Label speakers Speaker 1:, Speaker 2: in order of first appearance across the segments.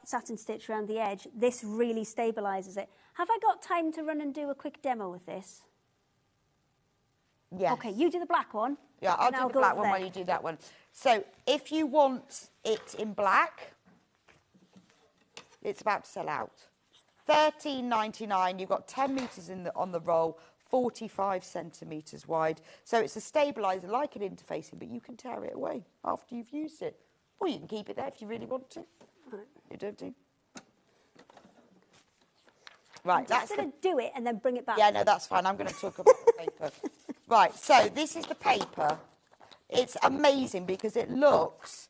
Speaker 1: satin stitch around the edge, this really stabilises it. Have I got time to run and do a quick demo with this?
Speaker 2: Yes.
Speaker 1: Okay, you do the black one.
Speaker 2: Yeah, I'll do the black one while you do that one. So if you want it in black, it's about to sell out. $13.99. You've got 10 metres on the roll, 45 centimetres wide. So it's a stabiliser like an interfacing, but you can tear it away after you've used it. Or you can keep it there if you really want to.
Speaker 1: Right.
Speaker 2: You don't do. Right,
Speaker 1: that's going to do it and then bring it back.
Speaker 2: Yeah, no, that's fine. I'm going to talk about the paper. Right, so this is the paper. It's amazing because it looks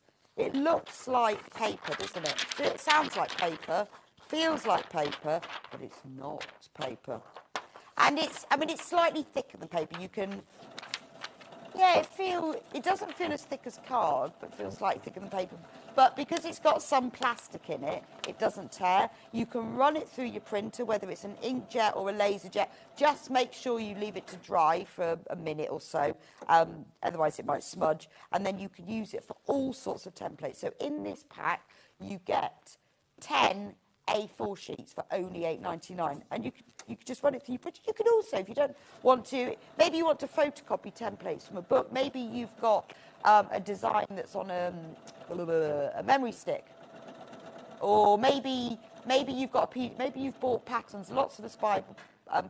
Speaker 2: like paper, doesn't it? It sounds like paper, feels like paper, but it's not paper. And it's slightly thicker than paper. You can, yeah, it doesn't feel as thick as card, but feels slightly thicker than paper. But because it's got some plastic in it, it doesn't tear. You can run it through your printer, whether it's an inkjet or a laser jet. Just make sure you leave it to dry for a minute or so. Otherwise, it might smudge. And then you can use it for all sorts of templates. So in this pack, you get 10 A4 sheets for only $8.99, and you could just run it through your printer. You can also, if you don't want to, maybe you want to photocopy templates from a book. Maybe you've got a design that's on a memory stick, or maybe you've got maybe you've bought patterns. Lots of us buy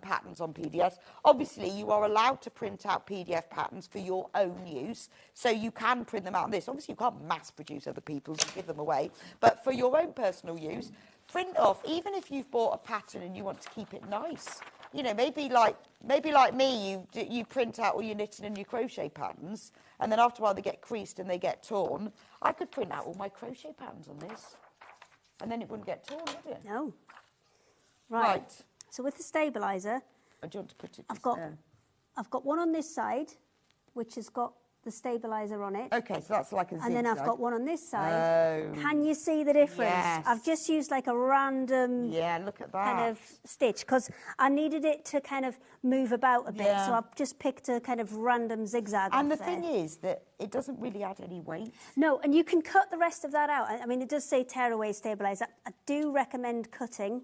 Speaker 2: patterns on PDFs. Obviously, you are allowed to print out PDF patterns for your own use, so you can print them out on this. Obviously, you can't mass produce other people's and give them away, but for your own personal use, print off. Even if you've bought a pattern and you want to keep it nice, you know, maybe like me, you print out all your knitting and your crochet patterns, and then after a while they get creased and they get torn. I could print out all my crochet patterns on this, and then it wouldn't get torn, would it?
Speaker 1: No. Right. So with the stabiliser,
Speaker 2: do you want to put it?
Speaker 1: I've got one on this side, which has got the stabiliser on it.
Speaker 2: Okay, so that's like a zigzag.
Speaker 1: And then I've got one on this side. Oh. Can you see the difference?
Speaker 2: Yes.
Speaker 1: I've just used like a random
Speaker 2: look at that.
Speaker 1: kind of stitch because I needed it to kind of move about a bit.
Speaker 2: Yeah.
Speaker 1: So I've just picked a kind of random zigzag.
Speaker 2: And the thing is that it doesn't really add any weight.
Speaker 1: No, and you can cut the rest of that out. I mean, it does say tear away stabiliser. I do recommend cutting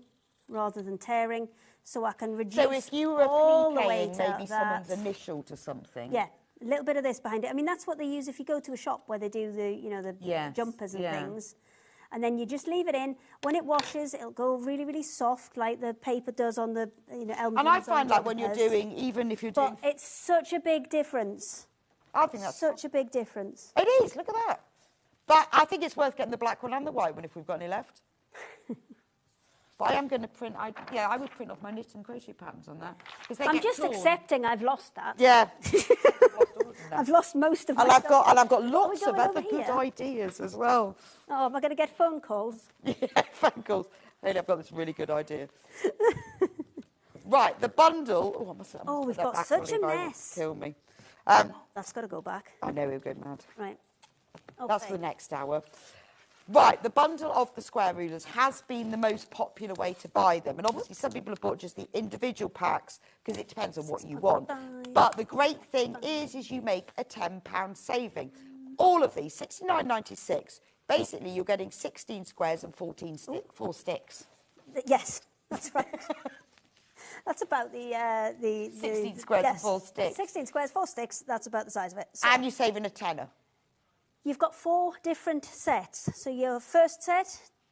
Speaker 1: rather than tearing, so I can reduce. So
Speaker 2: if you were appliquing maybe someone's initial to something.
Speaker 1: Yeah. A little bit of this behind it. I mean, that's what they use if you go to a shop where they do the jumpers and things. And then you just leave it in. When it washes, it'll go really, really soft, like the paper does on the, Elna.
Speaker 2: And I find like when you're doing, even if you're doing...
Speaker 1: But it's such a big difference.
Speaker 2: I think that's...
Speaker 1: Such a big difference.
Speaker 2: It is, look at that. But I think it's worth getting the black one and the white one if we've got any left. But I am going to print, I would print off my knit and crochet patterns on that.
Speaker 1: I'm just accepting I've lost that.
Speaker 2: Yeah.
Speaker 1: I've lost most of my
Speaker 2: stuff.
Speaker 1: stuff.
Speaker 2: And I've got lots of other good ideas as well.
Speaker 1: Oh, am I going to get phone calls?
Speaker 2: Yeah, phone calls. Hey, I've got this really good idea. Right, the bundle.
Speaker 1: We've got such a mess.
Speaker 2: Kill me.
Speaker 1: That's got to go back.
Speaker 2: I know, we'll go mad.
Speaker 1: Right. Okay.
Speaker 2: That's the next hour. Right, the bundle of the square rulers has been the most popular way to buy them. And obviously some people have bought just the individual packs because it depends on what you want. But the great thing is you make a £10 saving. All of these, $69.96. Basically, you're getting 16 squares and 4 sticks.
Speaker 1: Yes, that's right. That's about the
Speaker 2: 16 squares and 4 sticks.
Speaker 1: 16 squares, 4 sticks, that's about the size of it.
Speaker 2: So, and you're saving a tenner.
Speaker 1: You've got 4 different sets. So your first set,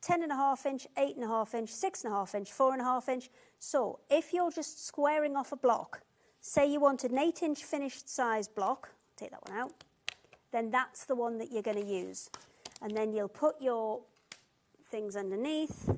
Speaker 1: 10.5 inch, 8.5 inch, 6.5 inch, 4.5 inch. So if you're just squaring off a block, say you wanted an 8 inch finished size block, take that one out, then that's the one that you're going to use. And then you'll put your things underneath.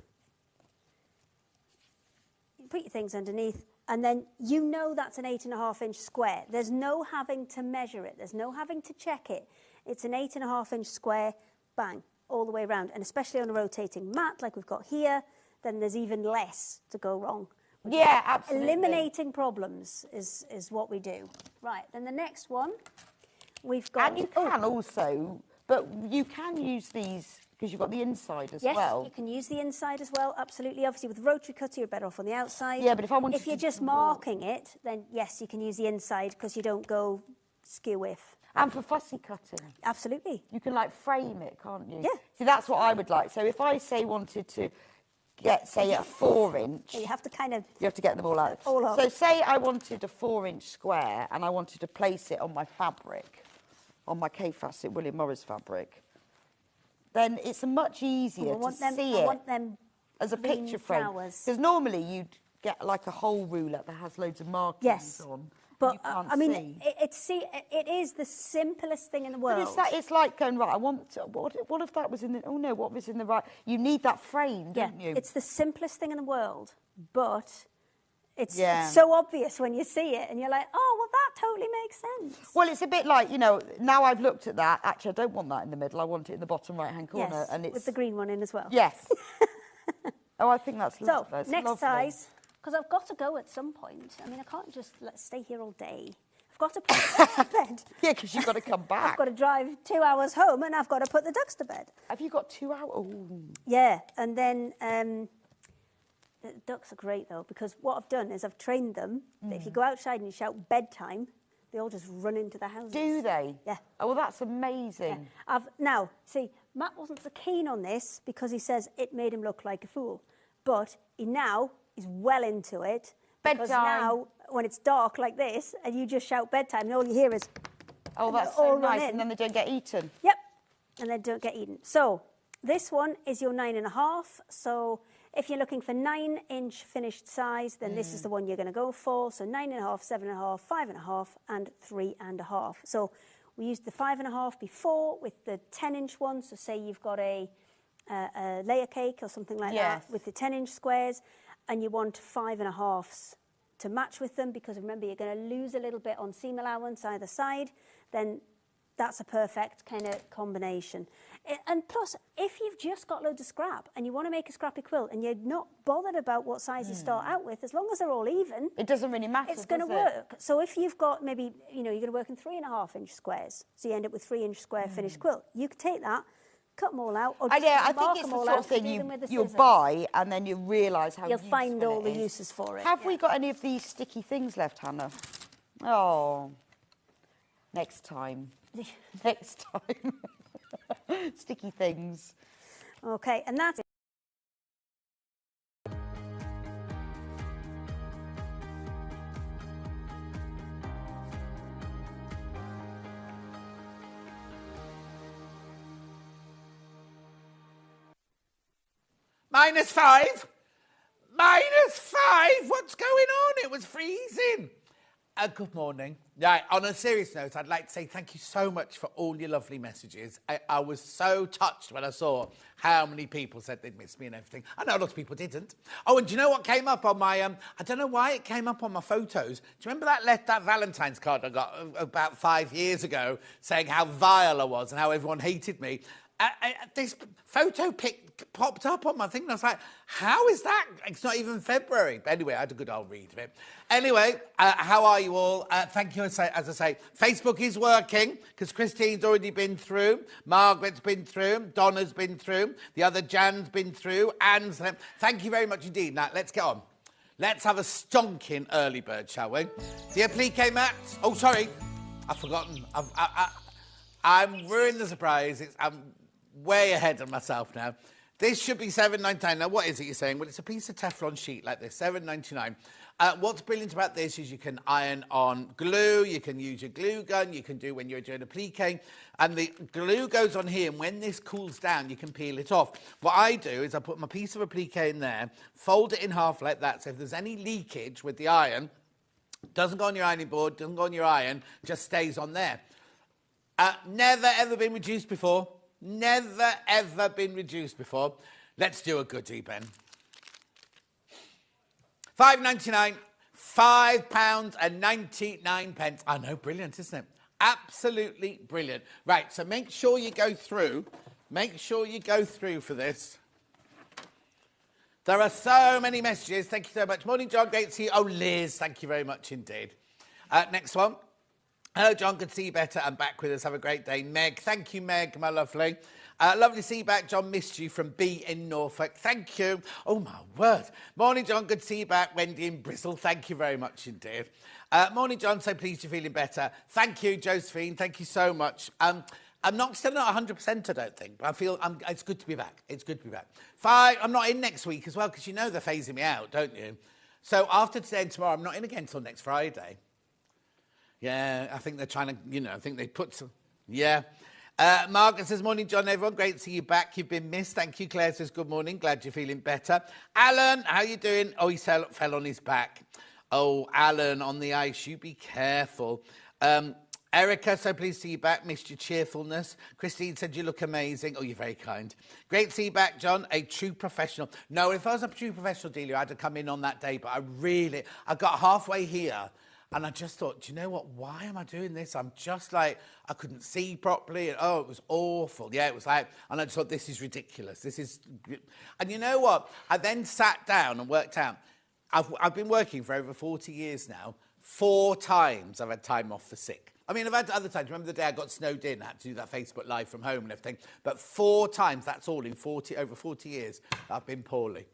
Speaker 1: You put your things underneath, and then you know that's an 8.5 inch square. There's no having to measure it. There's no having to check it. It's an 8.5 inch square, bang, all the way around. And especially on a rotating mat like we've got here, then there's even less to go wrong.
Speaker 2: Yeah, absolutely.
Speaker 1: Eliminating problems is what we do. Right, then the next one, we've got...
Speaker 2: And you can also, but you can use these because you've got the inside as well.
Speaker 1: Yes, you can use the inside as well, absolutely. Obviously, with rotary cutter, you're better off on the outside.
Speaker 2: Yeah, but if
Speaker 1: you're just marking it, then yes, you can use the inside because you don't go skew-if.
Speaker 2: And for fussy cutting.
Speaker 1: Absolutely.
Speaker 2: You can like frame it, can't you?
Speaker 1: Yeah.
Speaker 2: See, that's what I would like. So if I say wanted to get, say, a 4-inch.
Speaker 1: You have to kind of...
Speaker 2: You have to get them all out.
Speaker 1: All up.
Speaker 2: So say I wanted a 4-inch square and I wanted to place it on my fabric, on my K-Facet William Morris fabric, then it's much easier to see it as a picture frame. Because normally you'd get like a whole ruler that has loads of markings on.
Speaker 1: But I mean, it is the simplest thing in the world.
Speaker 2: But it's like going, right, I want to, what if that was in the, oh no, what was in the right? You need that frame, don't you?
Speaker 1: It's the simplest thing in the world, but it's so obvious when you see it and you're like, oh, well, that totally makes sense.
Speaker 2: Well, it's a bit like, you know, now I've looked at that, actually, I don't want that in the middle. I want it in the bottom right-hand corner.
Speaker 1: Yes,
Speaker 2: and it's
Speaker 1: with the green one in as well.
Speaker 2: Yes. Oh, I think that's lovely.
Speaker 1: So,
Speaker 2: it's
Speaker 1: next
Speaker 2: lovely.
Speaker 1: size, because I've got to go at some point. I mean, I can't just stay here all day. I've got to put the ducks to bed.
Speaker 2: Yeah, because you've got to come back.
Speaker 1: I've got to drive 2 hours home and I've got to put the ducks to bed.
Speaker 2: Have you got 2 hours? Oh.
Speaker 1: Yeah, and then the ducks are great, though, because what I've done is I've trained them that if you go outside and you shout bedtime, they all just run into the houses.
Speaker 2: Do they?
Speaker 1: Yeah.
Speaker 2: Oh, well, that's amazing.
Speaker 1: Yeah. Now, see, Matt wasn't so keen on this because he says it made him look like a fool. But he now is well into it. Because
Speaker 2: bedtime.
Speaker 1: Now, when it's dark like this and you just shout bedtime and all you hear is...
Speaker 2: Oh, that's so nice. And then they don't get eaten.
Speaker 1: Yep. And they don't get eaten. So, this one is your 9.5. So, if you're looking for 9-inch finished size, then this is the one you're going to go for. So 9.5, 7.5, 5.5, and 3.5. So we used the 5.5 before with the 10-inch one. So say you've got a layer cake or something like that with the 10-inch squares, and you want 5.5s to match with them, because remember you're going to lose a little bit on seam allowance either side. Then that's a perfect kind of combination. And plus, if you've just got loads of scrap and you want to make a scrappy quilt and you're not bothered about what size you start out with, as long as they're all even,
Speaker 2: it doesn't really matter.
Speaker 1: It's going to work. So if you've got maybe, you know, you're going to work in 3.5-inch squares, so you end up with 3-inch square finished quilt. You could take that, cut them all out, or just
Speaker 2: I think
Speaker 1: mark
Speaker 2: it's
Speaker 1: them
Speaker 2: the
Speaker 1: all
Speaker 2: sort
Speaker 1: out
Speaker 2: of thing
Speaker 1: and do them with the
Speaker 2: you'll
Speaker 1: scissors.
Speaker 2: buy and then you realise how
Speaker 1: You'll
Speaker 2: useful
Speaker 1: find all the
Speaker 2: is.
Speaker 1: uses for it.
Speaker 2: Have we got any of these sticky things left, Hannah? Oh, next time. Next time. Sticky things.
Speaker 1: Okay, and that's it.
Speaker 3: -5? -5? What's going on? It was freezing. Good morning. Right, on a serious note, I'd like to say thank you so much for all your lovely messages. I was so touched when I saw how many people said they'd missed me and everything. I know a lot of people didn't. Oh, and do you know what came up on my, I don't know why it came up on my photos. Do you remember that Valentine's card I got about 5 years ago saying how vile I was and how everyone hated me? This photo pic popped up on my thing and I was like, how is that? It's not even February. But anyway, I had a good old read of it. Anyway, how are you all? Thank you, as I say. Facebook is working because Christine's already been through, Margaret's been through, Donna's been through, the other Jan's been through, Anne's... Thank you very much indeed. Now, let's get on. Let's have a stonking early bird, shall we? The applique mat. Oh, sorry. I've forgotten. I'm ruined the surprise. I'm way ahead of myself now. This should be $7.99. Now, what is it you're saying? Well, it's a piece of Teflon sheet like this, $7.99. What's brilliant about this is you can iron on glue, you can use your glue gun, you can do when you're doing applique, and the glue goes on here, and when this cools down, you can peel it off. What I do is I put my piece of applique in there, fold it in half like that, so if there's any leakage with the iron, doesn't go on your ironing board, doesn't go on your iron, just stays on there. Never ever been reduced before. Never ever been reduced before. Let's do a goodie, Ben. £5.99, £5.99. I know, brilliant, isn't it? Absolutely brilliant. Right, so make sure you go through. Make sure you go through for this. There are so many messages. Thank you so much. Morning, John. Great to see you. Oh, Liz, thank you very much indeed. Next one. Hello, John. Good to see you better and back with us. Have a great day. Meg. Thank you, Meg, my lovely. Lovely to see you back, John. Missed you from B in Norfolk. Thank you. Oh, my word. Morning, John. Good to see you back. Wendy in Bristol. Thank you very much indeed. Morning, John. So pleased you're feeling better. Thank you, Josephine. Thank you so much. I'm still not 100%, I don't think, but I feel it's good to be back. It's good to be back. I'm not in next week as well, because you know they're phasing me out, don't you? So after today and tomorrow, I'm not in again until next Friday. Yeah, I think they're trying to, I think they put some... Yeah. Margaret says, morning, John, everyone. Great to see you back. You've been missed. Thank you. Claire says, good morning. Glad you're feeling better. Alan, how you doing? Oh, he fell on his back. Oh, Alan, on the ice. You be careful. Erica, so pleased to see you back. Missed your cheerfulness. Christine said you look amazing. Oh, you're very kind. Great to see you back, John. A true professional. No, if I was a true professional dealer, I'd have come in on that day. But I got halfway here. And I just thought, do you know what? Why am I doing this? I'm just like, I couldn't see properly. And, it was awful. Yeah, it was like, and I just thought, this is ridiculous. And you know what? I then sat down and worked out. I've been working for over 40 years now. 4 times I've had time off for sick. I mean, I've had other times. Remember the day I got snowed in, I had to do that Facebook Live from home and everything. But 4 times, that's all in over 40 years, I've been poorly.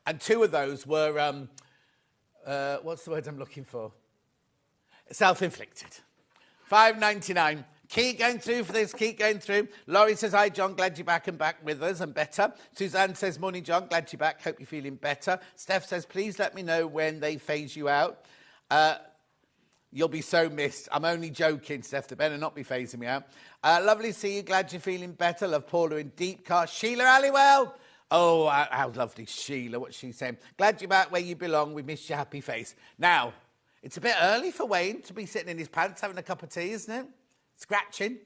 Speaker 3: And 2 of those were, what's the word I'm looking for? Self-inflicted. £5.99. Keep going through for this. Keep going through. Laurie says, hi, John. Glad you're back and back with us and better. Suzanne says, morning, John. Glad you're back. Hope you're feeling better. Steph says, please let me know when they phase you out. You'll be so missed. I'm only joking, Steph. They better not be phasing me out. Lovely to see you. Glad you're feeling better. Love Paula in Deep Car. Sheila Halliwell. Oh, how lovely, Sheila. What's she saying? Glad you're back where you belong. We missed your happy face. Now, it's a bit early for Wayne to be sitting in his pants having a cup of tea, isn't it? Scratching.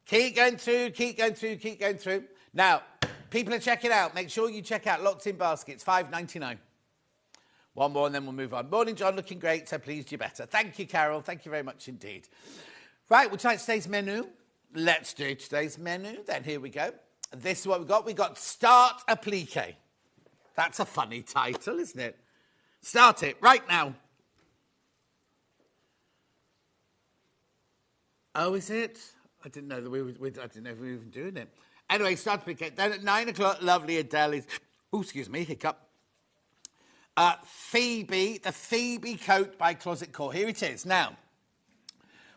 Speaker 3: Keep going through, keep going through, keep going through. Now, people are checking out. Make sure you check out Lots in Baskets, £5.99. One more and then we'll move on. Morning, John. Looking great. So pleased you're better. Thank you, Carol. Thank you very much indeed. Right, we'll try today's menu. Let's do today's menu. Then here we go. This is what we've got. We've got Start Applique. That's a funny title, isn't it? Start it right now. Oh, is it? I didn't know that I didn't know if we were even doing it. Anyway, Start Applique. Then at 9 o'clock, lovely Adele is... Oh, excuse me, hiccup. Phoebe, the Phoebe coat by Closet Core. Here it is. Now,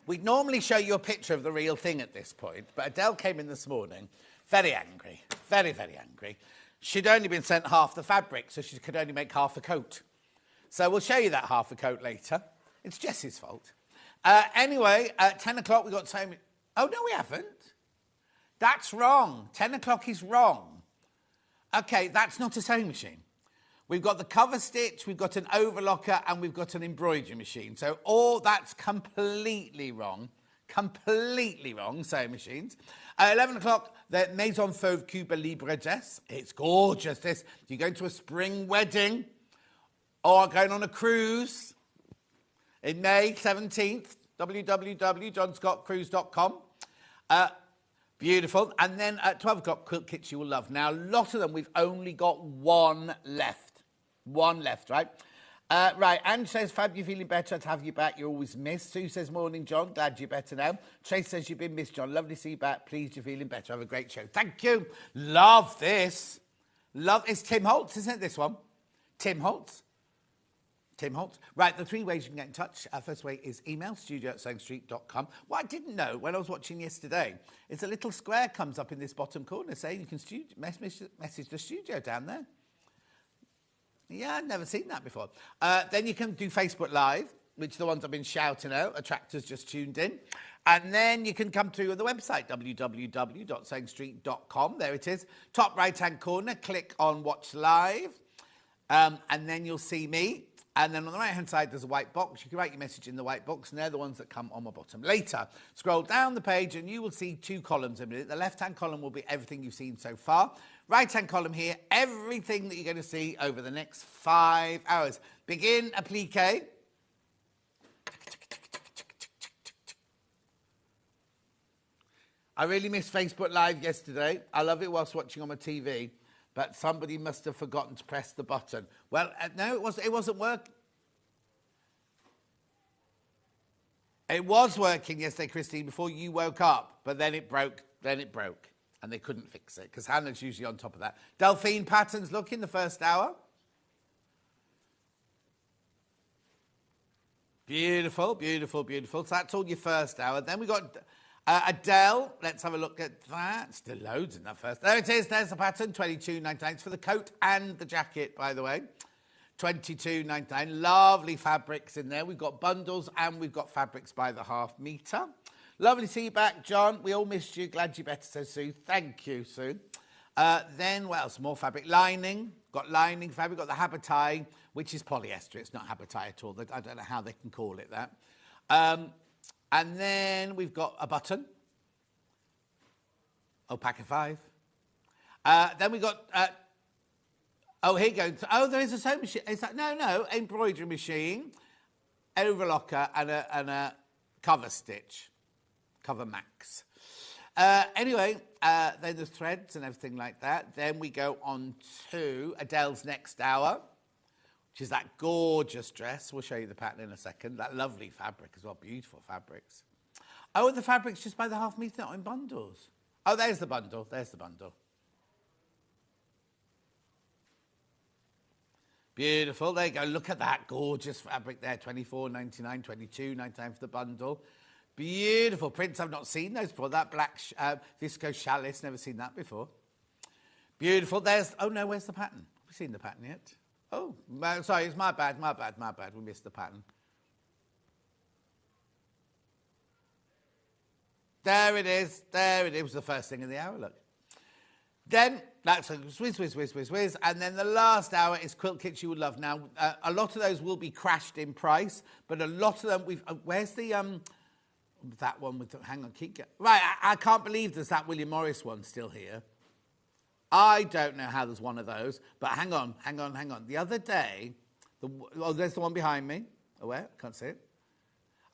Speaker 3: we'd normally show you a picture of the real thing at this point, but Adele came in this morning very angry, very, very angry. She'd only been sent half the fabric, so she could only make half a coat. So we'll show you that half a coat later. It's Jess's fault. Anyway, at 10 o'clock, we got sewing... Oh, no, we haven't. That's wrong. 10 o'clock is wrong. OK, that's not a sewing machine. We've got the cover stitch, we've got an overlocker, and we've got an embroidery machine. So all that's completely wrong. Completely wrong, sewing machines. At 11 o'clock, the Maison Fauve Cuba Libre dress. It's gorgeous, this. You're going to a spring wedding or going on a cruise in May 17th, www.johnscottcruise.com. Beautiful. And then at 12 o'clock, quilt kits you will love. Now, a lot of them, we've only got 1 left. 1 left, right? Right, Ange says, Fab, you're feeling better to have you back. You're always missed. Sue says, morning, John. Glad you're better now. Trace says, you've been missed, John. Lovely to see you back. Pleased you're feeling better. Have a great show. Thank you. Love this. It's Tim Holtz, isn't it, this one? Tim Holtz. Tim Holtz. Right, the 3 ways you can get in touch. First way is email, studio@sewingstreet.com. What I didn't know when I was watching yesterday is a little square comes up in this bottom corner saying you can message the studio down there. Yeah, I've never seen that before. Then you can do Facebook Live, which are the ones I've been shouting out. Attractors just tuned in. And then you can come through on the website, www.sewingstreet.com. There it is. Top right-hand corner, click on Watch Live. And then you'll see me. And then on the right-hand side, there's a white box. You can write your message in the white box, and they're the ones that come on my bottom. Later, scroll down the page, and you will see 2 columns in a minute. The left-hand column will be everything you've seen so far. Right-hand column here, everything that you're going to see over the next 5 hours. Begin applique. I really missed Facebook Live yesterday. I love it whilst watching on my TV. But somebody must have forgotten to press the button. Well, no, it wasn't working. It was working yesterday, Christine, before you woke up, but then it broke. And they couldn't fix it because Hannah's usually on top of that. Delphine patterns, look, in the first hour. Beautiful, beautiful, beautiful. So that's all your first hour. Then we got Adele. Let's have a look at that. Still loads in that first. There it is. There's the pattern. $22.99. It's for the coat and the jacket, by the way. $22.99. Lovely fabrics in there. We've got bundles and we've got fabrics by the half metre. Lovely to see you back, John. We all missed you. Glad you're better so soon. Thank you, Sue. Then, what else? More fabric. Lining. Got lining fabric. Got the habitai, which is polyester. It's not habitai at all. I don't know how they can call it that. And then we've got a button. Alpaca 5. Then we got... here you go. Oh, there is a sewing machine. Is that... No. Embroidery machine. Overlocker and a cover stitch. Cover max. Anyway, then there's threads and everything like that. Then we go on to Adele's next hour, which is that gorgeous dress. We'll show you the pattern in a second. That lovely fabric as well. Beautiful fabrics. Oh, the fabric's just by the half metre, not in bundles. Oh, there's the bundle. There's the bundle. Beautiful. There you go. Look at that gorgeous fabric there. $24.99, $22.99 for the bundle. Beautiful prints. I've not seen those before. That black visco chalice. Never seen that before. Beautiful. There's... Oh, no, where's the pattern? Have we seen the pattern yet? Oh, sorry. It's my bad. We missed the pattern. There it is. There it is. It was the first thing in the hour, look. Then, that's a whiz. And then the last hour is quilt kits you would love. Now, a lot of those will be crashed in price, but a lot of them... where's the... that one with the... Hang on, Right, I can't believe there's that William Morris one still here. I don't know how there's one of those, but hang on. The other day... there's the one behind me. Oh, where? Can't see it.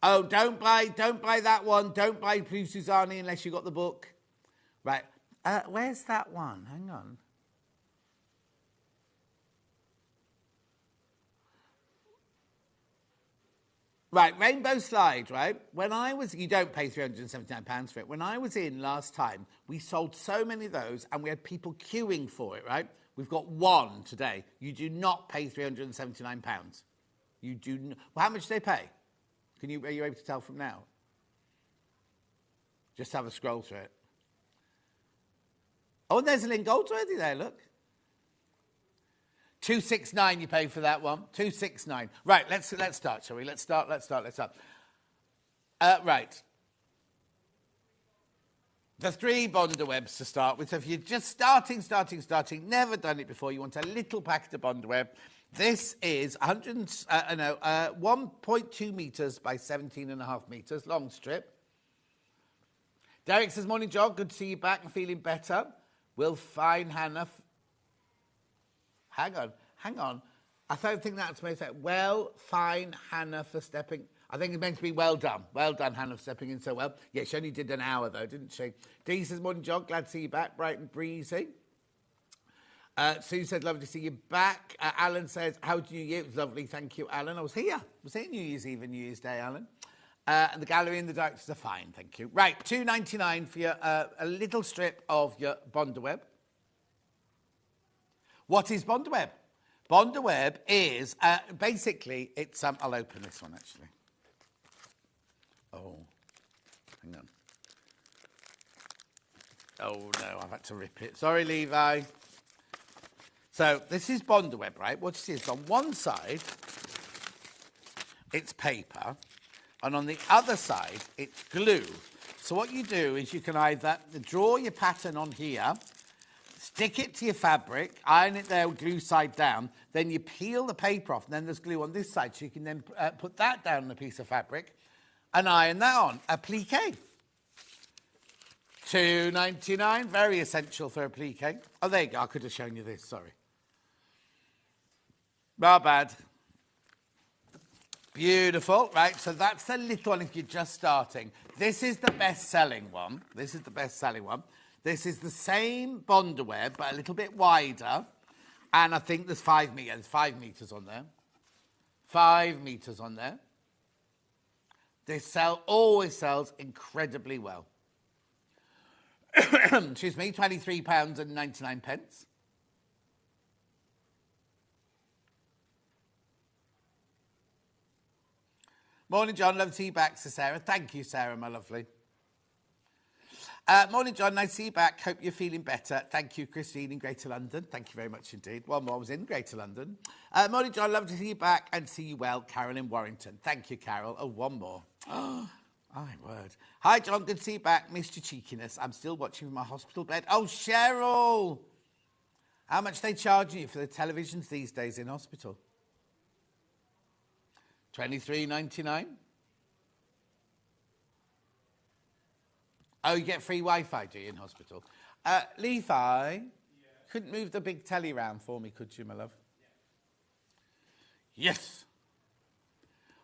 Speaker 3: Oh, don't buy that one. Don't buy Prue Susani unless you got the book. Right. Where's that one? Hang on. Right, Rainbow Slide, right? When I was... You don't pay £379 for it. When I was in last time, we sold so many of those and we had people queuing for it, right? We've got one today. You do not pay £379. You do not... Well, how much do they pay? Are you able to tell from now? Just have a scroll through it. Oh, and there's a link Goldsworthy there, look. $269 you pay for that one. $269. Right, let's start, shall we? Let's start. Right. The 3 Bonder webs to start with. So if you're just starting, never done it before, you want a little packet of Bonder web. This is 1.2 metres by 17.5 metres, long strip. Derek says, morning, John. Good to see you back and feeling better. We'll find Hannah. Hang on. I don't think that's supposed to say, well, fine, Hannah, for stepping... I think it's meant to be well done. Well done, Hannah, for stepping in so well. Yeah, she only did an hour, though, didn't she? Dee says, morning, John. Glad to see you back. Bright and breezy. Sue said, lovely to see you back. Alan says, how did you... It was lovely. Thank you, Alan. I was here New Year's Eve and New Year's Day, Alan. And the gallery and the directors are fine, thank you. Right, $2.99 for your, a little strip of your Bonder web. What is Bonder web? Bonder web is, basically, it's... I'll open this one, actually. Oh, hang on. Oh, no, I've had to rip it. Sorry, Levi. So, this is Bonder web, right? What it is, on one side, it's paper, and on the other side, it's glue. So what you do is you can either draw your pattern on here, stick it to your fabric, iron it there, glue side down, then you peel the paper off, and then there's glue on this side, so you can then put that down on a piece of fabric and iron that on. Applique. $2.99, very essential for applique. Oh, there you go, I could have shown you this, sorry. My bad. Beautiful, right, so that's the little one if you're just starting. This is the best-selling one. This is the same Bonder web, but a little bit wider. And I think there's 5 metres. There's 5 metres on there. 5 metres on there. This always sells incredibly well. Excuse me, £23.99. Morning, John. Love to see you back, says Sarah. Thank you, Sarah, my lovely. Morning, John. Nice to see you back. Hope you're feeling better. Thank you, Christine in Greater London. Thank you very much indeed. One more was in Greater London. Morning, John. Love to see you back and see you well. Carol in Warrington. Thank you, Carol. Oh, one more. Oh, my word. Hi, John. Good to see you back. Missed your cheekiness. I'm still watching from my hospital bed. Oh, Cheryl. How much are they charging you for the televisions these days in hospital? $23.99. Oh, you get free Wi-Fi, do you, in hospital? Levi, couldn't move the big telly round for me, could you, my love? Yeah. Yes.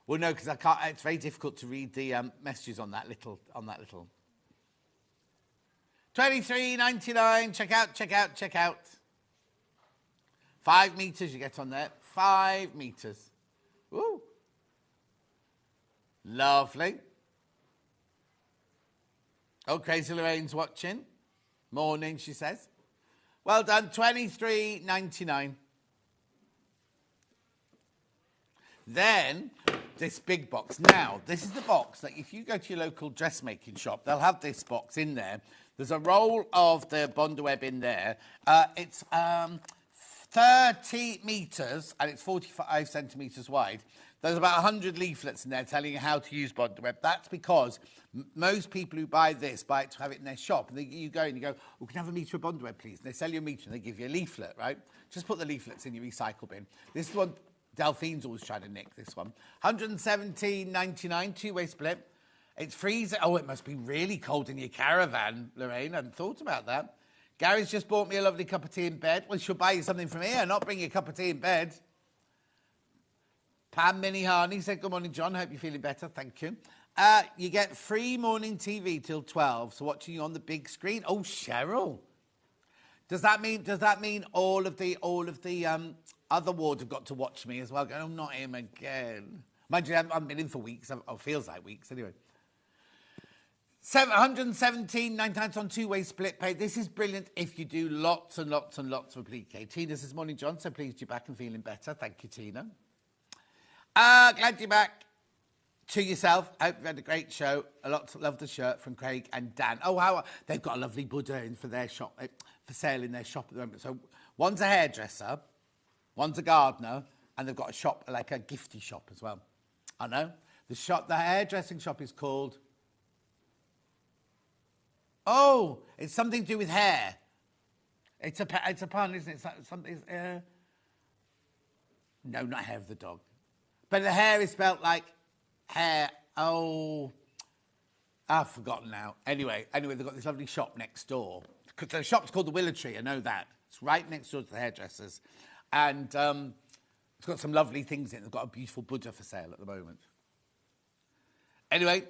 Speaker 3: Well, no, because I can't. It's very difficult to read the messages on that little. $23.99. Check out, check out, check out. 5 meters you get on there. 5 meters. Woo. Lovely. Oh, Crazy Lorraine's watching. Morning, she says. Well done, $23.99. Then, this big box. Now, this is the box that if you go to your local dressmaking shop, they'll have this box in there. There's a roll of the Bondweb in there. It's 30 metres and it's 45 centimetres wide. There's about 100 leaflets in there telling you how to use Bondweb. That's because most people who buy this buy it to have it in their shop. And you go and you go, oh, can I have a metre of Bondweb, please? And they sell you a metre and they give you a leaflet, right? Just put the leaflets in your recycle bin. This is one Delphine's always trying to nick, this one. $117.99, two-way split. It's freezing. Oh, it must be really cold in your caravan, Lorraine. I hadn't thought about that. Gary's just bought me a lovely cup of tea in bed. Well, she'll buy you something from here, not bring you a cup of tea in bed. Pam Minnie Harney said, good morning, John. Hope you're feeling better. Thank you. You get free morning TV till 12, so watching you on the big screen. Oh, Cheryl. Does that mean all of the other wards have got to watch me as well? Going, oh, not him again. Mind you, I haven't been in for weeks. It feels like weeks anyway. $117.99 on two-way split pay. This is brilliant if you do lots and lots and lots of applique. Tina says, morning, John. So pleased you're back and feeling better. Thank you, Tina. Glad you're back. To yourself. Hope you've had a great show. A lot to love the shirt from Craig and Dan. Oh, how they've got a lovely Buddha in for their shop, for sale in their shop at the moment. So one's a hairdresser, one's a gardener, and they've got a shop, like a gifty shop as well. I know. The hairdressing shop is called... Oh, it's something to do with hair. It's a pun, isn't it? Something. No, not hair of the dog. But the hair is spelt like hair. Oh, I've forgotten now. Anyway, they've got this lovely shop next door. The shop's called the Willow Tree. I know that. It's right next door to the hairdressers, and it's got some lovely things in it. They've got a beautiful Buddha for sale at the moment. Anyway.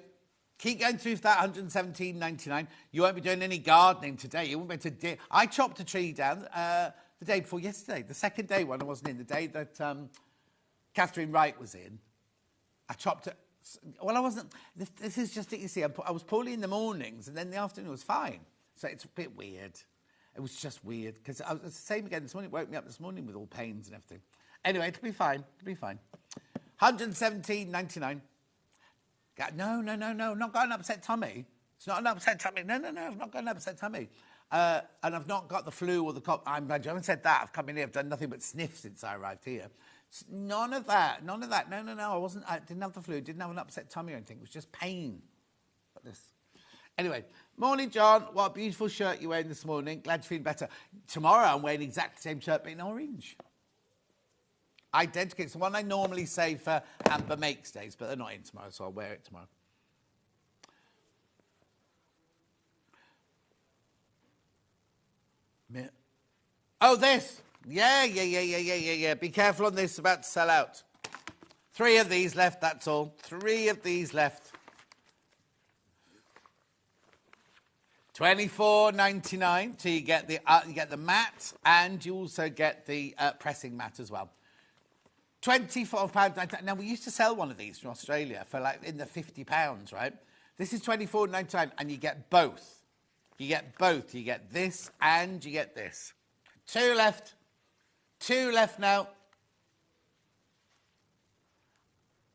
Speaker 3: Keep going through that $117.99. You won't be doing any gardening today. You won't be able to. I chopped a tree down the day before yesterday. The second day one I wasn't in. The day that Catherine Wright was in. I chopped it. Well, I wasn't. This is just it. You see, I was poorly in the mornings, and then the afternoon was fine. So it's a bit weird. It was just weird because I was the same again this morning. It woke me up this morning with all pains and everything. Anyway, it'll be fine. It'll be fine. $117.99. No, not got an upset tummy. It's not an upset tummy. No, I've not got an upset tummy. And I've not got the flu or the cough. I haven't said that. I've come in here, I've done nothing but sniff since I arrived here. None of that. No, I didn't have the flu, didn't have an upset tummy or anything. It was just pain. Like this. Anyway, morning, John. What a beautiful shirt you're wearing this morning. Glad you're feeling better. Tomorrow I'm wearing exactly the same shirt, but in orange. Identical. It's the one I normally save for Amber Makes Days, but they're not in tomorrow, so I'll wear it tomorrow. Oh, this. Yeah. Be careful on this. It's about to sell out. 3 of these left, that's all. 3 of these left. $24.99. So you get the mat, and you also get the pressing mat as well. £24.99. Now, we used to sell one of these from Australia for like in the £50, right? This is £24.99, and you get both. You get both. You get this and you get this. Two left. Two left now.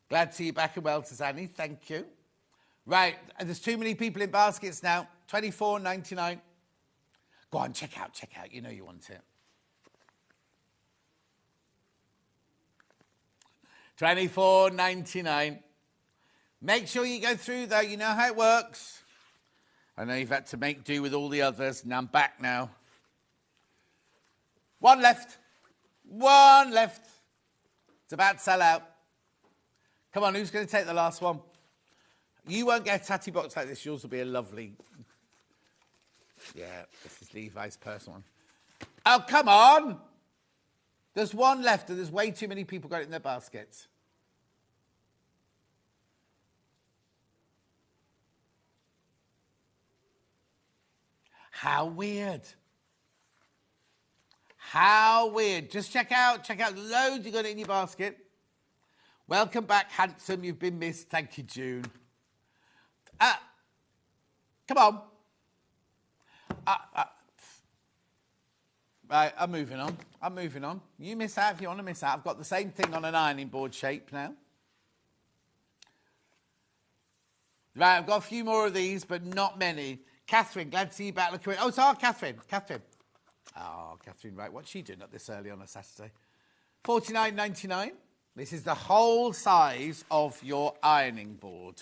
Speaker 3: Glad to see you back and well, Tazani. Thank you. Right, there's too many people in baskets now. £24.99. Go on, check out. You know you want it. £24.99. Make sure you go through, though. You know how it works. I know you've had to make do with all the others, and I'm back now. One left. One left. It's about to sell out. Come on, who's going to take the last one? You won't get a tatty box like this. Yours will be a lovely... Yeah, this is Levi's personal one. Oh, come on! There's one left, and there's way too many people got it in their baskets. How weird. How weird. Just check out. Loads you got it in your basket. Welcome back, handsome. You've been missed. Thank you, June. Come on. Right, I'm moving on. You miss out if you want to miss out. I've got the same thing on an ironing board shape now. Right, I've got a few more of these, but not many. Catherine, glad to see you back. Look at it. Oh, it's our Catherine. Oh, Catherine, right. What's she doing up this early on a Saturday? £49.99. This is the whole size of your ironing board.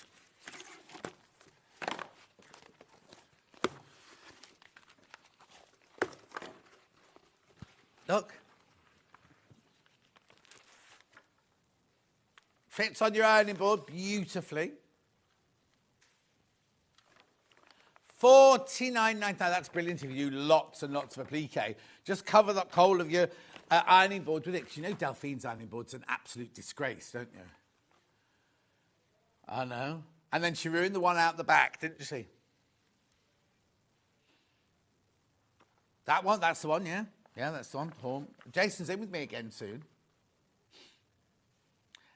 Speaker 3: Look. Fits on your ironing board beautifully. £49.99. That's brilliant if you do lots and lots of applique. Just cover the whole of your ironing board with it. Because you know Delphine's ironing board's an absolute disgrace, don't you? I know. And then she ruined the one out the back, didn't you see? That one, that's the one, yeah. Yeah, that's the one. Home. Jason's in with me again soon.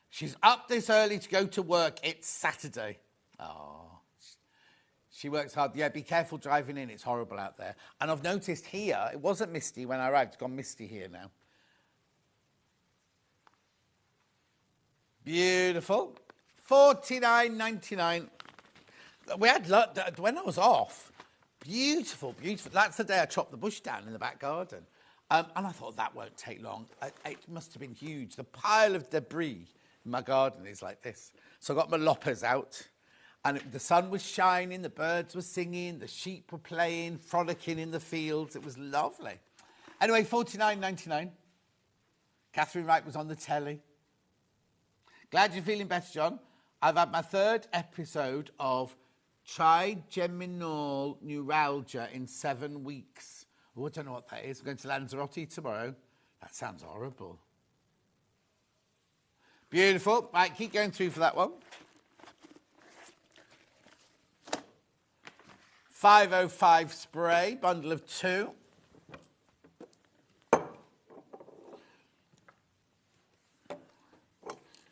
Speaker 3: She's up this early to go to work. It's Saturday. Oh. She works hard. Yeah, be careful driving in. It's horrible out there. And I've noticed here, it wasn't misty when I arrived. It's gone misty here now. Beautiful. £49.99. We had luck when I was off. Beautiful. That's the day I chopped the bush down in the back garden. And I thought that won't take long. It must have been huge. The pile of debris in my garden is like this. So I got my loppers out. And the sun was shining, the birds were singing, the sheep were playing, frolicking in the fields. It was lovely. Anyway, £49.99. Catherine Wright was on the telly. Glad you're feeling better, John. I've had my third episode of trigeminal neuralgia in 7 weeks. Oh, I don't know what that is. I'm going to Lanzarote tomorrow. That sounds horrible. Beautiful. Right, keep going through for that one. 505 spray, bundle of 2.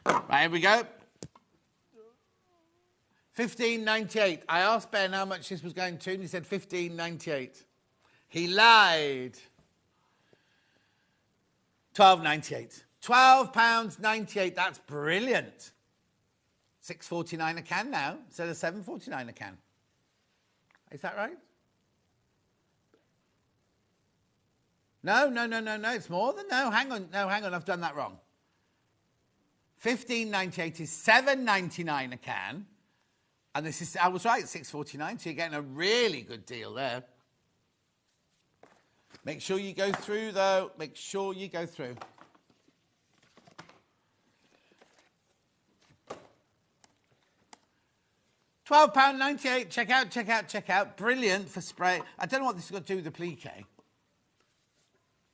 Speaker 3: Right, here we go. £15.98. I asked Ben how much this was going to, and he said £15.98. He lied. £12.98. £12.98. That's brilliant. £6.49 a can now instead of £7.49 a can. Is that right? No. It's more than no. Hang on. I've done that wrong. £15.98 is £7.99 a can, and this is, I was right, £6.49. So you're getting a really good deal there. Make sure you go through, though. Make sure you go through. £12.98. Check out. Brilliant for spray. I don't know what this has got to do with applique,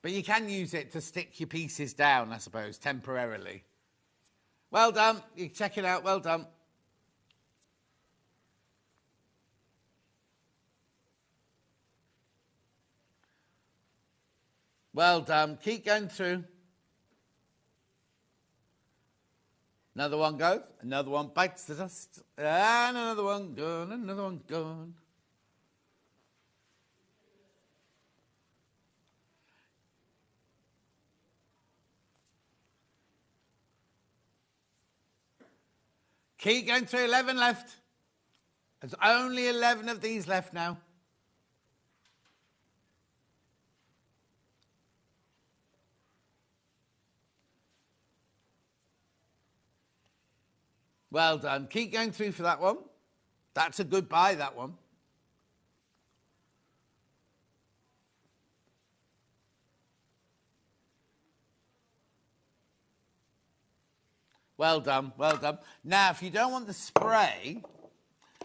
Speaker 3: but you can use it to stick your pieces down, I suppose, temporarily. Well done. You check it out. Well done. Well done. Keep going through. Another one goes, another one bites the dust, and another one gone, another one gone. Keep going through, 11 left. There's only 11 of these left now. Well done. Keep going through for that one. That's a good buy, that one. Well done, well done. Now, if you don't want the spray,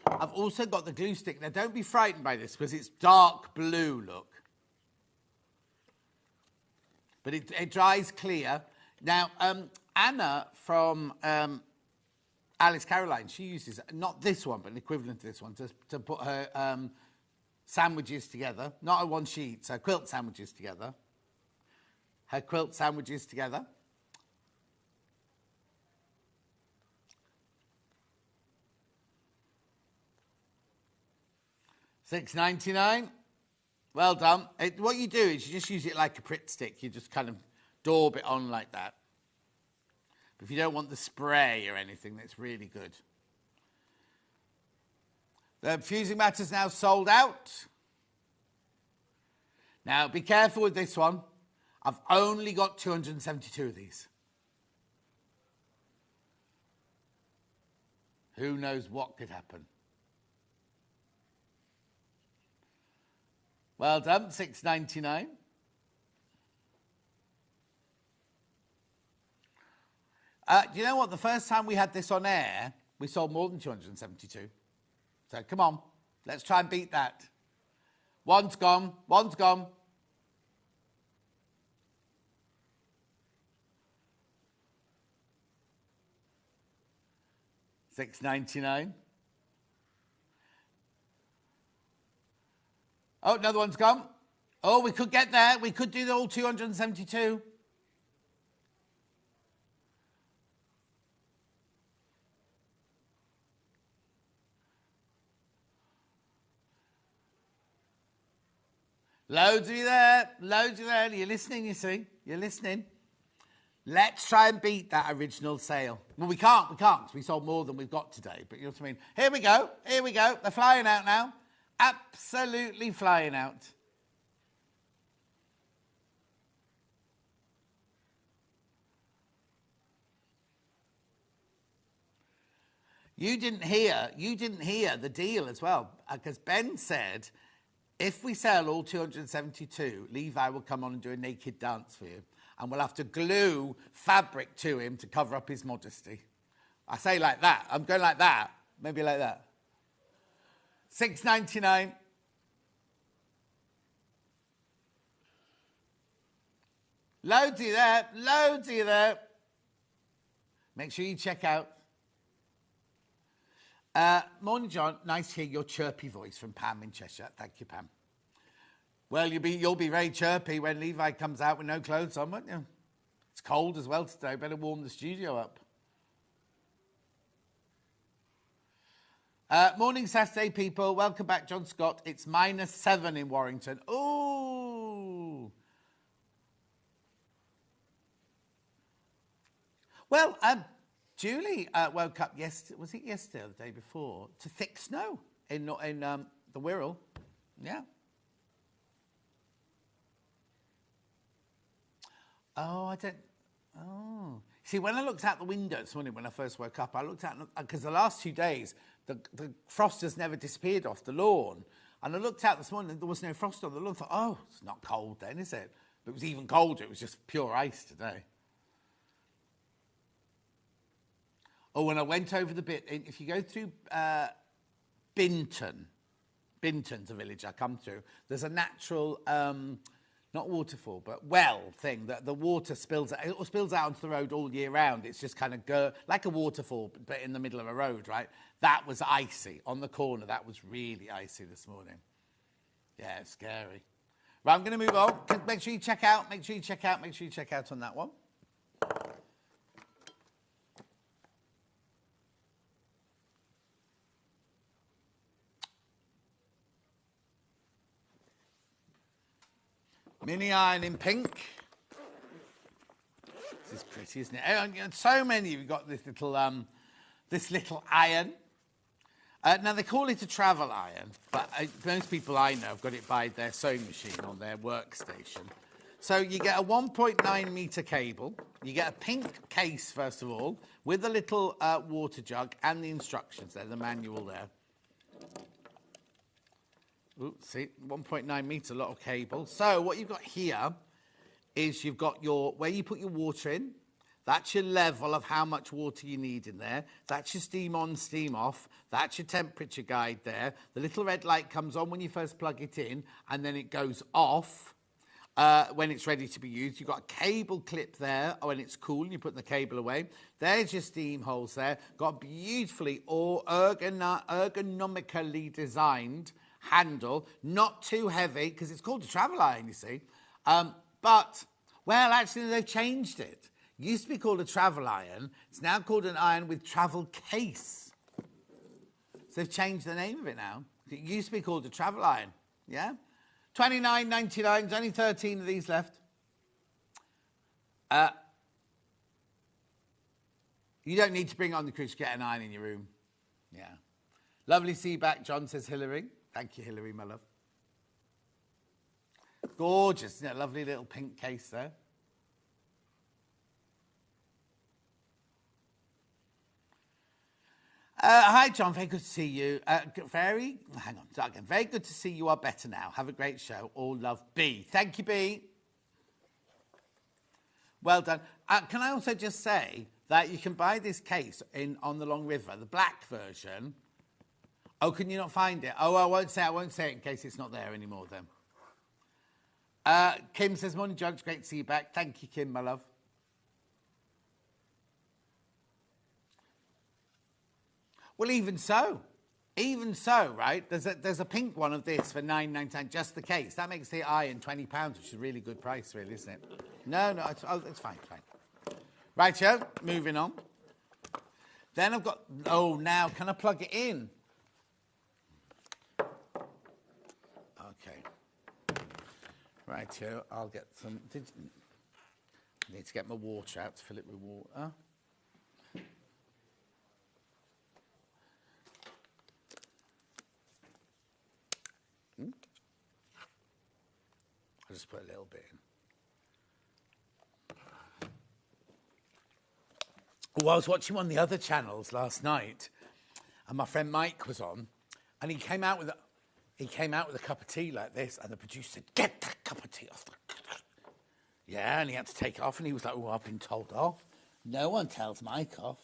Speaker 3: I've also got the glue stick. Now, don't be frightened by this because it's dark blue, look. But it dries clear. Now, Anna from Alice Caroline, she uses, not this one, but an equivalent to this one, to put her sandwiches together. Not a one sheet, so quilt sandwiches together. Her quilt sandwiches together. $6.99. Well done. What you do is you just use it like a Pritt stick. You just kind of daub it on like that. But if you don't want the spray or anything, that's really good. The fusing matter's now sold out. Now, be careful with this one. I've only got 272 of these. Who knows what could happen? Well done, $6.99. Do you know what? The first time we had this on air, we sold more than 272. So come on, let's try and beat that. One's gone, one's gone. $6.99. Oh, another one's gone. Oh, we could get there. We could do the all 272. Loads of you there. Loads of you there. You're listening, you see. You're listening. Let's try and beat that original sale. Well, we can't, because we sold more than we've got today. But you know what I mean? Here we go. Here we go. They're flying out now. Absolutely flying out. You didn't hear the deal as well, because Ben said, if we sell all 272, Levi will come on and do a naked dance for you, and we'll have to glue fabric to him to cover up his modesty. I say like that. I'm going like that. Maybe like that. $6.99. Loads of you there. Loads of you there. Make sure you check out. Morning, John. Nice to hear your chirpy voice from Pam in Cheshire. Thank you, Pam. Well, you'll be very chirpy when Levi comes out with no clothes on, won't you? It's cold as well today. Better warm the studio up. Morning, Saturday, people. Welcome back, John Scott. It's -7 in Warrington. Ooh. Well, Julie woke up yesterday. Was it yesterday or the day before? To thick snow in the Wirral. Yeah. Oh, I don't. Oh. See, when I looked out the window this morning when I first woke up, I looked out, because the last 2 days, the frost has never disappeared off the lawn. And I looked out this morning and there was no frost on the lawn. I thought, oh, it's not cold then, is it? But it was even colder. It was just pure ice today. Oh, when I went over the bit, if you go through Binton's a village I come through, there's a natural, not waterfall, but well thing that the water spills out onto the road all year round. It's just kind of like a waterfall, but in the middle of a road, right? That was icy on the corner. That was really icy this morning. Yeah, it's scary. Right, I'm going to move on. Make sure you check out on that one. Mini iron in pink. This is pretty, isn't it? And so many of you got this little iron. Now, they call it a travel iron, but most people I know have got it by their sewing machine on their workstation. So you get a 1.9 metre cable. You get a pink case, first of all, with a little water jug and the instructions there, the manual there. Ooh, see, 1.9 metre, a lot of cable. So what you've got here is you've got where you put your water in. That's your level of how much water you need in there. That's your steam on, steam off. That's your temperature guide there. The little red light comes on when you first plug it in, and then it goes off when it's ready to be used. You've got a cable clip there when it's cool and you put the cable away. There's your steam holes there. Got beautifully ergonomically designed handle. Not too heavy, because it's called a travel iron, you see. But, well, actually, they've changed it. It used to be called a travel iron. It's now called an iron with travel case. So they've changed the name of it now. It used to be called a travel iron. Yeah? $29.99. There's only 13 of these left. You don't need to bring it on the cruise to get an iron in your room. Yeah. Lovely to see you back, John, says Hillary. Thank you, Hillary, my love. Gorgeous, isn't it? Lovely little pink case there. Hi, John. Very good to see you. Very good to see you are better now. Have a great show. All love, B. Thank you, B. Well done. Can I also just say that you can buy this case on the Long River, the black version. Oh, can you not find it? Oh, I won't say it in case it's not there anymore then. Kim says, morning, John. It's great to see you back. Thank you, Kim, my love. Well, even so, right? There's a pink one of this for $9.99, just the case. That makes the iron £20, which is a really good price, really, isn't it? No, it's fine. Right, Joe, moving on. Then I've got, now, can I plug it in? Okay. Right, Joe, I'll get some, I need to get my water out to fill it with water. I'll just put a little bit in. Oh, I was watching one of the other channels last night, and my friend Mike was on, and he came out with a cup of tea like this, and the producer said, "Get that cup of tea off." Yeah, and he had to take it off, and he was like, "Oh, I've been told off." No one tells Mike off.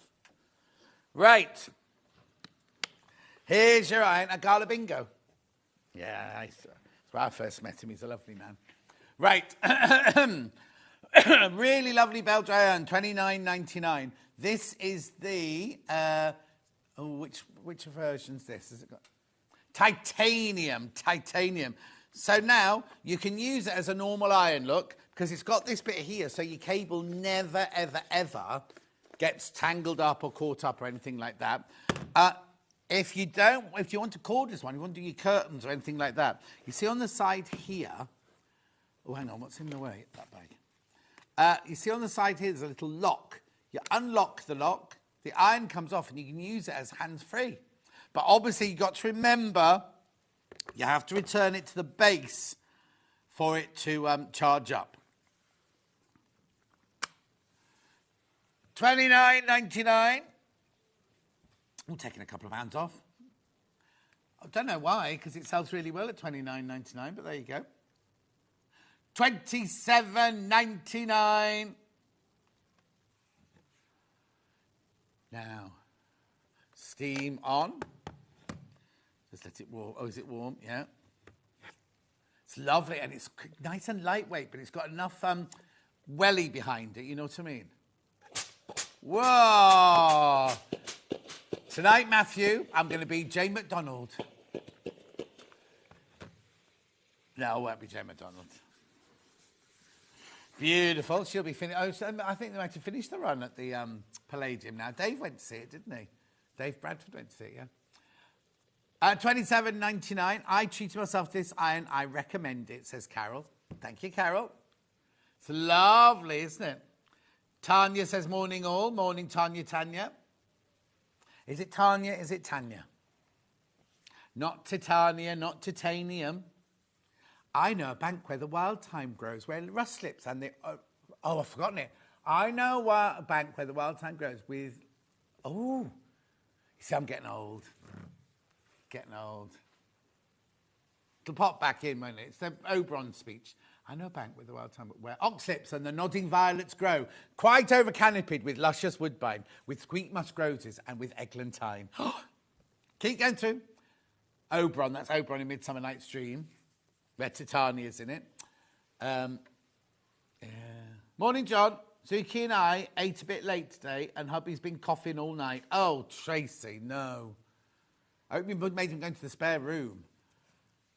Speaker 3: Right. Here's your iron, a gala bingo. Yeah, that's where I first met him. He's a lovely man. Right. Really lovely belt iron, $29.99. This is the, which version's this? Has it got? Titanium. So now you can use it as a normal iron, look, because it's got this bit here, so your cable never, ever, ever gets tangled up or caught up or anything like that. If you want to cordless one, you want to do your curtains or anything like that, you see on the side here, oh, hang on, what's in the way? That bag. You see on the side here, there's a little lock. You unlock the lock, the iron comes off, and you can use it as hands-free. But obviously, you've got to remember, you have to return it to the base for it to charge up. $29.99. I'm taking a couple of pounds off. I don't know why, because it sells really well at $29.99, but there you go. $27.99. Now, steam on. Just let it warm. Oh, is it warm? Yeah. It's lovely, and it's nice and lightweight, but it's got enough welly behind it, you know what I mean? Whoa! Tonight, Matthew, I'm going to be Jane McDonald. No, I won't be Jane McDonald. Beautiful. She'll be finished. Oh, so I think they might have finished the run at the Palladium now. Dave went to see it, didn't he? Dave Bradford went to see it, yeah. $27.99. I treated myself to this iron. I recommend it, says Carol. Thank you, Carol. It's lovely, isn't it? Tanya says, morning all. Morning, Tanya. Is it Tanya? Is it Tanya? Not Titania, not titanium. I know a bank where the wild thyme grows, where rust slips and the... Oh, I've forgotten it. I know a bank where the wild thyme grows with... Oh, you see, I'm getting old. It'll pop back in, won't it? It's the Oberon speech. I know a bank with the wild thyme where oxlips and the nodding violets grow, quite over-canopied with luscious woodbine, with sweet musk roses and with eglantine. Keep going through. Oberon, that's Oberon in Midsummer Night's Dream, where Titania's in it. Yeah. Morning, John. Zuki and I ate a bit late today, and hubby's been coughing all night. Oh, Tracy, no. I hope you made him go into the spare room.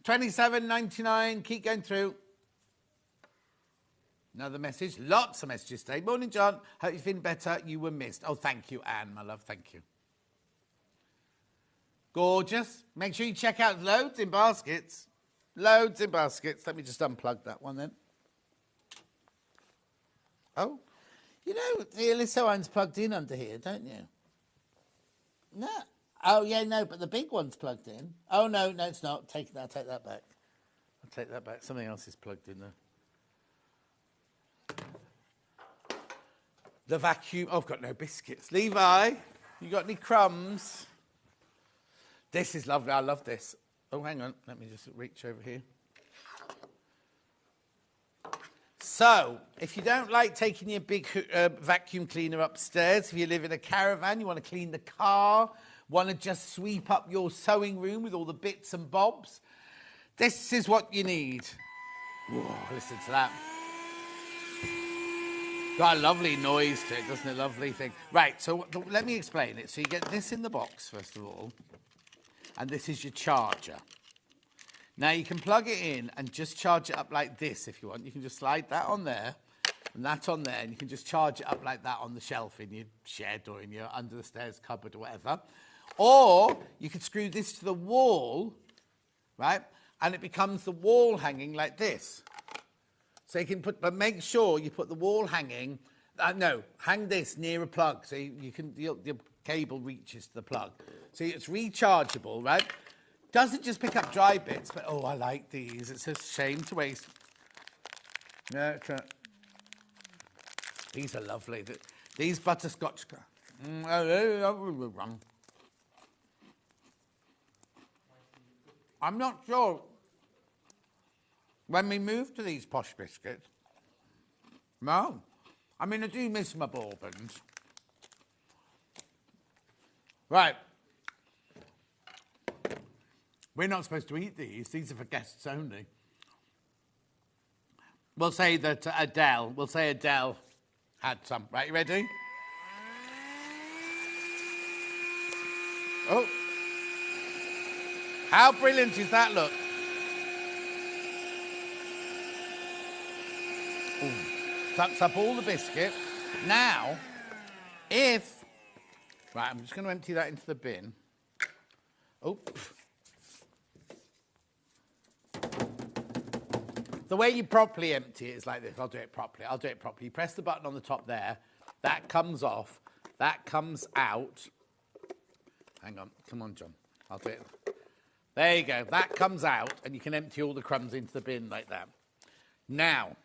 Speaker 3: 27.99, keep going through. Another message, lots of messages today. Morning, John. Hope you're feeling better. You were missed. Oh, thank you, Anne, my love, thank you. Gorgeous. Make sure you check out loads in baskets. Loads in baskets. Let me just unplug that one then. Oh, you know, the Alyssa one's plugged in under here, don't you? No. Oh, yeah, no, but the big one's plugged in. Oh, no, it's not. I'll take that back. I'll take that back. Something else is plugged in there. The vacuum. Oh, I've got no biscuits. Levi, you got any crumbs? This is lovely. I love this. Oh, hang on. Let me just reach over here. So, if you don't like taking your big vacuum cleaner upstairs, if you live in a caravan, you want to clean the car, want to just sweep up your sewing room with all the bits and bobs, this is what you need. Whoa, listen to that. Got a lovely noise to it, doesn't it? Lovely thing. Right, so let me explain it. So you get this in the box, first of all. And this is your charger. Now, you can plug it in and just charge it up like this if you want. You can just slide that on there and that on there, and you can just charge it up like that on the shelf in your shed or in your under the stairs cupboard or whatever. Or you could screw this to the wall, right? And it becomes the wall hanging like this. So you can put, but make sure you put the wall hanging, hang this near a plug so you can, your cable reaches to the plug. So it's rechargeable, right? Doesn't just pick up dry bits, but oh, I like these. It's a shame to waste. No, these are lovely. These butterscotch. I'm not sure. When we move to these posh biscuits, no. I mean, I do miss my bourbons. Right. We're not supposed to eat these. These are for guests only. We'll say that Adele had some. Right, you ready? Oh. How brilliant is that look? Ooh. Sucks up all the biscuit. Now, right, I'm just going to empty that into the bin. Oh. The way you properly empty it is like this. I'll do it properly. You press the button on the top there. That comes off. That comes out. Hang on. Come on, John. I'll do it. There you go. That comes out, and you can empty all the crumbs into the bin like that. Now,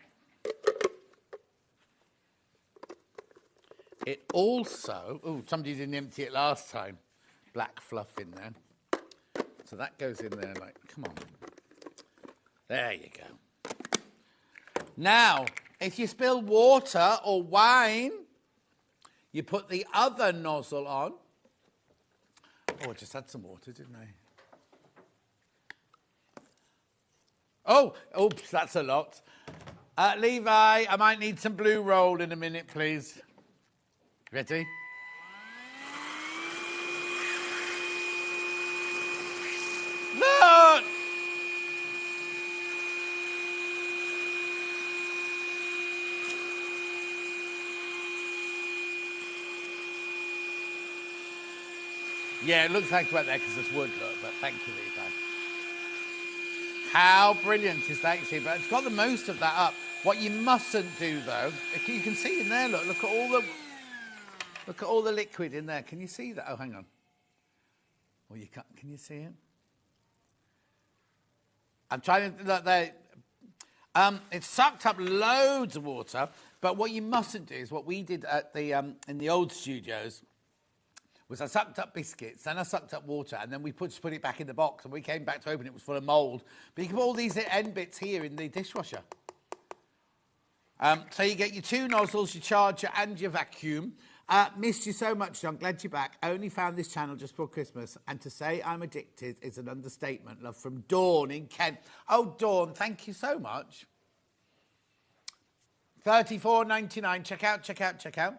Speaker 3: it also... Oh, somebody didn't empty it last time. Black fluff in there. So that goes in there like... Come on. There you go. Now, if you spill water or wine, you put the other nozzle on. Oh, I just had some water, didn't I? Oh, oops, that's a lot. Levi, I might need some blue roll in a minute, please. Ready? Look! Yeah, it looks like it's wet there because it's wood, look, but thank you, Levi. How brilliant is that? See, but it's got the most of that up. What you mustn't do, though, you can see in there. Look at all the liquid in there. Can you see that? Oh, hang on. Well, you can't. Can you see it? I'm trying to look there. It sucked up loads of water, but what you mustn't do is what we did at the in the old studios was I sucked up biscuits, then I sucked up water, and then we put it back in the box, and we came back to open it was full of mould. But you can put all these end bits here in the dishwasher. So you get your 2 nozzles, your charger, and your vacuum. Missed you so much, John. Glad you're back. Only found this channel just before Christmas, and to say I'm addicted is an understatement. Love from Dawn in Kent. Oh, Dawn, thank you so much. $34.99. Check out.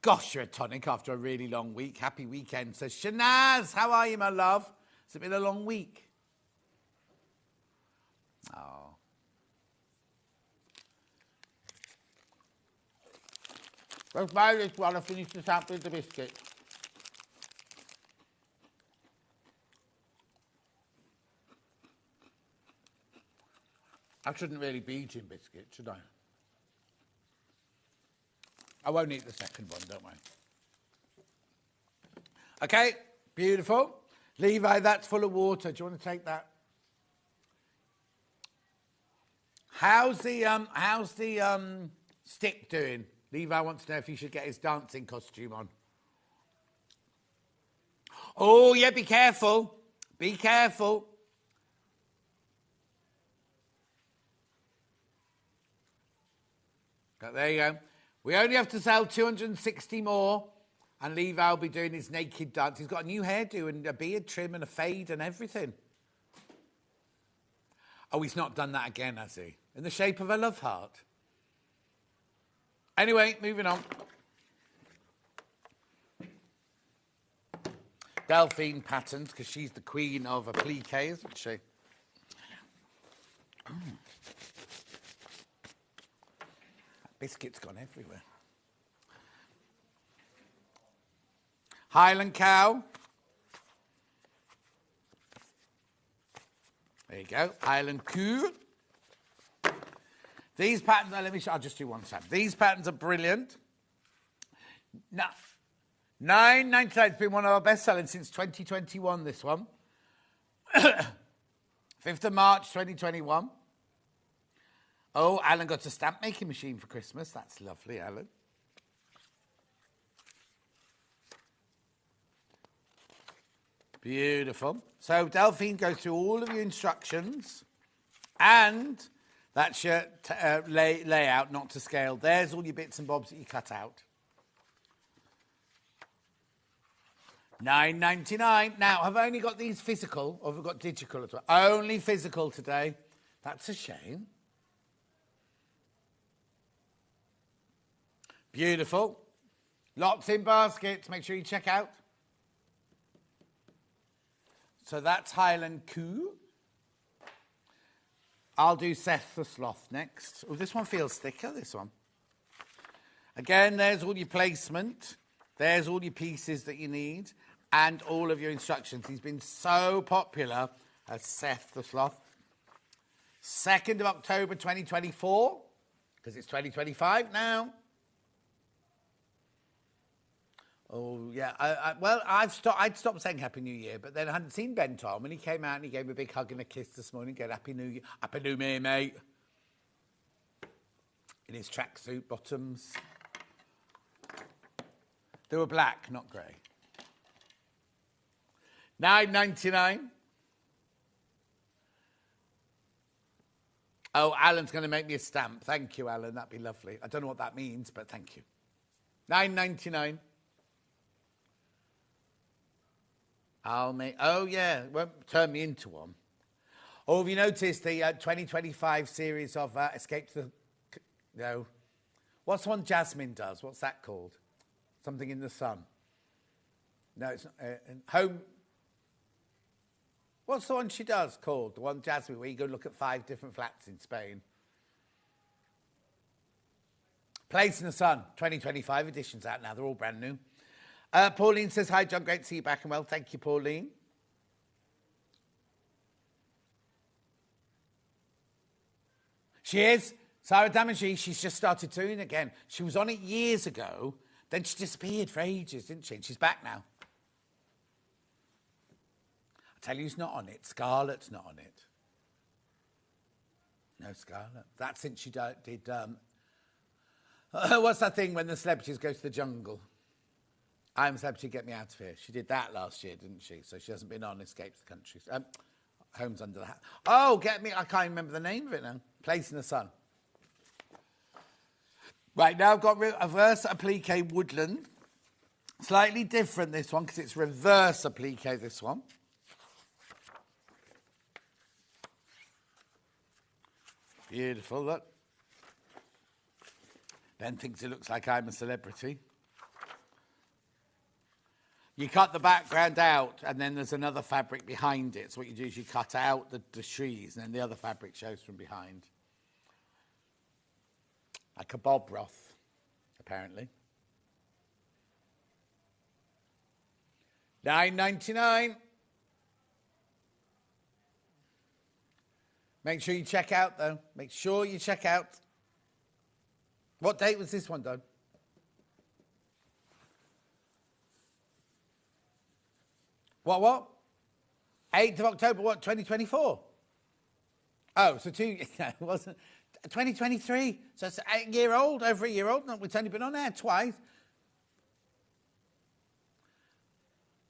Speaker 3: Gosh, you're a tonic after a really long week. Happy weekend. Says Shanaz, how are you, my love? Has it been a long week? Oh. Let's buy this while I finish this out with the biscuit. I shouldn't really be eating biscuits, should I? I won't eat the second one, don't worry. Okay, beautiful. Levi, that's full of water. Do you want to take that? How's the stick doing? Levi wants to know if he should get his dancing costume on. Oh, yeah, be careful. Be careful. But there you go. We only have to sell 260 more, and Levi will be doing his naked dance. He's got a new hairdo and a beard trim and a fade and everything. Oh, he's not done that again, has he? In the shape of a love heart. Anyway, moving on. Delphine patterns, because she's the queen of applique, isn't she? Oh. Biscuit's gone everywhere. Highland cow. There you go. Highland coo. These patterns, I'll just do one side. These patterns are brilliant. Now, $9.99. It's been one of our best selling since 2021, this one. 5th of March, 2021. Oh, Alan got a stamp making machine for Christmas. That's lovely, Alan. Beautiful. So Delphine goes through all of your instructions, and that's your layout, not to scale. There's all your bits and bobs that you cut out. $9.99. Now, have I only got these physical, or have I got digital as well? Only physical today. That's a shame. Beautiful. Lots in baskets. Make sure you check out. So that's Highland Coo. I'll do Seth the Sloth next. Oh, this one feels thicker, this one. Again, there's all your placement. There's all your pieces that you need. And all of your instructions. He's been so popular as Seth the Sloth. 2nd of October 2024. Because it's 2025 now. Oh, yeah. I'd stopped saying Happy New Year, but then I hadn't seen Ben Tom, and he came out and he gave me a big hug and a kiss this morning. Go, Happy New Year. Happy New Year, mate. In his tracksuit bottoms. They were black, not grey. $9.99. Oh, Alan's going to make me a stamp. Thank you, Alan. That'd be lovely. I don't know what that means, but thank you. $9.99. Oh, yeah, it won't turn me into one. Oh, have you noticed the 2025 series of Escape to the... No. What's the one Jasmine does? What's that called? Something in the Sun. No, it's not. Home... What's the one she does called? The one Jasmine, where you go look at 5 different flats in Spain. Place in the Sun, 2025 editions out now. They're all brand new. Pauline says, hi, John. Great to see you back and well. Thank you, Pauline. She is. Sarah Damagy, she's just started doing it again. She was on it years ago. Then she disappeared for ages, didn't she? And she's back now. I tell you who's not on it. Scarlett's not on it. No, Scarlett. That's since she did... what's that thing when the celebrities go to the jungle? I'm a Celebrity, Get Me Out of Here. She did that last year, didn't she? So she hasn't been on Escape the Country. Homes Under the Hat. Oh, Get Me... I can't remember the name of it now. Place in the Sun. Right, now I've got reverse applique woodland. Slightly different, this one, because it's reverse applique, this one. Beautiful, look. Ben thinks it looks like I'm a celebrity. You cut the background out, and then there's another fabric behind it. So what you do is you cut out the trees, and then the other fabric shows from behind. Like a Bob Roth, apparently. $9.99. Make sure you check out, though. Make sure you check out. What date was this one done? What? 8th of October, what, 2024? Oh, so it wasn't... 2023, so it's over a year old. No, it's only been on air twice.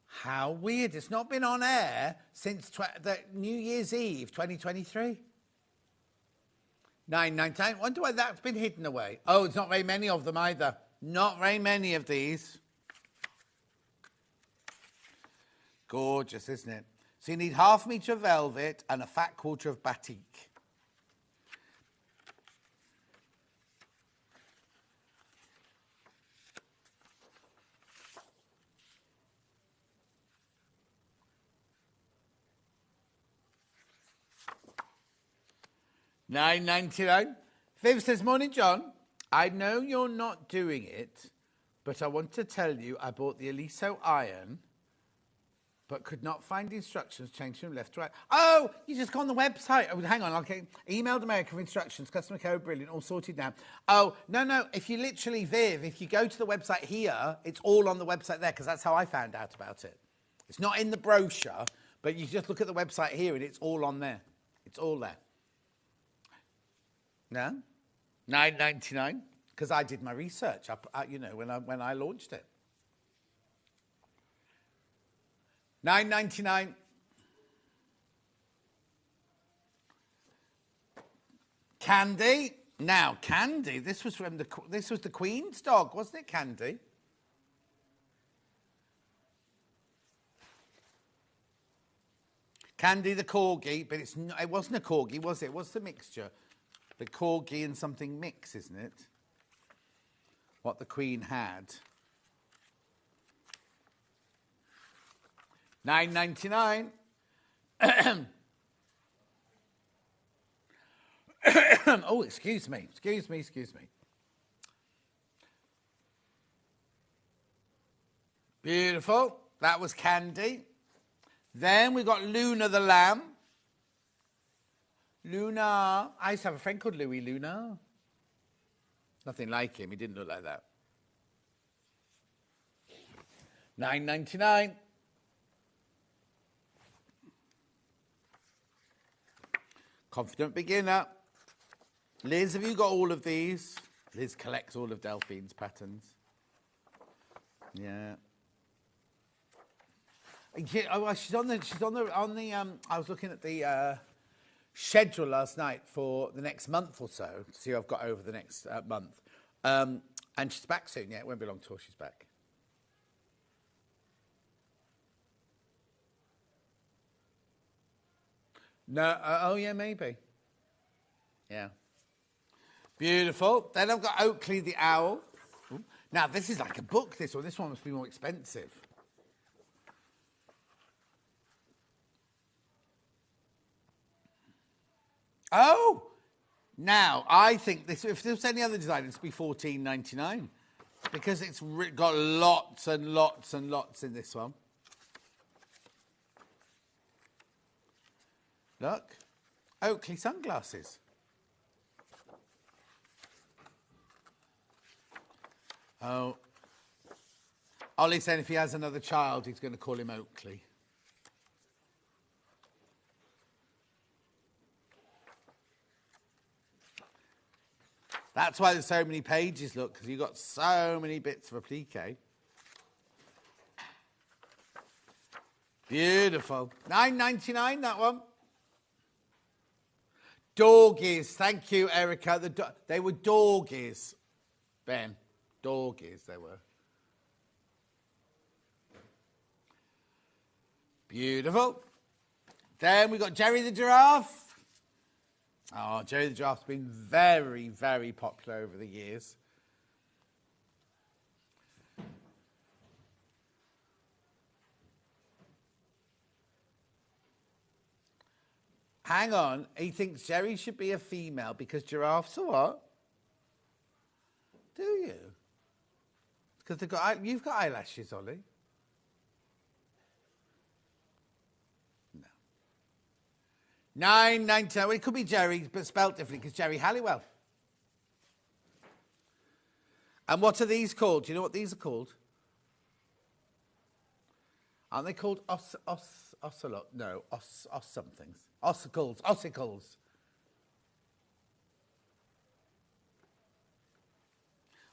Speaker 3: How weird. It's not been on air since the New Year's Eve, 2023. $9.99. Wonder why that's been hidden away. Oh, it's not very many of them either. Not very many of these. Gorgeous, isn't it? So you need 1/2 metre of velvet and a fat quarter of batik. $9.99. Viv says, morning, John. I know you're not doing it, but I want to tell you I bought the Eliso iron, but could not find instructions changed from left to right. Oh, you just go on the website. Oh, hang on. Okay. Emailed America for instructions. Customer care, brilliant. All sorted now. Oh, no. If you literally, Viv, if you go to the website here, it's all on the website there, because that's how I found out about it. It's not in the brochure, but you just look at the website here and it's all on there. It's all there. No? $9.99, because I did my research, when I launched it. $9.99. Candy. Now, Candy, this was the Queen's dog, wasn't it, Candy? Candy the corgi, but it wasn't a corgi, was it? What's the mixture? The corgi and something mix, isn't it? What the Queen had. $9.99. Oh, excuse me. Beautiful. That was Candy. Then we got Luna the lamb. Luna. I used to have a friend called Louis Luna. Nothing like him. He didn't look like that. $9.99. Confident beginner. Liz, have you got all of these? Liz collects all of Delphine's patterns. Yeah. Oh, well, she's on the. I was looking at the schedule last night for the next month or so to see who I've got over the next month. And she's back soon. Yeah, it won't be long till she's back. No. Oh, yeah, maybe. Yeah. Beautiful. Then I've got Oakley the owl. Ooh. Now this is like a book. This one. This one must be more expensive. Oh, now I think this. If there was any other design, it'd be $14.99 because it's got lots and lots and lots in this one. Look, Oakley sunglasses. Oh. Ollie's saying if he has another child, he's going to call him Oakley. That's why there's so many pages, look, because you've got so many bits of applique. Beautiful. $9.99, that one. Doggies. Thank you, Erica. They were doggies, Ben. Doggies, they were. Beautiful. Then we've got Jerry the Giraffe. Oh, Jerry the Giraffe's been very, very popular over the years. Hang on, he thinks Jerry should be a female because giraffes are what? Do you? Because you've got eyelashes, Ollie. No. $9.99. Well, it could be Jerry, but spelt differently because Jerry Halliwell. And what are these called? Do you know what these are called? Aren't they called ocelot? No, somethings. Ossicles.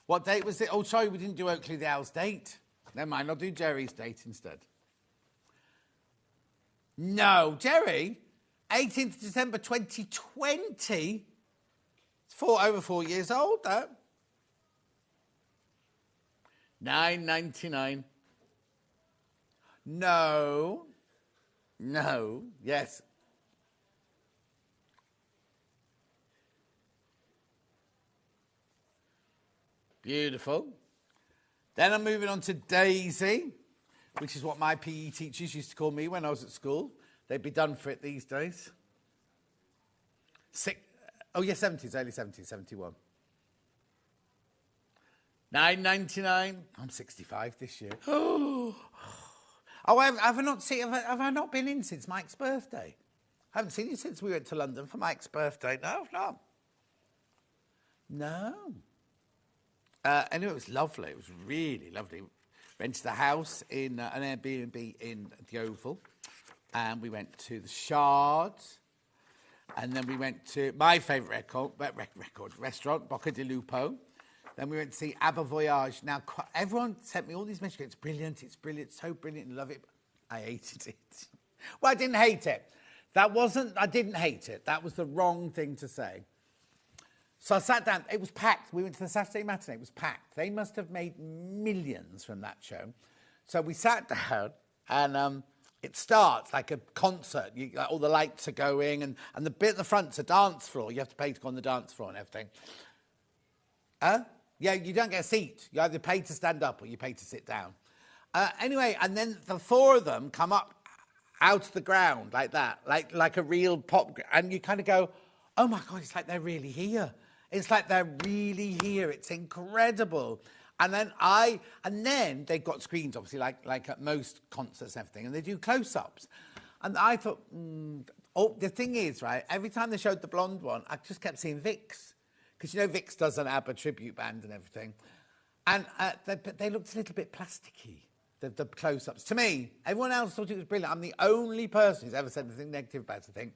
Speaker 3: What date was it? Oh, sorry, we didn't do Oakley the Owl's date. Never mind, I'll do Jerry's date instead. No, Jerry, 18th December 2020. It's over 4 years old, that. $9.99. No. Yes. Beautiful. Then I'm moving on to Daisy, which is what my PE teachers used to call me when I was at school. They'd be done for it these days. 70s, early 70s, 71. $9.99. I'm 65 this year. Oh, have I not been in since Mike's birthday? I haven't seen you since we went to London for Mike's birthday. No, I've not. No. Anyway, it was lovely. It was really lovely. Rented a house in an Airbnb in the Oval. And we went to the Shard. And then we went to my favourite restaurant, Bocca di Lupo. Then we went to see Abba Voyage. Now, everyone sent me all these messages. It's brilliant, so brilliant, love it. I hated it. Well, I didn't hate it. I didn't hate it. That was the wrong thing to say. So I sat down. It was packed. We went to the Saturday matinee. It was packed. They must have made millions from that show. So we sat down, and it starts like a concert. All the lights are going, and the bit at the front's a dance floor. You have to pay to go on the dance floor and everything. Yeah, you don't get a seat. You either pay to stand up or you pay to sit down. Anyway, and then the four of them come up out of the ground like that, like a real pop. And you kind of go, oh, my God, it's like they're really here. It's like they're really here. It's incredible. And then they've got screens, obviously, like at most concerts and everything, and they do close-ups. And I thought, the thing is, right, every time they showed the blonde one, I just kept seeing Vix. Because, Vix does an ABBA tribute band and everything. And they looked a little bit plasticky, the close-ups. To me, everyone else thought it was brilliant. I'm the only person who's ever said anything negative about the thing.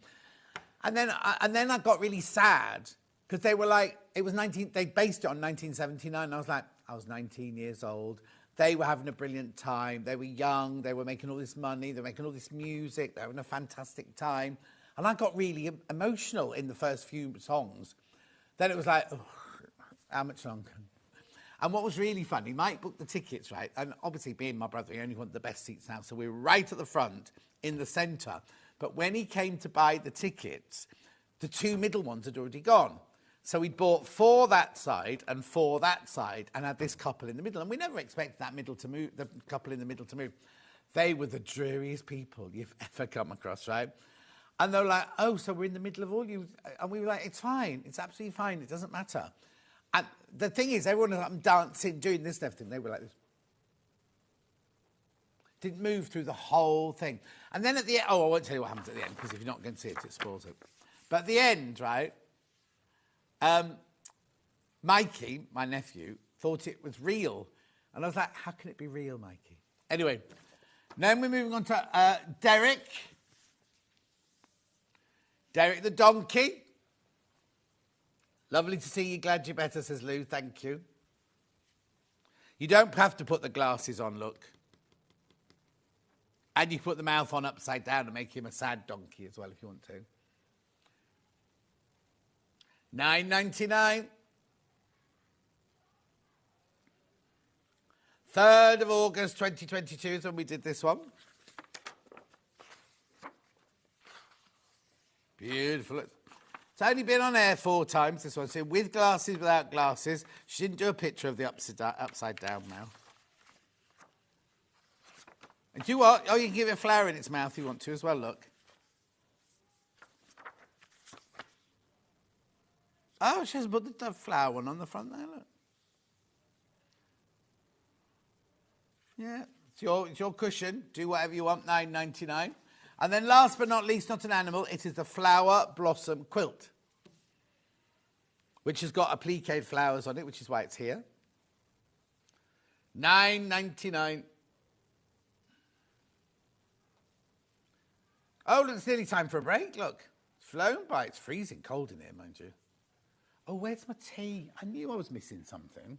Speaker 3: And then I got really sad, because they were like, they based it on 1979. And I was like, I was 19 years old. They were having a brilliant time. They were young. They were making all this money. They were making all this music. They were having a fantastic time. And I got really emotional in the first few songs. Then it was like, oh, how much longer? And what was really funny, Mike booked the tickets, right? And obviously, being my brother, he only wanted the best seats now. So we were right at the front, in the centre. But when he came to buy the tickets, the two middle ones had already gone. So we'd bought 4 that side and 4 that side, and had this couple in the middle. And we never expected that middle to move, the couple in the middle to move. They were the dreariest people you've ever come across, right? And they were like, oh, so we're in the middle of all you... And we were like, it's fine. It's absolutely fine. It doesn't matter. And the thing is, everyone was like, dancing, doing this and everything. They were like this. Didn't move through the whole thing. And then at the end... Oh, I won't tell you what happens at the end, because if you're not going to see it, it spoils it. But at the end, right... Mikey, my nephew, thought it was real. And I was like, how can it be real, Mikey? Anyway, then we're moving on to Derek. Derek the donkey. Lovely to see you. Glad you're better, says Lou. Thank you. You don't have to put the glasses on, look. And you put the mouth on upside down to make him a sad donkey as well if you want to. $9.99. 3rd of August 2022 is when we did this one. Beautiful. It's only been on air 4 times, this one. So with glasses, without glasses. She didn't do a picture of the upside down mouth. And do you what? Oh, you can give it a flower in its mouth if you want to as well, look. Oh, she has put the flower one on the front there, look. Yeah, it's your cushion. Do whatever you want, $9.99. And then last but not least, not an animal, it is the Flower Blossom Quilt, which has got applique flowers on it, which is why it's here. $9.99. Oh, look, it's nearly time for a break, look. It's flown by. It's freezing cold in here, mind you. Oh, where's my tea? I knew I was missing something.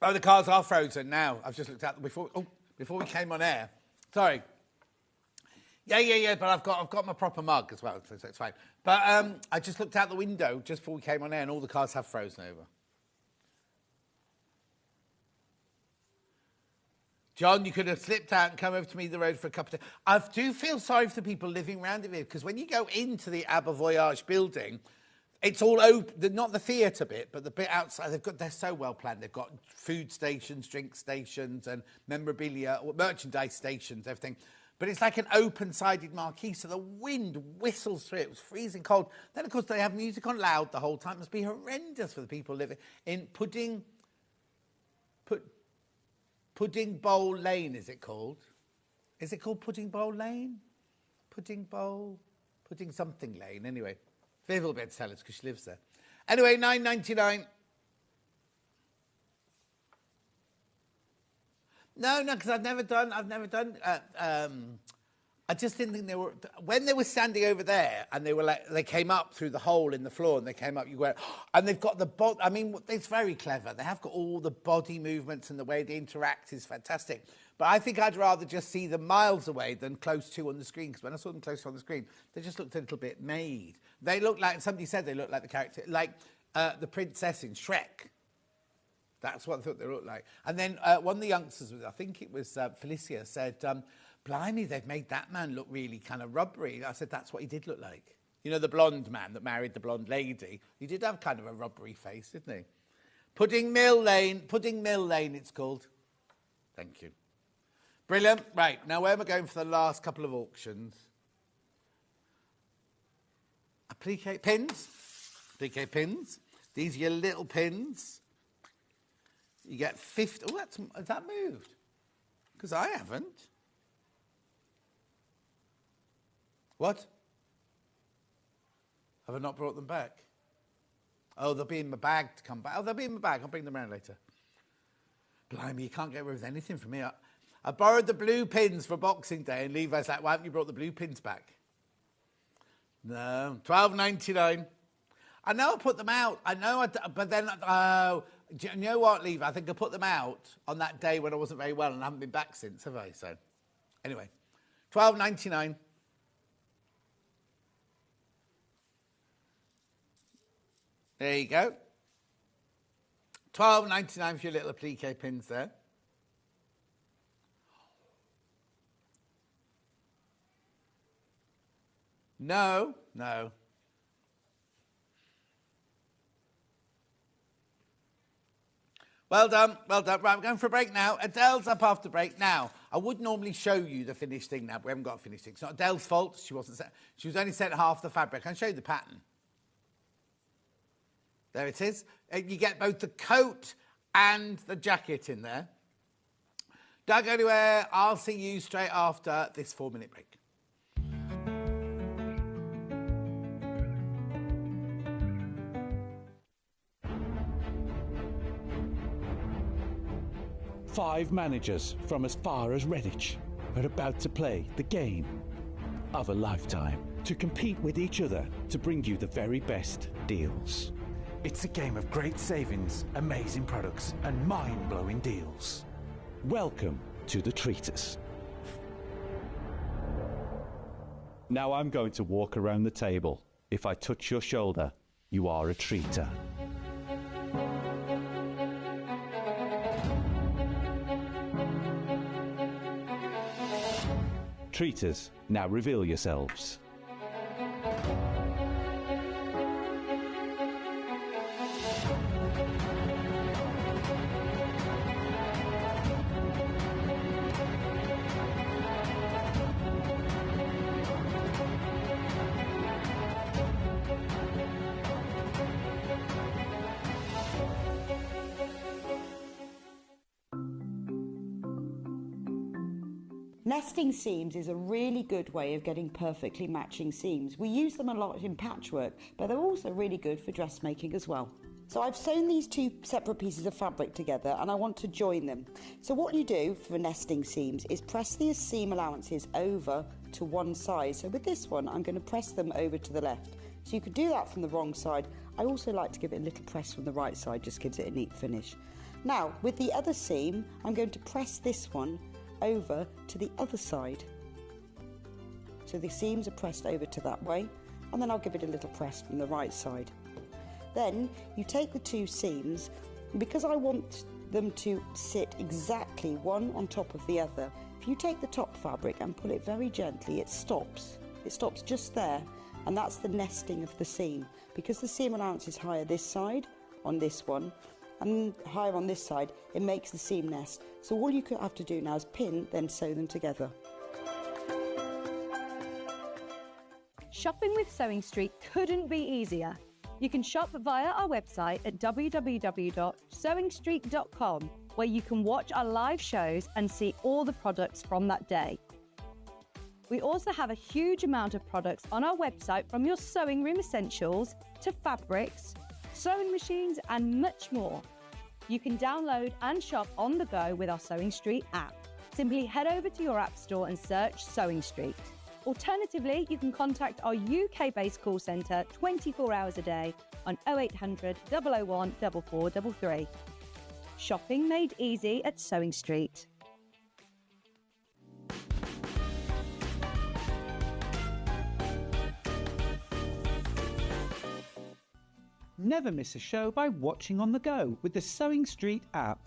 Speaker 3: Oh, the cars are frozen now. I've just looked out before we came on air. Sorry. Yeah. But I've got my proper mug as well, so it's fine. But I just looked out the window just before we came on air, and all the cars have frozen over. John, you could have slipped out and come over to me the road for a cup of tea. I do feel sorry for the people living around it here, because when you go into the Abba Voyage building, it's all open, not the theatre bit, but the bit outside. They're so well planned. They've got food stations, drink stations, and memorabilia, or merchandise stations, everything. But it's like an open-sided marquee, so the wind whistles through it. It was freezing cold. Then, of course, they have music on loud the whole time. It must be horrendous for the people living in Pudding Bowl Lane, is it called? Is it called Pudding Bowl Lane? Pudding something lane, anyway. Viv will be able to tell us because she lives there. Anyway, $9.99. No, because I've never done. I just didn't think they were. When they were standing over there, and they came up through the hole in the floor, and they came up. You went, and they've got the body. I mean, it's very clever. They have got all the body movements, and the way they interact is fantastic. But I think I'd rather just see them miles away than close to on the screen. Because when I saw them close on the screen, they just looked a little bit made. They looked like, somebody said they looked like the character, like the princess in Shrek. That's what I thought they looked like. And then one of the youngsters, I think it was Felicia, said, blimey, they've made that man look really kind of rubbery. I said, that's what he did look like. You know, the blonde man that married the blonde lady? He did have kind of a rubbery face, didn't he? Pudding Mill Lane it's called. Thank you. Brilliant. Right, now where am I going for the last couple of auctions? Applique pins. Applique pins. These are your little pins. You get 50. Oh, has that moved? Because I haven't. What? Have I not brought them back? Oh, they'll be in my bag to come back. Oh, they'll be in my bag. I'll bring them around later. Blimey, you can't get away with anything from me. I borrowed the blue pins for Boxing Day, and Levi's like, why haven't you brought the blue pins back? No, $12.99. I know I put them out. I know, but then, do you know what, Levi? I think I put them out on that day when I wasn't very well, and I haven't been back since, have I? So, anyway, $12.99. There you go. $12.99 for your little applique pins there. No. Well done. Right, we're going for a break now. Adele's up after break. Now, I would normally show you the finished thing now, but we haven't got a finished thing. It's not Adele's fault. She was only sent half the fabric. I'll show you the pattern. There it is. You get both the coat and the jacket in there. Don't go anywhere. I'll see you straight after this 4-minute break.
Speaker 4: 5 managers from as far as Redditch are about to play the game of a lifetime to compete with each other to bring you the very best deals. It's a game of great savings, amazing products, and mind-blowing deals. Welcome to the Treatise. Now I'm going to walk around the table. If I touch your shoulder, you are a treater. Treaters, now reveal yourselves.
Speaker 2: Nesting seams is a really good way of getting perfectly matching seams. We use them a lot in patchwork, but they're also really good for dressmaking as well. So I've sewn these 2 separate pieces of fabric together and I want to join them. So what you do for nesting seams is press the seam allowances over to one side. So with this one, I'm going to press them over to the left. So you could do that from the wrong side. I also like to give it a little press from the right side, just gives it a neat finish. Now, with the other seam, I'm going to press this one over to the other side. So the seams are pressed over to that way, and then I'll give it a little press from the right side. Then you take the 2 seams, and because I want them to sit exactly one on top of the other, if you take the top fabric and pull it very gently, it stops. It stops just there, and that's the nesting of the seam. Because the seam allowance is higher this side on this one, and higher on this side, it makes the seam nest. So all you have to do now is pin, then sew them together.
Speaker 5: Shopping with Sewing Street couldn't be easier. You can shop via our website at www.sewingstreet.com, where you can watch our live shows and see all the products from that day. We also have a huge amount of products on our website, from your sewing room essentials to fabrics, sewing machines and much more. You can download and shop on the go with our Sewing Street app. Simply head over to your app store and search Sewing Street. Alternatively, you can contact our UK-based call centre 24 hours a day on 0800 001 4433. Shopping made easy at Sewing Street.
Speaker 4: Never miss a show by watching on the go with the Sewing Street app.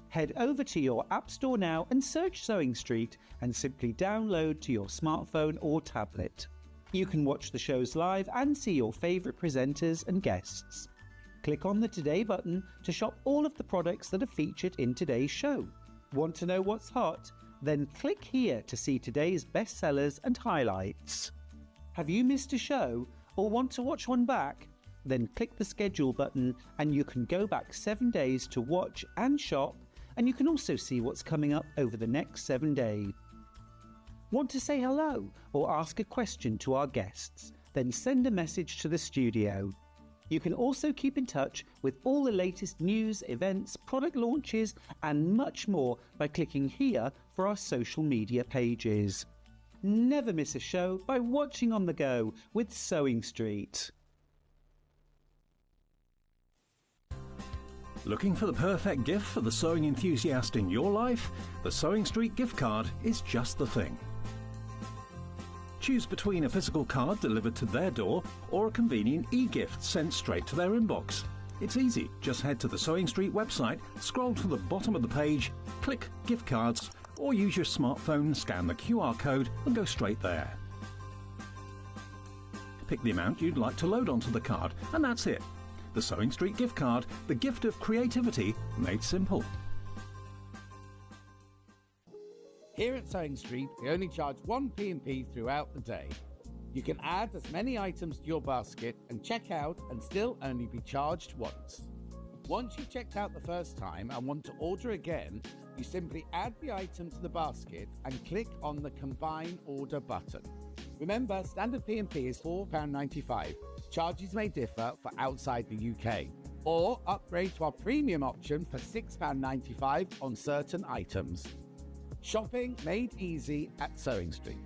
Speaker 4: Head over to your app store now and search Sewing Street and simply download to your smartphone or tablet. You can watch the shows live and see your favourite presenters and guests. Click on the Today button to shop all of the products that are featured in today's show. Want to know what's hot? Then click here to see today's bestsellers and highlights. Have you missed a show or want to watch one back? Then click the schedule button and you can go back 7 days to watch and shop, and you can also see what's coming up over the next 7 days. Want to say hello or ask a question to our guests? Then send a message to the studio. You can also keep in touch with all the latest news, events, product launches and much more by clicking here for our social media pages. Never miss a show by watching on the go with Sewing Street.
Speaker 6: Looking for the perfect gift for the sewing enthusiast in your life? The Sewing Street gift card is just the thing. Choose between a physical card delivered to their door or a convenient e-gift sent straight to their inbox. It's easy. Just head to the Sewing Street website, scroll to the bottom of the page, click Gift Cards, or use your smartphone, scan the QR code and go straight there. Pick the amount you'd like to load onto the card, and that's it. The Sewing Street gift card, the gift of creativity made simple.
Speaker 3: Here at Sewing Street, we only charge one P&P throughout the day. You can add as many items to your basket and check out and still only be charged once. Once you've checked out the first time and want to order again, you simply add the item to the basket and click on the Combine Order button. Remember, standard P&P is £4.95. Charges may differ for outside the UK.
Speaker 4: Or upgrade to our premium option for £6.95 on certain items. Shopping made easy at Sewing Street.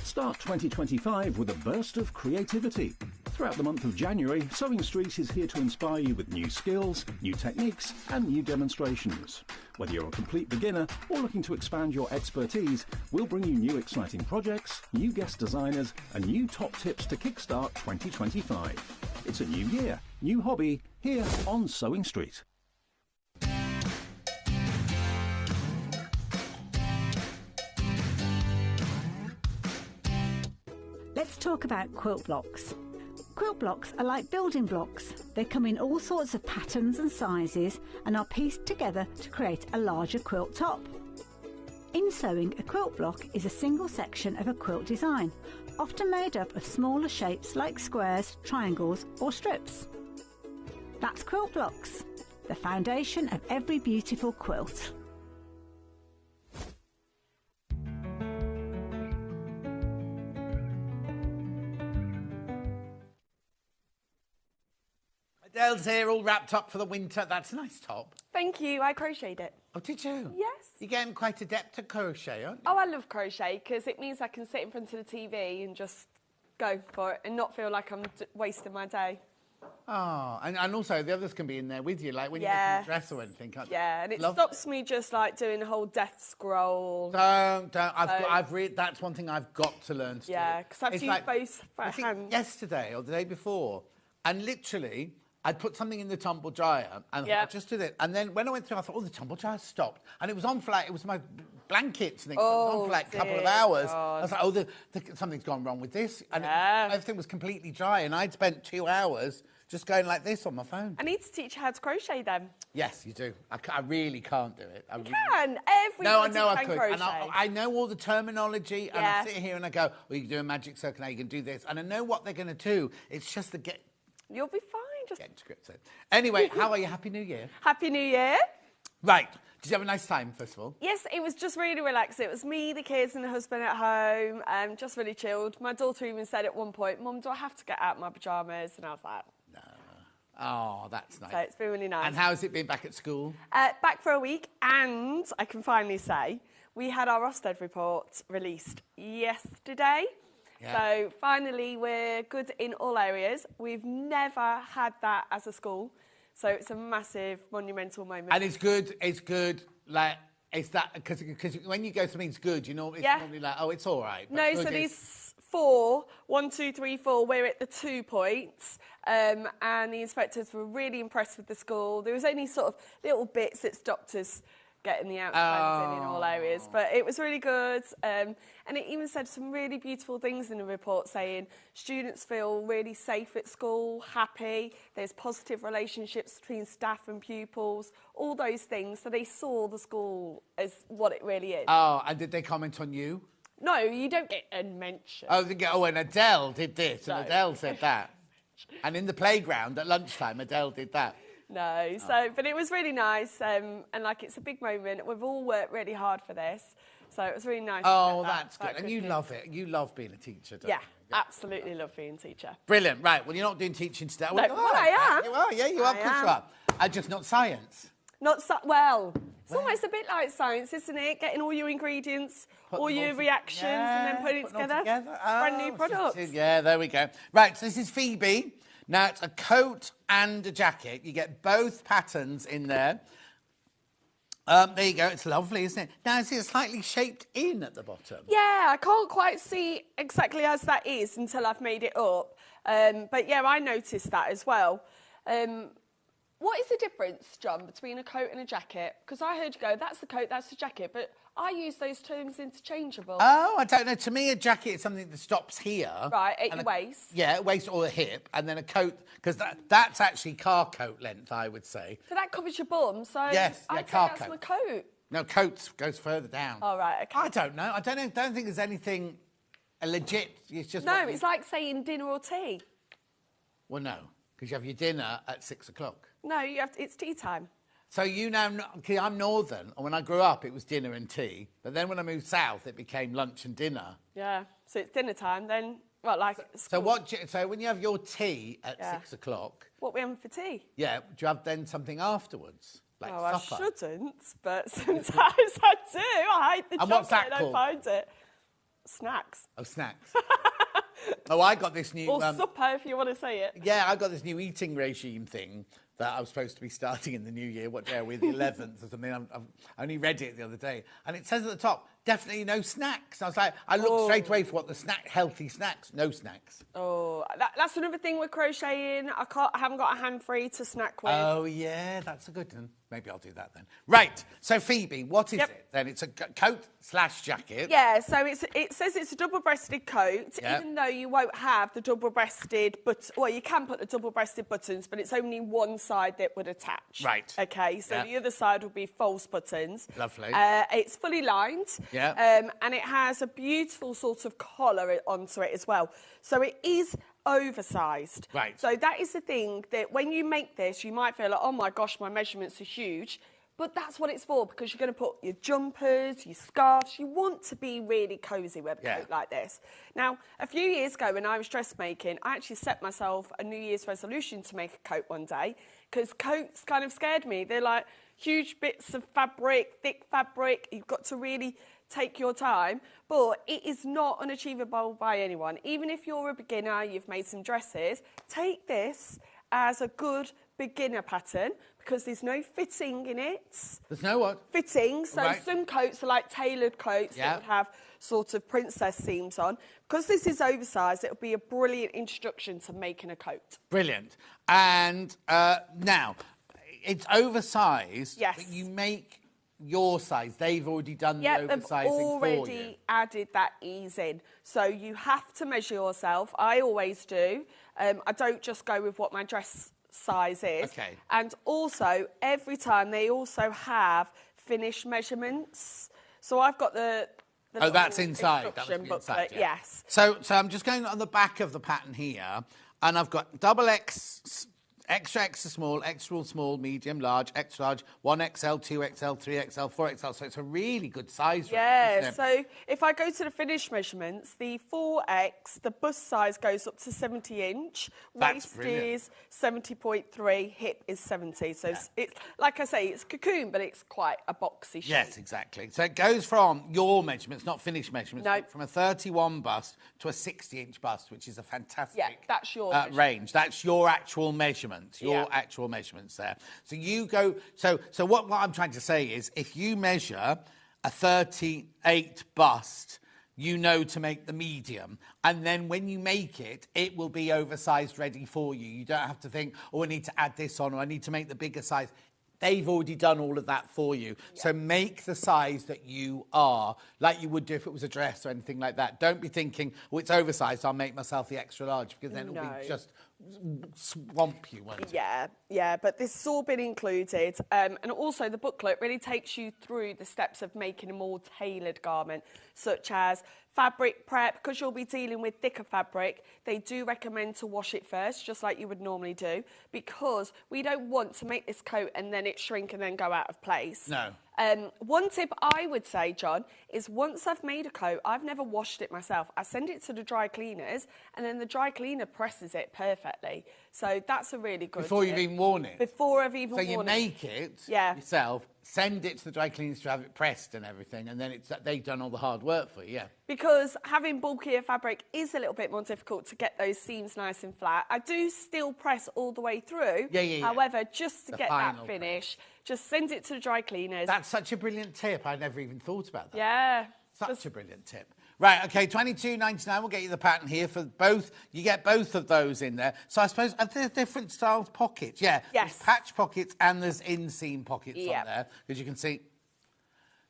Speaker 6: Start 2025 with a burst of creativity. Throughout the month of January, Sewing Street is here to inspire you with new skills, new techniques and new demonstrations. Whether you're a complete beginner or looking to expand your expertise, we'll bring you new exciting projects, new guest designers and new top tips to kickstart 2025. It's a new year, new hobby, here on Sewing Street.
Speaker 7: Let's talk about quilt blocks. Quilt blocks are like building blocks. They come in all sorts of patterns and sizes and are pieced together to create a larger quilt top. In sewing, a quilt block is a single section of a quilt design, often made up of smaller shapes like squares, triangles or strips. That's quilt blocks, the foundation of every beautiful quilt.
Speaker 3: Adele's here, all wrapped up for the winter. That's a nice top.
Speaker 8: Thank you. I crocheted it.
Speaker 3: Oh, did you?
Speaker 8: Yes.
Speaker 3: You're getting quite adept at crochet, aren't you?
Speaker 8: Oh, I love crochet because it means I can sit in front of the TV and just go for it and not feel like I'm wasting my day.
Speaker 3: Oh, and also the others can be in there with you, like when you're making a dress or anything, can't you?
Speaker 8: Yeah, and it stops me just like doing the whole death scroll.
Speaker 3: Don't. That's one thing I've got to learn to do.
Speaker 8: Yeah, because I've used both
Speaker 3: I think
Speaker 8: hands.
Speaker 3: yesterday or the day before, and literally I'd put something in the tumble dryer and I thought, I'll just do that. And then when I went through, I thought, oh, the tumble dryer stopped. And it was on for like, it was my blankets and things. It was on for like a couple of hours.
Speaker 8: God.
Speaker 3: I was like, oh, something's gone wrong with this. And everything was completely dry. And I'd spent 2 hours just going like this on my phone.
Speaker 8: I need to teach you how to crochet then.
Speaker 3: Yes, you do. I really can't do it.
Speaker 8: You can. Everybody
Speaker 3: I
Speaker 8: can
Speaker 3: could.
Speaker 8: crochet.
Speaker 3: And I know all the terminology. And I sit here and I go, well, you can do a magic circle, now you can do this. And I know what they're going to do. It's just to get...
Speaker 8: You'll be fine. Just
Speaker 3: Get scripted. Anyway, how are you? Happy New Year.
Speaker 8: Happy New Year.
Speaker 3: Right. Did you have a nice time, first of all?
Speaker 8: Yes, it was just really relaxed. It was me, the kids and the husband at home, just really chilled. My daughter even said at one point, Mum, do I have to get out my pyjamas? And I was like...
Speaker 3: No. Oh, that's nice.
Speaker 8: So it's been really nice.
Speaker 3: And how's it been back at school?
Speaker 8: Back for a week, and I can finally say, we had our Ofsted report released yesterday. Yeah. So finally, we're good in all areas. We've never had that as a school. So it's a massive, monumental moment.
Speaker 3: And it's good, like, it's that, because when you go something's good, you know, it's normally like, oh, it's all right.
Speaker 8: No, so these 4, 1, 2, 3, 4, we're at the 2 points. And the inspectors were really impressed with the school. There was only sort of little bits that stopped us getting the outstanding in all areas, but it was really good, and it even said some really beautiful things in the report, saying students feel really safe at school, happy, there's positive relationships between staff and pupils, all those things, so they saw the school as what it really is.
Speaker 3: Oh, and did they comment on you?
Speaker 8: No, you don't get a mention.
Speaker 3: Oh, and Adele did this, and Adele said that. And in the playground at lunchtime, Adele did that.
Speaker 8: No, so, but it was really nice, and like it's a big moment. We've all worked really hard for this, so it was really nice.
Speaker 3: Oh, that's good. And you love it. You love being a teacher, don't you?
Speaker 8: Yeah, absolutely love being a teacher.
Speaker 3: Brilliant. Right, well, you're not doing teaching today.
Speaker 8: No, well, I am.
Speaker 3: You are, yeah, you are, of course you are. Just not science.
Speaker 8: Well, it's almost a bit like science, isn't it? Getting all your ingredients, all your reactions, and then putting it together. Brand new products.
Speaker 3: Yeah, there we go. Right, so this is Phoebe. Now, it's a coat and a jacket. You get both patterns in there. There you go. It's lovely, isn't it? Now, is it slightly shaped in at the bottom?
Speaker 8: Yeah, I can't quite see exactly as that is until I've made it up. But, yeah, I noticed that as well. What is the difference, John, between a coat and a jacket? Because I heard you go, that's the coat, that's the jacket, but I use those terms interchangeable.
Speaker 3: Oh, I don't know. To me, a jacket is something that stops here.
Speaker 8: Right, at your waist.
Speaker 3: Yeah, waist or a hip, and then a coat, because that's actually car coat length, I would say.
Speaker 8: So that covers your bum, so
Speaker 3: yes, yeah,
Speaker 8: I'd say
Speaker 3: car
Speaker 8: that's
Speaker 3: coat.
Speaker 8: my coat.
Speaker 3: No, coat goes further down.
Speaker 8: Oh, right, okay.
Speaker 3: I don't know. I don't think there's anything legit. It's just...
Speaker 8: No, it's like saying dinner or tea.
Speaker 3: Well, no, because you have your dinner at 6 o'clock.
Speaker 8: No, it's tea time.
Speaker 3: So you now, okay, I'm northern, and when I grew up, it was dinner and tea. But then when I moved south, it became lunch and dinner.
Speaker 8: Yeah, so it's dinner time, then Well, like...
Speaker 3: So when you have your tea at 6 o'clock...
Speaker 8: What we having for tea?
Speaker 3: Yeah, do you have then something afterwards? Like supper?
Speaker 8: I shouldn't, but sometimes I do. I hate the
Speaker 3: And what's
Speaker 8: chocolate
Speaker 3: that
Speaker 8: and I find it. Snacks.
Speaker 3: Oh, snacks. Oh, I got this new...
Speaker 8: Or supper, if you want to say it.
Speaker 3: Yeah, I got this new eating regime thing that I was supposed to be starting in the new year. What day are we? The 11th or something. I've only read it the other day. And it says at the top, definitely no snacks. I was like, I looked straight away for what the healthy snacks. No snacks.
Speaker 8: Oh, that's another thing with crocheting. I haven't got a hand free to snack with.
Speaker 3: Oh, yeah, that's a good one. Maybe I'll do that then. Right, so Phoebe, what is it then? It's a coat/jacket.
Speaker 8: Yeah, so it says it's a double-breasted coat,
Speaker 3: Yep.
Speaker 8: even though you won't have the double-breasted, well, you can put the double-breasted buttons, but it's only one side that would attach.
Speaker 3: Right.
Speaker 8: Okay, so the other side would be false buttons.
Speaker 3: Lovely.
Speaker 8: It's fully lined.
Speaker 3: Yeah.
Speaker 8: And it has a beautiful sort of collar onto it as well. So it is oversized.
Speaker 3: Right.
Speaker 8: So that is the thing that when you make this, you might feel like, oh my gosh, my measurements are huge. But that's what it's for, because you're going to put your jumpers, your scarves. You want to be really cosy with a coat like this. Now, a few years ago when I was dressmaking, I actually set myself a New Year's resolution to make a coat one day, because coats kind of scared me. They're like huge bits of fabric, thick fabric. You've got to really take your time, but it is not unachievable by anyone. Even if you're a beginner, you've made some dresses, take this as a good beginner pattern, because there's no fitting in it.
Speaker 3: There's no what?
Speaker 8: Fitting. So some coats are like tailored coats that would have sort of princess seams on. Because this is oversized, it'll be a brilliant introduction to making a coat.
Speaker 3: Brilliant. And now, it's oversized,
Speaker 8: Yes.
Speaker 3: but you make your size. They've already done the oversizing
Speaker 8: they've
Speaker 3: for you.
Speaker 8: already added that ease in. So you have to measure yourself. I always do. I don't just go with what my dress size is.
Speaker 3: Okay.
Speaker 8: And also, every time they also have finished measurements. So I've got the
Speaker 3: Oh, that's inside. That
Speaker 8: instruction
Speaker 3: must be
Speaker 8: booklet,
Speaker 3: inside, yeah.
Speaker 8: yes.
Speaker 3: So I'm just going on the back of the pattern here, and I've got double X, extra, extra small, medium, large, extra large, 1XL, 2XL, 3XL, 4XL. So it's a really good size range.
Speaker 8: Yeah,
Speaker 3: isn't it?
Speaker 8: so if I go to the finished measurements, the 4X, the bust size goes up to 70 inch,
Speaker 3: That's
Speaker 8: waist
Speaker 3: brilliant.
Speaker 8: is 70.3, hip is 70. So it's, like I say, it's cocoon, but it's quite a boxy shape.
Speaker 3: Yes, exactly. So it goes from your measurements, not finished measurements,
Speaker 8: No.
Speaker 3: but from a 31 bust to a 60-inch bust, which is a fantastic
Speaker 8: that's your
Speaker 3: range. That's your actual measurements, actual measurements there. So you go. So what I'm trying to say is, if you measure a 38 bust, you know to make the medium, and then when you make it, it will be oversized, ready for you. You don't have to think, oh, I need to add this on, or I need to make the bigger size. They've already done all of that for you. Yeah. So make the size that you are, like you would do if it was a dress or anything like that. Don't be thinking, oh, it's oversized, I'll make myself the extra large, because then it'll be just swamp you, won't it?
Speaker 8: Yeah, but this has all been included. And also the booklet really takes you through the steps of making a more tailored garment, such as fabric prep. Because you'll be dealing with thicker fabric, they do recommend to wash it first, just like you would normally do, because we don't want to make this coat and then it shrink and then go out of place.
Speaker 3: No.
Speaker 8: One tip I would say, John, is once I've made a coat, I've never washed it myself. I send it to the dry cleaners, and then the dry cleaner presses it perfectly. So that's a really good
Speaker 3: Before
Speaker 8: tip.
Speaker 3: you've even worn it?
Speaker 8: Before I've even worn it.
Speaker 3: So you make it yourself, send it to the dry cleaners to have it pressed and everything, and then they've done all the hard work for you, yeah.
Speaker 8: Because having bulkier fabric is a little bit more difficult to get those seams nice and flat. I do still press all the way through.
Speaker 3: Yeah.
Speaker 8: However, just to get that finish, just send it to the dry cleaners.
Speaker 3: That's such a brilliant tip. I never even thought about that.
Speaker 8: Yeah.
Speaker 3: Such a brilliant tip. Right, OK, $22.99. We'll get you the pattern here for both. You get both of those in there. So I suppose, are there different styles pockets? Yeah.
Speaker 8: Yes.
Speaker 3: There's patch pockets and there's inseam pockets on there, because you can see.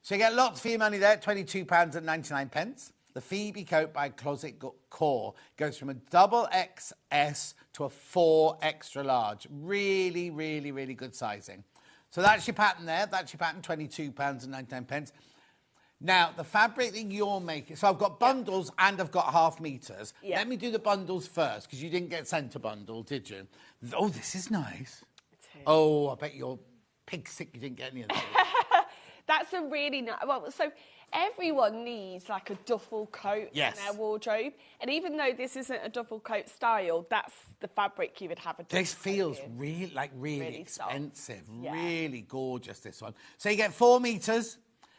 Speaker 3: So you get lots for your money there, £22.99. The Phoebe coat by Closet Core goes from a double XS to a 4 extra large. Really, really, really good sizing. So that's your pattern there. That's your pattern, £22.99. Now, the fabric that you're making... So I've got bundles and I've got half meters.
Speaker 8: Yeah.
Speaker 3: Let me do the bundles first, because you didn't get sent a bundle, did you? Oh, this is nice. Oh, I bet you're pig sick you didn't get any of those.
Speaker 8: That's a really nice... Well, so everyone needs like a duffel coat
Speaker 3: Yes.
Speaker 8: in their wardrobe. And even though this isn't a duffel coat style, that's the fabric you would have a duffel
Speaker 3: This
Speaker 8: coat
Speaker 3: feels
Speaker 8: in.
Speaker 3: really
Speaker 8: soft.
Speaker 3: expensive.
Speaker 8: Yeah.
Speaker 3: Really gorgeous, this one. So you get 4 metres.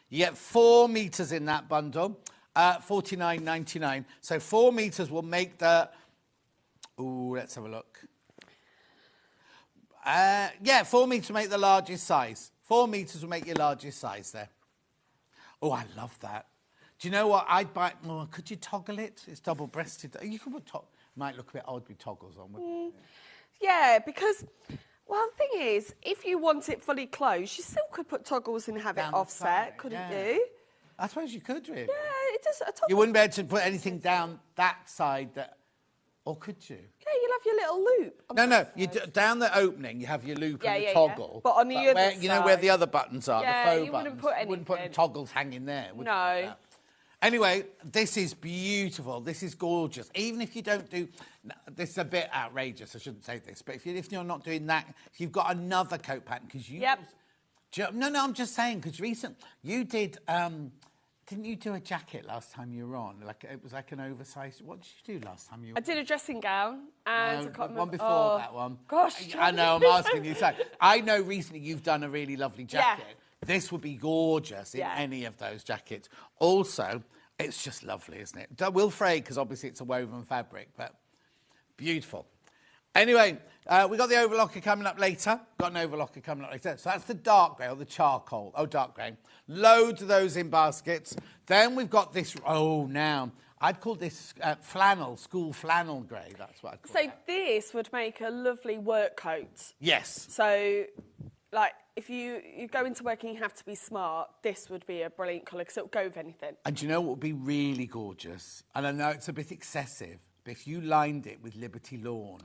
Speaker 3: You get 4 metres in that bundle. $49.99. So 4 metres will make the... Ooh, let's have a look. Yeah, 4 metres will make the largest size. 4 metres will make your largest size there. Oh, I love that. Do you know what? I'd buy... Oh, could you toggle it? It's double-breasted. You could put... Might look a bit odd with toggles on, wouldn't it?
Speaker 8: Yeah, because, well, the thing is, if you want it fully closed, you still could put toggles and have
Speaker 3: Down
Speaker 8: it
Speaker 3: the
Speaker 8: offset,
Speaker 3: side,
Speaker 8: couldn't
Speaker 3: yeah.
Speaker 8: you?
Speaker 3: I suppose you could, really.
Speaker 8: Yeah, it does. A toggle.
Speaker 3: You wouldn't be able to put anything down that side that... Or could you?
Speaker 8: Yeah, you'll have your little loop. on
Speaker 3: No,
Speaker 8: that
Speaker 3: you
Speaker 8: side.
Speaker 3: down the opening, you have your loop and the toggle.
Speaker 8: But on the other
Speaker 3: where, you know where
Speaker 8: side-
Speaker 3: the other buttons are,
Speaker 8: Yeah,
Speaker 3: the faux
Speaker 8: you wouldn't
Speaker 3: buttons.
Speaker 8: put
Speaker 3: You wouldn't put
Speaker 8: anything.
Speaker 3: toggles hanging there, would
Speaker 8: No.
Speaker 3: you? Anyway, this is beautiful. This is gorgeous. Even if you don't do... This is a bit outrageous, I shouldn't say this, but if you're not doing that, if you've got another coat pattern, because you...
Speaker 8: Yep.
Speaker 3: No, I'm just saying, because you did... didn't you do a jacket last time you were on? It was like an oversized... What did you do last time you were
Speaker 8: I did a dressing gown and
Speaker 3: No,
Speaker 8: I can't
Speaker 3: the one
Speaker 8: remember-
Speaker 3: before that one.
Speaker 8: Gosh,
Speaker 3: I know, I'm asking you. So, I know recently you've done a really lovely jacket.
Speaker 8: Yeah.
Speaker 3: This would be gorgeous in
Speaker 8: Yeah.
Speaker 3: any of those jackets. Also, it's just lovely, isn't it? It will fray because obviously it's a woven fabric, but beautiful. Anyway, we got the overlocker coming up later. Got an overlocker coming up later. So that's the dark grey or the charcoal. Oh, dark grey. Loads of those in baskets. Then we've got this. Oh, now I'd call this flannel, school flannel grey. That's what I'd call
Speaker 8: So
Speaker 3: that.
Speaker 8: this would make a lovely work coat.
Speaker 3: Yes.
Speaker 8: So, like, if you go into work and you have to be smart, this would be a brilliant colour because it'll go with anything.
Speaker 3: And do you know what would be really gorgeous? And I know it's a bit excessive, but if you lined it with Liberty Lawn.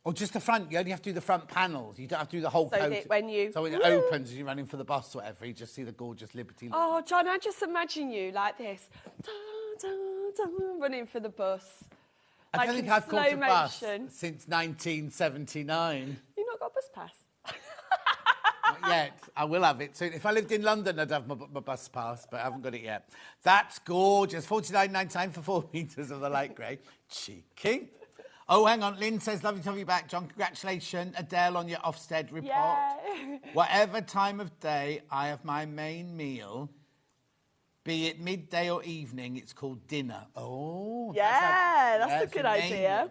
Speaker 3: Or just the front. You only have to do the front panels. You don't have to do the whole
Speaker 8: So
Speaker 3: coat.
Speaker 8: that when you-
Speaker 3: So when it opens and you're running for the bus or whatever, you just see the gorgeous Liberty Lawn.
Speaker 8: Oh, John, I just imagine you like this, da, da, da, running for the bus.
Speaker 3: I
Speaker 8: like
Speaker 3: don't think
Speaker 8: in
Speaker 3: I've caught
Speaker 8: slow
Speaker 3: a bus
Speaker 8: motion.
Speaker 3: since 1979.
Speaker 8: You've not got a bus pass?
Speaker 3: Not yet. I will have it soon. If I lived in London, I'd have my bus pass, but I haven't got it yet. That's gorgeous. $49.99 for 4 metres of the light grey. Cheeky. Oh, hang on. Lynn says, lovely to have you back, John. Congratulations, Adele, on your Ofsted report.
Speaker 8: Yeah.
Speaker 3: Whatever time of day I have my main meal, be it midday or evening, it's called dinner. Oh.
Speaker 8: Yeah, that's a good
Speaker 3: main
Speaker 8: idea.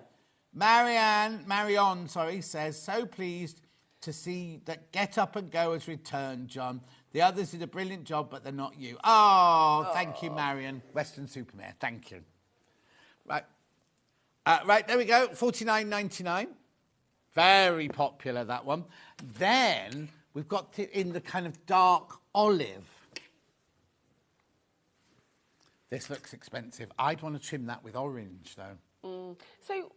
Speaker 3: meal. Marion, says, so pleased to see that Get Up and Go has returned, John. The others did a brilliant job, but they're not you. Oh, thank you, Marion. Western Supermare, thank you. Right. Right, there we go, $49.99. Very popular, that one. Then we've got it in the kind of dark olive. This looks expensive. I'd want to trim that with orange, though.
Speaker 8: So,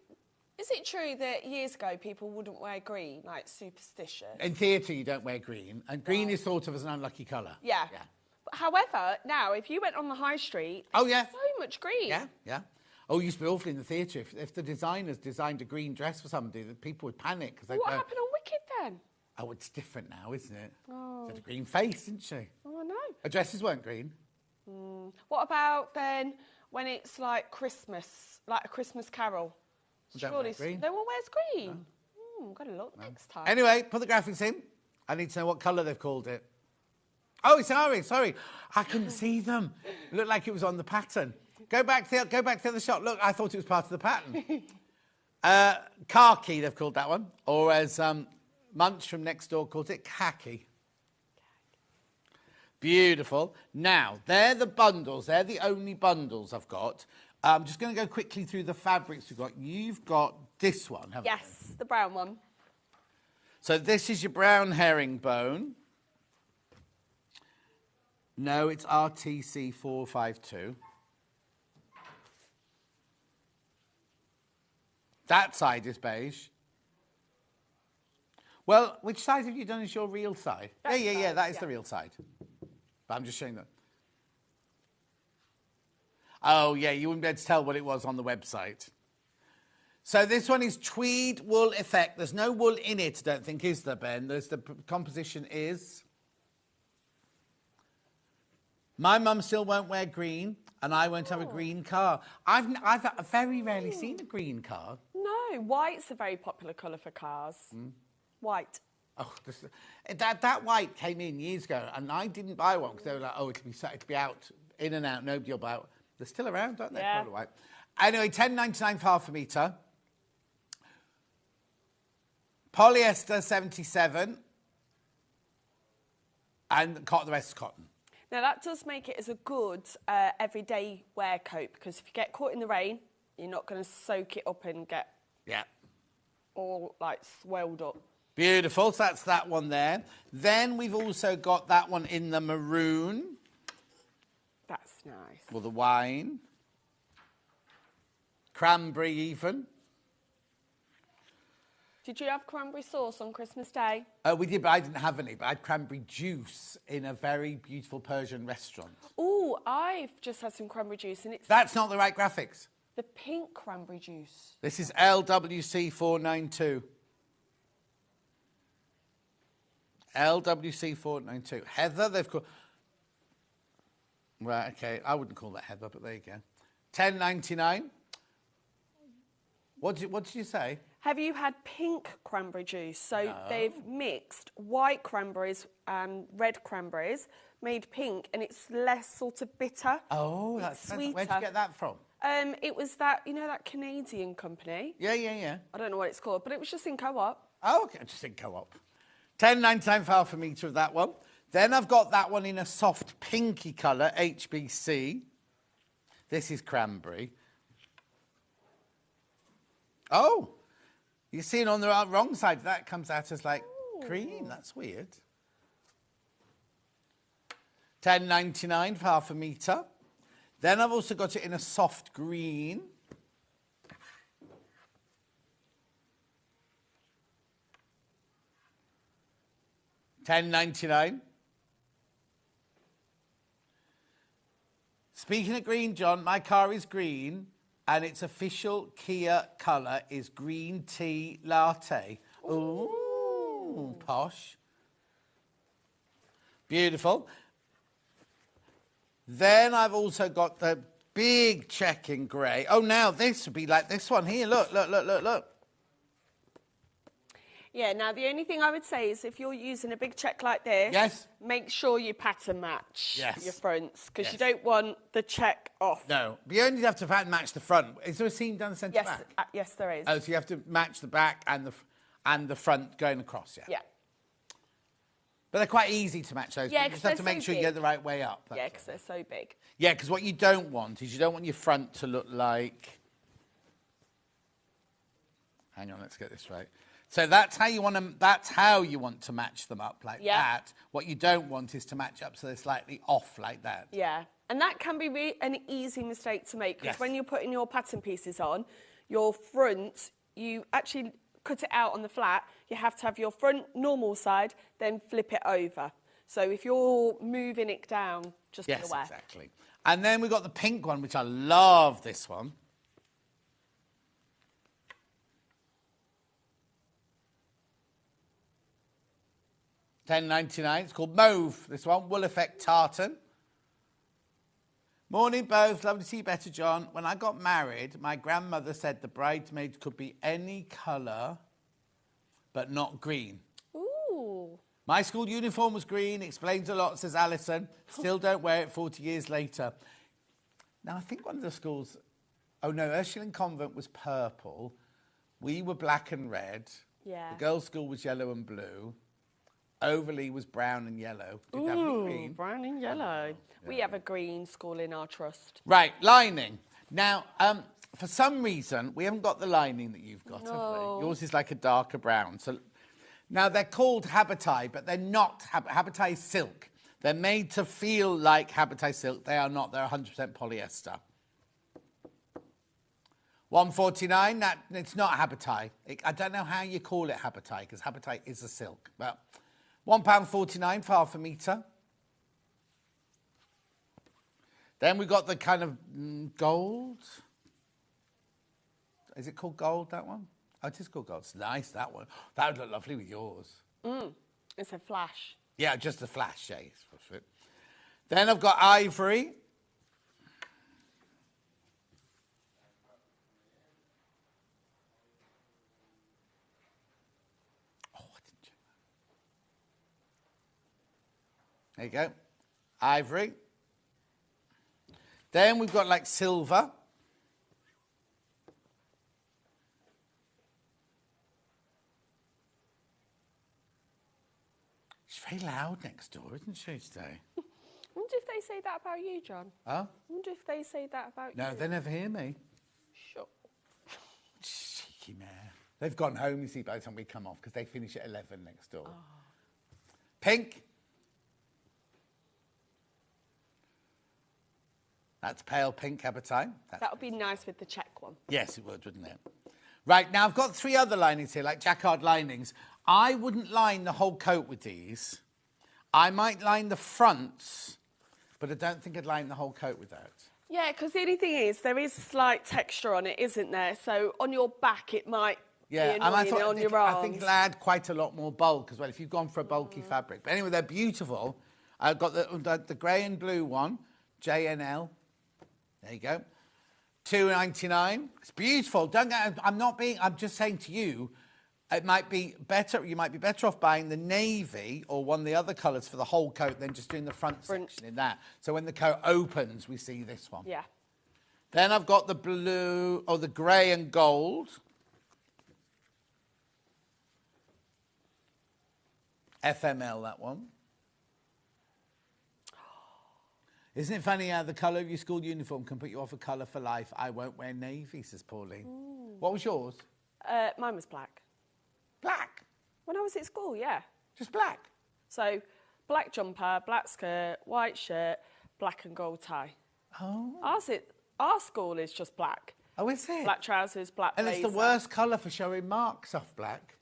Speaker 8: is it true that years ago people wouldn't wear green, like superstition?
Speaker 3: In theatre, you don't wear green, and green is thought of as an unlucky colour.
Speaker 8: Yeah. But however, now, if you went on the high street,
Speaker 3: Oh, yeah.
Speaker 8: so much green.
Speaker 3: Yeah. Oh, it used to be awful in the theatre. If the designers designed a green dress for somebody, the people would panic. Because they'd
Speaker 8: What
Speaker 3: go,
Speaker 8: happened on Wicked then?
Speaker 3: oh, it's different now, isn't it? Oh. She had a green face, didn't she?
Speaker 8: Oh, I know.
Speaker 3: Her dresses weren't green.
Speaker 8: What about then when it's like Christmas, like a Christmas carol?
Speaker 3: Don't wear green.
Speaker 8: No one wears green. Got to look next time.
Speaker 3: Anyway, put the graphics in. I need to know what colour they've called it. Oh, sorry. I couldn't see them. It looked like it was on the pattern. Go back to the other shot. Look, I thought it was part of the pattern. Khaki, they've called that one. Or as Munch from next door calls it, khaki. Beautiful. Now, they're the bundles. They're the only bundles I've got. I'm just going to go quickly through the fabrics we've got. You've got this one, haven't you?
Speaker 8: Yes, the brown one.
Speaker 3: So this is your brown herringbone. No, it's RTC 452. That side is beige. Well, which side have you done as your real side?
Speaker 8: That
Speaker 3: Yeah,
Speaker 8: side,
Speaker 3: that is
Speaker 8: yeah.
Speaker 3: the real side. But I'm just showing that. Oh, yeah, you wouldn't be able to tell what it was on the website. So this one is tweed wool effect. There's no wool in it, I don't think, is there, Ben? The composition is... My mum still won't wear green, and I won't have a green car. I've very rarely seen a green car.
Speaker 8: No, white's a very popular colour for cars. White.
Speaker 3: Oh, that white came in years ago, and I didn't buy one because they were like, oh, it'll be out, in and out, nobody will buy it. They're still around, aren't they?
Speaker 8: Yeah.
Speaker 3: Colour white. Anyway, £10.99 for half a metre. Polyester 77, and the rest is cotton.
Speaker 8: Now, that does make it as a good everyday wear coat, because if you get caught in the rain, you're not going to soak it up and get all, like, swelled up.
Speaker 3: Beautiful. So that's that one there. Then we've also got that one in the maroon.
Speaker 8: That's nice.
Speaker 3: Well, the wine. Cranberry even.
Speaker 8: Did you have cranberry sauce on Christmas Day?
Speaker 3: We did, but I didn't have any. But I had cranberry juice in a very beautiful Persian restaurant.
Speaker 8: Oh, I've just had some cranberry juice, and it's
Speaker 3: That's not the right graphics.
Speaker 8: the pink cranberry juice.
Speaker 3: This is LWC 492. LWC 492. Heather, they've called... Right, okay. I wouldn't call that Heather, but there you go. £10.99. What did you say?
Speaker 8: Have you had pink cranberry juice? So they've mixed white cranberries and red cranberries, made pink, and it's less sort of bitter.
Speaker 3: Oh,
Speaker 8: It's
Speaker 3: that's
Speaker 8: sweeter.
Speaker 3: Where'd you get that from?
Speaker 8: It was that, that Canadian company.
Speaker 3: Yeah.
Speaker 8: I don't know what it's called, but it was just in Co-op.
Speaker 3: Oh, okay. Just in Co-op. £10.99 for half a metre of that one. Then I've got that one in a soft pinky colour, HBC. This is cranberry. Oh, you're seeing on the wrong side, that comes out as like cream. That's weird. £10.99 for half a metre. Then I've also got it in a soft green. £10.99. Speaking of green, John, my car is green, and its official Kia colour is green tea latte. Ooh, posh. Beautiful. Then I've also got the big check in grey. Oh, now this would be like this one here. Look.
Speaker 8: Yeah, now the only thing I would say is if you're using a big check like this,
Speaker 3: Yes.
Speaker 8: make sure you pattern match
Speaker 3: Yes.
Speaker 8: your fronts, because you
Speaker 3: Yes.
Speaker 8: don't want the check off.
Speaker 3: No, you only have to match the front. Is there a seam down the centre
Speaker 8: Yes,
Speaker 3: back?
Speaker 8: yes, there is.
Speaker 3: Oh, so you have to match the back and the front going across, yeah.
Speaker 8: Yeah.
Speaker 3: But they're quite easy to match those.
Speaker 8: Yeah,
Speaker 3: You just
Speaker 8: 'cause
Speaker 3: have to
Speaker 8: they're
Speaker 3: make
Speaker 8: so
Speaker 3: sure you get
Speaker 8: big.
Speaker 3: the right way up.
Speaker 8: Yeah, because they're so big.
Speaker 3: Yeah, because what you don't want is you don't want your front to look like... Hang on, let's get this right. So that's how you want to match them up like that. What you don't want is to match up so they're slightly off like that.
Speaker 8: Yeah, and that can be an easy mistake to make, because
Speaker 3: Yes.
Speaker 8: when you're putting your pattern pieces on, your front, you actually cut it out on the flat, you have to have your front normal side, then flip it over. So if you're moving it down, just be aware.
Speaker 3: Yes, exactly. And then we've got the pink one, which I love this one. £10.99. It's called Mauve, this one. Wool Effect Tartan. Morning, both. Lovely to see you better, John. When I got married, my grandmother said the bridesmaids could be any colour, but not green.
Speaker 8: Ooh.
Speaker 3: My school uniform was green. Explains a lot, says Alison. Still don't wear it 40 years later. Now, I think one of the schools... Oh, no, Ursuline Convent was purple. We were black and red.
Speaker 8: Yeah.
Speaker 3: The girls' school was yellow and blue. Overley was brown and yellow. Didn't have any green.
Speaker 8: Brown and yellow. We have a green school in our trust.
Speaker 3: Right, lining. Now, for some reason, we haven't got the lining that you've got, have we? Yours is like a darker brown. So, now, they're called Habitai, but they're not. Habitai is silk. They're made to feel like Habitai silk. They are not. They're 100% polyester. $1.49. It's not Habitai. I don't know how you call it Habitai, because Habitai is a silk. But £1.49 for half a metre. Then we've got the kind of gold. Is it called gold, that one? Oh, it is called gold. It's nice, that one. That would look lovely with yours.
Speaker 8: It's a flash.
Speaker 3: Yeah, just a flash shade. Then I've got ivory. Oh, I didn't check that. There you go. Ivory. Then we've got like silver. She's very loud next door, isn't she, today?
Speaker 8: I wonder if they say that about you, John.
Speaker 3: Huh?
Speaker 8: I wonder if they say that about you.
Speaker 3: No, they never hear me.
Speaker 8: Sure.
Speaker 3: Cheeky mare. They've gone home, you see, by the time we come off, because they finish at 11 next door. Oh. Pink. That's pale pink Abbottine.
Speaker 8: That would be nice with the check one.
Speaker 3: Yes, it would, wouldn't it? Right, now I've got 3 other linings here, like jacquard linings. I wouldn't line the whole coat with these. I might line the fronts, but I don't think I'd line the whole coat with that.
Speaker 8: Yeah, because the only thing is, there is slight texture on it, isn't there? So on your back, it might be annoying on your arms.
Speaker 3: I think it'll add quite a lot more bulk as well, if you've gone for a bulky fabric. But anyway, they're beautiful. I've got the grey and blue one, JNL. There you go. $2.99. It's beautiful. I'm just saying to you, it might be better. You might be better off buying the navy or one of the other colours for the whole coat than just doing the front section in that. So when the coat opens, we see this one.
Speaker 8: Yeah.
Speaker 3: Then I've got the blue or the grey and gold. FML, that one. Isn't it funny how the colour of your school uniform can put you off a colour for life? I won't wear navy, says Pauline. Ooh. What was yours?
Speaker 8: Mine was black.
Speaker 3: Black?
Speaker 8: When I was at school, yeah.
Speaker 3: Just black?
Speaker 8: So, black jumper, black skirt, white shirt, black and gold tie.
Speaker 3: Oh.
Speaker 8: Our school is just black.
Speaker 3: Oh, is it?
Speaker 8: Black trousers, black blazer.
Speaker 3: And it's the worst colour for showing marks off black.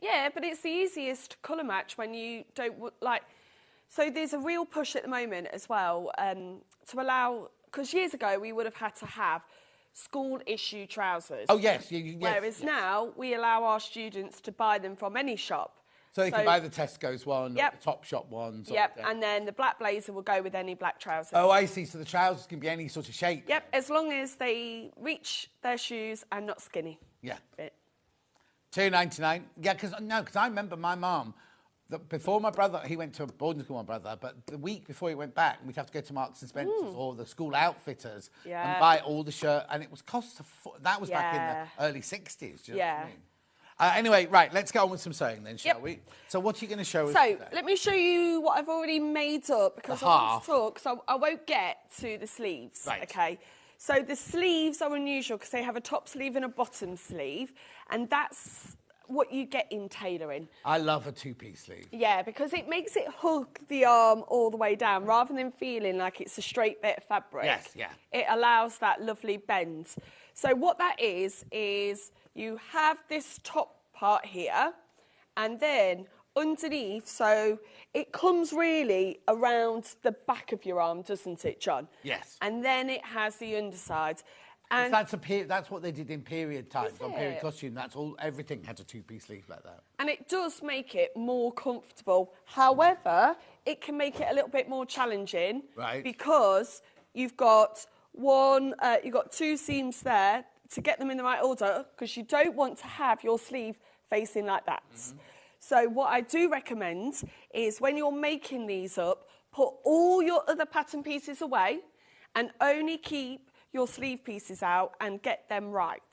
Speaker 8: Yeah, but it's the easiest colour match when you don't, like... So there's a real push at the moment as well to allow... Because years ago, we would have had to have school-issue trousers.
Speaker 3: Oh, yes.
Speaker 8: Whereas now, we allow our students to buy them from any shop.
Speaker 3: So they can buy the Tesco's one,
Speaker 8: yep.
Speaker 3: or the Topshop ones.
Speaker 8: Yep, and then the black blazer will go with any black trousers.
Speaker 3: Oh, I see. So the trousers can be any sort of shape.
Speaker 8: Yep, as long as they reach their shoes and not skinny.
Speaker 3: Yeah. $2.99. Yeah, because I remember my mum... Before my brother, he went to a boarding school, my brother, but the week before he went back, we'd have to go to Marks and Spencer's or the school outfitters and buy all the shirt, and it was that was back in the early 60s. Do you know what I mean? Anyway, right, let's get on with some sewing then, shall we? So what are you going to show us today?
Speaker 8: So, let me show you what I've already made up, because I want to talk, so I won't get to the sleeves, okay? So the sleeves are unusual because they have a top sleeve and a bottom sleeve, and that's what you get in tailoring.
Speaker 3: I love a two-piece sleeve.
Speaker 8: Yeah, because it makes it hug the arm all the way down rather than feeling like it's a straight bit of fabric.
Speaker 3: Yes, yeah.
Speaker 8: It allows that lovely bend. So what that is you have this top part here and then underneath, so it comes really around the back of your arm, doesn't it, John?
Speaker 3: Yes.
Speaker 8: And then it has the underside. And
Speaker 3: that's what they did in period times, on period costume. Everything had a two-piece sleeve like that.
Speaker 8: And it does make it more comfortable. However, it can make it a little bit more challenging.
Speaker 3: Right.
Speaker 8: Because you've got two seams there to get them in the right order, because you don't want to have your sleeve facing like that. Mm-hmm. So what I do recommend is when you're making these up, put all your other pattern pieces away and only keep your sleeve pieces out and get them right.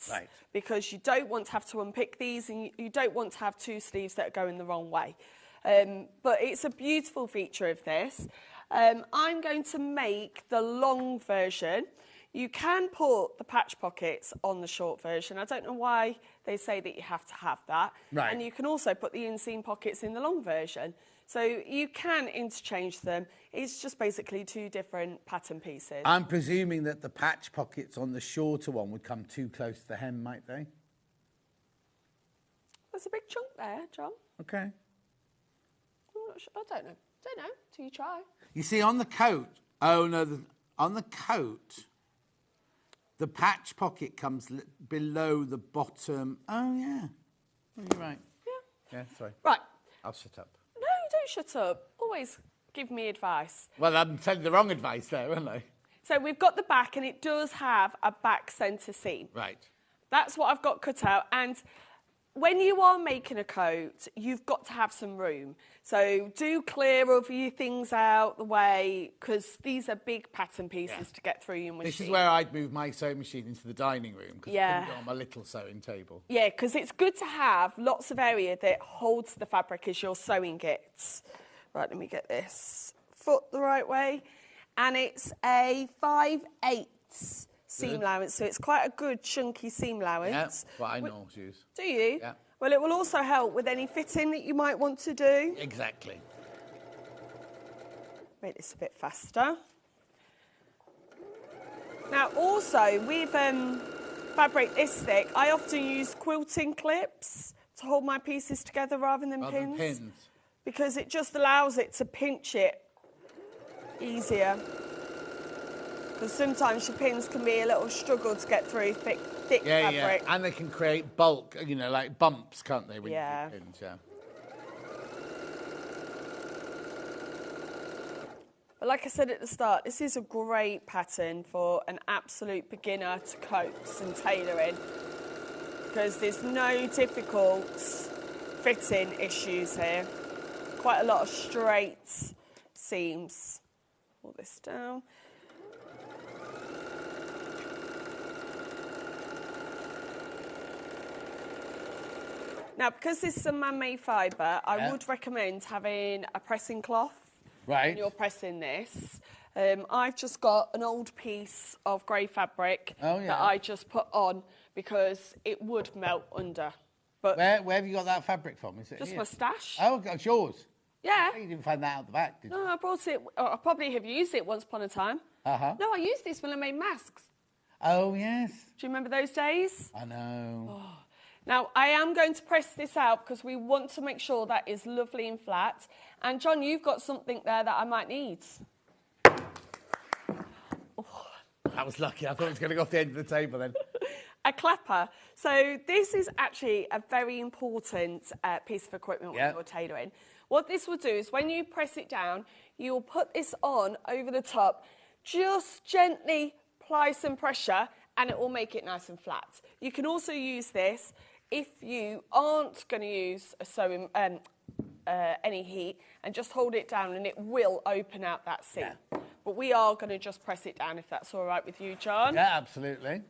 Speaker 8: Because you don't want to have to unpick these and you don't want to have two sleeves that are going the wrong way. But it's a beautiful feature of this. I'm going to make the long version. You can put the patch pockets on the short version. I don't know why they say that you have to have that.
Speaker 3: Right.
Speaker 8: And you can also put the inseam pockets in the long version. So you can interchange them. It's just basically two different pattern pieces.
Speaker 3: I'm presuming that the patch pockets on the shorter one would come too close to the hem, might they?
Speaker 8: There's a big chunk there, John.
Speaker 3: Okay.
Speaker 8: I'm not sure. I don't know. Till you try.
Speaker 3: You see, on the coat, on the coat, the patch pocket comes below the bottom. Oh, yeah. Oh, you're right.
Speaker 8: Yeah.
Speaker 3: Yeah, sorry.
Speaker 8: Right.
Speaker 3: I'll shut up.
Speaker 8: No, don't shut up. Always give me advice.
Speaker 3: Well, I'm telling the wrong advice there, aren't I?
Speaker 8: So we've got the back, and it does have a back centre seam.
Speaker 3: Right.
Speaker 8: That's what I've got cut out. And when you are making a coat, you've got to have some room. So do clear of your things out the way, because these are big pattern pieces to get through your machine.
Speaker 3: This is where I'd move my sewing machine into the dining room, because I couldn't go on my little sewing table.
Speaker 8: Yeah, because it's good to have lots of area that holds the fabric as you're sewing it. Right, let me get this foot the right way. And it's a 5/8 seam allowance, so it's quite a good chunky seam allowance.
Speaker 3: Yeah, what I know to use.
Speaker 8: Do you?
Speaker 3: Yeah.
Speaker 8: Well, it will also help with any fitting that you might want to do.
Speaker 3: Exactly.
Speaker 8: Make this a bit faster. Now, also, with fabric this thick, I often use quilting clips to hold my pieces together rather than pins. Because it just allows it to pinch it easier. Because sometimes your pins can be a little struggle to get through thick fabric.
Speaker 3: Yeah, and they can create bulk, you know, like bumps, can't they? When you do pins, yeah.
Speaker 8: But like I said at the start, this is a great pattern for an absolute beginner to coats and tailoring, because there's no difficult fitting issues here. Quite a lot of straight seams. Pull this down. Now, because this is a man-made fibre, I would recommend having a pressing cloth when you're pressing this. I've just got an old piece of grey fabric that I just put on because it would melt under. But
Speaker 3: where have you got that fabric from? Is it
Speaker 8: just
Speaker 3: here?
Speaker 8: my stash.
Speaker 3: Oh, it's yours?
Speaker 8: Yeah.
Speaker 3: You didn't find that out the back, did you?
Speaker 8: No, I brought it. I probably have used it once upon a time.
Speaker 3: Uh-huh.
Speaker 8: No, I used this when I made masks.
Speaker 3: Oh, yes.
Speaker 8: Do you remember those days?
Speaker 3: I know.
Speaker 8: Oh. Now, I am going to press this out because we want to make sure that is lovely and flat. And, John, you've got something there that I might need.
Speaker 3: Oh. That was lucky. I thought it was going to go off the end of the table then.
Speaker 8: A clapper. So this is actually a very important piece of equipment when you're tailoring. What this will do is when you press it down, you will put this on over the top, just gently apply some pressure, and it will make it nice and flat. You can also use this if you aren't going to use a sewing, any heat, and just hold it down and it will open out that seam. Yeah. But we are going to just press it down if that's all right with you, John.
Speaker 3: Yeah, absolutely.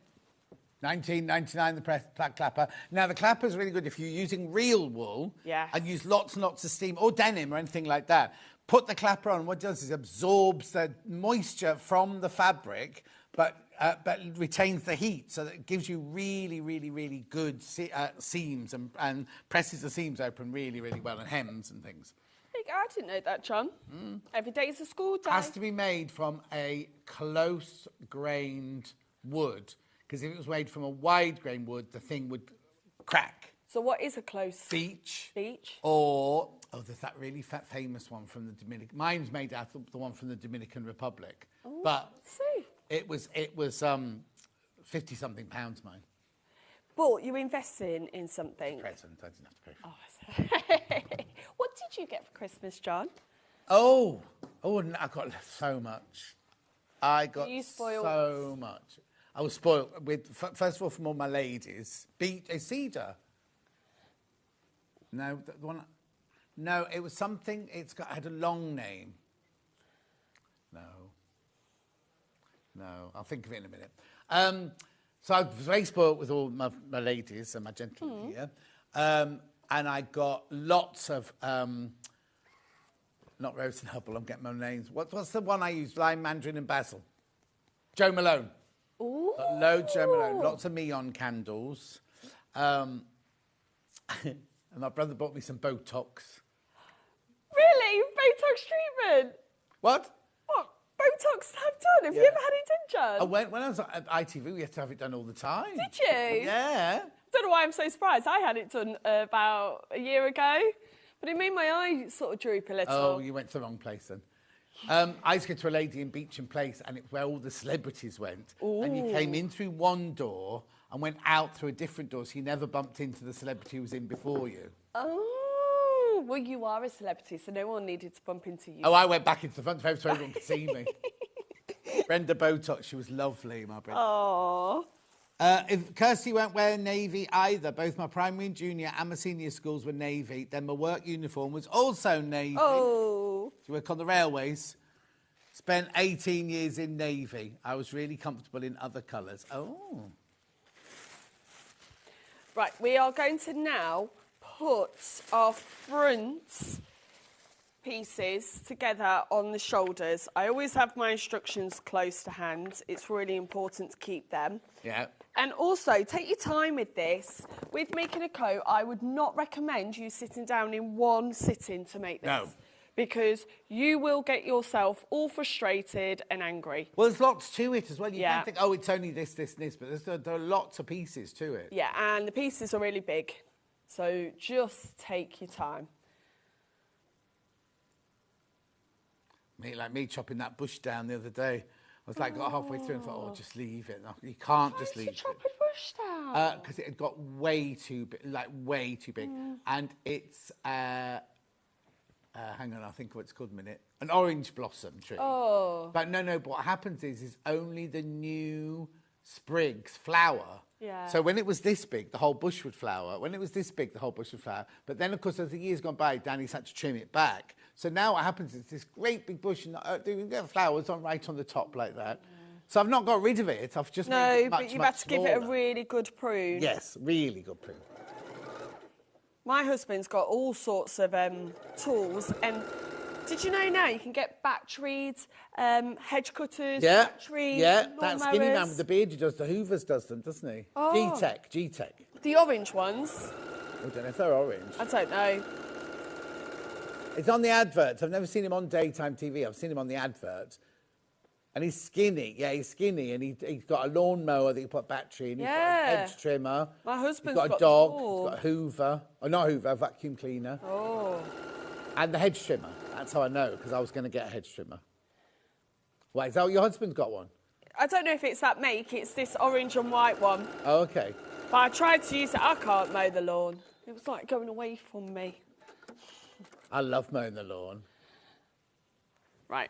Speaker 3: $19.99 the clapper. Now, the clapper's really good if you're using real wool and use lots and lots of steam, or denim or anything like that. Put the clapper on. What it does is absorbs the moisture from the fabric, but retains the heat, so that it gives you really, really, really good seams and presses the seams open really, really well, and hems and things.
Speaker 8: I didn't know that, John. Every day is a school day.
Speaker 3: Has to be made from a close-grained wood, because if it was made from a wide-grain wood, the thing would crack.
Speaker 8: So what is a close?
Speaker 3: Beech.
Speaker 8: Beech.
Speaker 3: Or, there's that really famous one from the Dominican. Mine's made out of the one from the Dominican Republic.
Speaker 8: Oh,
Speaker 3: but
Speaker 8: let's see.
Speaker 3: It was 50-something pounds, mine.
Speaker 8: But you're investing in something.
Speaker 3: Present, I didn't have to pay for
Speaker 8: it. What did you get for Christmas, John?
Speaker 3: I got so much. I got so much. I was spoiled with, first of all, from all my ladies. Cedar. No, the one. No, it was something. Had a long name. No, I'll think of it in a minute. So I was very spoiled with all my ladies and my gentlemen here. And I got lots of, not Rose and Hubble, I'm getting my names. What's the one I used? Lime, Mandarin and Basil. Joe Malone.
Speaker 8: Ooh.
Speaker 3: Loads Joe Malone. Lots of Neon candles. And my brother bought me some Botox.
Speaker 8: Really? Botox treatment?
Speaker 3: What?
Speaker 8: What? Botox have done? Have you ever had it done, John?
Speaker 3: When I was at ITV, we had to have it done all the time.
Speaker 8: Did you?
Speaker 3: Yeah.
Speaker 8: I don't know why I'm so surprised. I had it done about a year ago, but it made my eye sort of droop a little.
Speaker 3: Oh, you went to the wrong place then. I used to go to a lady in Beecham Place, and it's where all the celebrities went. Ooh. And you came in through one door and went out through a different door, so you never bumped into the celebrity who was in before you.
Speaker 8: Oh. Well, you are a celebrity, so no one needed to bump into you.
Speaker 3: Oh, I went back into the front so everyone could see me. Brenda Botox, she was lovely, my Brenda.
Speaker 8: Oh.
Speaker 3: If Kirsty won't wear navy either, both my primary and junior and my senior schools were navy. Then my work uniform was also navy.
Speaker 8: Oh.
Speaker 3: To work on the railways. Spent 18 years in navy. I was really comfortable in other colours. Oh.
Speaker 8: Right, we are going to now put our front pieces together on the shoulders. I always have my instructions close to hand. It's really important to keep them.
Speaker 3: Yeah.
Speaker 8: And also, take your time with this. With making a coat, I would not recommend you sitting down in one sitting to make this.
Speaker 3: No.
Speaker 8: Because you will get yourself all frustrated and angry.
Speaker 3: Well, there's lots to it as well. You
Speaker 8: Yeah.
Speaker 3: can't think, oh, it's only this, this, and this, but there are lots of pieces to it.
Speaker 8: Yeah, and the pieces are really big. So just take your time.
Speaker 3: Like me chopping that bush down the other day. I was like, got halfway through and thought, oh, just leave it. No, you can't just leave it.
Speaker 8: Why did you chop a bush down?
Speaker 3: Because it had got way too big, way too big. And it's, hang on, I'll think of what it's called in a minute. An orange blossom tree.
Speaker 8: Oh.
Speaker 3: But no, but what happens is only the new sprigs flower.
Speaker 8: Yeah.
Speaker 3: So when it was this big, the whole bush would flower. When it was this big, the whole bush would flower. But then, of course, as the years gone by, Danny's had to trim it back. So now what happens is this great big bush, and you get flowers right on the top like that. So I've not got rid of it. I've just made it much,
Speaker 8: but you've
Speaker 3: much
Speaker 8: had to give it a
Speaker 3: smaller.
Speaker 8: really good prune.
Speaker 3: Yes, really good prune.
Speaker 8: My husband's got all sorts of tools, and did you know now you can get batteried hedge cutters, battery
Speaker 3: that skinny man
Speaker 8: lawnmowers?
Speaker 3: with the beard who does the Hoovers does them, doesn't he?
Speaker 8: Oh.
Speaker 3: G-Tech.
Speaker 8: The orange ones?
Speaker 3: I don't know if they're orange.
Speaker 8: I don't know.
Speaker 3: It's on the adverts. I've never seen him on daytime TV. I've seen him on the adverts. And he's skinny. Yeah, he's skinny. And he's got a lawnmower that you put battery in. He's got a hedge trimmer.
Speaker 8: My husband's
Speaker 3: He's got a
Speaker 8: got
Speaker 3: dog.
Speaker 8: them all.
Speaker 3: He's got a Hoover. Oh, not Hoover, a vacuum cleaner.
Speaker 8: Oh.
Speaker 3: And the hedge trimmer. That's how I know, because I was going to get a hedge trimmer. Why, is that what your husband's got one?
Speaker 8: I don't know if it's that make. It's this orange and white one.
Speaker 3: Oh, okay.
Speaker 8: But I tried to use it. I can't mow the lawn. It was like going away from me.
Speaker 3: I love mowing the lawn.
Speaker 8: Right.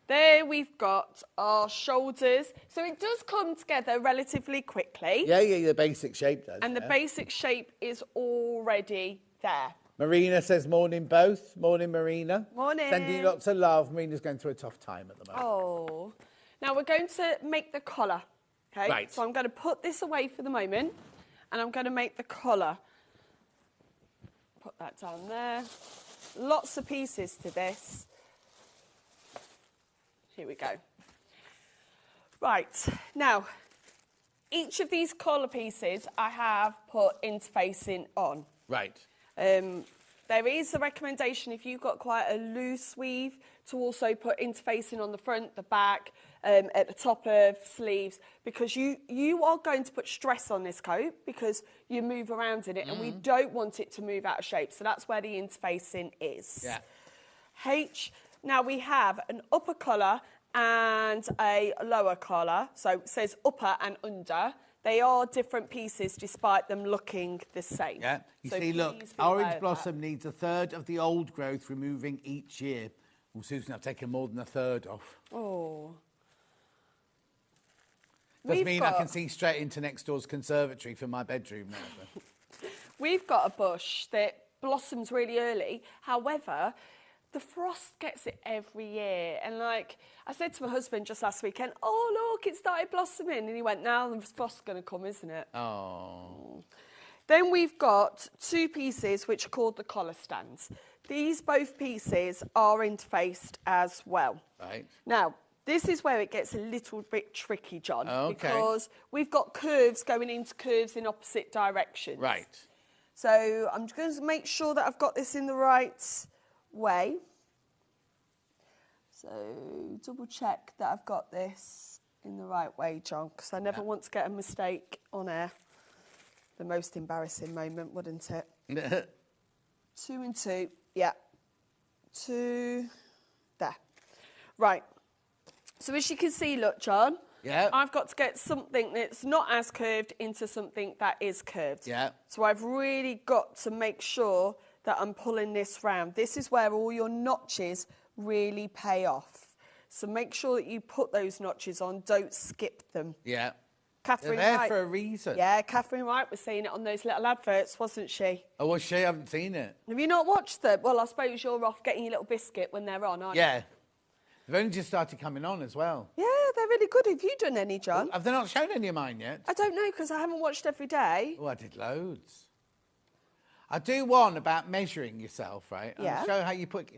Speaker 8: There we've got our shoulders. So it does come together relatively quickly.
Speaker 3: Yeah, the basic shape does.
Speaker 8: And the basic shape is already there.
Speaker 3: Marina says morning both. Morning, Marina.
Speaker 8: Morning.
Speaker 3: Sending you lots of love. Marina's going through a tough time at the moment.
Speaker 8: Oh. Now we're going to make the collar. Okay.
Speaker 3: Right.
Speaker 8: So I'm going to put this away for the moment, and I'm going to make the collar. Put that down there. Lots of pieces to this. Here we go. Right. Now, each of these collar pieces I have put interfacing on.
Speaker 3: Right.
Speaker 8: There is a recommendation if you've got quite a loose weave to also put interfacing on the front, the back, at the top of sleeves, because you are going to put stress on this coat because you move around in it and we don't want it to move out of shape. So that's where the interfacing is.
Speaker 3: Yeah.
Speaker 8: Now we have an upper collar and a lower collar. So it says upper and under. They are different pieces despite them looking the same.
Speaker 3: Yeah. You
Speaker 8: So
Speaker 3: see, look,
Speaker 8: please be aware
Speaker 3: orange
Speaker 8: of
Speaker 3: blossom needs a third of the old growth removing each year. Well, Susan, I've taken more than a third off.
Speaker 8: that. Oh.
Speaker 3: Does
Speaker 8: We've
Speaker 3: mean I
Speaker 8: got-
Speaker 3: can see straight into next door's conservatory from my bedroom now. But...
Speaker 8: We've got a bush that blossoms really early. However, the frost gets it every year. And like I said to my husband just last weekend, oh, look, it started blossoming. And he went, now the frost's going to come, isn't it?
Speaker 3: Oh.
Speaker 8: Then we've got two pieces which are called the collar stands. These both pieces are interfaced as well.
Speaker 3: Right.
Speaker 8: Now, this is where it gets a little bit tricky, John,
Speaker 3: Okay.
Speaker 8: because we've got curves going into curves in opposite directions.
Speaker 3: Right.
Speaker 8: So I'm just going to make sure that I've got this in the right way. So double check that I've got this in the right way, John, because I never want to get a mistake on air. The most embarrassing moment, wouldn't it? 2 and 2, yeah. 2, there. Right. So as you can see, look, John,
Speaker 3: Yeah.
Speaker 8: I've got to get something that's not as curved into something that is curved.
Speaker 3: Yeah.
Speaker 8: So I've really got to make sure that I'm pulling this round. This is where all your notches really pay off. So make sure that you put those notches on, don't skip them.
Speaker 3: Yeah.
Speaker 8: Catherine
Speaker 3: They're there
Speaker 8: Wright,
Speaker 3: for a reason.
Speaker 8: yeah, Catherine Wright was saying it on those little adverts, wasn't she?
Speaker 3: Oh, well, I haven't seen it.
Speaker 8: Have you not watched them? Well, I suppose you're off getting your little biscuit when they're on, aren't you?
Speaker 3: Yeah. They've only just started coming on as well.
Speaker 8: Yeah, they're really good. Have you done any, John?
Speaker 3: Have they not shown any of mine yet?
Speaker 8: I don't know, because I haven't watched every day.
Speaker 3: Oh, I did loads. I do one about measuring yourself, right?
Speaker 8: Yeah.
Speaker 3: I'll show how you put,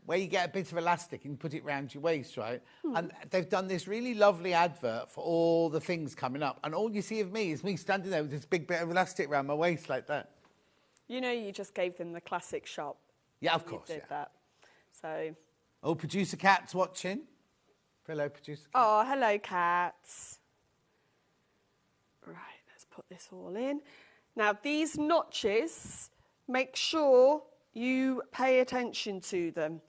Speaker 3: where you get a bit of elastic and put it round your waist, right? And they've done this really lovely advert for all the things coming up. And all you see of me is me standing there with this big bit of elastic around my waist like that.
Speaker 8: You know, you just gave them the classic shop.
Speaker 3: Yeah, of course,
Speaker 8: You did
Speaker 3: yeah.
Speaker 8: that. So,
Speaker 3: Oh, producer Cat's watching. Hello, producer Cat.
Speaker 8: oh, hello, cats. Right, let's put this all in. Now, these notches, make sure you pay attention to them,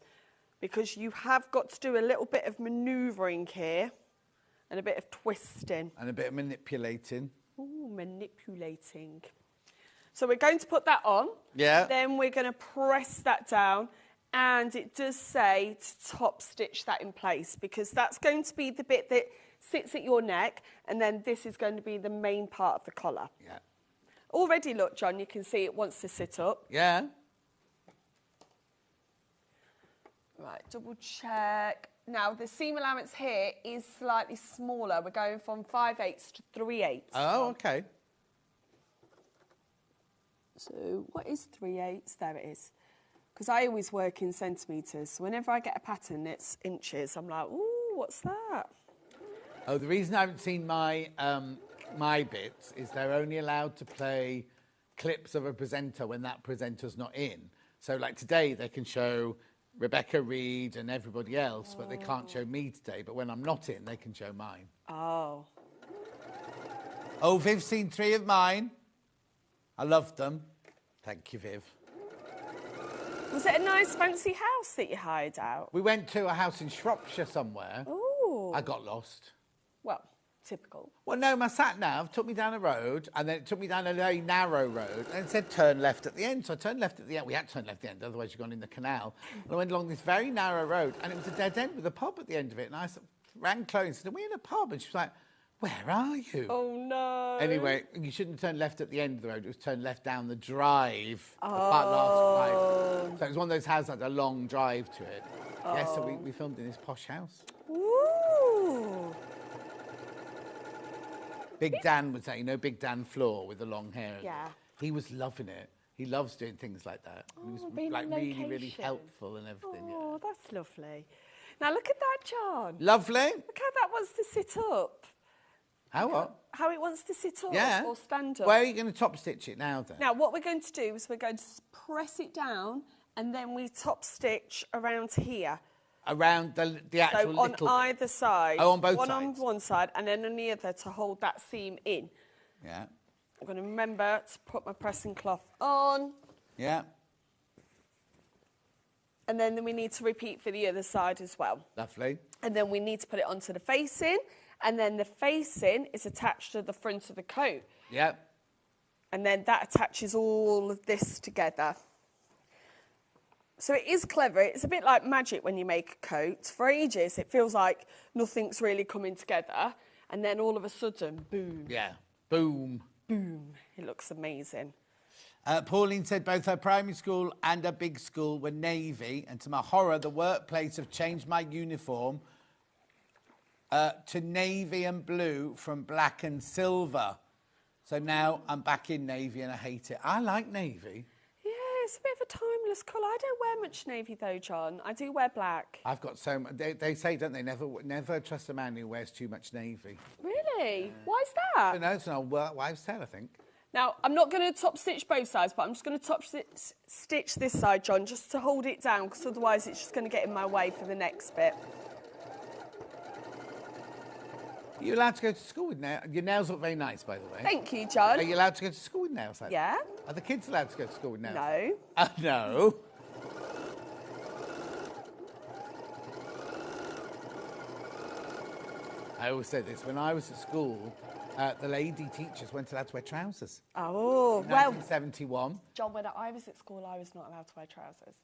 Speaker 8: because you have got to do a little bit of manoeuvring here and a bit of twisting.
Speaker 3: And a bit of manipulating.
Speaker 8: Ooh, manipulating. So we're going to put that on.
Speaker 3: Yeah.
Speaker 8: Then we're going to press that down. And it does say to top stitch that in place, because that's going to be the bit that sits at your neck. And then this is going to be the main part of the collar.
Speaker 3: Yeah.
Speaker 8: Already, look, John, you can see it wants to sit up.
Speaker 3: Yeah.
Speaker 8: Right, double check. Now, the seam allowance here is slightly smaller. We're going from 5/8 to 3/8.
Speaker 3: Oh, okay.
Speaker 8: So what is 3/8? There it is. Because I always work in centimetres. So whenever I get a pattern that's inches, I'm like, ooh, what's that?
Speaker 3: Oh, the reason I haven't seen my my bits is they're only allowed to play clips of a presenter when that presenter's not in. So, like today, they can show Rebecca Reed and everybody else, but they can't show me today. But when I'm not in, they can show mine.
Speaker 8: Oh.
Speaker 3: Oh, Viv's seen 3 of mine. I loved them. Thank you, Viv.
Speaker 8: Was it a nice fancy house that you hired out?
Speaker 3: We went to a house in Shropshire somewhere.
Speaker 8: Ooh.
Speaker 3: I got lost.
Speaker 8: Well, typical.
Speaker 3: Well, no, my sat-nav took me down a road, and then it took me down a very narrow road, and it said turn left at the end. So I turned left at the end. We had to turn left at the end, otherwise you'd gone in the canal. And I went along this very narrow road, and it was a dead end with a pub at the end of it. And I rang Chloe and said, are we in a pub? And she was like, where are you?
Speaker 8: Oh, no.
Speaker 3: Anyway, you shouldn't turn left at the end of the road. It was turn left down the drive, the last drive. So it was one of those houses that had a long drive to it. Yeah, so we filmed in this posh house.
Speaker 8: Ooh.
Speaker 3: Big Dan was there, you know, Big Dan Floor with the long hair.
Speaker 8: Yeah.
Speaker 3: He was loving it. He loves doing things like that. He was
Speaker 8: being
Speaker 3: like
Speaker 8: on
Speaker 3: really, really
Speaker 8: location.
Speaker 3: helpful and everything.
Speaker 8: Oh, that's lovely. Now, look at that, John.
Speaker 3: Yeah. Lovely.
Speaker 8: Look how that wants to sit up.
Speaker 3: How what?
Speaker 8: How it wants to sit up
Speaker 3: Yeah.
Speaker 8: or stand up.
Speaker 3: Where are you going to top stitch it now then?
Speaker 8: Now, what we're going to do is we're going to press it down and then we top stitch around here.
Speaker 3: Around the actual
Speaker 8: So on
Speaker 3: little...
Speaker 8: either side.
Speaker 3: Oh, on both
Speaker 8: one
Speaker 3: sides?
Speaker 8: on one side and then on the other to hold that seam in.
Speaker 3: Yeah.
Speaker 8: I'm going to remember to put my pressing cloth on.
Speaker 3: Yeah.
Speaker 8: And then we need to repeat for the other side as well.
Speaker 3: Lovely.
Speaker 8: And then we need to put it onto the facing. And then the facing is attached to the front of the coat.
Speaker 3: Yeah.
Speaker 8: And then that attaches all of this together. So it is clever. It's a bit like magic when you make a coat. For ages, it feels like nothing's really coming together. And then all of a sudden, boom.
Speaker 3: Yeah. Boom.
Speaker 8: Boom. It looks amazing.
Speaker 3: Pauline said both her primary school and her big school were navy, and to my horror, the workplace have changed my uniform to navy and blue from black and silver. So now I'm back in navy and I hate it. I like navy.
Speaker 8: Yeah, it's a bit of a timeless colour. I don't wear much navy though, John. I do wear black.
Speaker 3: I've got so much. They say, don't they, never trust a man who wears too much navy.
Speaker 8: Really? Why is
Speaker 3: I
Speaker 8: that?
Speaker 3: don't know, it's an old wives' tale, I think.
Speaker 8: Now, I'm not going to top stitch both sides, but I'm just going to top stitch this side, John, just to hold it down, because otherwise it's just going to get in my way for the next bit.
Speaker 3: Are you allowed to go to school with nails? Your nails look very nice, by the way.
Speaker 8: Thank you, John.
Speaker 3: Are you allowed to go to school with nails? Like
Speaker 8: Yeah.
Speaker 3: that? Are the kids allowed to go to school with nails?
Speaker 8: No.
Speaker 3: No. I always say this. When I was at school, the lady teachers weren't allowed to wear trousers.
Speaker 8: Oh,
Speaker 3: In
Speaker 8: well,
Speaker 3: 1971.
Speaker 8: John, when I was at school, I was not allowed to wear trousers.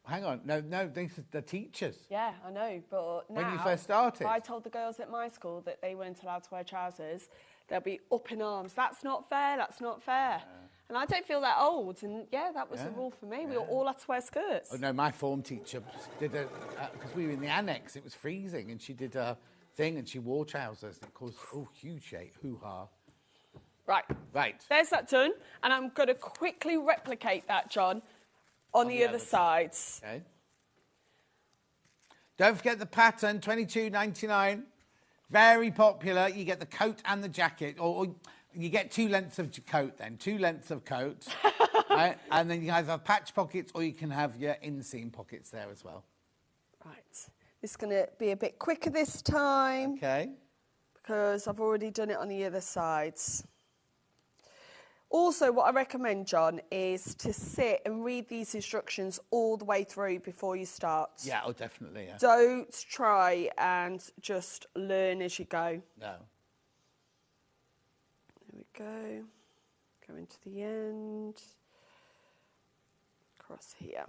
Speaker 3: Hang on, no, these are the teachers.
Speaker 8: Yeah, I know, but now...
Speaker 3: When you first started?
Speaker 8: I told the girls at my school that they weren't allowed to wear trousers. They'll be up in arms. That's not fair, that's not fair. And I don't feel that old, and yeah, that was a rule for me. We all had to wear skirts.
Speaker 3: Oh, no, my form teacher did a... Because we were in the annex, it was freezing, and she did a thing, and she wore trousers, and it caused, huge hoo-ha.
Speaker 8: Right. There's that done, and I'm going to quickly replicate that, John, on the other sides.
Speaker 3: Okay. Don't forget the pattern, $22.99. Very popular. You get the coat and the jacket, or you get 2 lengths of coat then, 2 lengths of coat. Right? And then you either have patch pockets or you can have your inseam pockets there as well.
Speaker 8: Right. This is going to be a bit quicker this time.
Speaker 3: Okay.
Speaker 8: Because I've already done it on the other sides. Also, what I recommend, John, is to sit and read these instructions all the way through before you start.
Speaker 3: Yeah, definitely, yeah.
Speaker 8: Don't try and just learn as you go.
Speaker 3: No.
Speaker 8: There we go. Go into the end. Across here.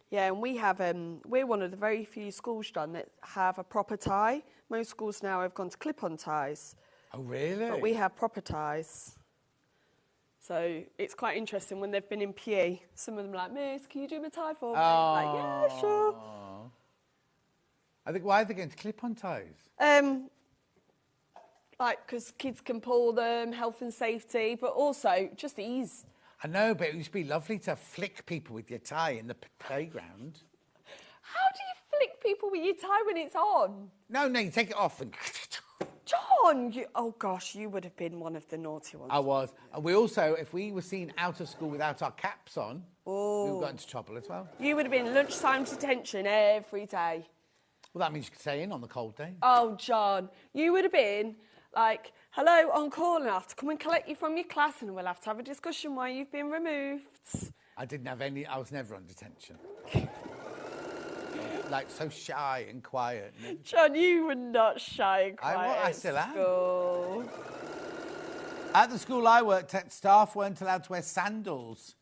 Speaker 8: Yeah, and we have, we're one of the very few schools, John, that have a proper tie. Most schools now have gone to clip-on ties.
Speaker 3: Oh, really?
Speaker 8: But we have proper ties. So it's quite interesting when they've been in PE. Some of them are like, Miss, can you do my tie for me? Like, yeah, sure.
Speaker 3: I think, why are they going to clip-on ties?
Speaker 8: Like, because kids can pull them, health and safety, but also just ease.
Speaker 3: I know, but it used to be lovely to flick people with your tie in the playground.
Speaker 8: How do you flick people with your tie when it's on?
Speaker 3: No, you take it off and...
Speaker 8: John, oh gosh, you would have been one of the naughty ones.
Speaker 3: I was. And we also, if we were seen out of school without our caps on, we would have got into trouble as well.
Speaker 8: You would have been lunchtime detention every day.
Speaker 3: Well, that means you could stay in on the cold day.
Speaker 8: Oh, John, you would have been like, hello, on call, and I have to come and collect you from your class and we'll have to have a discussion why you've been removed.
Speaker 3: I didn't have any, I was never on detention. Like, so shy and quiet.
Speaker 8: John, you were not shy and quiet
Speaker 3: I still am.
Speaker 8: School.
Speaker 3: At the school I worked at, staff weren't allowed to wear sandals.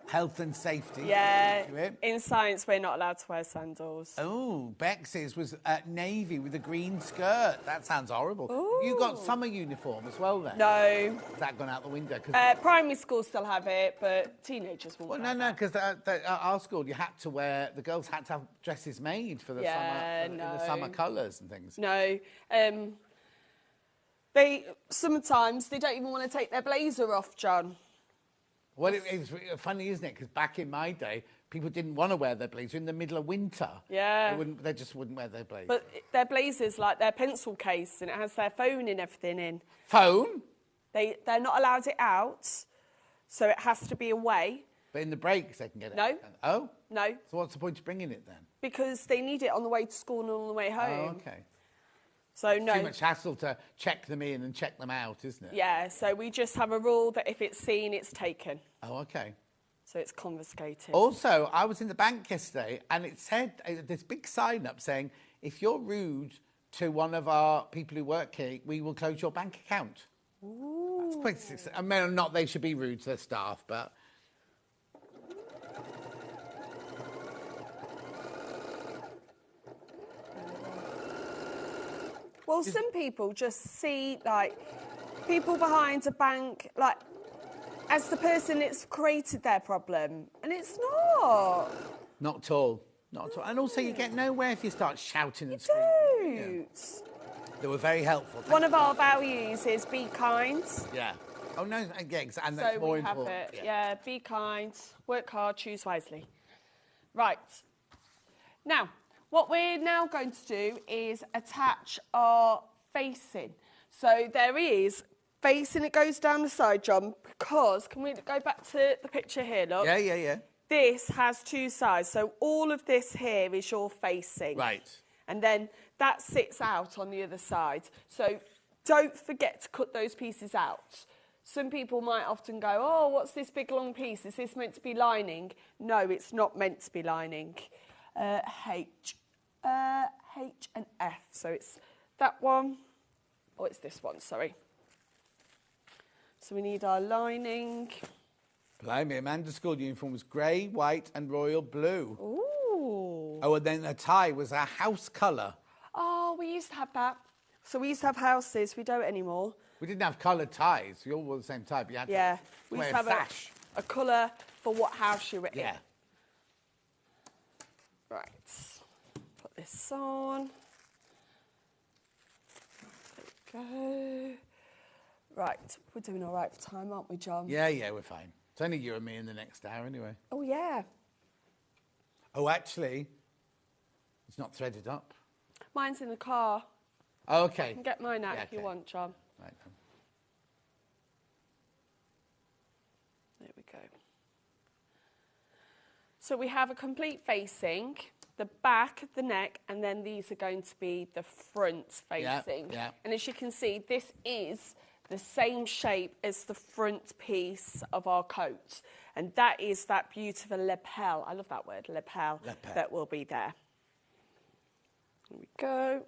Speaker 3: Health and safety.
Speaker 8: Yeah, in science we're not allowed to wear sandals.
Speaker 3: Oh, Bex's was navy with a green skirt. That sounds horrible.
Speaker 8: Ooh.
Speaker 3: You got summer uniform as well then?
Speaker 8: No.
Speaker 3: Has that gone out the window?
Speaker 8: Primary schools still have it, but teenagers won't.
Speaker 3: Well, no, because at our school you had to wear, the girls had to have dresses made for the summer, in the summer colours and things.
Speaker 8: No. Sometimes they don't even want to take their blazer off, John.
Speaker 3: Well, it was funny, isn't it? Because back in my day, people didn't want to wear their blazer in the middle of winter.
Speaker 8: Yeah.
Speaker 3: They just wouldn't wear their blazer.
Speaker 8: But their blazer's like their pencil case and it has their phone and everything in.
Speaker 3: Phone?
Speaker 8: They're not allowed it out, so it has to be away.
Speaker 3: But in the breaks they can get it.
Speaker 8: No.
Speaker 3: Oh?
Speaker 8: No.
Speaker 3: So what's the point of bringing it then?
Speaker 8: Because they need it on the way to school and on the way home.
Speaker 3: Oh, okay.
Speaker 8: So no.
Speaker 3: Too much hassle to check them in and check them out, isn't it?
Speaker 8: Yeah, so we just have a rule that if it's seen, it's taken.
Speaker 3: Oh, okay.
Speaker 8: So it's confiscated.
Speaker 3: Also, I was in the bank yesterday and it said, this big sign up saying, if you're rude to one of our people who work here, we will close your bank account. Ooh. That's quite, I mean, not they should be rude to their staff, but...
Speaker 8: Well, some people just see, like, people behind a bank, like, as the person that's created their problem. And it's not.
Speaker 3: Not at all. Not at all. And also, you get nowhere if you start shouting and screaming.
Speaker 8: Dude.
Speaker 3: Yeah. They were very helpful.
Speaker 8: One of our values is be kind.
Speaker 3: Yeah. Oh, no, yeah, and that's
Speaker 8: So
Speaker 3: more
Speaker 8: we have
Speaker 3: important.
Speaker 8: it. Yeah, be kind, work hard, choose wisely. Right. Now, what we're now going to do is attach our facing. So there is facing that goes down the side, John, because, can we go back to the picture here, look?
Speaker 3: Yeah.
Speaker 8: This has 2 sides, so all of this here is your facing.
Speaker 3: Right.
Speaker 8: And then that sits out on the other side. So don't forget to cut those pieces out. Some people might often go, oh, what's this big long piece? Is this meant to be lining? No, it's not meant to be lining. H and F. So it's that one, or it's this one, sorry. So we need our lining.
Speaker 3: Blimey, Amanda's school uniform was grey, white and royal blue.
Speaker 8: Ooh.
Speaker 3: Oh, and then the tie was our house colour.
Speaker 8: Oh, we used to have that. So we used to have houses. We don't anymore.
Speaker 3: We didn't have coloured ties. We all wore the same tie. But you had
Speaker 8: Yeah.
Speaker 3: to
Speaker 8: We
Speaker 3: wear
Speaker 8: used to have
Speaker 3: sash.
Speaker 8: a colour for what house you were in.
Speaker 3: Yeah.
Speaker 8: Right. Put this on. There we go. Right. We're doing all right for time, aren't we, John?
Speaker 3: Yeah, we're fine. It's only you and me in the next hour anyway.
Speaker 8: Oh, yeah.
Speaker 3: Oh, actually, it's not threaded up.
Speaker 8: Mine's in the car.
Speaker 3: Oh, okay.
Speaker 8: You can get mine out
Speaker 3: Yeah,
Speaker 8: if you
Speaker 3: okay.
Speaker 8: want, John.
Speaker 3: Right.
Speaker 8: There we go. So we have a complete facing, the back, the neck, and then these are going to be the front facing.
Speaker 3: Yeah.
Speaker 8: And as you can see, this is the same shape as the front piece of our coat. And that is that beautiful lapel. I love that word, lapel. That will be there. Here we go.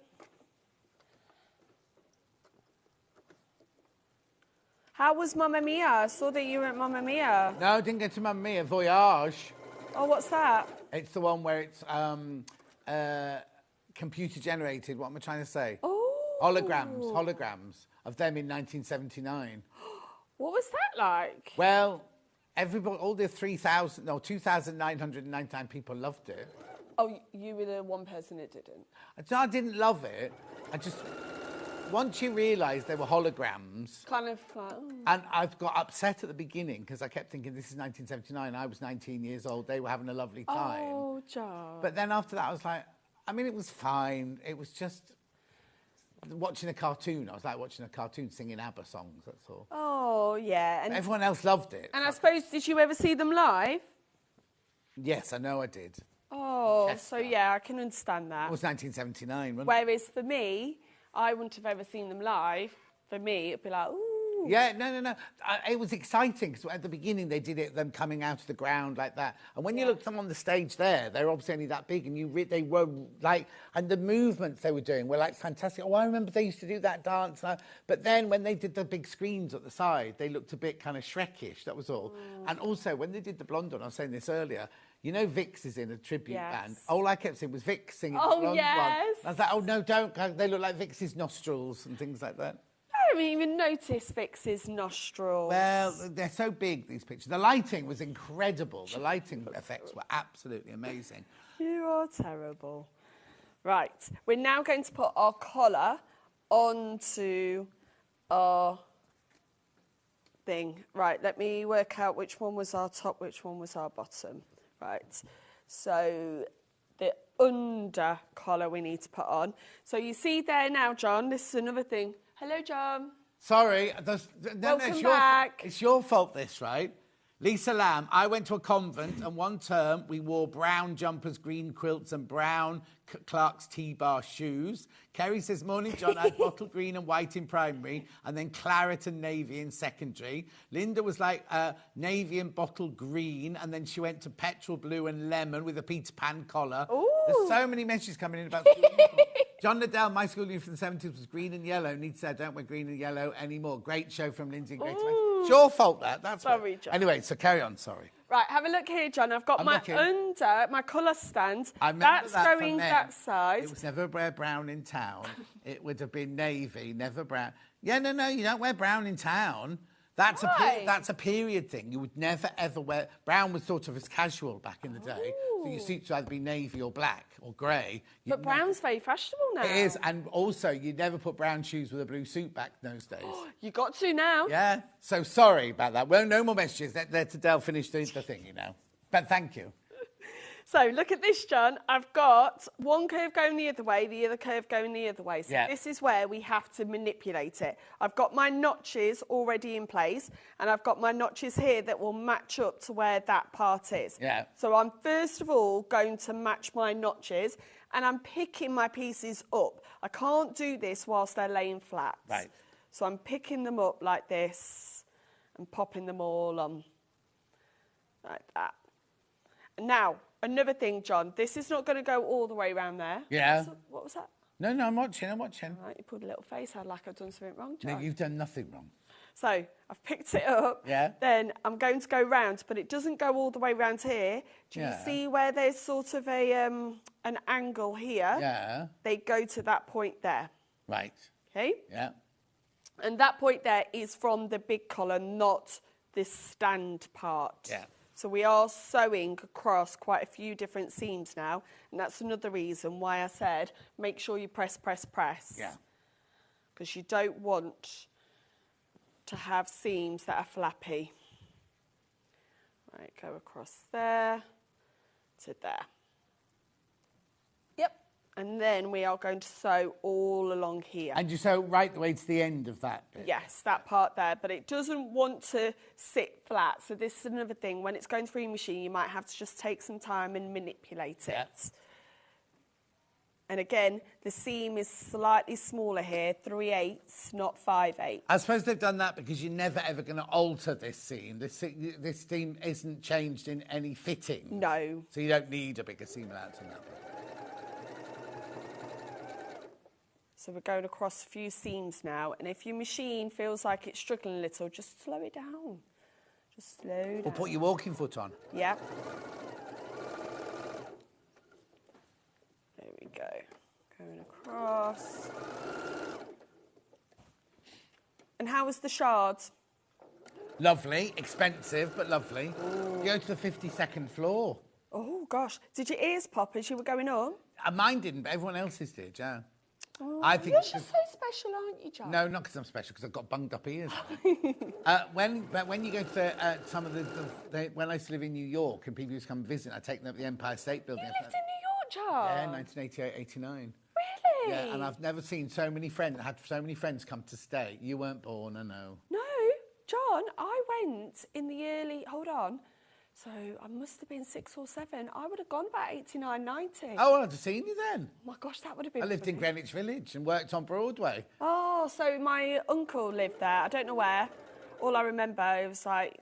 Speaker 8: How was Mamma Mia? I saw that you were at Mamma Mia.
Speaker 3: No, I didn't get to Mamma Mia. Voyage.
Speaker 8: Oh, what's that?
Speaker 3: It's the one where it's computer generated. What am I trying to say?
Speaker 8: Oh.
Speaker 3: Holograms of them in 1979.
Speaker 8: What was that like?
Speaker 3: Well, everybody, all the 2,999 people loved it.
Speaker 8: Oh, you were the one person that didn't.
Speaker 3: I didn't love it. Once you realise they were holograms,
Speaker 8: Kind of like,
Speaker 3: and I got upset at the beginning because I kept thinking, this is 1979, I was 19 years old, they were having a lovely time.
Speaker 8: oh, John.
Speaker 3: But then after that, I was like, I mean, it was fine. It was just watching a cartoon. I was like watching a cartoon singing ABBA songs, that's all.
Speaker 8: Oh, yeah. And,
Speaker 3: Everyone else loved it.
Speaker 8: and I suppose, did you ever see them live?
Speaker 3: Yes, I know I did.
Speaker 8: Oh,
Speaker 3: Chester.
Speaker 8: so yeah, I can understand that.
Speaker 3: It was 1979, wasn't it?
Speaker 8: Whereas for me, I wouldn't have ever seen them live. For me, it'd be like, ooh.
Speaker 3: Yeah, no. It was exciting because at the beginning they did it, them coming out of the ground like that. And when you looked at them on the stage there, they were obviously only that big, and they were like, and the movements they were doing were like fantastic. Oh, I remember they used to do that dance. But then when they did the big screens at the side, they looked a bit kind of Shrekish. That was all. And also when they did the blonde one, I was saying this earlier. You know, Vix is in a tribute band. All I kept saying was Vix singing the blonde one.
Speaker 8: yes.
Speaker 3: I was like, oh no, don't! They look like Vix's nostrils and things like that.
Speaker 8: I haven't even noticed Vix's nostrils.
Speaker 3: Well, they're so big, these pictures. The lighting was incredible. The lighting effects were absolutely amazing.
Speaker 8: You are terrible. Right, we're now going to put our collar onto our thing. Right, let me work out which one was our top, which one was our bottom. Right, so the under collar we need to put on. So you see there now, John, this is another thing. Hello, John.
Speaker 3: Sorry,
Speaker 8: Welcome back.
Speaker 3: It's your fault, this, right? Lisa Lamb, I went to a convent, and one term we wore brown jumpers, green quilts, and brown Clark's T-bar shoes. Kerry says, morning, John, I had bottle green and white in primary, and then claret and navy in secondary. Linda was like navy and bottle green, and then she went to petrol blue and lemon with a Peter Pan collar.
Speaker 8: Ooh.
Speaker 3: There's so many messages coming in about school uniform. John Liddell, my school uniform from the 70s was green and yellow. Need to say I don't wear green and yellow anymore. Great show from Lindsay and Grace. It's your fault, that. That's
Speaker 8: Sorry,
Speaker 3: what...
Speaker 8: John.
Speaker 3: Anyway, so carry on, sorry.
Speaker 8: Right, have a look here, John. I've got
Speaker 3: I'm
Speaker 8: my
Speaker 3: looking.
Speaker 8: my colour stand.
Speaker 3: I remember
Speaker 8: That's
Speaker 3: that from
Speaker 8: going
Speaker 3: them.
Speaker 8: that side.
Speaker 3: It was never wear brown in town. It would have been navy, never brown. Yeah, no, you don't wear brown in town. That's
Speaker 8: Why?
Speaker 3: that's a period thing. You would never, ever wear... Brown was sort of as casual back in the day. So your suits would either be navy or black or grey.
Speaker 8: But brown's very fashionable now.
Speaker 3: It is, and also you never put brown shoes with a blue suit back in those days.
Speaker 8: You got to now.
Speaker 3: Yeah, so sorry about that. Well, no more messages. Let Adele finish the thing, you know. But thank you.
Speaker 8: So look at this, John. I've got one curve going the other way, the other curve going the other way. So this is where we have to manipulate it. I've got my notches already in place, and I've got my notches here that will match up to where that part is.
Speaker 3: Yeah.
Speaker 8: So I'm first of all going to match my notches, and I'm picking my pieces up. I can't do this whilst they're laying flat.
Speaker 3: Right.
Speaker 8: So I'm picking them up like this and popping them all on like that. And now, another thing, John, this is not going to go all the way around there.
Speaker 3: Yeah.
Speaker 8: What was that?
Speaker 3: No, I'm watching.
Speaker 8: Right, you pulled a little face out like I've done something wrong, John.
Speaker 3: No, you've done nothing wrong.
Speaker 8: So I've picked it up.
Speaker 3: Yeah.
Speaker 8: Then I'm going to go round, but it doesn't go all the way round here. Do you see where there's sort of a an angle here?
Speaker 3: Yeah.
Speaker 8: They go to that point there.
Speaker 3: Right.
Speaker 8: Okay.
Speaker 3: Yeah.
Speaker 8: And that point there is from the big collar, not this stand part.
Speaker 3: Yeah.
Speaker 8: So we are sewing across quite a few different seams now, and that's another reason why I said make sure you press.
Speaker 3: Yeah.
Speaker 8: Because you don't want to have seams that are flappy. Right, go across there to there. Yep. And then we are going to sew all along here.
Speaker 3: And you sew right the way to the end of that bit?
Speaker 8: Yes, that part there, but it doesn't want to sit flat. So this is another thing. When it's going through your machine, you might have to just take some time and manipulate it. And again, the seam is slightly smaller here, 3/8, not 5/8.
Speaker 3: I suppose they've done that because you're never ever going to alter this seam. This seam isn't changed in any fitting.
Speaker 8: No.
Speaker 3: So you don't need a bigger seam allowance on that bit.
Speaker 8: So we're going across a few seams now, and if your machine feels like it's struggling a little, just slow it down. Just slow down.
Speaker 3: Or put your walking foot on.
Speaker 8: Yeah. There we go. Going across. And how was the shards?
Speaker 3: Lovely, expensive, but lovely. You go to the 52nd floor.
Speaker 8: Oh, gosh. Did your ears pop as you were going up?
Speaker 3: Mine didn't, but everyone else's did, yeah.
Speaker 8: Oh,
Speaker 3: I think
Speaker 8: you're
Speaker 3: it's
Speaker 8: just so special, aren't you, John?
Speaker 3: No, not because I'm special, because I've got bunged up ears. When you go to some of when I used to live in New York and people used to come visit, I take them up the Empire State Building.
Speaker 8: You lived in New York, John?
Speaker 3: Yeah, 1988, 89.
Speaker 8: Really?
Speaker 3: Yeah, and I've never seen so many friends, had so many friends come to stay. You weren't born, I know.
Speaker 8: No, John, I went in the early, hold on, so I must have been 6 or 7. I would have gone about 89, 90.
Speaker 3: Oh, well, I'd have seen you then.
Speaker 8: My gosh, that would have been
Speaker 3: I lived in
Speaker 8: funny.
Speaker 3: Greenwich Village and worked on Broadway.
Speaker 8: Oh, so my uncle lived there. I don't know where. All I remember, it was like,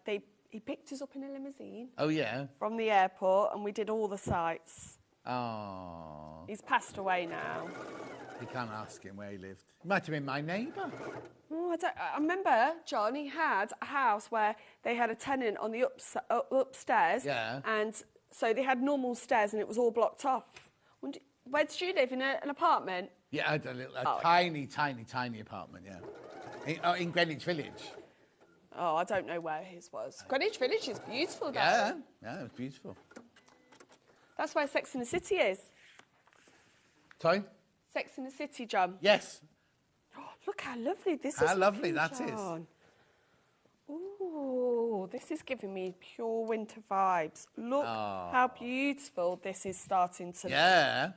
Speaker 8: he picked us up in a limousine.
Speaker 3: Oh, yeah?
Speaker 8: From the airport, and we did all the sites.
Speaker 3: Oh.
Speaker 8: He's passed away now.
Speaker 3: You can't ask him where he lived. He might have been my neighbour.
Speaker 8: Oh, I remember, John, he had a house where they had a tenant on the upstairs.
Speaker 3: Yeah.
Speaker 8: And so they had normal stairs and it was all blocked off. Where did you live? In an apartment?
Speaker 3: Yeah, I had a tiny apartment, yeah. In Greenwich Village.
Speaker 8: Oh, I don't know where his was. Greenwich Village is beautiful, though.
Speaker 3: Yeah, it was beautiful.
Speaker 8: That's where Sex and the City is.
Speaker 3: Sorry?
Speaker 8: Sex and the City, John.
Speaker 3: Yes.
Speaker 8: Oh, look how lovely this is.
Speaker 3: How lovely that is.
Speaker 8: Oh, this is giving me pure winter vibes. Look how beautiful this is starting to look.
Speaker 3: Yeah.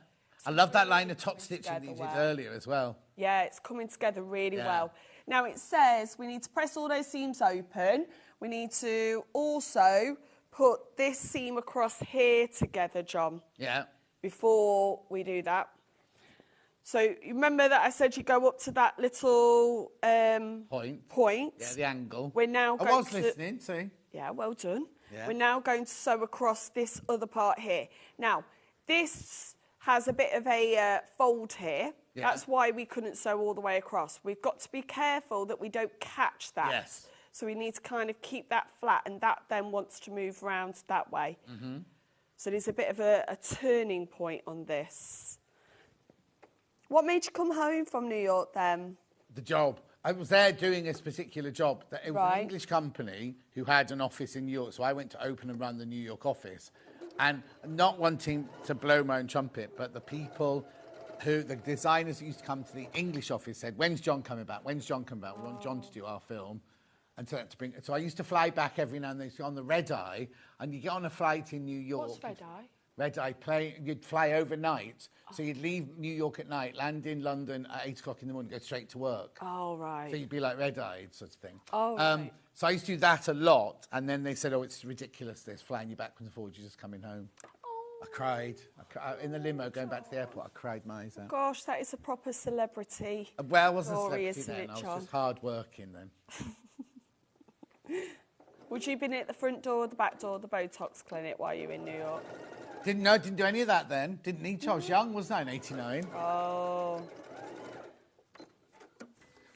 Speaker 3: I love that line of top stitching that you did earlier as well.
Speaker 8: Yeah, it's coming together really well. Now it says we need to press all those seams open. We need to also put this seam across here together, John.
Speaker 3: Yeah.
Speaker 8: Before we do that. So you remember that I said you go up to that little point.
Speaker 3: Yeah, the angle.
Speaker 8: We're now going
Speaker 3: I was listening, see.
Speaker 8: Yeah, well done.
Speaker 3: Yeah.
Speaker 8: We're now going to sew across this other part here. Now, this has a bit of a fold here.
Speaker 3: Yeah.
Speaker 8: That's why we couldn't sew all the way across. We've got to be careful that we don't catch that.
Speaker 3: Yes.
Speaker 8: So we need to kind of keep that flat, and that then wants to move round that way. Mm-hmm. So there's a bit of a turning point on this. What made you come home from New York then?
Speaker 3: The job. I was there doing this particular job. It was
Speaker 8: Right.
Speaker 3: an English company who had an office in New York, so I went to open and run the New York office. And not wanting to blow my own trumpet, but the people the designers who used to come to the English office said, when's John coming back? When's John coming back? We want John to do our film. And so I used to fly back every now and then on the red eye, and you get on a flight in New York.
Speaker 8: What's red eye?
Speaker 3: Red eye plane, you'd fly overnight. So you'd leave New York at night, land in London at 8 o'clock in the morning, go straight to work.
Speaker 8: Oh, right.
Speaker 3: So you'd be like red-eyed sort of thing.
Speaker 8: Oh, right.
Speaker 3: So I used to do that a lot, and then they said, oh, it's ridiculous, this, flying you backwards and forwards, you're just coming home. I cried. In the limo going back to the airport, I cried my eyes out.
Speaker 8: Gosh, that is a proper celebrity.
Speaker 3: Well, I wasn't a
Speaker 8: story,
Speaker 3: celebrity
Speaker 8: isn't
Speaker 3: then.
Speaker 8: it,
Speaker 3: I was
Speaker 8: John?
Speaker 3: just hard-working then.
Speaker 8: Would you have been at the front door, the back door, the Botox clinic while you were in New York?
Speaker 3: Didn't do any of that then. Didn't need to. I was young, wasn't I, in 89?
Speaker 8: Oh.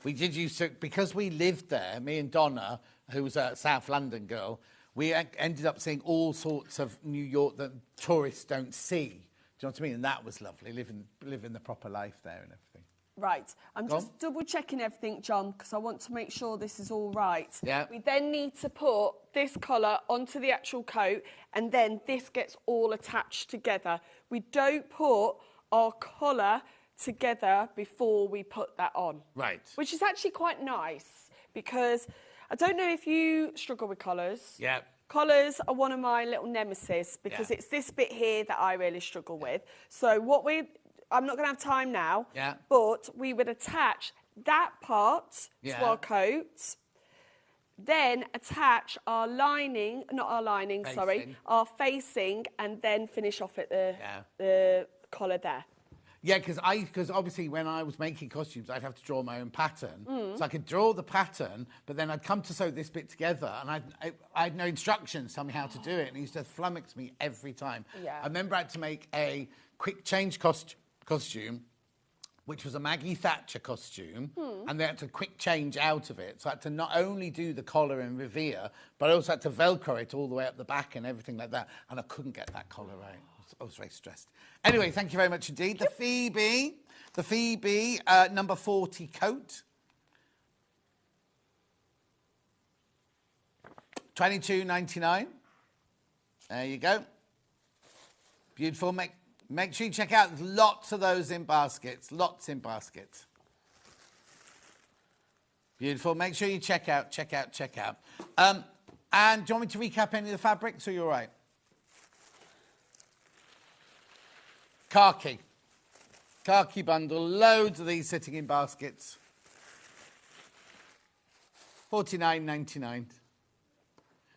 Speaker 3: We did used to, because we lived there, me and Donna, who was a South London girl, we ended up seeing all sorts of New York that tourists don't see. Do you know what I mean? And that was lovely, living the proper life there and everything.
Speaker 8: Right, I'm just double-checking everything, John, because I want to make sure this is all right.
Speaker 3: Yeah.
Speaker 8: We then need to put this collar onto the actual coat, and then this gets all attached together. We don't put our collar together before we put that on.
Speaker 3: Right.
Speaker 8: Which is actually quite nice, because I don't know if you struggle with collars.
Speaker 3: Yeah.
Speaker 8: Collars are one of my little nemesis, because it's this bit here that I really struggle with. So I'm not going to have time now, but we would attach that part to our coat, then attach our lining, our facing, and then finish off at the collar there.
Speaker 3: Yeah, because obviously when I was making costumes, I'd have to draw my own pattern. So I could draw the pattern, but then I'd come to sew this bit together, and I had no instructions tell me how to do it, and it used to flummox me every time.
Speaker 8: Yeah.
Speaker 3: I remember I had to make a quick change costume, which was a Maggie Thatcher costume, and they had to quick change out of it. So I had to not only do the collar and revere, but I also had to Velcro it all the way up the back and everything like that, and I couldn't get that collar right. I was very stressed. Anyway, thank you very much indeed. The Phoebe number 40 coat. $22.99. There you go. Beautiful. Make sure you check out. There's lots of those in baskets. Lots in baskets. Beautiful. Make sure you check out. And do you want me to recap any of the fabrics, or you're all right? Khaki bundle, loads of these sitting in baskets. $49.99.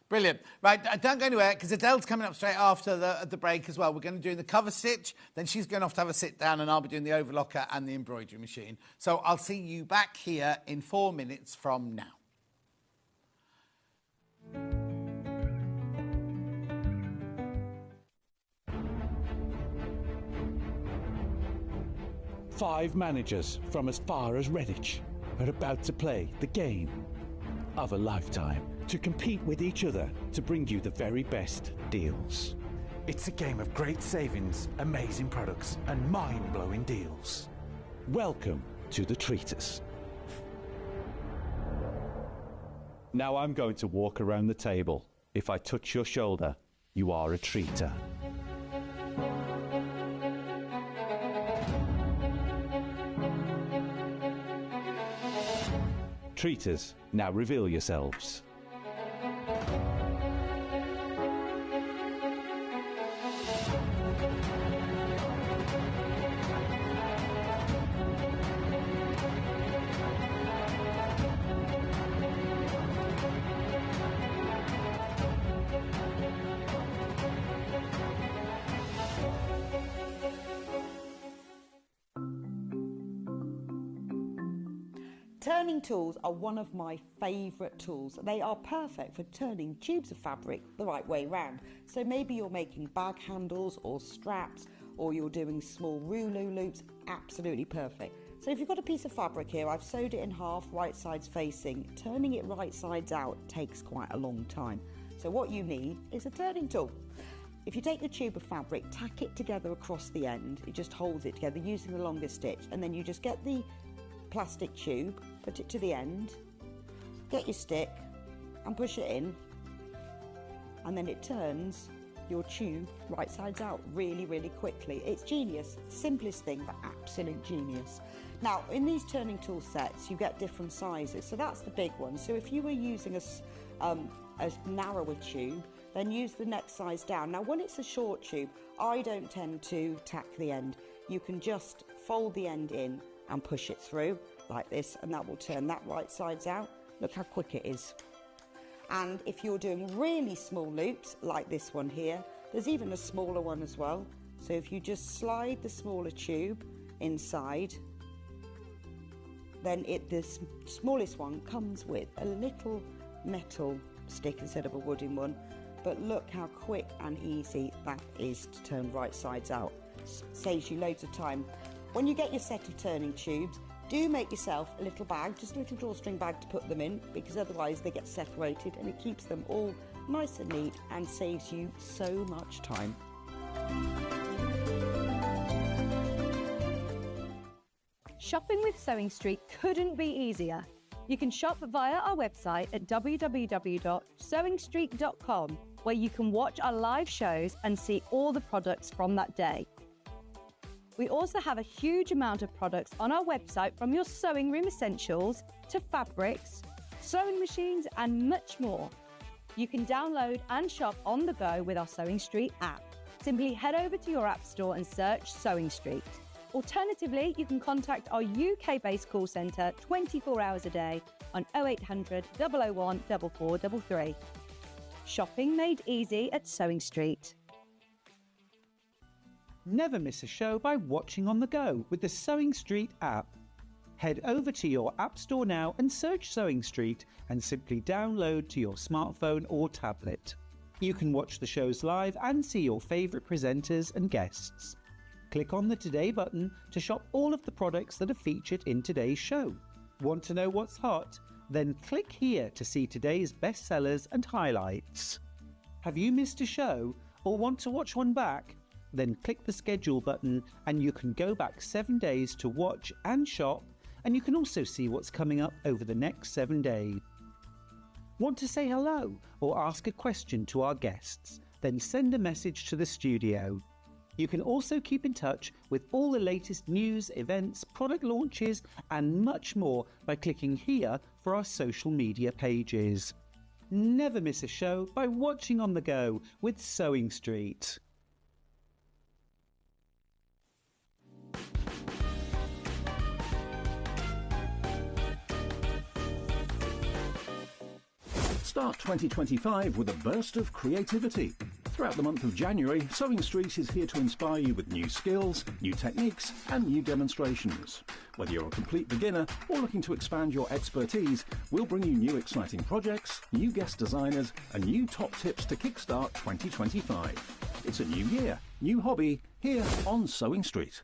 Speaker 3: Brilliant. Right, don't go anywhere, because Adele's coming up straight after the break as well. We're going to do the cover stitch, then she's going off to have a sit down, and I'll be doing the overlocker and the embroidery machine. So I'll see you back here in 4 minutes from now.
Speaker 6: 5 managers from as far as Redditch are about to play the game of a lifetime to compete with each other to bring you the very best deals. It's a game of great savings, amazing products, and mind-blowing deals. Welcome to the Treatise.
Speaker 4: Now I'm going to walk around the table. If I touch your shoulder, you are a treater. Treaters, now reveal yourselves.
Speaker 2: Turning tools are one of my favourite tools. They are perfect for turning tubes of fabric the right way round. So maybe you're making bag handles or straps, or you're doing small rouleau loops, absolutely perfect. So if you've got a piece of fabric here, I've sewed it in half, right sides facing. Turning it right sides out takes quite a long time. So what you need is a turning tool. If you take the tube of fabric, tack it together across the end, it just holds it together using the longer stitch, and then you just get the plastic tube, put it to the end, get your stick and push it in, and then it turns your tube right sides out really, really quickly. It's genius. Simplest thing, but absolute genius. Now, in these turning tool sets, you get different sizes. So that's the big one. So if you were using a narrower tube, then use the next size down. Now, when it's a short tube, I don't tend to tack the end. You can just fold the end in and push it through like this, and that will turn that right sides out. Look how quick it is. And if you're doing really small loops like this one here, there's even a smaller one as well. So if you just slide the smaller tube inside, then the smallest one comes with a little metal stick instead of a wooden one, but look how quick and easy that is to turn right sides out. Saves you loads of time. When you get your set of turning tubes, do make yourself a little bag, just a little drawstring bag to put them in, because otherwise they get separated and it keeps them all nice and neat and saves you so much time.
Speaker 5: Shopping with Sewing Street couldn't be easier. You can shop via our website at www.sewingstreet.com, where you can watch our live shows and see all the products from that day. We also have a huge amount of products on our website, from your sewing room essentials to fabrics, sewing machines and much more. You can download and shop on the go with our Sewing Street app. Simply head over to your app store and search Sewing Street. Alternatively, you can contact our UK-based call centre 24 hours a day on 0800 001 4433. Shopping made easy at Sewing Street.
Speaker 4: Never miss a show by watching on the go with the Sewing Street app. Head over to your app store now and search Sewing Street and simply download to your smartphone or tablet. You can watch the shows live and see your favourite presenters and guests. Click on the Today button to shop all of the products that are featured in today's show. Want to know what's hot? Then click here to see today's bestsellers and highlights. Have you missed a show or want to watch one back? Then click the schedule button and you can go back 7 days to watch and shop, and you can also see what's coming up over the next 7 days. Want to say hello or ask a question to our guests? Then send a message to the studio. You can also keep in touch with all the latest news, events, product launches and much more by clicking here for our social media pages. Never miss a show by watching on the go with Sewing Street.
Speaker 6: Start 2025 with a burst of creativity. Throughout the month of January, Sewing Street is here to inspire you with new skills, new techniques and new demonstrations. Whether you're a complete beginner or looking to expand your expertise, we'll bring you new exciting projects, new guest designers and new top tips to kickstart 2025. It's a new year, new hobby, here on Sewing Street.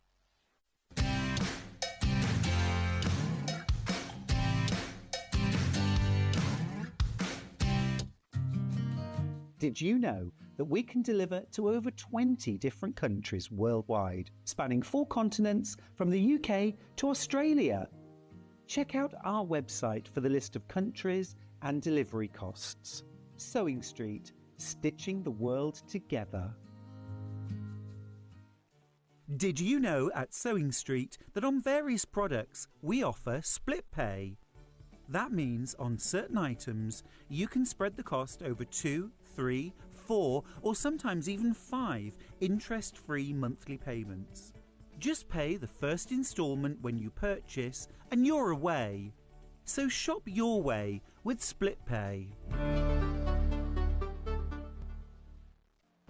Speaker 4: Did you know that we can deliver to over 20 different countries worldwide, spanning 4 continents from the UK to Australia? Check out our website for the list of countries and delivery costs. Sewing Street, stitching the world together. Did you know at Sewing Street that on various products we offer split pay? That means on certain items you can spread the cost over 2, 3, 4 or sometimes even 5 interest-free monthly payments. Just pay the first instalment when you purchase and you're away. So shop your way with split pay.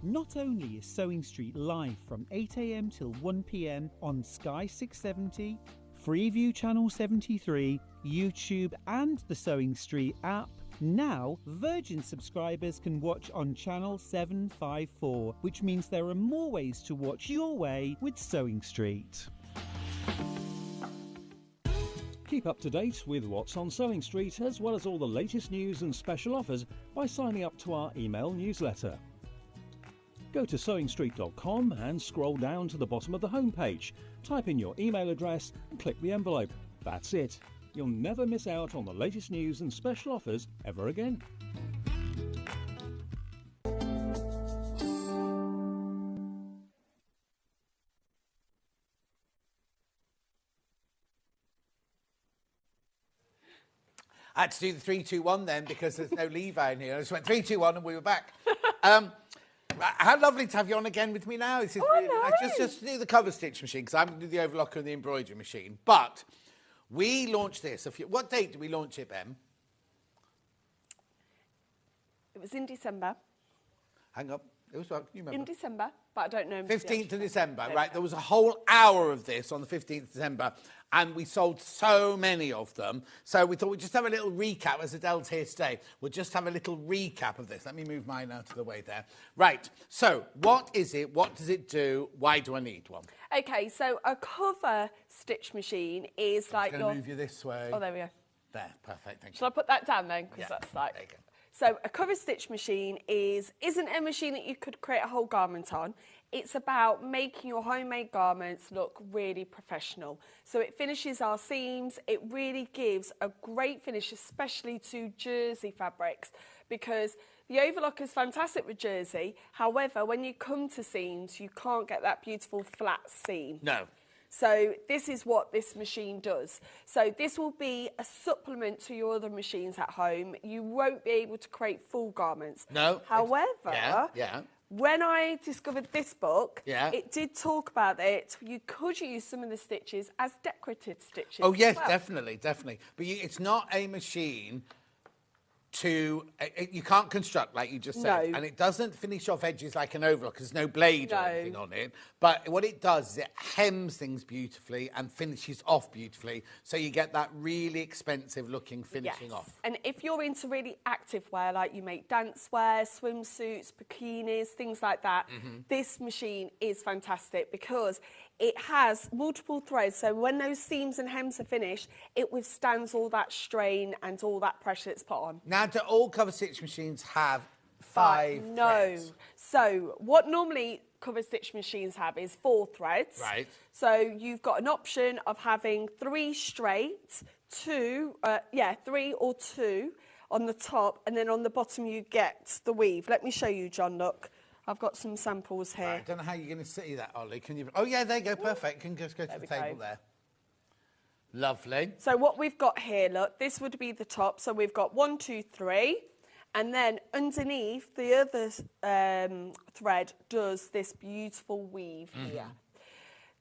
Speaker 4: Not only is Sewing Street live from 8 AM till 1 PM on Sky 670, Freeview Channel 73, YouTube and the Sewing Street app, now Virgin subscribers can watch on Channel 754, which means there are more ways to watch your way with Sewing Street.
Speaker 6: Keep up to date with what's on Sewing Street, as well as all the latest news and special offers by signing up to our email newsletter. Go to sewingstreet.com and scroll down to the bottom of the homepage. Type in your email address and click the envelope. That's it. You'll never miss out on the latest news and special offers ever again.
Speaker 3: I had to do the 3, 2, 1 then because there's no lever in here. I just went 3, 2, 1 and we were back. How lovely to have you on again with me now. This is really nice. Just to do the cover stitch machine, because I'm going to do the overlocker and the embroidery machine. But we launched this. What date did we launch it, Ben?
Speaker 8: It was in December.
Speaker 3: Hang on. It was what? You remember?
Speaker 8: In December, but I don't know.
Speaker 3: 15th of December, right? There was a whole hour of this on the 15th of December, and we sold so many of them. So we thought we'd just have a little recap. As Adele's here today, we'll just have a little recap of this. Let me move mine out of the way there. Right, so what is it? What does it do? Why do I need one?
Speaker 8: Okay, so a cover stitch machine is like
Speaker 3: I'm going to move you this way.
Speaker 8: Oh, there we go.
Speaker 3: There, perfect, thank you.
Speaker 8: Shall I put that down then? Because
Speaker 3: Yeah,
Speaker 8: that's like...
Speaker 3: there you go.
Speaker 8: So a cover stitch machine isn't a machine that you could create a whole garment on. It's about making your homemade garments look really professional. So it finishes our seams. It really gives a great finish, especially to jersey fabrics, because the overlock is fantastic with jersey. However, when you come to seams, you can't get that beautiful flat seam.
Speaker 3: No.
Speaker 8: So this is what this machine does. So this will be a supplement to your other machines at home. You won't be able to create full garments.
Speaker 3: No.
Speaker 8: However, when I discovered this book, it did talk about it. You could use some of the stitches as decorative stitches.
Speaker 3: Oh, yes,
Speaker 8: as well.
Speaker 3: definitely. But it's not a machine you can't construct, like you just said.
Speaker 8: No.
Speaker 3: And it doesn't finish off edges like an overlock. There's no blade or anything on it. But what it does is it hems things beautifully and finishes off beautifully. So you get that really expensive looking finishing off.
Speaker 8: And if you're into really active wear, like you make dance wear, swimsuits, bikinis, things like that, this machine is fantastic because it has multiple threads. So when those seams and hems are finished, it withstands all that strain and all that pressure it's put on.
Speaker 3: Now, do all cover stitch machines have 5
Speaker 8: No.
Speaker 3: threads?
Speaker 8: So what normally cover stitch machines have is 4 threads.
Speaker 3: Right.
Speaker 8: So you've got an option of having 3 straight, 2, 3 or 2 on the top, and then on the bottom you get the weave. Let me show you, John, look. I've got some samples here.
Speaker 3: Right, I don't know how you're going to see that, Ollie. Can you? Oh, yeah, there you go. Perfect. You can just go to the table there. Lovely.
Speaker 8: So what we've got here, look, this would be the top. So we've got 1, 2, 3. And then underneath, the other thread does this beautiful weave here.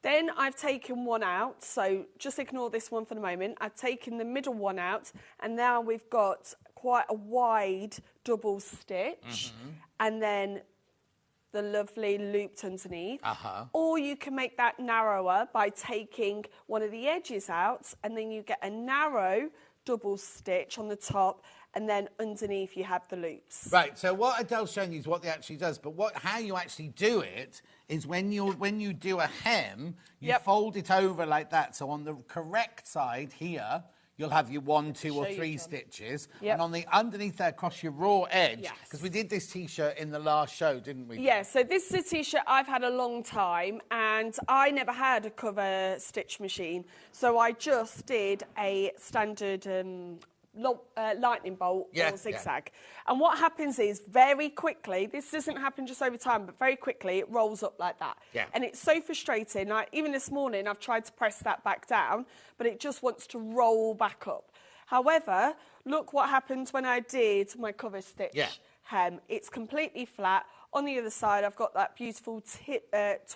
Speaker 8: Then I've taken one out, so just ignore this one for the moment. I've taken the middle one out, and now we've got quite a wide double stitch. And then the lovely looped underneath. Or you can make that narrower by taking one of the edges out, and then you get a narrow double stitch on the top, and then underneath you have the loops.
Speaker 3: Right, so what Adele's showing you is what it actually does, but how you actually do it is when you do a hem, you fold it over like that. So on the correct side here, you'll have your 1, 2 or 3 stitches. And on the underneath there, across your raw edge, because we did this T-shirt in the last show, didn't we?
Speaker 8: Yeah, so this is a T-shirt I've had a long time, and I never had a cover stitch machine. So I just did a standard lightning bolt or zigzag. And what happens is very quickly, this doesn't happen just over time, but very quickly it rolls up like that. And it's so frustrating. Like, even this morning I've tried to press that back down, but it just wants to roll back up. However, look what happens when I did my cover stitch hem. It's completely flat. On the other side I've got that beautiful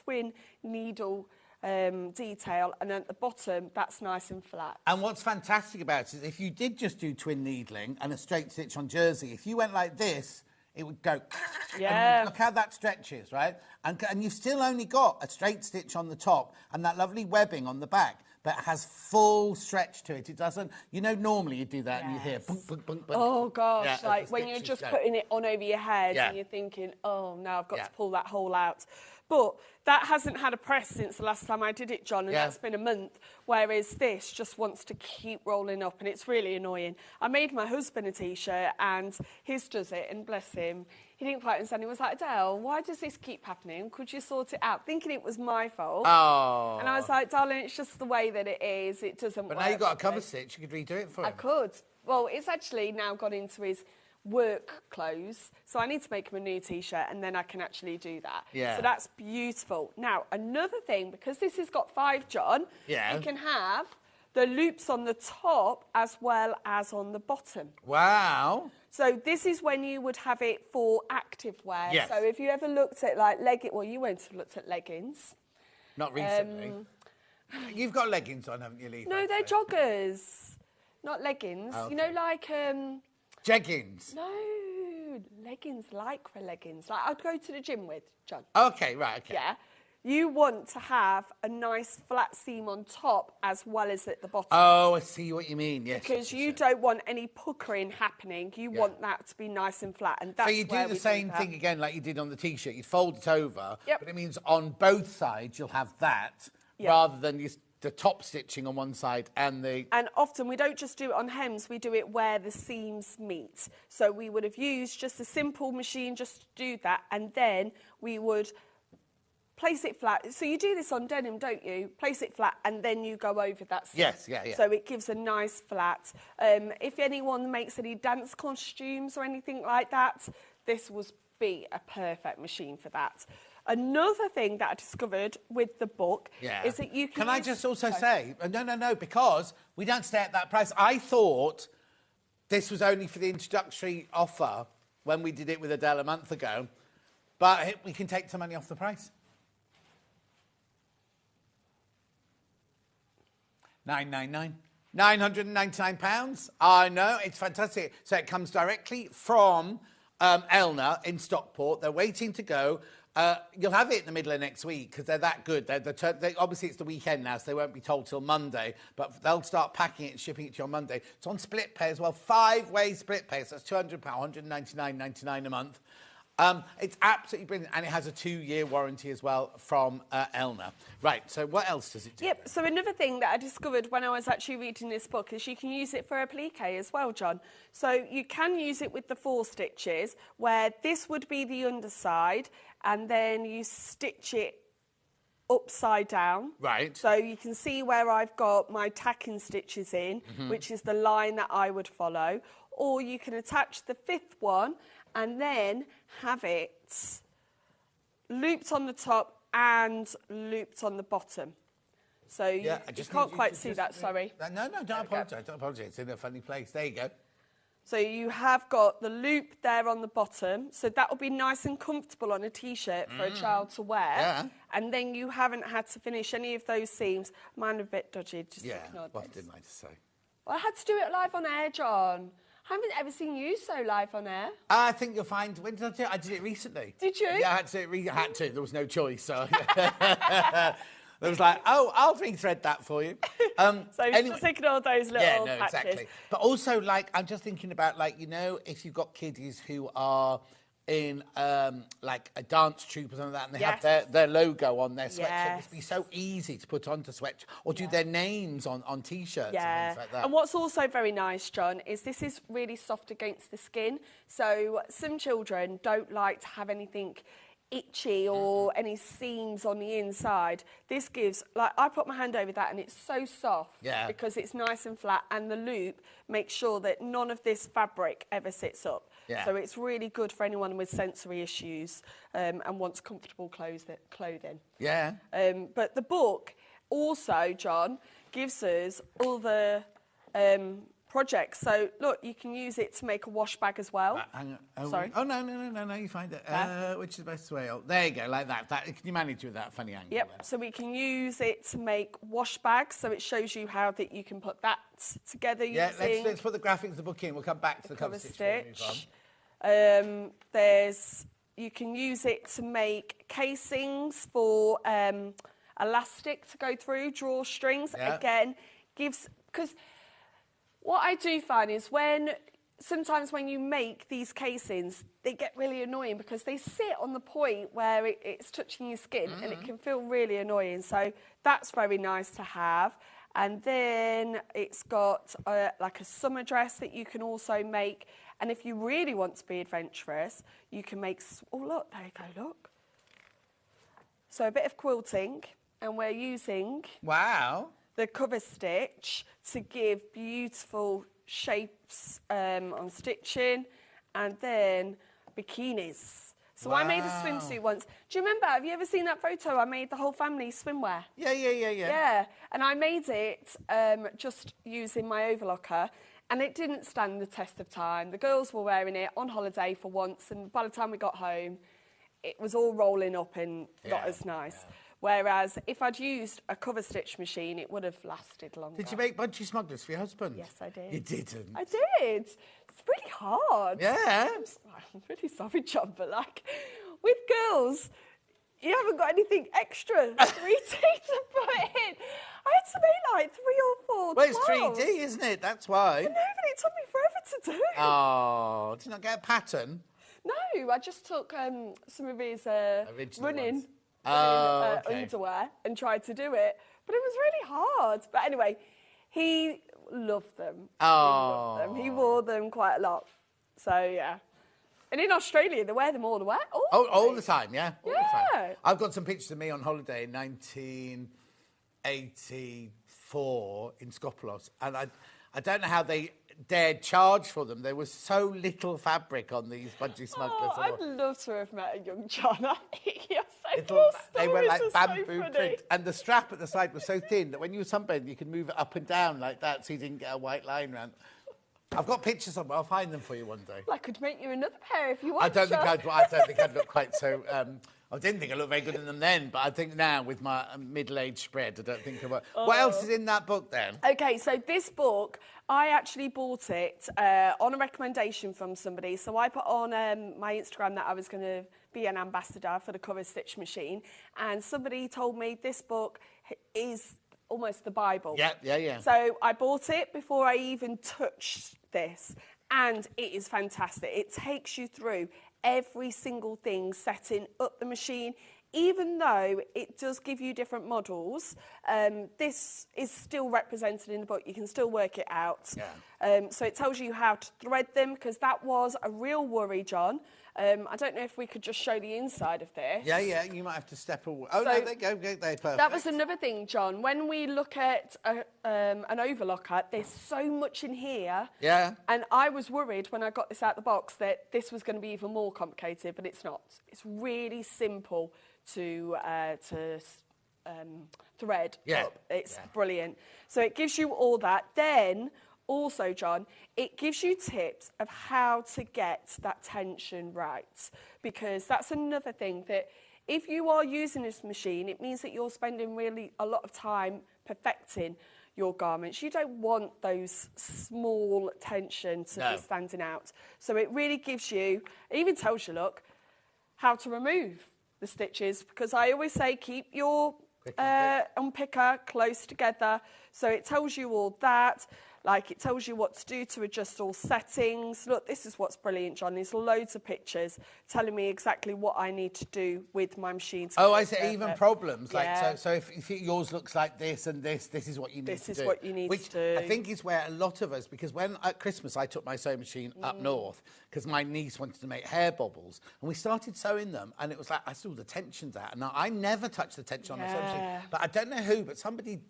Speaker 8: twin needle detail, and then at the bottom that's nice and flat.
Speaker 3: And what's fantastic about it is if you did just do twin needling and a straight stitch on jersey, if you went like this, it would go. And look how that stretches, right? And you've still only got a straight stitch on the top and that lovely webbing on the back, but it has full stretch to it. It doesn't, normally you do that and you hear bunk, bunk, bunk, bunk.
Speaker 8: Oh gosh, like when you're just putting it on over your head and you're thinking, oh, now I've got to pull that hole out. But that hasn't had a press since the last time I did it, John, and that's been a month, whereas this just wants to keep rolling up, and it's really annoying. I made my husband a T-shirt, and his does it, and bless him, he didn't quite understand. He was like, Adele, why does this keep happening? Could you sort it out? Thinking it was my fault.
Speaker 3: Oh.
Speaker 8: And I was like, darling, it's just the way that it is. It doesn't work.
Speaker 3: But now you've got a cover stitch, you could redo it for him.
Speaker 8: I could. Well, it's actually now gone into his work clothes, so I need to make him a new T-shirt, and then I can actually do that. So that's beautiful. Now, another thing, because this has got 5, John, you can have the loops on the top as well as on the bottom.
Speaker 3: Wow.
Speaker 8: So this is when you would have it for active wear. So if you ever looked at like you won't have looked at leggings.
Speaker 3: Not recently. You've got leggings on, haven't you, Lee?
Speaker 8: No, they're joggers, not leggings.
Speaker 3: Okay.
Speaker 8: You know, like
Speaker 3: jeggings.
Speaker 8: No. doing leggings, lycra leggings, like I'd go to the gym with, John.
Speaker 3: Okay, right, okay.
Speaker 8: Yeah. You want to have a nice flat seam on top as well as at the bottom.
Speaker 3: Oh, I see what you mean, yes.
Speaker 8: Because you don't want any puckering happening. You want that to be nice and flat. And that's
Speaker 3: so you do the same thing again like you did on the T-shirt. You'd fold it over, but it means on both sides you'll have that rather than the top stitching on one side and the...
Speaker 8: And often we don't just do it on hems, we do it where the seams meet. So we would have used just a simple machine just to do that, and then we would place it flat. So you do this on denim, don't you? Place it flat and then you go over that seam.
Speaker 3: Yes, yeah.
Speaker 8: So it gives a nice flat. If anyone makes any dance costumes or anything like that, this would be a perfect machine for that. Another thing that I discovered with the book is that you can...
Speaker 3: Can I just also say, no, because we don't stay at that price. I thought this was only for the introductory offer when we did it with Adele a month ago, but we can take some money off the price. £999. I know, it's fantastic. So it comes directly from Elna in Stockport. They're waiting to go. You'll have it in the middle of next week because they're that good. Obviously, it's the weekend now, so they won't be told till Monday, but they'll start packing it and shipping it to you on Monday. It's on split pay as well, 5-way split pay. So that's £200, £199.99 a month. It's absolutely brilliant, and it has a 2-year warranty as well from Elna. Right, so what else does it do?
Speaker 8: Yep, so another thing that I discovered when I was actually reading this book is you can use it for applique as well, John. So you can use it with the 4 stitches, where this would be the underside, and then you stitch it upside down.
Speaker 3: Right.
Speaker 8: So you can see where I've got my tacking stitches in, which is the line that I would follow. Or you can attach the 5th one and then have it looped on the top and looped on the bottom. So you can't quite see that, sorry.
Speaker 3: No, don't apologise. Don't apologise. It's in a funny place. There you go.
Speaker 8: So you have got the loop there on the bottom. So that will be nice and comfortable on a T-shirt for a child to wear.
Speaker 3: Yeah.
Speaker 8: And then you haven't had to finish any of those seams. Mine are a bit dodgy, just ignore
Speaker 3: what
Speaker 8: this.
Speaker 3: didn't I just say?
Speaker 8: Well, I had to do it live on air, John. I haven't ever seen you so live on air.
Speaker 3: I think you'll find... When did I do it? I did it recently.
Speaker 8: Did you?
Speaker 3: Yeah, I had to. There was no choice, so... There was like, I'll rethread that for you.
Speaker 8: So anyway, just ignore those little patches.
Speaker 3: Exactly. But also, like, I'm just thinking about, like, you know, if you've got kiddies who are in, like, a dance troupe or something like that, and they have their logo on their sweatshirt, it'd be so easy to put onto sweatshirt, or do their names on T-shirts and things like that.
Speaker 8: And what's also very nice, John, is this is really soft against the skin. So some children don't like to have anything itchy or any seams on the inside. This gives, like, I put my hand over that and it's so soft because it's nice and flat, and the loop makes sure that none of this fabric ever sits up. So it's really good for anyone with sensory issues and wants comfortable clothing. But the book also, John, gives us all the projects. So look, you can use it to make a wash bag as well.
Speaker 3: Sorry. Oh no, you find it. Which is the best way? Oh, there you go, like that. Can you manage with that funny angle?
Speaker 8: Yep. So we can use it to make wash bags. So it shows you how that you can put that together.
Speaker 3: Let's put the graphics of the book in. We'll come back to the cover stitch.
Speaker 8: You can use it to make casings for elastic to go through, drawstrings. Again, because what I do find is sometimes when you make these casings, they get really annoying because they sit on the point where it's touching your skin and it can feel really annoying. So that's very nice to have. And then it's got like a summer dress that you can also make. And if you really want to be adventurous, you can make... Oh, look, there you go, look. So a bit of quilting, and we're using...
Speaker 3: Wow.
Speaker 8: ...the cover stitch to give beautiful shapes on stitching, and then bikinis. So I made a swimsuit once. Do you remember, have you ever seen that photo? I made the whole family swimwear.
Speaker 3: Yeah.
Speaker 8: Yeah, and I made it just using my overlocker, and it didn't stand the test of time. The girls were wearing it on holiday for once, and by the time we got home, it was all rolling up and not as nice. Yeah. Whereas if I'd used a cover stitch machine, it would have lasted longer.
Speaker 3: Did you make bunchy smugglers for your husband?
Speaker 8: Yes, I did.
Speaker 3: You didn't?
Speaker 8: I did. it's really hard.
Speaker 3: Yeah.
Speaker 8: I'm really sorry, John, but like with girls, you haven't got anything extra 3D to put in. I had to make like 3 or 4
Speaker 3: Well, it's
Speaker 8: 12s.
Speaker 3: 3D, isn't it? That's why.
Speaker 8: I know, but it took me forever to do.
Speaker 3: Oh, did you not get a pattern?
Speaker 8: No, I just took some of his
Speaker 3: Original
Speaker 8: running
Speaker 3: ones. Oh, okay.
Speaker 8: underwear and tried to do it. But it was really hard. But anyway, he loved them.
Speaker 3: Oh.
Speaker 8: He loved them. He wore them quite a lot. So, yeah. And in Australia, they wear them all the
Speaker 3: All the time, yeah? All the
Speaker 8: Yeah.
Speaker 3: time. I've got some pictures of me on holiday in 1984 in Skopelos, and I don't know how they dared charge for them. There was so little fabric on these budgie smugglers.
Speaker 8: Oh, I'd love to have met a young John. I think you're so
Speaker 3: They were like
Speaker 8: so
Speaker 3: bamboo
Speaker 8: funny.
Speaker 3: print, and the strap at the side was so thin that when you were sunbathing, you could move it up and down like that so you didn't get a white line around. I've got pictures somewhere. I'll find them for you one day.
Speaker 8: I could make you another pair if you want.
Speaker 3: I don't
Speaker 8: John.
Speaker 3: think I'd look quite so. I didn't think I looked very good in them then, but I think now with my middle-age spread, I don't think I will. What else is in that book then?
Speaker 8: Okay, so this book, I actually bought it on a recommendation from somebody. So I put on my Instagram that I was going to be an ambassador for the Cover Stitch Machine, and somebody told me this book is almost the Bible.
Speaker 3: Yeah.
Speaker 8: So I bought it before I even touched this, and it is fantastic. It takes you through every single thing, setting up the machine. Even though it does give you different models, this is still represented in the book. You can still work it out.
Speaker 3: Yeah.
Speaker 8: So it tells you how to thread them, because that was a real worry, John. I don't know if we could just show the inside of this.
Speaker 3: Yeah, you might have to step away. Oh, no, they go, they're perfect.
Speaker 8: That was another thing, John. When we look at an overlocker, there's so much in here.
Speaker 3: Yeah.
Speaker 8: And I was worried when I got this out of the box that this was going to be even more complicated, but it's not. It's really simple to thread up. It's brilliant. So it gives you all that. Then also, John, it gives you tips of how to get that tension right, because that's another thing that if you are using this machine, it means that you're spending really a lot of time perfecting your garments. You don't want those small tension to be standing out. So it really gives you, it even tells you, look, how to remove the stitches, because I always say keep your unpicker close together. So it tells you all that. Like, it tells you what to do to adjust all settings. Look, this is what's brilliant, John. There's loads of pictures telling me exactly what I need to do with my machine.
Speaker 3: Oh, I see, even problems.
Speaker 8: Yeah.
Speaker 3: Like, so if yours looks like this and this is what you need to do.
Speaker 8: This is what you need
Speaker 3: Which
Speaker 8: to do.
Speaker 3: I think is where a lot of us, because when at Christmas I took my sewing machine up north, because my niece wanted to make hair bobbles, and we started sewing them, and it was like, I saw the tensions out. And I never touched the tension on my sewing machine. But I don't know who, but somebody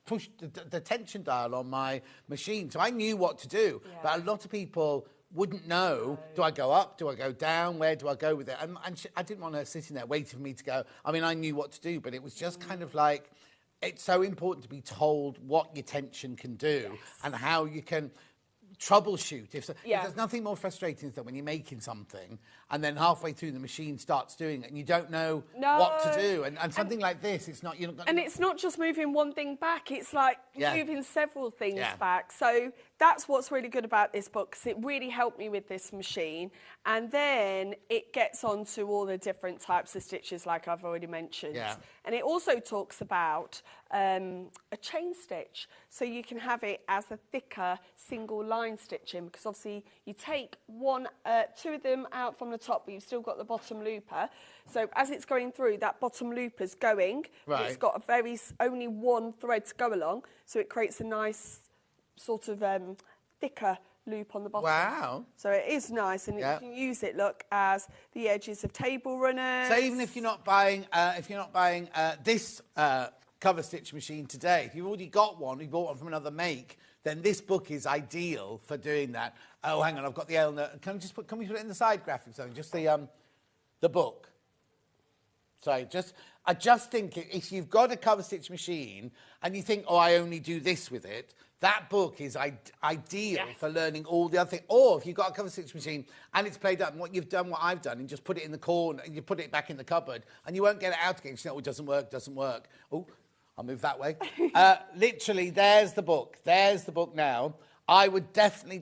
Speaker 3: pushed the tension dial on my machine, so I knew what to do. But a lot of people wouldn't know. Do I go up? Do I go down? Where do I go with it? And I didn't want her sitting there waiting for me to go. I mean, I knew what to do, but it was just kind of like, it's so important to be told what your tension can do and how you can troubleshoot. If there's nothing more frustrating than when you're making something and then halfway through the machine starts doing it and you don't know what to do. And something like this, it's not...
Speaker 8: And it's not just moving one thing back, it's like moving several things back. So that's what's really good about this book, because it really helped me with this machine. And then it gets on to all the different types of stitches, like I've already mentioned.
Speaker 3: Yeah.
Speaker 8: And it also talks about a chain stitch, so you can have it as a thicker single line stitching, because obviously you take two of them out from the top, but you've still got the bottom looper. So as it's going through, that bottom looper's going, but it's got only one thread to go along, so it creates a nice sort of thicker loop on the bottom.
Speaker 3: Wow.
Speaker 8: So it is nice, and you can use it, look, as the edges of table runners.
Speaker 3: So even if you're not buying, this cover stitch machine today, if you've already got one, you bought one from another make, then this book is ideal for doing that. Oh, hang on, I've got the Elna. Can we put it in the side graphics? Just the book. Sorry, I just think if you've got a cover stitch machine and you think, oh, I only do this with it, that book is ideal for learning all the other things. Or if you've got a cover stitch machine and it's played up, and what you've done, what I've done, and just put it in the corner, and you put it back in the cupboard, and you won't get it out again. You know, it doesn't work. Oh, I'll move that way. Literally, there's the book. There's the book now. I would definitely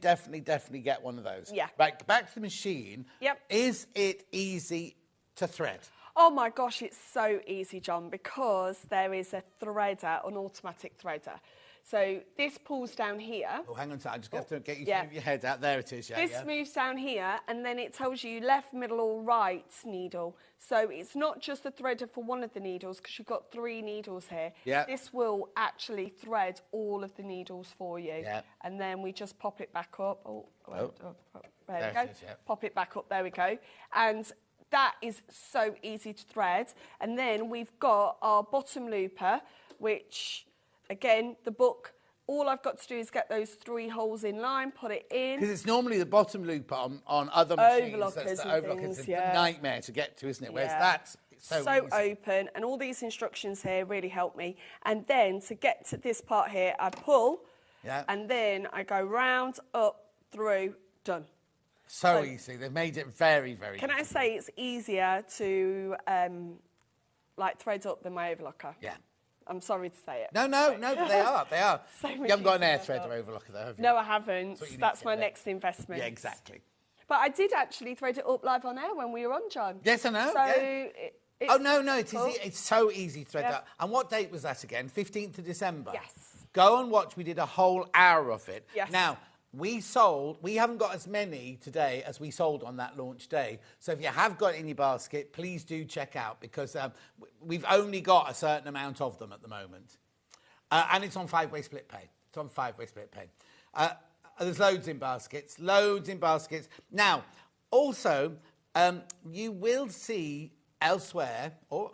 Speaker 3: get one of those.
Speaker 8: Yeah.
Speaker 3: Right, back to the machine.
Speaker 8: Yep.
Speaker 3: Is it easy to thread?
Speaker 8: Oh my gosh, it's so easy, John, because there is a threader, an automatic threader. So this pulls down here.
Speaker 3: Oh, hang on, I just have to get you
Speaker 8: yeah.
Speaker 3: to move your head out. There it is, yeah.
Speaker 8: This moves down here, and then it tells you left, middle, or right needle. So it's not just a threader for one of the needles, because you've got 3 needles here.
Speaker 3: Yeah.
Speaker 8: This will actually thread all of the needles for you.
Speaker 3: Yeah.
Speaker 8: And then we just pop it back up. There we
Speaker 3: There
Speaker 8: go.
Speaker 3: it is, yeah.
Speaker 8: Pop it back up, there we go. And that is so easy to thread. And then we've got our bottom looper, which, again, the book, all I've got to do is get those 3 holes in line, put it in.
Speaker 3: Because it's normally the bottom loop on other machines.
Speaker 8: Overlockers
Speaker 3: That's the
Speaker 8: and
Speaker 3: overlockers.
Speaker 8: things,
Speaker 3: It's
Speaker 8: yeah.
Speaker 3: a nightmare to get to, isn't it? Whereas
Speaker 8: Yeah.
Speaker 3: that's so easy.
Speaker 8: Open, and all these instructions here really help me. And then to get to this part here, I pull,
Speaker 3: Yeah.
Speaker 8: and then I go round, up, through, done.
Speaker 3: So easy. They've made it very, very
Speaker 8: Can
Speaker 3: easy.
Speaker 8: I say it's easier to like thread up than my overlocker?
Speaker 3: Yeah.
Speaker 8: I'm sorry to say it.
Speaker 3: No, but they are. They are.
Speaker 8: So
Speaker 3: You
Speaker 8: much
Speaker 3: haven't got an air
Speaker 8: easier,
Speaker 3: threader
Speaker 8: but-
Speaker 3: overlocker, though, have you?
Speaker 8: No, I haven't.
Speaker 3: what you need
Speaker 8: That's
Speaker 3: to
Speaker 8: my
Speaker 3: get there.
Speaker 8: next investment.
Speaker 3: Yeah, exactly.
Speaker 8: But I did actually thread it up live on air when we were on, John.
Speaker 3: Yes, I know.
Speaker 8: So
Speaker 3: yeah.
Speaker 8: it's
Speaker 3: Oh, no, it's
Speaker 8: cool.
Speaker 3: easy. It's so easy to thread
Speaker 8: Yeah.
Speaker 3: up. And what date was that again? 15th of December?
Speaker 8: Yes.
Speaker 3: Go and watch. We did a whole hour of it.
Speaker 8: Yes.
Speaker 3: Now, we haven't got as many today as we sold on that launch day. So if you have got it in your basket, please do check out, because we've only got a certain amount of them at the moment. And it's on 5-way split pay. It's on 5-way split pay. There's loads in baskets. Now, also, you will see elsewhere, or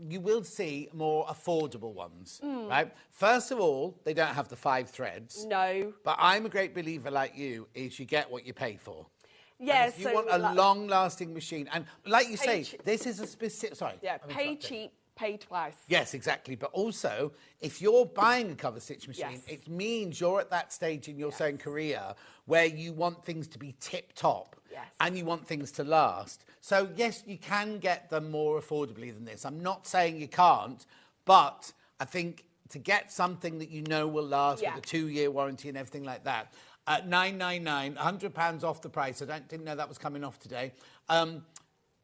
Speaker 3: you will see more affordable ones, right? First of all, they don't have the 5 threads.
Speaker 8: No.
Speaker 3: But I'm a great believer, like you, is you get what you pay for.
Speaker 8: Yeah,
Speaker 3: And if you want a long-lasting machine, and like you say, this is a specific... Sorry.
Speaker 8: Yeah,
Speaker 3: I'm
Speaker 8: pay
Speaker 3: interrupting.
Speaker 8: cheap, pay twice.
Speaker 3: Yes, exactly. But also, if you're buying a cover stitch machine,
Speaker 8: Yes.
Speaker 3: it means you're at that stage in your sewing career where you want things to be tip-top.
Speaker 8: Yes.
Speaker 3: And you want things to last. So, yes, you can get them more affordably than this. I'm not saying you can't, but I think to get something that you know will last with a 2-year warranty and everything like that, at $9.99, £100 off the price. I didn't know that was coming off today.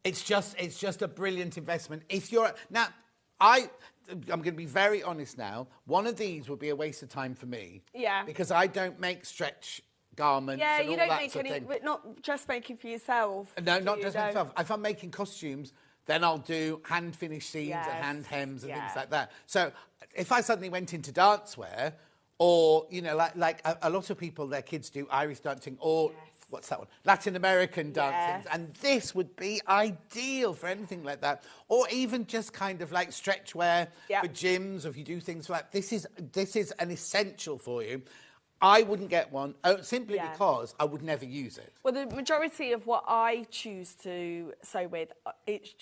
Speaker 3: It's just a brilliant investment. If you're now, I'm going to be very honest now. One of these would be a waste of time for me.
Speaker 8: Yeah.
Speaker 3: Because I don't make stretch garments.
Speaker 8: Yeah,
Speaker 3: and
Speaker 8: you
Speaker 3: all
Speaker 8: don't
Speaker 3: that
Speaker 8: make
Speaker 3: sort of
Speaker 8: any,
Speaker 3: thing.
Speaker 8: but not just making for yourself.
Speaker 3: No,
Speaker 8: do
Speaker 3: not
Speaker 8: you?
Speaker 3: just
Speaker 8: No.
Speaker 3: myself. If I'm making costumes, then I'll do hand finished seams
Speaker 8: Yes.
Speaker 3: and hand hems and things
Speaker 8: Yeah.
Speaker 3: like that. So if I suddenly went into dancewear, or you know, like a lot of people, their kids do Irish dancing, or what's that one? Latin American dancing,
Speaker 8: Yes.
Speaker 3: and this would be ideal for anything like that, or even just kind of like stretch wear
Speaker 8: Yep.
Speaker 3: for gyms, or if you do things like this is an essential for you. I wouldn't get one simply
Speaker 8: Yeah.
Speaker 3: because I would never use it.
Speaker 8: Well, the majority of what I choose to sew with, it's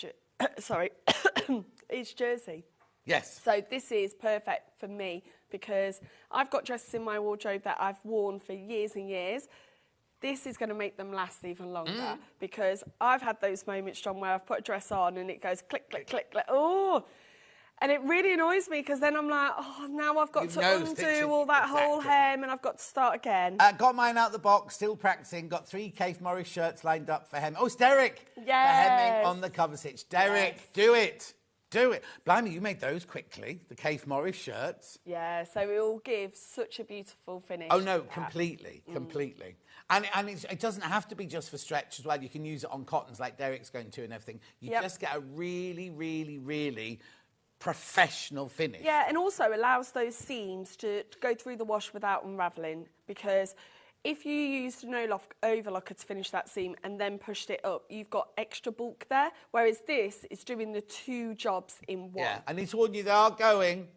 Speaker 8: it's jersey.
Speaker 3: Yes.
Speaker 8: So this is perfect for me because I've got dresses in my wardrobe that I've worn for years and years. This is going to make them last even longer because I've had those moments, John, where I've put a dress on and it goes click, click, click, click. Oh! And it really annoys me because then I'm like, oh, now I've got
Speaker 3: You've
Speaker 8: to
Speaker 3: no
Speaker 8: undo
Speaker 3: stitching.
Speaker 8: all that whole
Speaker 3: Exactly.
Speaker 8: hem and I've got to start again.
Speaker 3: Got mine out the box, still practicing. Got 3 Keith Morris shirts lined up for hem. Oh, it's Derek. For
Speaker 8: Yes.
Speaker 3: hemming on the cover stitch. Derek,
Speaker 8: Yes.
Speaker 3: do it. Do it. Blimey, you made those quickly, the Keith Morris shirts.
Speaker 8: Yeah, so it all gives such a beautiful finish.
Speaker 3: Oh, no,
Speaker 8: Yeah.
Speaker 3: completely. And it doesn't have to be just for stretch as well. You can use it on cottons like Derek's going to and everything. You
Speaker 8: Yep.
Speaker 3: just get a really, really, really professional finish.
Speaker 8: Yeah, and also allows those seams to go through the wash without unravelling because if you used an overlocker to finish that seam and then pushed it up, you've got extra bulk there, whereas this is doing the 2 jobs in one.
Speaker 3: Yeah, and it's warned you they are going,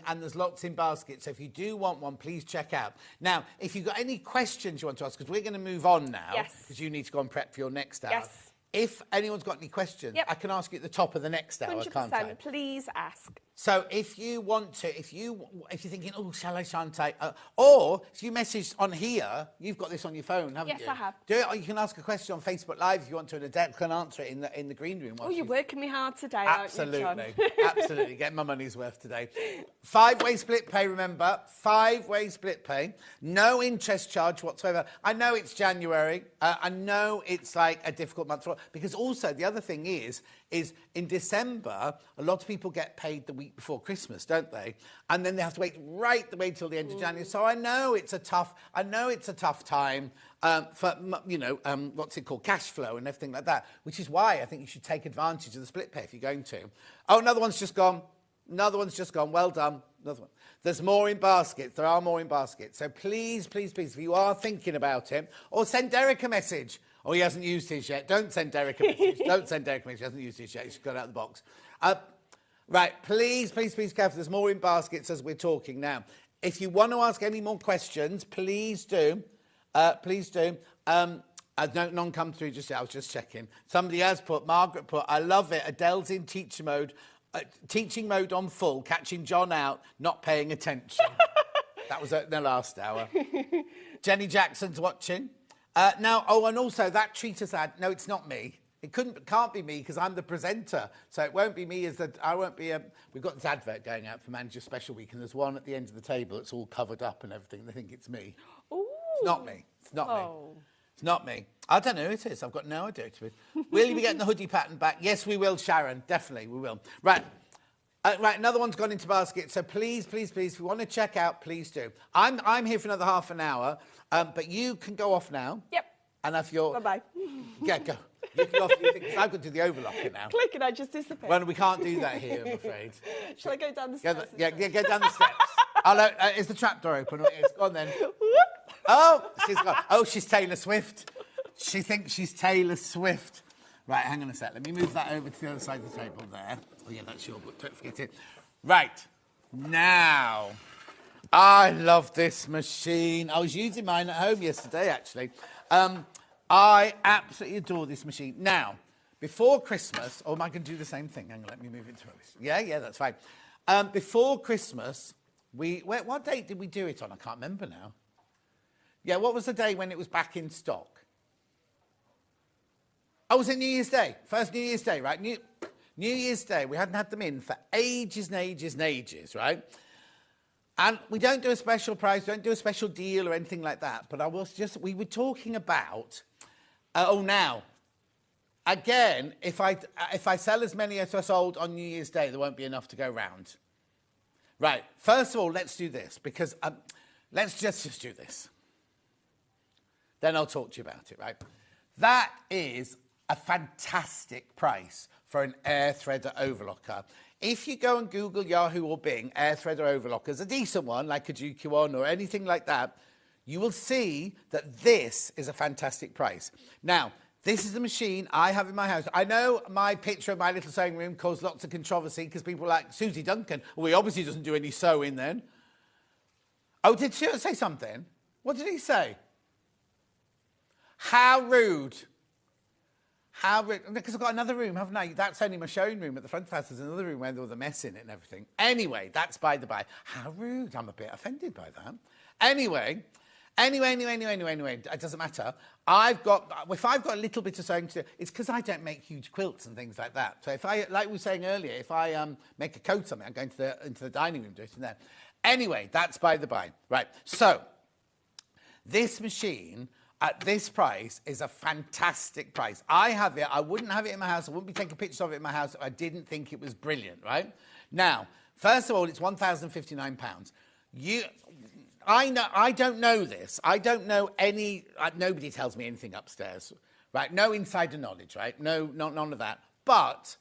Speaker 3: and there's lots in baskets. So if you do want one, please check out. Now, if you've got any questions you want to ask, because we're going to move on now,
Speaker 8: Yes.
Speaker 3: because you need to go and prep for your next hour.
Speaker 8: Yes.
Speaker 3: If anyone's got any questions,
Speaker 8: Yep.
Speaker 3: I can ask you at the top of the next hour,
Speaker 8: 100%,
Speaker 3: can't I?
Speaker 8: please ask.
Speaker 3: So if you want to, if you're thinking, oh, shall I, shan't I? Or if you message on here, you've got this on your phone, haven't you?
Speaker 8: Yes, I have.
Speaker 3: Do it, or you can ask a question on Facebook Live if you want to, and Adept can answer it in the green room.
Speaker 8: Oh, you're working me hard today,
Speaker 3: Absolutely,
Speaker 8: aren't you, John?
Speaker 3: absolutely. Getting my money's worth today. 5-way split pay, remember. 5-way split pay. No interest charge whatsoever. I know it's January. I know it's like a difficult month. Because also, the other thing is in December, a lot of people get paid the week before Christmas, don't they? And then they have to wait right the way till the end of January. So I know it's a tough time for, what's it called, cash flow and everything like that, which is why I think you should take advantage of the split pay if you're going to. Oh, another one's just gone. Well done. Another one. There's more in baskets. There are more in baskets. So please, please, please, if you are thinking about it, or send Derek a message. Oh, he hasn't used his yet. Don't send Derek a message. Don't send Derek a message. He hasn't used his yet. He's got it out of the box. Right, please, please, please, careful. There's more in baskets as we're talking now. If you want to ask any more questions, please do. Please do. None come through just yet. I was just checking. Somebody has put, Margaret put, I love it. Adele's in teacher mode. Teaching mode on full, catching John out, not paying attention. That was in the last hour. Jenny Jackson's watching. Now, and also that treatise ad, no, it's not me. It can't be me because I'm the presenter. So it won't be me we've got this advert going out for Manager Special Week, and there's one at the end of the table that's all covered up and everything. They think it's me.
Speaker 8: Ooh.
Speaker 3: It's not me. It's not me. It's not me. I don't know who it is. I've got no idea to it. Will you be getting the hoodie pattern back? Yes, we will, Sharon. Definitely, we will. Right. Right, another one's gone into basket. So please, please, please, if you want to check out, please do. I'm here for another half an hour, but you can go off now.
Speaker 8: Yep.
Speaker 3: And if you're...
Speaker 8: Bye-bye.
Speaker 3: Yeah, go. You can go off. Because I've got to do the overlocker now.
Speaker 8: Click and I just disappear.
Speaker 3: Well, we can't do that here, I'm afraid.
Speaker 8: Shall I go down the steps?
Speaker 3: Yeah, go down the steps. Is the trapdoor open? It's gone then. Oh, she's gone. Oh, she's Taylor Swift. She thinks she's Taylor Swift. Right, hang on a sec. Let me move that over to the other side of the table there. Oh, yeah, that's your book. Don't forget it. Right. Now, I love this machine. I was using mine at home yesterday, actually. I absolutely adore this machine. Now, before Christmas... Oh, am I going to do the same thing? Hang on, let me move it to this. Yeah, that's fine. Before Christmas, what date did we do it on? I can't remember now. Yeah, what was the day when it was back in stock? Oh, was it New Year's Day? First New Year's Day, right? New Year's Day. We hadn't had them in for ages and ages and ages, right? And we don't do a special price, don't do a special deal or anything like that. But we were talking about, now, again, if I sell as many as I sold on New Year's Day, there won't be enough to go round. Right, first of all, let's do this, because let's just do this. Then I'll talk to you about it, right? That is a fantastic price for an air threader overlocker. If you go and Google, Yahoo or Bing, air threader overlockers, a decent one like a Juki one or anything like that, you will see that this is a fantastic price. Now, this is the machine I have in my house. I know my picture of my little sewing room caused lots of controversy because people are like, Susie Duncan, well, he obviously doesn't do any sewing then. Oh, did Stuart say something? What did he say? How rude. How rude. Because I've got another room, haven't I? That's only my showing room at the front of the house. There's another room where there was a mess in it and everything. Anyway, that's by the by. How rude. I'm a bit offended by that. Anyway, it doesn't matter. If I've got a little bit of sewing to do, it's because I don't make huge quilts and things like that. So if I, like we were saying earlier, if I make a coat or something, I go into the dining room, do it in there. Anyway, that's by the by. Right, so this machine... at this price is a fantastic price. I have it. I wouldn't have it in my house. I wouldn't be taking pictures of it in my house if I didn't think it was brilliant, right? Now, first of all, it's £1,059. I don't know this. I don't know any... nobody tells me anything upstairs, right? No insider knowledge, right? No, none of that. But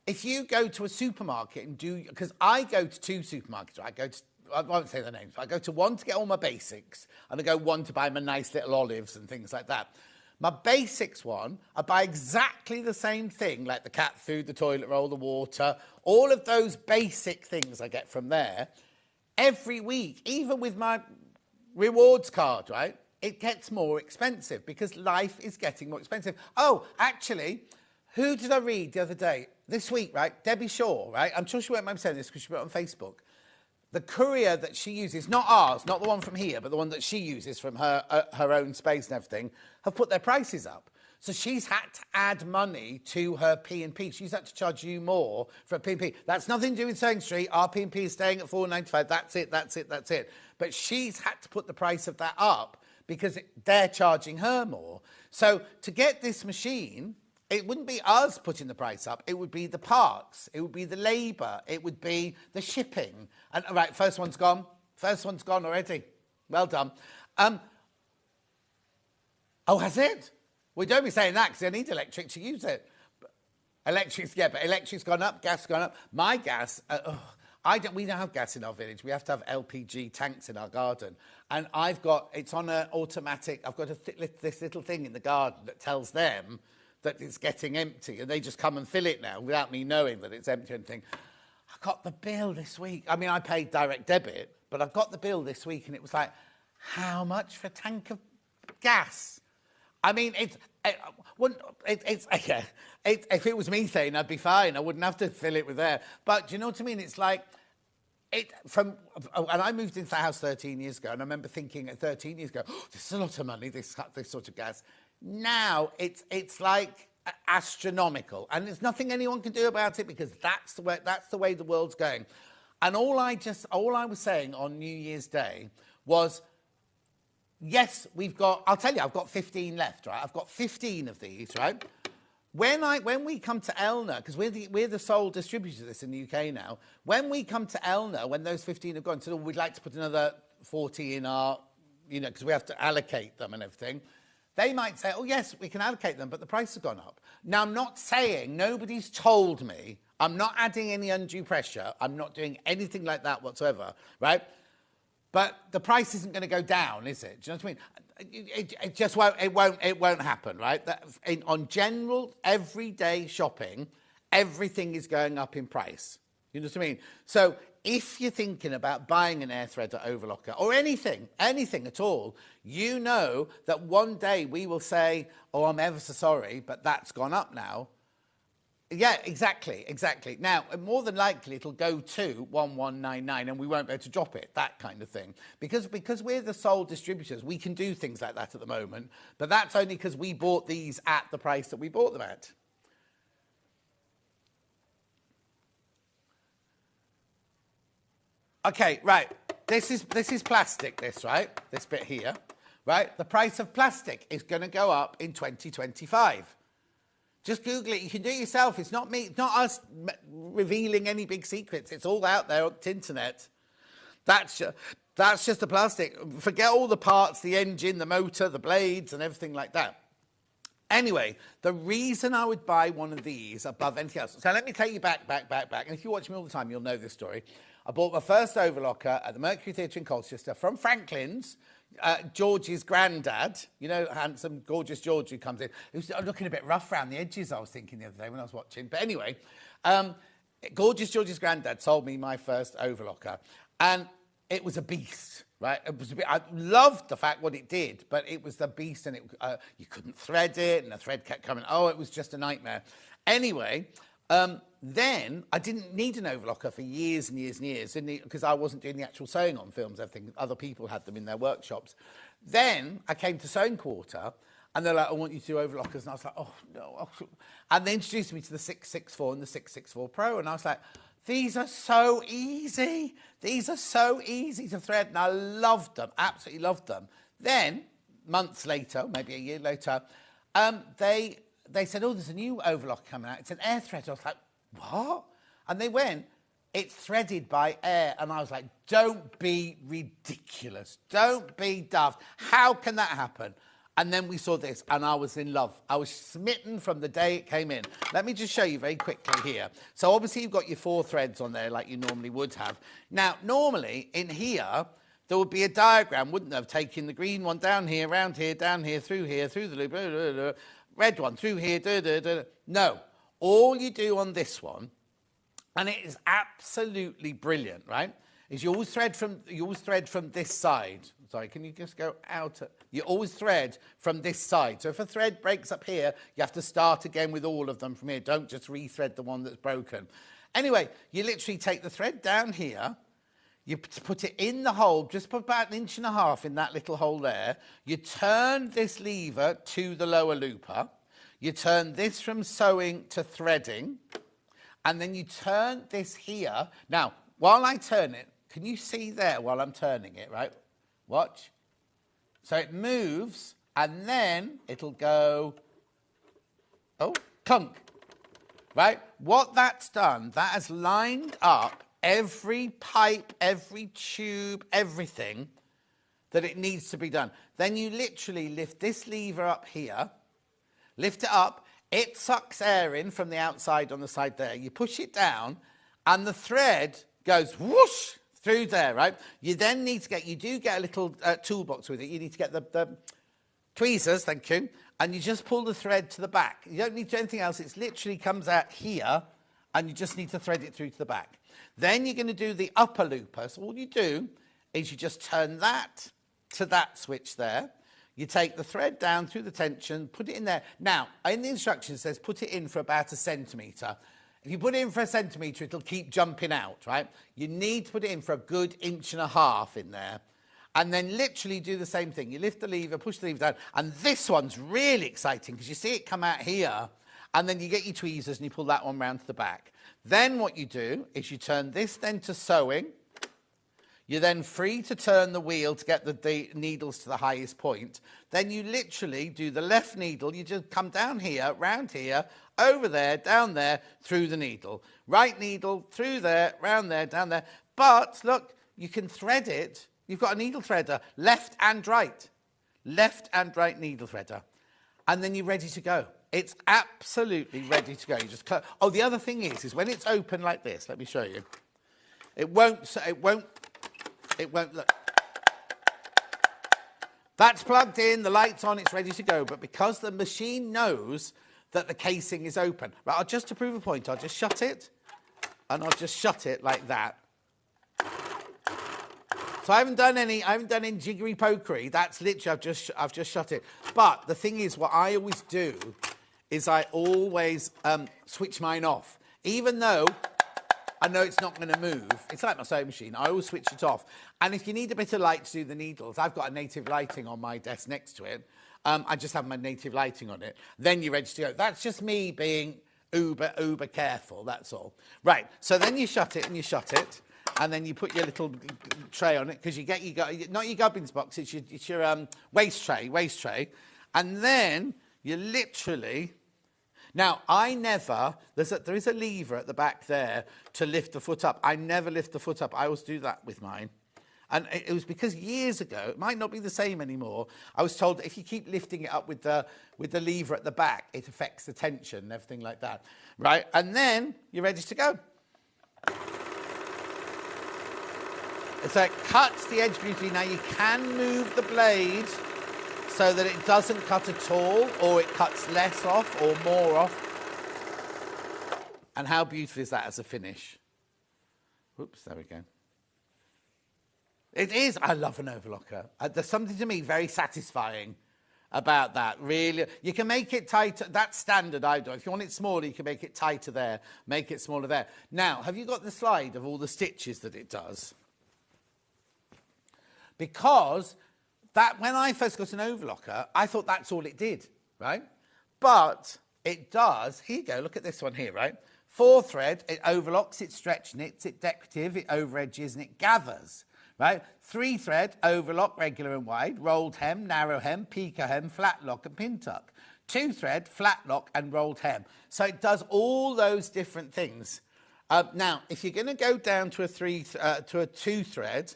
Speaker 3: if you go to a supermarket and do... because I go to two supermarkets, right? I won't say the names, but I go to one to get all my basics, and I go one to buy my nice little olives and things like that. My basics one, I buy exactly the same thing, like the cat food, the toilet roll, the water, all of those basic things I get from there every week, even with my rewards card, right? It gets more expensive because life is getting more expensive. Oh, actually, who did I read the other day? this week, right, Debbie Shaw, right, I'm sure she won't mind saying this because she put it on Facebook. The courier that she uses, not ours, not the one from here, but the one that she uses from her own space and everything, have put their prices up. So she's had to add money to her P&P. She's had to charge you more for a P&P. That's nothing to do with Sewing Street. Our P&P is staying at $4.95. That's it, that's it, that's it. But she's had to put the price of that up because they're charging her more. So to get this machine, it wouldn't be us putting the price up. It would be the parts. It would be the labour. It would be the shipping. And right, first one's gone. First one's gone already. Well done. Oh, has it? Well, don't be saying that because I need electric to use it. But electric's gone up, gas gone up. My gas, we don't have gas in our village. We have to have LPG tanks in our garden. And it's on an automatic, I've got this little thing in the garden that tells them that it's getting empty. And they just come and fill it now without me knowing that it's empty or anything. I got the bill this week. I mean, I paid direct debit, but I got the bill this week and it was like, how much for a tank of gas? I mean, if it was methane, I'd be fine. I wouldn't have to fill it with air. But do you know what I mean? It's like, and I moved into the house 13 years ago, and I remember thinking 13 years ago, oh, this is a lot of money, this sort of gas. Now, it's like astronomical, and there's nothing anyone can do about it because that's the way the world's going. And all I was saying on New Year's Day was, yes, I'll tell you, I've got 15 left, right? I've got 15 of these, right? When we come to Elna, because we're the sole distributor of this in the UK now, when we come to Elna, when those 15 have gone, so we'd like to put another 40 in our, because we have to allocate them and everything, they might say, oh, yes, we can allocate them, but the price has gone up. Now, I'm not saying, nobody's told me, I'm not adding any undue pressure, I'm not doing anything like that whatsoever, right? But the price isn't going to go down, is it? Do you know what I mean? It just won't. It won't happen, right? On general everyday shopping, everything is going up in price. You know what I mean? So if you're thinking about buying an air threader overlocker or anything at all, you know that one day we will say, "Oh, I'm ever so sorry, but that's gone up now." Yeah, exactly. Now, more than likely, it'll go to 1199 and we won't be able to drop it, that kind of thing. Because we're the sole distributors, we can do things like that at the moment, but that's only because we bought these at the price that we bought them at. Okay, right. This is plastic, right? This bit here, right? The price of plastic is going to go up in 2025. Just Google it. You can do it yourself. It's not me. It's not us revealing any big secrets. It's all out there on the internet. That's just the plastic. Forget all the parts, the engine, the motor, the blades, and everything like that. Anyway, the reason I would buy one of these above anything else. So let me take you back. And if you watch me all the time, you'll know this story. I bought my first overlocker at the Mercury Theatre in Colchester from Franklin's. George's granddad, handsome, gorgeous George who comes in, who's looking a bit rough around the edges, I was thinking the other day when I was watching. But anyway, gorgeous George's granddad sold me my first overlocker. And it was a beast, right? I loved the fact what it did, but it was the beast and you couldn't thread it and the thread kept coming. Oh, it was just a nightmare. Anyway, then I didn't need an overlocker for years and years and years because I wasn't doing the actual sewing on films. Everything other people had them in their workshops. Then I came to Sewing Quarter and they're like, I want you to do overlockers. And I was like, oh, no. And they introduced me to the 664 and the 664 Pro. And I was like, these are so easy. These are so easy to thread. And I loved them, absolutely loved them. Then, months later, maybe a year later, they said, oh, there's a new overlocker coming out. It's an air thread. I was like, what? And they went, it's threaded by air. And I was like, don't be ridiculous. Don't be daft. How can that happen? And then we saw this, and I was in love. I was smitten from the day it came in. Let me just show you very quickly here. So obviously you've got your 4 threads on there like you normally would have. Now, normally in here, there would be a diagram, wouldn't there, of taking the green one down here, round here, down here, through the loop, blah, blah, blah, red one through here, da, da, da. No. All you do on this one, and it is absolutely brilliant, right, is you always thread from this side. sorry, can you just go out? You always thread from this side. So if a thread breaks up here, you have to start again with all of them from here. Don't just rethread the one that's broken. Anyway, you literally take the thread down here, you put it in the hole, just put about 1.5 inches in that little hole there. You turn this lever to the lower looper. You turn this from sewing to threading. And then you turn this here. Now, while I turn it, can you see there while I'm turning it, right? Watch. So it moves, and then it'll go, oh, clunk, right? What that's done, that has lined up every pipe, every tube, everything that it needs to be done. Then you literally lift this lever up here, lift it up, it sucks air in from the outside on the side there. You push it down, and the thread goes whoosh through there, right? You then need to get, you do get a little toolbox with it. You need to get the tweezers, thank you, and you just pull the thread to the back. You don't need to do anything else. It literally comes out here, and you just need to thread it through to the back. Then you're going to do the upper looper. So all you do is you just turn that to that switch there. You take the thread down through the tension, put it in there. Now, in the instructions, it says put it in for about 1 centimetre. If you put it in for 1 centimetre, it'll keep jumping out, right? You need to put it in for a good 1.5 inches in there. And then literally do the same thing. You lift the lever, push the lever down. And this one's really exciting because you see it come out here. And then you get your tweezers and you pull that one round to the back. Then what you do is you turn this then to sewing. You're then free to turn the wheel to get the needles to the highest point. Then you literally do the left needle. You just come down here, round here, over there, down there, through the needle. Right needle, through there, round there, down there. But, look, you can thread it. You've got a needle threader, left and right. Left and right needle threader. And then you're ready to go. It's absolutely ready to go. You just cut. Oh, the other thing is when it's open like this, let me show you. It won't, look. That's plugged in, the light's on, it's ready to go. But because the machine knows that the casing is open, right, just to prove a point, I'll just shut it, and I'll just shut it like that. So I haven't done any jiggery pokery. That's literally, I've just shut it. But the thing is, what I always do is I always switch mine off. Even though I know it's not going to move. It's like my sewing machine. I always switch it off. And if you need a bit of light to do the needles, I've got a native lighting on my desk next to it. I just have my native lighting on it. Then you're ready to go. That's just me being uber careful, that's all. Right, so then you shut it and you shut it. And then you put your little tray on it, because you get not your gubbins box, it's your waste tray. And then you literally... Now, there is a lever at the back there to lift the foot up. I never lift the foot up. I always do that with mine. And it was because years ago, it might not be the same anymore, I was told that if you keep lifting it up with the lever at the back, it affects the tension and everything like that. Right? And then you're ready to go. So it cuts the edge beautifully. Now you can move the blade so that it doesn't cut at all, or it cuts less off or more off. And how beautiful is that as a finish? Oops, there we go. It is. I love an overlocker. There's something to me very satisfying about that, really. You can make it tighter. That's standard, I do. If you want it smaller, you can make it tighter there, make it smaller there. Now, have you got the slide of all the stitches that it does? Because that when I first got an overlocker, I thought that's all it did, right? But it does. Here you go. Look at this one here, right? 4 thread. It overlocks, it stretch knits, it decorative, it over edges, and it gathers, right? 3 thread, overlock, regular and wide, rolled hem, narrow hem, pico hem, flat lock, and pin tuck. 2 thread, flat lock, and rolled hem. So it does all those different things. Now, if you're going to go down to a 2 thread,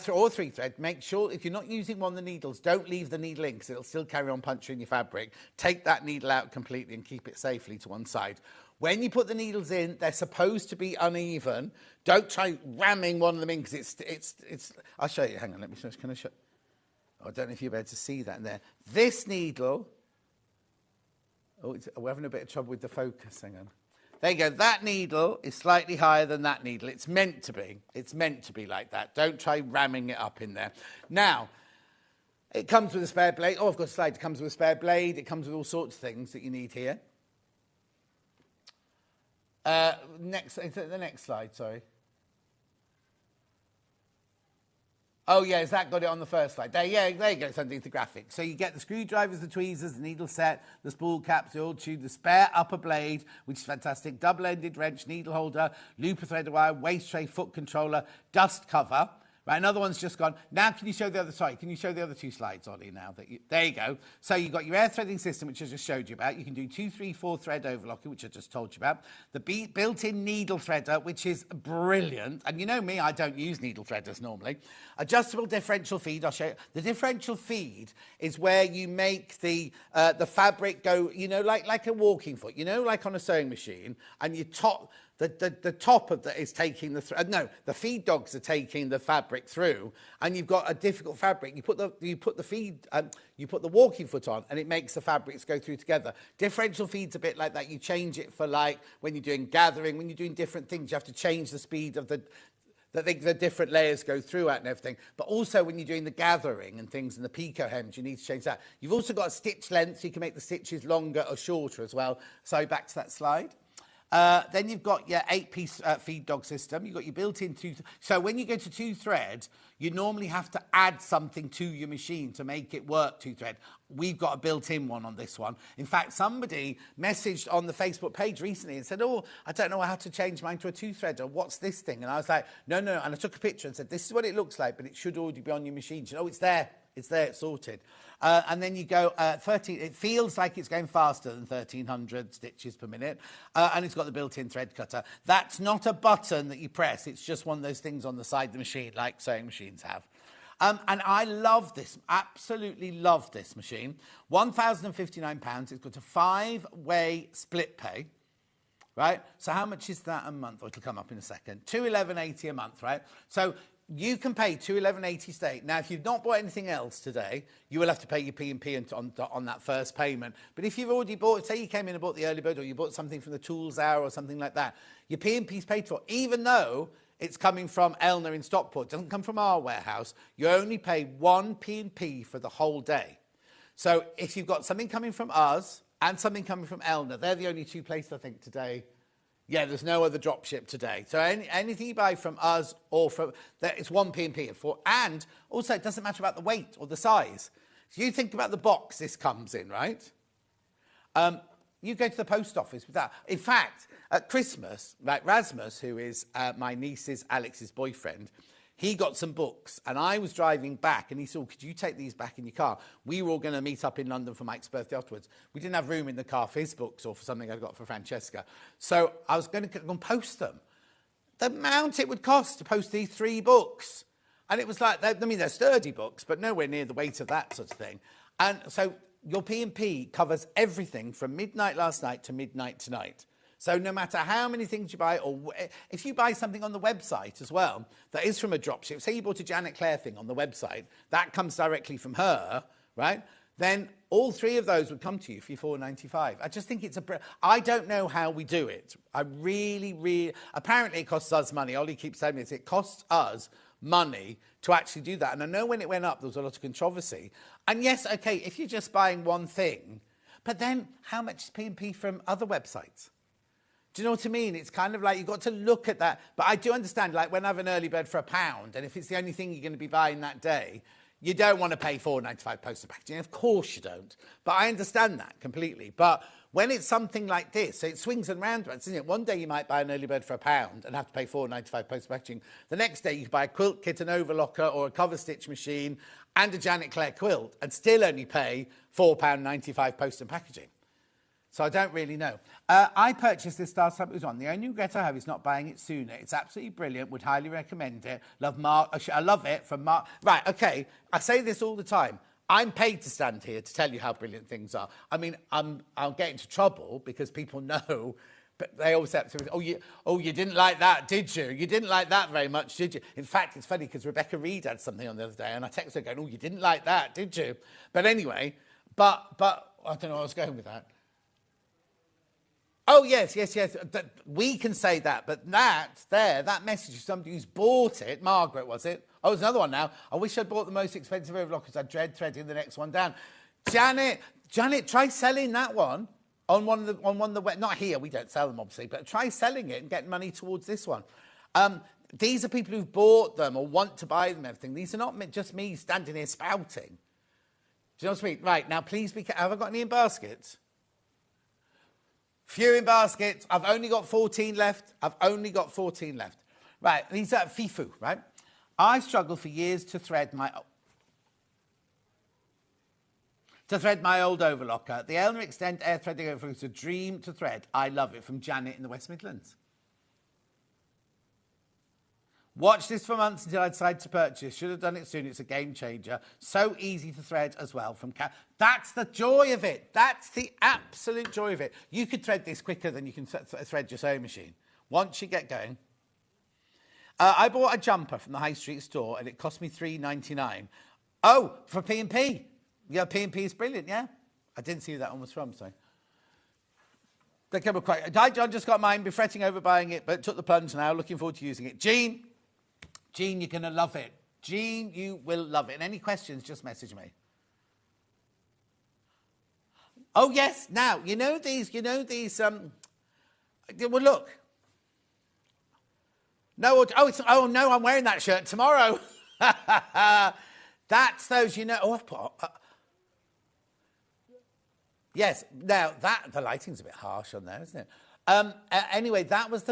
Speaker 3: or 3 thread, make sure if you're not using one of the needles, don't leave the needle in, because it'll still carry on puncturing your fabric. Take that needle out completely and keep it safely to one side. When you put the needles in, they're supposed to be uneven. Don't try ramming one of them in, because it's I'll show you. Hang on, let me can I show? Oh, I don't know if you're able to see that in there. This needle. Oh, we're having a bit of trouble with the focus. Hang on. There you go. That needle is slightly higher than that needle. It's meant to be. It's meant to be like that. Don't try ramming it up in there. Now, it comes with a spare blade. Oh, I've got a slide. It comes with a spare blade. It comes with all sorts of things that you need here. The next slide, sorry. Oh, yeah, has that got it on the first slide? There you go, it's underneath the graphic. So you get the screwdrivers, the tweezers, the needle set, the spool caps, the oil tube, the spare upper blade, which is fantastic, double-ended wrench, needle holder, looper threader wire, waist tray, foot controller, dust cover. Right, another one's just gone. Now, can you show the other side? Can you show the other two slides, Ollie, now? There you go. So you've got your air threading system, which I just showed you about. You can do 2, 3, 4 thread overlocking, which I just told you about. The built-in needle threader, which is brilliant. And you know me, I don't use needle threaders normally. Adjustable differential feed, I'll show you. The differential feed is where you make the fabric go, you know, like a walking foot, you know, like on a sewing machine, and you top... The top of that is taking the the feed dogs are taking the fabric through, and you've got a difficult fabric. You put the walking foot on, and it makes the fabrics go through together. Differential feed's a bit like that. You change it for like when you're doing gathering, when you're doing different things. You have to change the speed of the different layers go through at and everything. But also when you're doing the gathering and things and the picot hems, you need to change that. You've also got a stitch length, so you can make the stitches longer or shorter as well. So back to that slide. Then you've got your 8-piece feed dog system. You've got your built-in so when you go to 2 thread, you normally have to add something to your machine to make it work 2 thread. We've got a built-in one on this one. In fact, somebody messaged on the Facebook page recently and said, oh, I don't know how to change mine to a 2-threader. What's this thing? And I was like, no. And I took a picture and said, this is what it looks like, but it should already be on your machine. You know, it's there. It's there, it's sorted. And then you go 13, it feels like it's going faster than 1300 stitches per minute. And it's got the built-in thread cutter. That's not a button that you press. It's just one of those things on the side of the machine, like sewing machines have. And I love this, absolutely love this machine. £1,059. It's got a 5-way split pay. Right? So how much is that a month? Oh, it'll come up in a second. £211.80 a month, right? So you can pay £211.80 today. Now, if you've not bought anything else today, you will have to pay your P&P on that first payment. But if you've already bought, say you came in and bought the early bird, or you bought something from the Tools Hour or something like that, your P&P is paid for, even though it's coming from Elna in Stockport. It doesn't come from our warehouse. You only pay 1 P&P for the whole day. So if you've got something coming from us and something coming from Elna, they're the only 2 places, I think, today. Yeah, there's no other drop ship today. So anything you buy from us or from... it's 1 P&P. And also, it doesn't matter about the weight or the size. So you think about the box this comes in, right? You go to the post office with that. In fact, at Christmas, like Rasmus, who is my niece's, Alex's boyfriend, he got some books, and I was driving back, and he said, could you take these back in your car? We were all going to meet up in London for Mike's birthday afterwards. We didn't have room in the car for his books or for something I got for Francesca. So I was going to go and post them. The amount it would cost to post these 3 books. And it was like, they're sturdy books, but nowhere near the weight of that sort of thing. And so your P&P covers everything from midnight last night to midnight tonight. So no matter how many things you buy, or if you buy something on the website as well, that is from a dropship, say you bought a Janet Clare thing on the website, that comes directly from her, right? Then all 3 of those would come to you for your £4.95. I just think it's I don't know how we do it. I really, apparently it costs us money. Ollie keeps telling me this. It costs us money to actually do that. And I know when it went up, there was a lot of controversy. And yes, okay, if you're just buying one thing, but then how much is P&P from other websites? Do you know what I mean? It's kind of like you've got to look at that. But I do understand, like when I have an early bird for £1, and if it's the only thing you're going to be buying that day, you don't want to pay £4.95 postal packaging. Of course you don't. But I understand that completely. But when it's something like this, so it swings and roundabouts, isn't it? One day you might buy an early bird for £1 and have to pay £4.95 postal packaging. The next day you can buy a quilt kit, an overlocker, or a cover stitch machine, and a Janet Clare quilt, and still only pay £4.95 postal packaging. So I don't really know. I purchased this last time it was on. The only regret I have is not buying it sooner. It's absolutely brilliant. Would highly recommend it. I love it from Mark. Right, okay. I say this all the time. I'm paid to stand here to tell you how brilliant things are. I mean, I'll get into trouble because people know, but they always say to me, oh, you didn't like that, did you? You didn't like that very much, did you? In fact, it's funny because Rebecca Reed had something on the other day, and I texted her going, oh, you didn't like that, did you? But anyway, but I don't know where I was going with that. Oh, yes. We can say that, but that message is somebody who's bought it. Margaret, was it? Oh, there's another one now. I wish I'd bought the most expensive overlock because I dread threading the next one down. Janet, try selling that one on one of the not here, we don't sell them, obviously, but try selling it and getting money towards this one. These are people who've bought them or want to buy them and everything. These are not just me standing here spouting. Do you know what I mean? Right, now please be careful. Have I got any in baskets? Few in baskets. I've only got 14 left. Right, these are FIFU, right? I struggled for years to thread my old overlocker. The Elna Extend air threading overlocker is a dream to thread. I love it. From Janet in the West Midlands. Watched this for months until I decided to purchase. Should have done it soon. It's a game changer. So easy to thread as well. That's the joy of it. That's the absolute joy of it. You could thread this quicker than you can thread your sewing machine. Once you get going. I bought a jumper from the high street store and it cost me $3.99. Oh, for P&P. Yeah, P&P is brilliant, yeah? I didn't see who that one was from, sorry. They came up quite... John just got mine, been fretting over buying it, but took the plunge now, looking forward to using it. Jean, you're going to love it. Jean, you will love it. And any questions, just message me. Oh, yes, now, you know these, well, look. No, oh, no, I'm wearing that shirt tomorrow. That's those, yes, now the lighting's a bit harsh on there, isn't it? Anyway, that was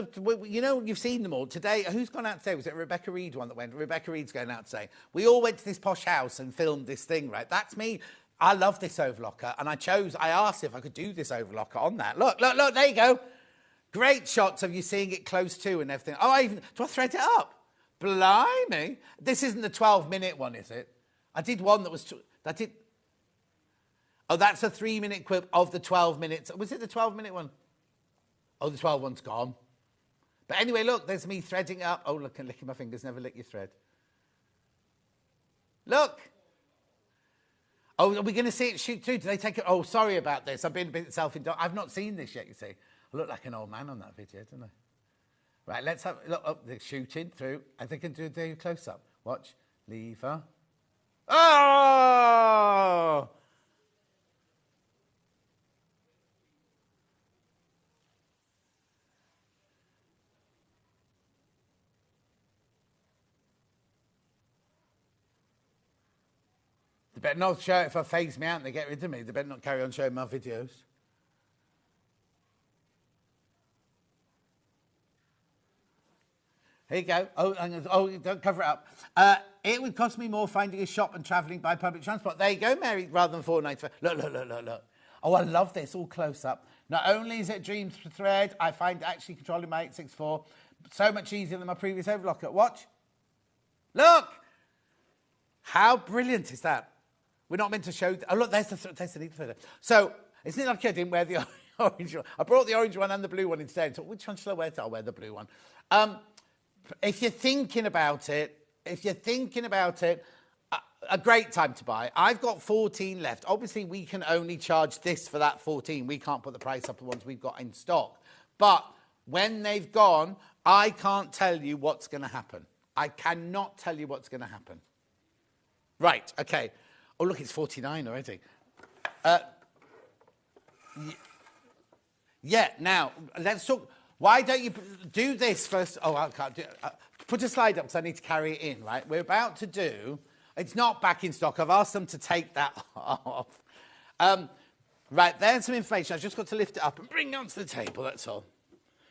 Speaker 3: you've seen them all. Today, who's gone out today? Was it Rebecca Reed one that went? Rebecca Reed's going out today. We all went to this posh house and filmed this thing, right? That's me. I love this overlocker, and I asked if I could do this overlocker on that. Look, there you go. Great shots of you seeing it close to and everything. Oh, do I thread it up? Blimey. This isn't the 12-minute one, is it? I did one that was... Oh, that's a 3-minute quilt of the 12 minutes. Was it the 12-minute one? Oh, the 12 one's gone. But anyway, look, there's me threading up. Oh, look, and licking my fingers. Never lick your thread. Look. Oh, are we going to see it shoot through? Do they take it? Oh, sorry about this. I've been a bit self-indulgent. I've not seen this yet, you see. I look like an old man on that video, don't I? Right, let's have... Look, oh, they're shooting through. I think I can do a close-up. Watch. Lever. Oh! They better not show it if I phase me out and they get rid of me. They better not carry on showing my videos. Here you go. Oh, don't cover it up. It would cost me more finding a shop and travelling by public transport. There you go, Mary, rather than $4.95. Look. Oh, I love this, all close up. Not only is it dream to thread, I find actually controlling my 864 so much easier than my previous overlocker. Watch. Look. How brilliant is that? We're not meant to show... Oh, look, there's the needle threader. So, isn't it lucky I didn't wear the orange one? I brought the orange one and the blue one instead. So which one shall I wear? I'll wear the blue one. If you're thinking about it, a great time to buy. I've got 14 left. Obviously, we can only charge this for that 14. We can't put the price up the ones we've got in stock. But when they've gone, I can't tell you what's going to happen. I cannot tell you what's going to happen. Right, okay. Oh, look, it's 49 already. Yeah, now, let's talk... Why don't you do this first? Oh, I can't do it. Put a slide up because I need to carry it in, right? We're about to do... It's not back in stock. I've asked them to take that off. Right, there's some information. I've just got to lift it up and bring it onto the table, that's all.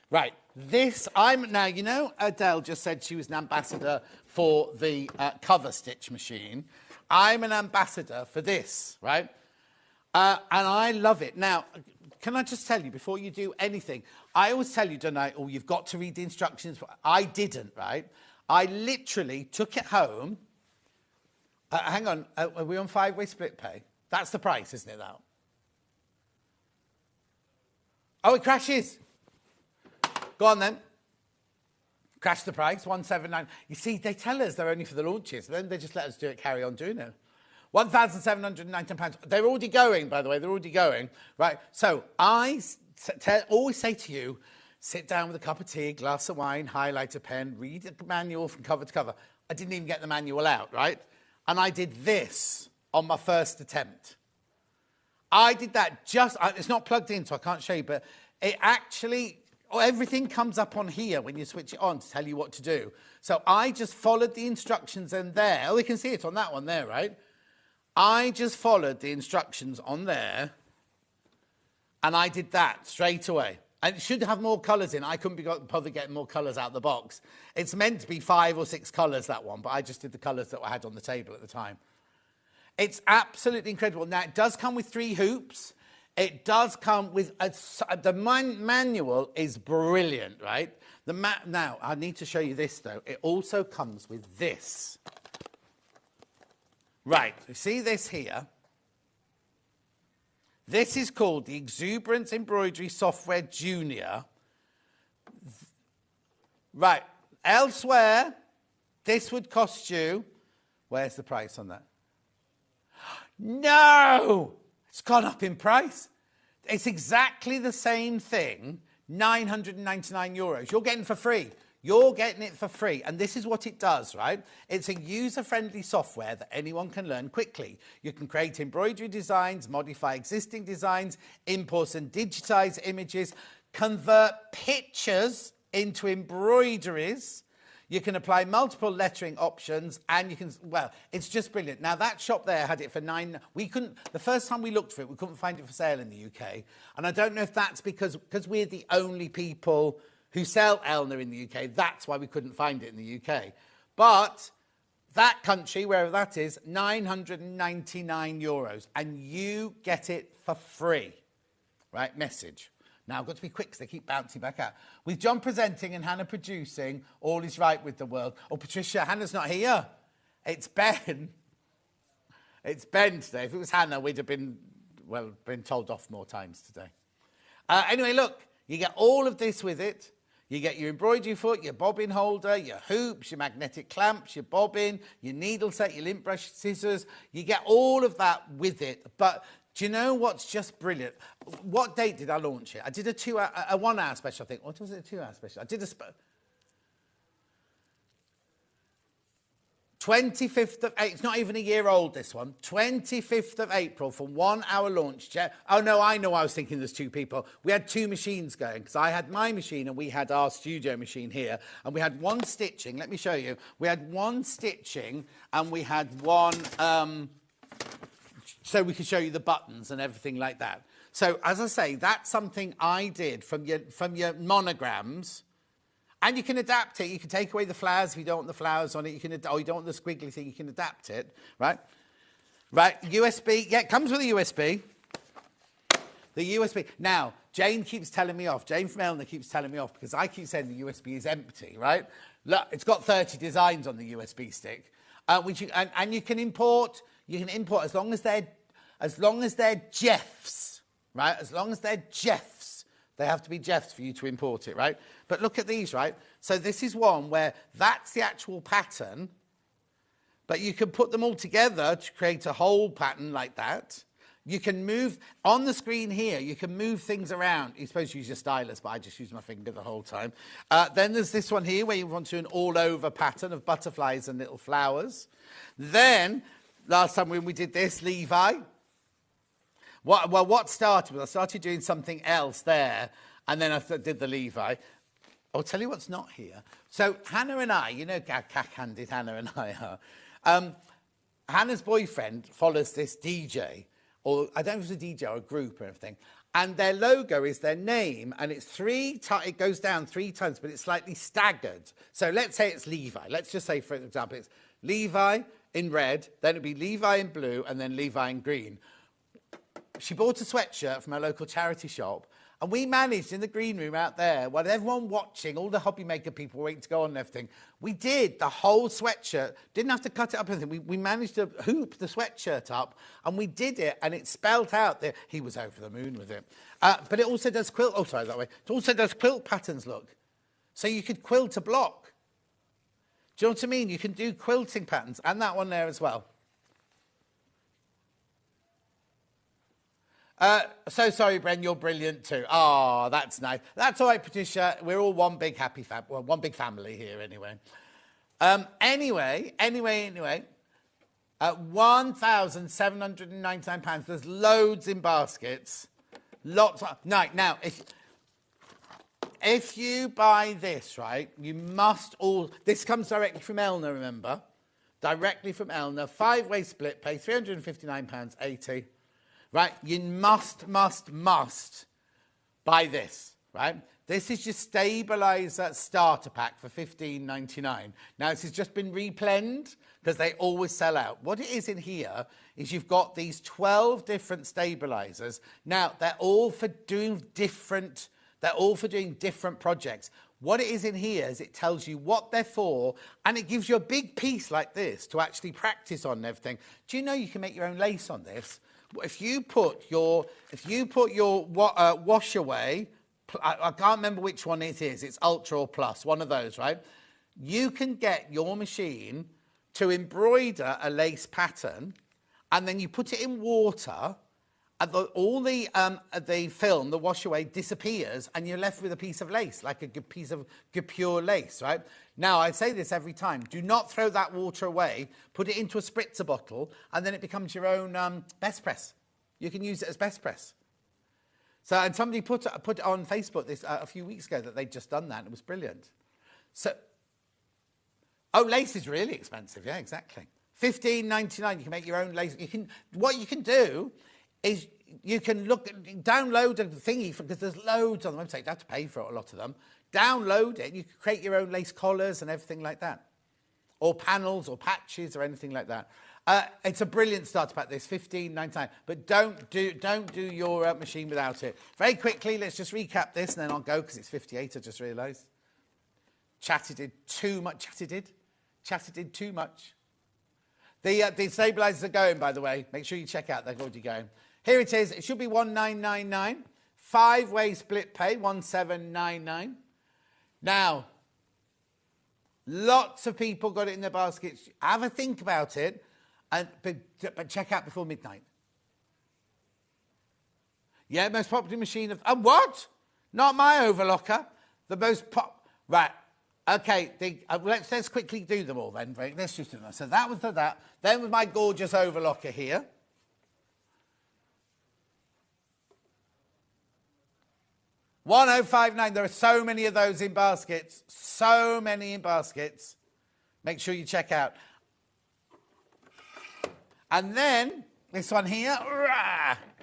Speaker 3: Right, now, you know, Adele just said she was an ambassador for the cover stitch machine. I'm an ambassador for this, right? And I love it. Now, can I just tell you, before you do anything, I always tell you, don't I, oh, you've got to read the instructions. I didn't, right? I literally took it home. Hang on, are we on 5-way split pay? That's the price, isn't it, now? Oh, it crashes. Go on, then. Crash the price, $179. You see, they tell us they're only for the launches, then they just let us do it, carry on doing it. £1,719. They're already going, by the way, they're already going. Right, so I always say to you, sit down with a cup of tea, a glass of wine, highlighter pen, read the manual from cover to cover. I didn't even get the manual out, right? And I did this on my first attempt. I did that it's not plugged in, so I can't show you, but it actually, everything comes up on here when you switch it on to tell you what to do. So I just followed the instructions in there. Oh, we can see it on that one there, right? I just followed the instructions on there, and I did that straight away. And it should have more colours in. I couldn't be bothered getting more colours out of the box. It's meant to be 5 or 6 colours, that one, but I just did the colours that I had on the table at the time. It's absolutely incredible. Now, it does come with 3 hoops. It does come with... the manual is brilliant, right? Now, I need to show you this, though. It also comes with this. Right, you see this here? This is called the Exuberance Embroidery Software Junior. Right, elsewhere, this would cost you... Where's the price on that? No! It's gone up in price. It's exactly the same thing, €999. You're getting for free. You're getting it for free. And this is what it does, right? It's a user-friendly software that anyone can learn quickly. You can create embroidery designs, modify existing designs, import and digitize images, convert pictures into embroideries. You can apply multiple lettering options, and you can, well, it's just brilliant. Now, that shop there had it for the first time we looked for it, we couldn't find it for sale in the UK. And I don't know if that's because we're the only people who sell Elna in the UK. That's why we couldn't find it in the UK. But that country, wherever that is, €999. And you get it for free. Right, message. Now, I've got to be quick because they keep bouncing back out. With John presenting and Hannah producing, all is right with the world. Oh, Patricia, Hannah's not here. It's Ben. It's Ben today. If it was Hannah, we'd have been told off more times today. Anyway, look, you get all of this with it. You get your embroidery foot, your bobbin holder, your hoops, your magnetic clamps, your bobbin, your needle set, your lint brush, scissors. You get all of that with it. But do you know what's just brilliant? What date did I launch it? I did a 1 hour special, I think. What was it, a 2 hour special? I did a 25th of April, it's not even a year old, this one. 25th of April for 1 hour launch. Oh, no, I know, I was thinking there's 2 people. We had 2 machines going, because I had my machine and we had our studio machine here. And we had 1 stitching, let me show you. We had 1 stitching and we had 1, so we could show you the buttons and everything like that. So, as I say, that's something I did from your monograms. And you can adapt it. You can take away the flowers if you don't want the flowers on it. You don't want the squiggly thing. You can adapt it, right? Right, USB. Yeah, it comes with a USB. The USB. Now, Jane keeps telling me off. Jane from Elna keeps telling me off because I keep saying the USB is empty, right? Look, it's got 30 designs on the USB stick, which and you can import. You can import as long as they're Jeffs, right? As long as they're Jeffs. They have to be Jeffs for you to import it, right? But look at these, right? So this is one where that's the actual pattern, but you can put them all together to create a whole pattern like that. You can move, on the screen here, you can move things around. You're supposed to use your stylus, but I just use my finger the whole time. Then there's this one here where you want to do an all-over pattern of butterflies and little flowers. Then, last time when we did this, Levi. What started was I started doing something else there, and then I did the Levi. I'll tell you what's not here. So Hannah and I, you know how cack-handed Hannah and I are. Hannah's boyfriend follows this DJ, or I don't know if it's a DJ or a group or anything, and their logo is their name, and it's it goes down 3 times, but it's slightly staggered. So let's say it's Levi. Let's just say, for example, it's Levi in red, then it'd be Levi in blue, and then Levi in green. She bought a sweatshirt from a local charity shop, and we managed in the green room out there, while everyone watching, all the hobby maker people waiting to go on and everything, we did the whole sweatshirt, didn't have to cut it up or anything. We managed to hoop the sweatshirt up, and we did it, and it spelled out that he was over the moon with it. But it also does quilt, oh, sorry, that way. It also does quilt patterns, look. So you could quilt a block. Do you know what I mean? You can do quilting patterns, and that one there as well. So sorry, Bren, you're brilliant too. Oh, that's nice. That's all right, Patricia. We're all one big happy one big family here anyway. Anyway, at £1,799. There's loads in baskets. Lots of, now, if you buy this, right, you must this comes directly from Elna, remember? Directly from Elna. 5-way split pay, £359.80. Right, you must buy this, right? This is your stabiliser starter pack for $15.99. Now, this has just been replenned because they always sell out. What it is in here is you've got these 12 different stabilisers. Now, they're all for doing different projects. What it is in here is it tells you what they're for, and it gives you a big piece like this to actually practice on and everything. Do you know you can make your own lace on this? If you put your wash away, I can't remember which one it is. It's Ultra or Plus, one of those, right? You can get your machine to embroider a lace pattern, and then you put it in water, and all the film, the wash away, disappears, and you're left with a piece of lace, like a good piece of pure lace, right? Now, I say this every time. Do not throw that water away. Put it into a spritzer bottle, and then it becomes your own best press. You can use it as best press. So, and somebody put it on Facebook a few weeks ago that they'd just done that, and it was brilliant. So, lace is really expensive. Yeah, exactly. $15.99. You can make your own lace. What you can do is you can download a thingy, because there's loads on the website. You have to pay for it, a lot of them. Download it. You can create your own lace collars and everything like that, or panels or patches or anything like that. It's a brilliant starter pack, this, $15.99. But don't do your machine without it. Very quickly, let's just recap this, and then I'll go, because it's 58, I just realised. Chatted too much. The stabilisers are going, by the way. Make sure you check out, they're already going. Here it is. It should be $19.99. 5-way split pay, $17.99. Now, lots of people got it in their baskets. Have a think about it, but check out before midnight. Yeah, most popular machine of... what? Not my overlocker. The most Right. Okay, let's quickly do them all then. Let's just do them. So that was that. Then with my gorgeous overlocker here. $1,059. There are so many of those in baskets. So many in baskets. Make sure you check out. And then this one here.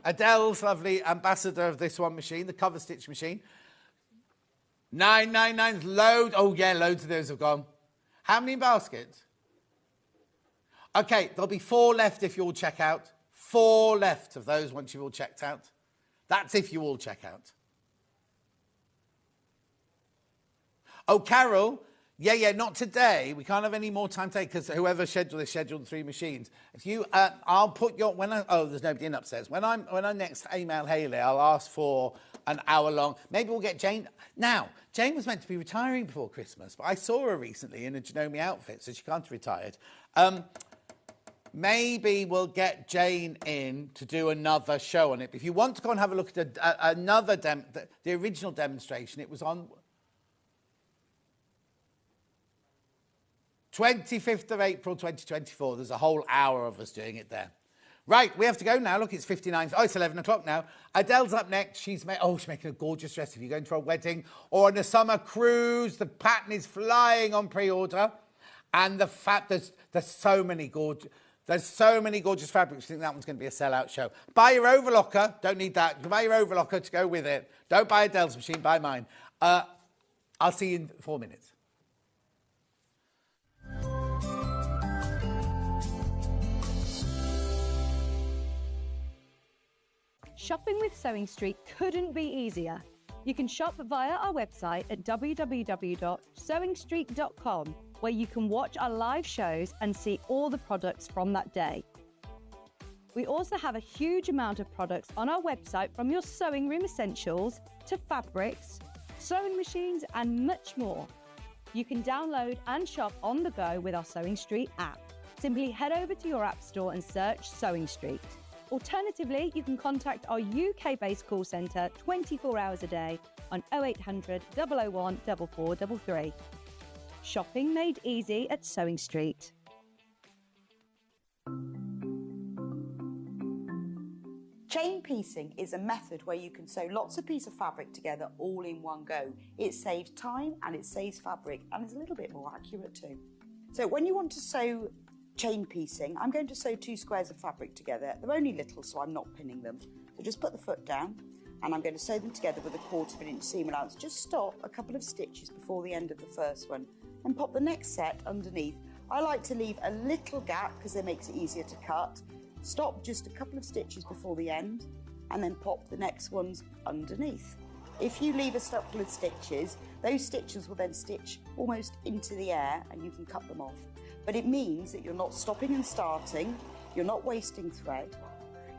Speaker 3: Adele's lovely ambassador of this one machine, the cover stitch machine. $9.99. Loads. Oh yeah, loads of those have gone. How many in baskets? Okay, there'll be 4 left if you all check out. 4 left of those once you've all checked out. That's if you all check out. Oh, Carol, yeah, not today. We can't have any more time today, because whoever scheduled 3 machines. If you, I'll put your, there's nobody in upstairs. When I next email Hayley, I'll ask for an hour long. Maybe we'll get Jane. Now, Jane was meant to be retiring before Christmas, but I saw her recently in a Janome outfit, so she can't have retired. Maybe we'll get Jane in to do another show on it. If you want to go and have a look at another the original demonstration, it was on 25th of April 2024. There's a whole hour of us doing it there. Right, we have to go now. Look, it's 59. Oh, it's 11 o'clock now. Adele's up next. She's making a gorgeous dress. If you're going to a wedding or on a summer cruise, the pattern is flying on pre-order. And the fact there's so many gorgeous fabrics. I think that one's going to be a sellout show. Buy your overlocker. Don't need that. Buy your overlocker to go with it. Don't buy Adele's machine. Buy mine. I'll see you in 4 minutes.
Speaker 5: Shopping with Sewing Street couldn't be easier. You can shop via our website at www.sewingstreet.com, where you can watch our live shows and see all the products from that day. We also have a huge amount of products on our website, from your sewing room essentials to fabrics, sewing machines and much more. You can download and shop on the go with our Sewing Street app. Simply head over to your app store and search Sewing Street. Alternatively, you can contact our UK-based call centre 24 hours a day on 0800 001 4433. Shopping made easy at Sewing Street.
Speaker 2: Chain piecing is a method where you can sew lots of pieces of fabric together all in one go. It saves time and it saves fabric and is a little bit more accurate too. So when you want to sew chain piecing, I'm going to sew 2 squares of fabric together. They're only little, so I'm not pinning them. So just put the foot down and I'm going to sew them together with a 1/4 inch seam allowance. Just stop a couple of stitches before the end of the first one and pop the next set underneath. I like to leave a little gap because it makes it easier to cut. Stop just a couple of stitches before the end and then pop the next ones underneath. If you leave a couple of stitches, those stitches will then stitch almost into the air and you can cut them off. But it means that you're not stopping and starting, you're not wasting thread,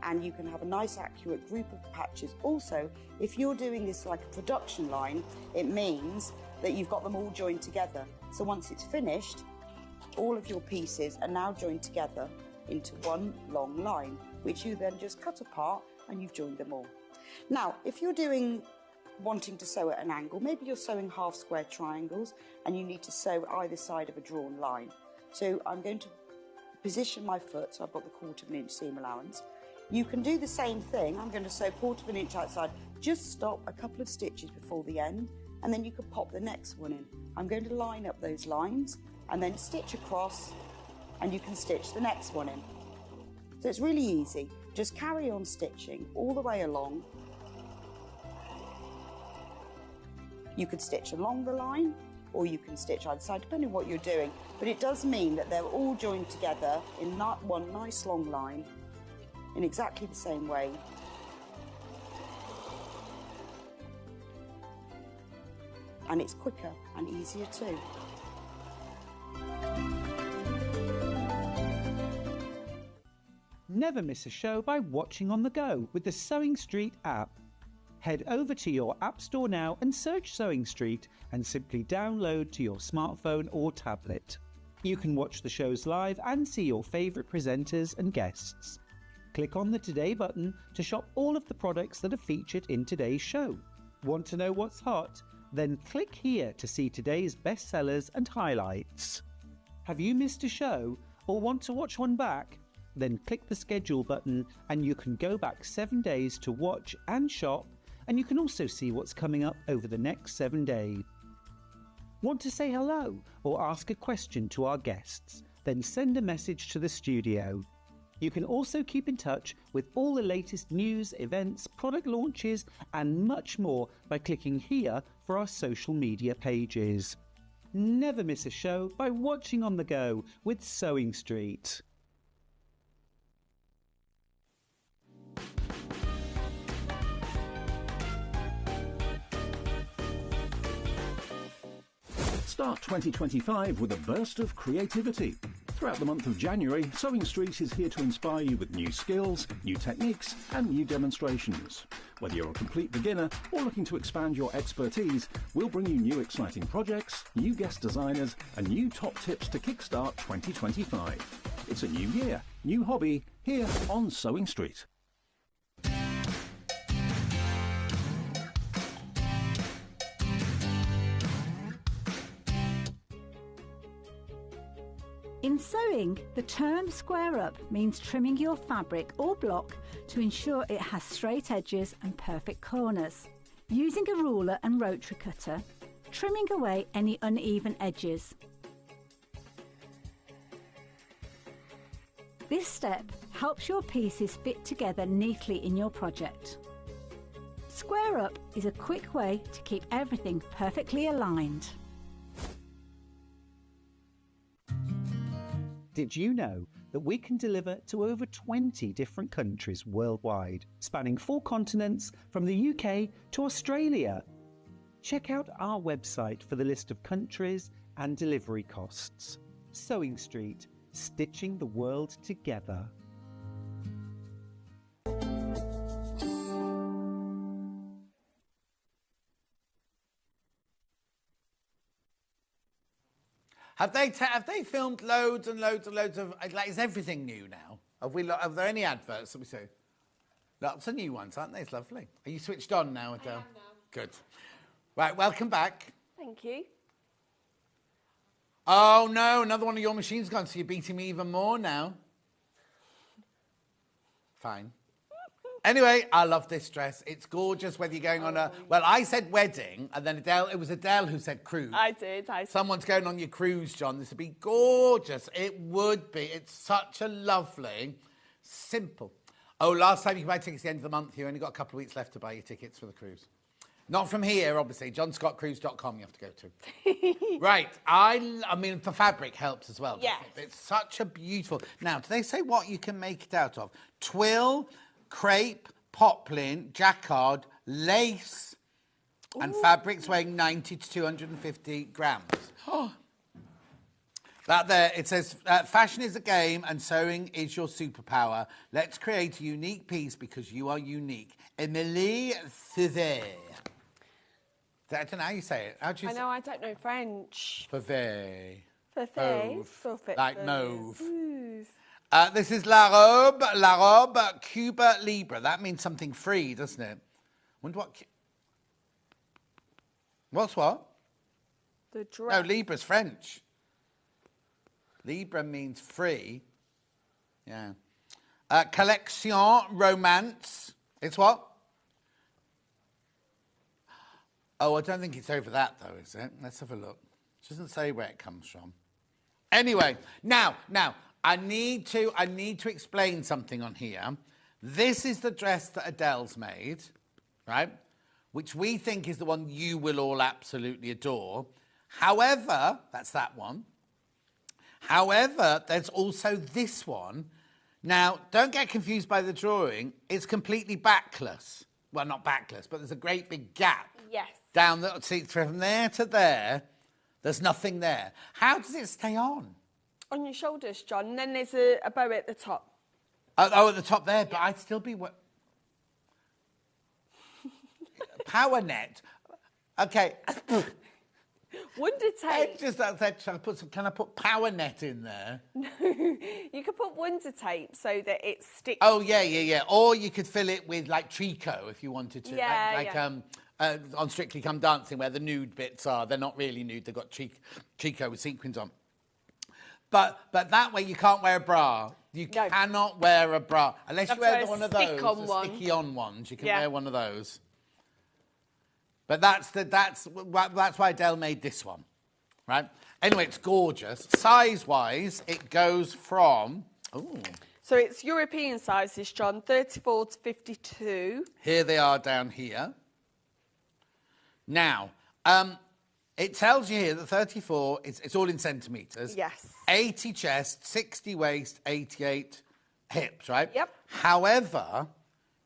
Speaker 2: and you can have a nice accurate group of patches. Also, if you're doing this like a production line, it means that you've got them all joined together. So once it's finished, all of your pieces are now joined together into one long line, which you then just cut apart and you've joined them all. Now, if you're wanting to sew at an angle, maybe you're sewing half square triangles and you need to sew either side of a drawn line. So I'm going to position my foot, so I've got the 1/4 inch seam allowance. You can do the same thing. I'm going to sew 1/4 inch outside. Just stop a couple of stitches before the end and then you can pop the next one in. I'm going to line up those lines and then stitch across and you can stitch the next one in. So it's really easy. Just carry on stitching all the way along. You could stitch along the line or you can stitch either side, depending on what you're doing. But it does mean that they're all joined together in one nice long line in exactly the same way. And it's quicker and easier too.
Speaker 4: Never miss a show by watching on the go with the Sewing Street app. Head over to your App Store now and search Sewing Street and simply download to your smartphone or tablet. You can watch the shows live and see your favourite presenters and guests. Click on the Today button to shop all of the products that are featured in today's show. Want to know what's hot? Then click here to see today's bestsellers and highlights. Have you missed a show or want to watch one back? Then click the schedule button and you can go back 7 days to watch and shop, and you can also see what's coming up over the next 7 days. Want to say hello or ask a question to our guests? Then send a message to the studio. You can also keep in touch with all the latest news, events, product launches and much more by clicking here for our social media pages. Never miss a show by watching on the go with Sewing Street.
Speaker 6: Start 2025 with a burst of creativity. Throughout the month of January, Sewing Street is here to inspire you with new skills, new techniques and new demonstrations. Whether you're a complete beginner or looking to expand your expertise, we'll bring you new exciting projects, new guest designers and new top tips to kickstart 2025. It's a new year, new hobby, here on Sewing Street.
Speaker 7: In sewing, the term square up means trimming your fabric or block to ensure it has straight edges and perfect corners. Using a ruler and rotary cutter, trimming away any uneven edges. This step helps your pieces fit together neatly in your project. Square up is a quick way to keep everything perfectly aligned.
Speaker 4: Did you know that we can deliver to over 20 different countries worldwide, spanning 4 continents from the UK to Australia? Check out our website for the list of countries and delivery costs. Sewing Street, stitching the world together.
Speaker 3: Have they filmed loads and loads and loads of, like, is everything new now? Are there any adverts that we see? Lots of new ones, aren't they? It's lovely. Are you switched on now, Adele?
Speaker 8: I am now.
Speaker 3: Good. Right, welcome back.
Speaker 8: Thank you.
Speaker 3: Oh, no, another one of your machines gone, so you're beating me even more now. Fine. Anyway, I love this dress. It's gorgeous whether you're going on a... Well, I said wedding, and then Adele... It was Adele who said cruise.
Speaker 8: I did.
Speaker 3: Someone's going on your cruise, John. This would be gorgeous. It would be. It's such a lovely, simple... Oh, last time you could buy tickets at the end of the month. You only got a couple of weeks left to buy your tickets for the cruise. Not from here, obviously. johnscottcruise.com you have to go to. Right. I mean, the fabric helps as well.
Speaker 8: Yes.
Speaker 3: It's such a beautiful... Now, do they say what you can make it out of? Twill, crepe, poplin, jacquard, lace, and fabrics weighing 90 to 250 grams. That there, it says, fashion is a game and sewing is your superpower. Let's create a unique piece because you are unique. Emilie Thivet. I don't know how you say it. How do you
Speaker 8: I know, I don't know French.
Speaker 3: Thivet.
Speaker 8: Thivet.
Speaker 3: Like mauve. This is La Robe Cuba Libre. That means something free, doesn't it? Wonder what... What's what?
Speaker 8: The dress.
Speaker 3: No, Libre's French. Libre means free. Yeah. Collection Romance. It's what? Oh, I don't think it's over that, though, is it? Let's have a look. It doesn't say where it comes from. Anyway, now, I need to explain something on here. This is the dress that Adele's made, right? Which we think is the one you will all absolutely adore. However, that's that one. However, there's also this one. Now, don't get confused by the drawing. It's completely backless. Well, not backless, but there's a great big gap.
Speaker 8: Yes.
Speaker 3: Down the... See, from there to there, there's nothing there. How does it stay on?
Speaker 8: On your shoulders, John. And then there's a bow at the top.
Speaker 3: Oh, at the top there, but I'd still be... Power net. Okay.
Speaker 8: Wonder tape.
Speaker 3: Can I put power net in there?
Speaker 8: No, you could put wonder tape so that it sticks.
Speaker 3: Oh, yeah. Or you could fill it with, like, tricot if you wanted to.
Speaker 8: Yeah,
Speaker 3: on Strictly Come Dancing, where the nude bits are. They're not really nude. They've got tricot with sequins on. But that way you can't wear a bra. You cannot wear a bra. Unless you wear one of those, the sticky-on ones. You can wear one of those. But that's why Adele made this one, right? Anyway, it's gorgeous. Size-wise, it goes from... Ooh.
Speaker 8: So it's European sizes, John, 34 to 52.
Speaker 3: Here they are down here. Now, it tells you here that 34, it's all in centimetres.
Speaker 8: Yes.
Speaker 3: 80 chest, 60 waist, 88 hips, right?
Speaker 8: Yep.
Speaker 3: However,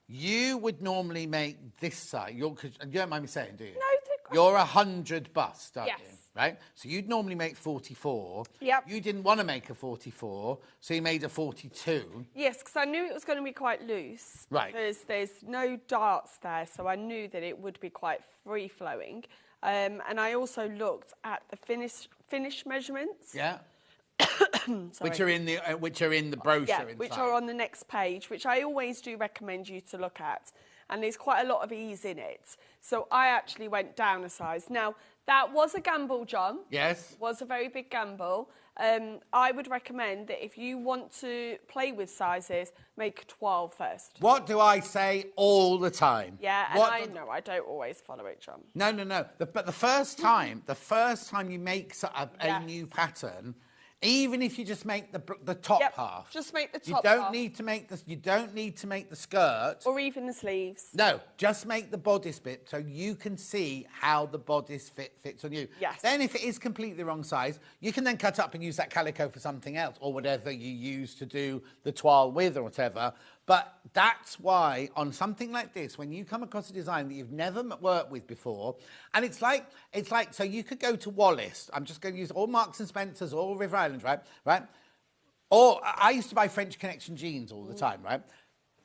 Speaker 3: you would normally make this size. You don't mind me saying, do you?
Speaker 8: No,
Speaker 3: you're 100 bust, aren't you?
Speaker 8: Yes.
Speaker 3: Right? So you'd normally make 44.
Speaker 8: Yep.
Speaker 3: You didn't want to make a 44, so you made a 42.
Speaker 8: Yes, because I knew it was going to be quite loose.
Speaker 3: Right.
Speaker 8: Because there's no darts there, so I knew that it would be quite free-flowing. And I also looked at the finish measurements.
Speaker 3: Yeah. which are in the brochure.
Speaker 8: Yeah,
Speaker 3: inside.
Speaker 8: which are on the next page, which I always do recommend you to look at. And there's quite a lot of ease in it. So I actually went down a size. Now, that was a gamble, John.
Speaker 3: Yes.
Speaker 8: Was a very big gamble. I would recommend that if you want to play with sizes, make 12 first.
Speaker 3: What do I say all the time?
Speaker 8: Yeah, and I know I don't always follow it, John.
Speaker 3: No. But the first time you make a new pattern, even if you just make the top half,
Speaker 8: just make the top
Speaker 3: half. You don't need to make the skirt
Speaker 8: or even the sleeves.
Speaker 3: No, just make the bodice bit so you can see how the bodice fits on you.
Speaker 8: Yes.
Speaker 3: Then if it is completely the wrong size, you can then cut up and use that calico for something else or whatever you use to do the toile with or whatever. But that's why on something like this, when you come across a design that you've never worked with before, and it's like, so you could go to Wallace. I'm just going to use all Marks and Spencer's, all River Island, right? Or I used to buy French Connection jeans all the time, right?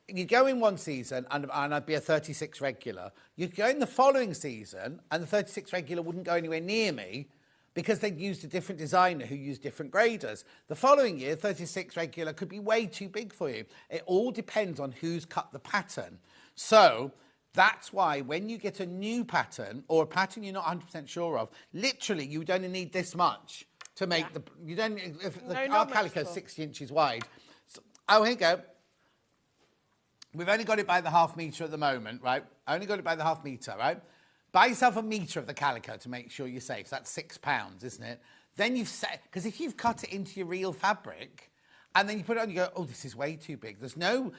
Speaker 3: You'd go in one season and I'd be a 36 regular. You'd go in the following season and the 36 regular wouldn't go anywhere near me. because they'd used a different designer who used different graders. The following year, 36 regular could be way too big for you. It all depends on who's cut the pattern. So that's why when you get a new pattern or a pattern you're not 100% sure of, literally you'd only need this much to make the... You don't. Our calico is 60 inches wide. So, oh, here you go. We've only got it by the half metre at the moment, right? Only got it by the half metre, right? Buy yourself a metre of the calico to make sure you're safe. So that's £6, isn't it? Then you've set... Because if you've cut it into your real fabric and then you put it on, you go, oh, this is way too big. There's no...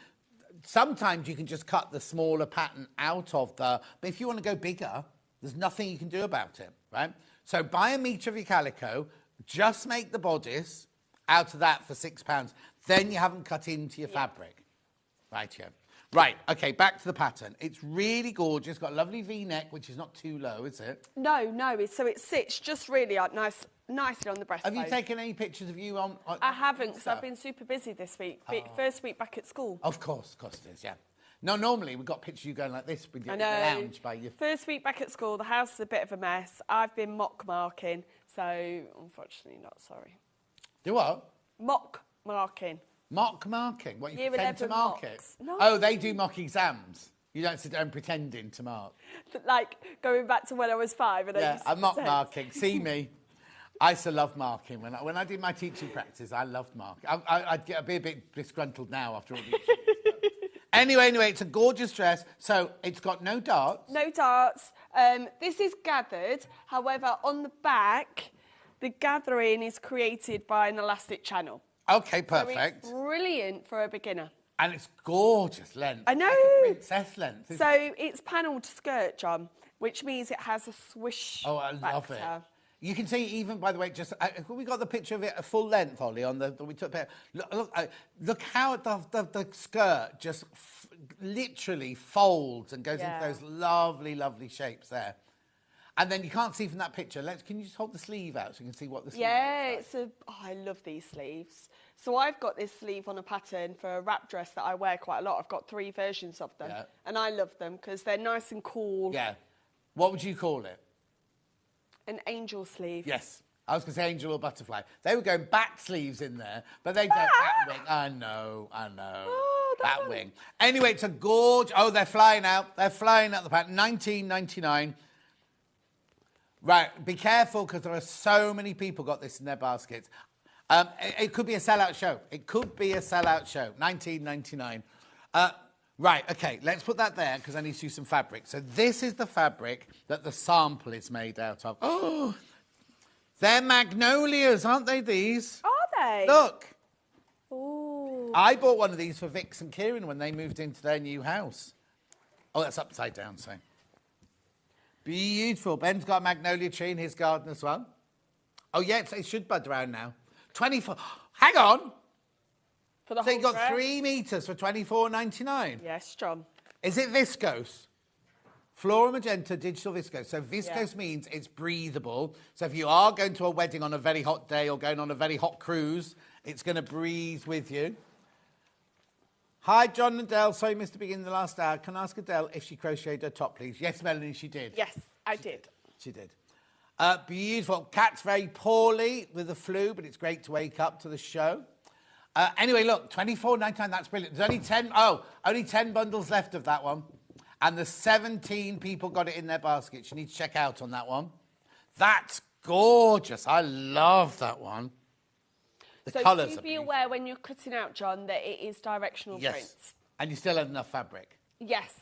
Speaker 3: Sometimes you can just cut the smaller pattern out of the... But if you want to go bigger, there's nothing you can do about it, right? So buy a metre of your calico, just make the bodice out of that for £6. Then you haven't cut into your fabric. Right, yeah. Right, OK, back to the pattern. It's really gorgeous. Got a lovely V-neck, which is not too low, is it?
Speaker 8: No, so it sits just really nicely on the breastbone.
Speaker 3: Have you taken any pictures of you on
Speaker 8: I haven't, because I've been super busy this week. First week back at school.
Speaker 3: Of course it is, yeah. No, normally we've got pictures of you going like this with your lounge by your...
Speaker 8: First week back at school, the house is a bit of a mess. I've been mock marking, so unfortunately not sorry.
Speaker 3: Do what?
Speaker 8: Mock marking.
Speaker 3: Mock marking? What, you
Speaker 8: Year
Speaker 3: pretend to
Speaker 8: 11
Speaker 3: mark it?
Speaker 8: mocks. No.
Speaker 3: Oh, they do mock exams. You don't sit down pretending to mark.
Speaker 8: Like going back to when I was 5 and I used to
Speaker 3: I'm mock
Speaker 8: pretend.
Speaker 3: marking. See me. I used to love marking. When I did my teaching practice, I loved marking. I'd be a bit disgruntled now after all these years. Anyway, it's a gorgeous dress. So it's got no darts.
Speaker 8: No darts. This is gathered. However, on the back, the gathering is created by an elastic channel.
Speaker 3: OK, perfect.
Speaker 8: So it's brilliant for a beginner.
Speaker 3: And it's gorgeous length.
Speaker 8: I know.
Speaker 3: Like a princess length.
Speaker 8: So it's panelled skirt, John, which means it has a swish
Speaker 3: Oh, I love
Speaker 8: factor.
Speaker 3: it. You can see even, by the way, just... we got the picture of it, a full length, Ollie, on the... We took look how the skirt just literally folds and goes into those lovely, lovely shapes there. And then you can't see from that picture. Can you just hold the sleeve out so you can see what the sleeve looks like?
Speaker 8: I love these sleeves. So I've got this sleeve on a pattern for a wrap dress that I wear quite a lot. I've got 3 versions of them. Yeah. And I love them because they're nice and cool.
Speaker 3: Yeah. What would you call it?
Speaker 8: An angel sleeve.
Speaker 3: Yes. I was going to say angel or butterfly. They were going bat sleeves in there, but they go bat wing. I know.
Speaker 8: Oh,
Speaker 3: bat wing. Anyway, it's a gorge. Oh, they're flying out. They're flying out the pattern. £19.99. Right, be careful because there are so many people got this in their baskets. It could be a sellout show. It could be a sellout show. £19.99. Right, OK, let's put that there because I need to use some fabric. So this is the fabric that the sample is made out of. Oh, they're magnolias, aren't they, these?
Speaker 8: Are they?
Speaker 3: Look.
Speaker 8: Ooh.
Speaker 3: I bought one of these for Vix and Kieran when they moved into their new house. Oh, that's upside down, so... Beautiful. Ben's got a magnolia tree in his garden as well. Oh, yeah, it should bud around now. 24... Hang on!
Speaker 8: For the
Speaker 3: so
Speaker 8: whole
Speaker 3: you got
Speaker 8: dress?
Speaker 3: 3 metres for £24.99?
Speaker 8: Yes, John.
Speaker 3: Is it viscose? Floral magenta, digital viscose. So viscose means it's breathable. So if you are going to a wedding on a very hot day or going on a very hot cruise, it's going to breathe with you. Hi, John and Adele. Sorry, Mr. Begin in the last hour. Can I ask Adele if she crocheted her top, please? Yes, Melanie, she did.
Speaker 8: Yes, I did.
Speaker 3: She did. Beautiful. Kat's very poorly with the flu, but it's great to wake up to the show. Anyway, look, £24.99, that's brilliant. There's only 10 bundles left of that one. And the 17 people got it in their baskets. You need to check out on that one. That's gorgeous. I love that one. The colours
Speaker 8: So
Speaker 3: are
Speaker 8: be
Speaker 3: beautiful.
Speaker 8: aware when you're cutting out, John, that it is directional prints.
Speaker 3: And you still have enough fabric?
Speaker 8: Yes.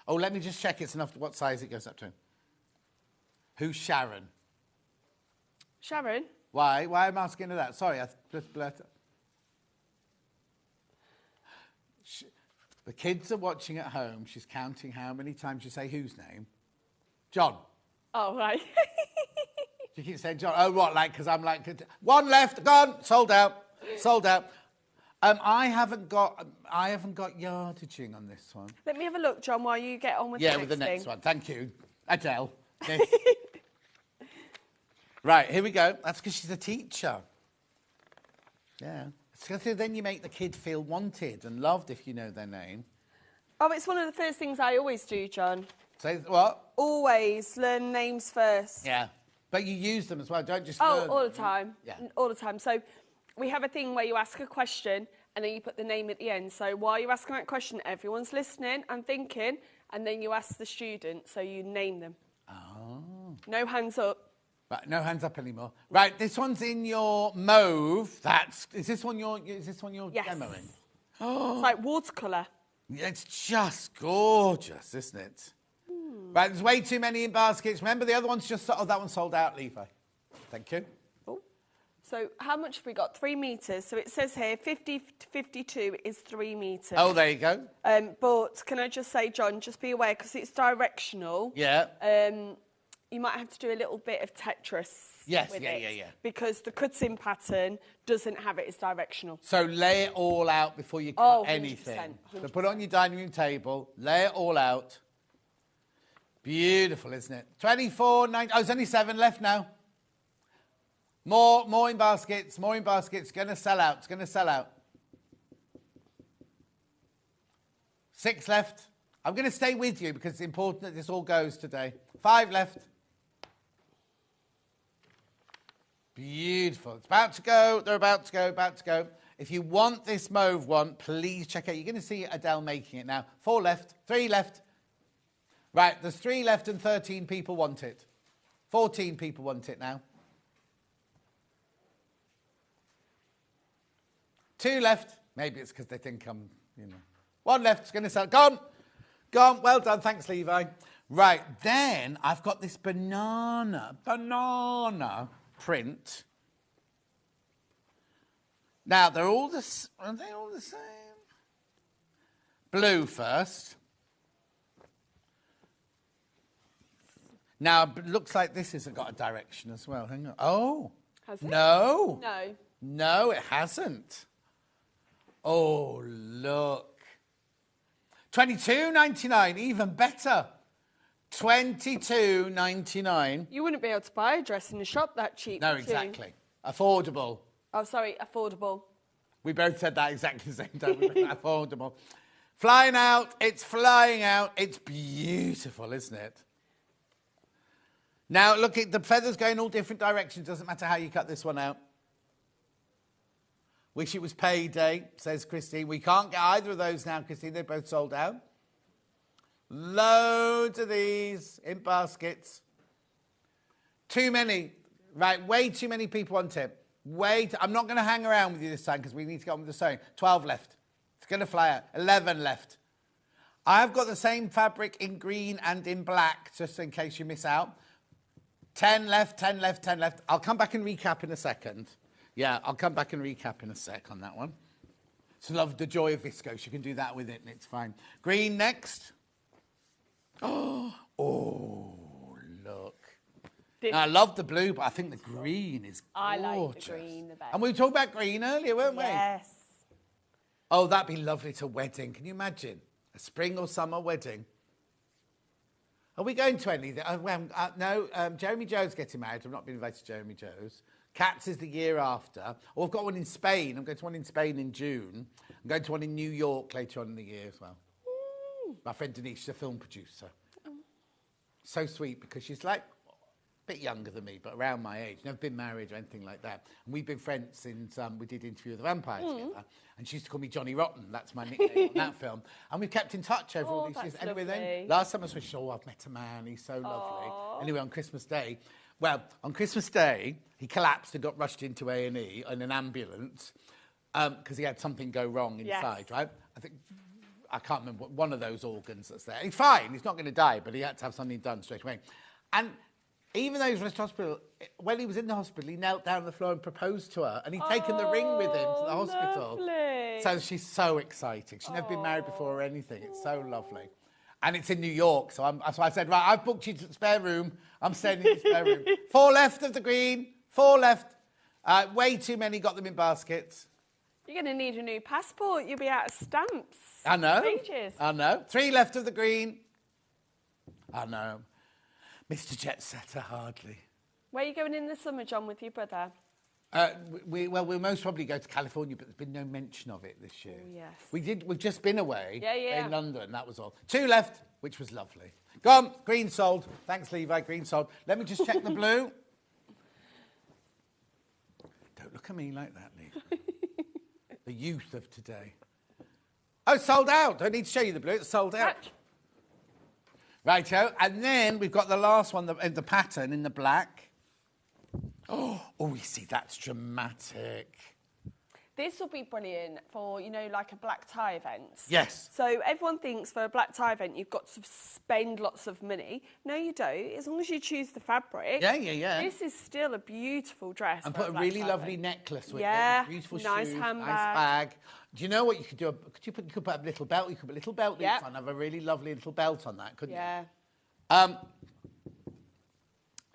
Speaker 3: Oh, let me just check it's enough. What size it goes up to? Who's Sharon?
Speaker 8: Sharon?
Speaker 3: Why? Why am I asking her that? Sorry, I just blurted. The kids are watching at home. She's counting how many times you say whose name. John.
Speaker 8: Oh, right.
Speaker 3: You keep saying John. Oh, what? Like, because I'm like, one left, gone, sold out. I haven't got yardaging on this one.
Speaker 8: Let me have a look, John, while you get on with the next
Speaker 3: with the next
Speaker 8: thing.
Speaker 3: one. Thank you, Adele. Right, here we go. That's because she's a teacher. Yeah. So then you make the kid feel wanted and loved if you know their name.
Speaker 8: Oh, it's one of the first things I always do, John.
Speaker 3: Say what?
Speaker 8: Always learn names first.
Speaker 3: Yeah. But you use them as well, don't just
Speaker 8: Oh,
Speaker 3: learn
Speaker 8: all
Speaker 3: them.
Speaker 8: the time.
Speaker 3: Yeah.
Speaker 8: All the time. So we have a thing where you ask a question and then you put the name at the end. So while you're asking that question, everyone's listening and thinking, and then you ask the student, so you name them.
Speaker 3: Oh.
Speaker 8: No hands up.
Speaker 3: Right, no hands up anymore. Right, this one's in your mauve. Is this one you're
Speaker 8: Yes.
Speaker 3: demoing?
Speaker 8: It's like watercolour.
Speaker 3: Yeah, it's just gorgeous, isn't it? Right, there's way too many in baskets. Remember, the other one's just... Oh, that one's sold out, Levi. Thank you.
Speaker 8: Oh. So how much have we got? 3 metres. So it says here 50 to 52 is 3 metres.
Speaker 3: Oh, there you go.
Speaker 8: But can I just say, John, just be aware, because it's directional.
Speaker 3: Yeah.
Speaker 8: You might have to do a little bit of Tetris.
Speaker 3: Yes,
Speaker 8: with
Speaker 3: yeah,
Speaker 8: it,
Speaker 3: yeah, yeah.
Speaker 8: Because the cut-in pattern doesn't have it as directional.
Speaker 3: So lay it all out before you cut
Speaker 8: Oh, 100%,
Speaker 3: anything. So
Speaker 8: 100%.
Speaker 3: put it on your dining room table, lay it all out. Beautiful, isn't it? 24, 9... Oh, there's only 7 left now. More in baskets, more in baskets. Going to sell out, it's going to sell out. 6 left. I'm going to stay with you because it's important that this all goes today. 5 left. Beautiful. It's about to go. They're about to go, about to go. If you want this mauve one, please check out. You're going to see Adele making it now. 4 left. 3 left. Right, there's 3 left and 13 people want it. 14 people want it now. 2 left. Maybe it's because they think I'm, 1 left. It's going to sell. Gone. Gone. Well done. Thanks, Levi. Right, then I've got this banana print. Now, are they all the same? Blue first. Now, it looks like this hasn't got a direction as well. Hang on. Oh.
Speaker 8: Has it?
Speaker 3: No.
Speaker 8: No.
Speaker 3: No, it hasn't. Oh, look. $22.99, even better. $22.99.
Speaker 8: You wouldn't be able to buy a dress in the shop that cheap.
Speaker 3: No,
Speaker 8: would you?
Speaker 3: exactly. Affordable.
Speaker 8: Oh, sorry, affordable.
Speaker 3: We both said that exactly the same time. Affordable. Flying out. It's flying out. It's beautiful, isn't it? Now, look, the feathers go in all different directions. Doesn't matter how you cut this one out. Wish it was payday, says Christine. We can't get either of those now, Christine. They're both sold out. Loads of these in baskets. Too many. Right, way too many people want it. I'm not going to hang around with you this time because we need to get on with the sewing. 12 left. It's going to fly out. 11 left. I've got the same fabric in green and in black, just in case you miss out. 10 left, 10 left, 10 left. I'll come back and recap in a second. Yeah, I'll come back and recap in a sec on that one. So love the joy of viscose. You can do that with it and it's fine. Green next. Oh, look. Now, I love the blue, but I think the green is gorgeous.
Speaker 8: I like the green the best.
Speaker 3: And we talked about green earlier, weren't we?
Speaker 8: Yes.
Speaker 3: Oh, that'd be lovely to a wedding. Can you imagine? A spring or summer wedding. Are we going to any? No, Jeremy Joe's getting married. I've not been invited to Jeremy Joe's. Cats is the year after. Or I've got one in Spain. I'm going to one in Spain in June. I'm going to one in New York later on in the year as well. My friend Denise, she's a film producer. So sweet because she's like a bit younger than me, but around my age. Never been married or anything like that. And we've been friends since we did Interview with the Vampire together. And she used to call me Johnny Rotten. That's my nickname on that film. And we've kept in touch over all these years. Anyway, then, last time I saw her, I've met a man. He's so lovely. Anyway, on Christmas Day, he collapsed and got rushed into A&E in an ambulance because he had something go wrong inside, right? I can't remember one of those organs that's there. He's fine. He's not going to die, but he had to have something done straight away. And even though he was rushed to hospital, when he was in the hospital, he knelt down on the floor and proposed to her, and he'd taken the ring with him to the hospital.
Speaker 8: Lovely.
Speaker 3: So she's so exciting. She's never been married before or anything. It's so lovely. And it's in New York, so I said, right, I've booked you to the spare room. I'm staying in the spare room. 4 left of the green, 4 left. Way too many got them in baskets.
Speaker 8: You're going to need a new passport. You'll be out of stamps.
Speaker 3: I know.
Speaker 8: Pages.
Speaker 3: I know. 3 left of the green. I know. Mr. Jet Setter, hardly.
Speaker 8: Where are you going in the summer, John, with your brother?
Speaker 3: We'll most probably go to California, but there's been no mention of it this year.
Speaker 8: Oh, yes.
Speaker 3: We've just been away
Speaker 8: in
Speaker 3: London, that was all. 2 left, which was lovely. Go on, green sold. Thanks, Levi, green sold. Let me just check the blue. look at me like that, Lee. The youth of today. Oh, sold out. Don't need to show you the blue. It's sold out. Righto. And then we've got the last one, the pattern in the black. Oh, we see, that's dramatic.
Speaker 8: This will be brilliant for, you know, like a black tie event.
Speaker 3: Yes.
Speaker 8: So everyone thinks for a black tie event you've got to spend lots of money. No, you don't. As long as you choose the fabric.
Speaker 3: Yeah.
Speaker 8: This is still a beautiful dress.
Speaker 3: And
Speaker 8: for
Speaker 3: put a really lovely necklace with it. Beautiful
Speaker 8: nice
Speaker 3: shoes,
Speaker 8: handbag.
Speaker 3: nice bag. Do you know what you could do? You could put a little belt. You could put a little belt loops on. Have a really lovely little belt on that, couldn't you?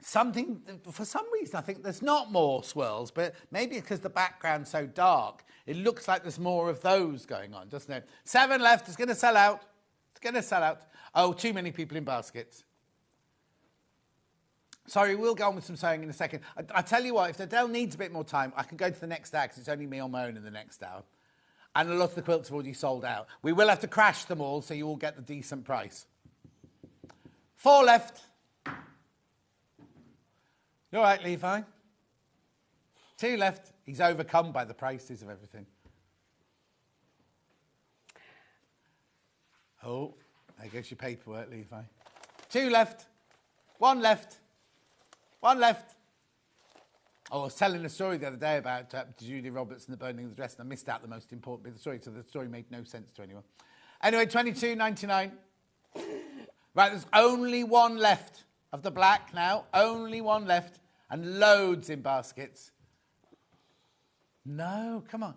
Speaker 3: Something, for some reason, I think there's not more swirls, but maybe because the background's so dark, it looks like there's more of those going on, doesn't it? 7 left. It's going to sell out. It's going to sell out. Oh, too many people in baskets. Sorry, we'll go on with some sewing in a second. I tell you what, if Adele needs a bit more time, I can go to the next hour because it's only me on my own in the next hour. And a lot of the quilts have already sold out. We will have to crash them all so you all get the decent price. 4 left. You all right, Levi? 2 left. He's overcome by the prices of everything. Oh, there goes your paperwork, Levi. 2 left. 1 left. 1 left. Oh, I was telling a story the other day about Julia Roberts and the burning of the dress, and I missed out the most important bit of the story, so the story made no sense to anyone. Anyway, 22.99. Right, there's only 1 left of the black now. Only 1 left. And loads in baskets. No, come on.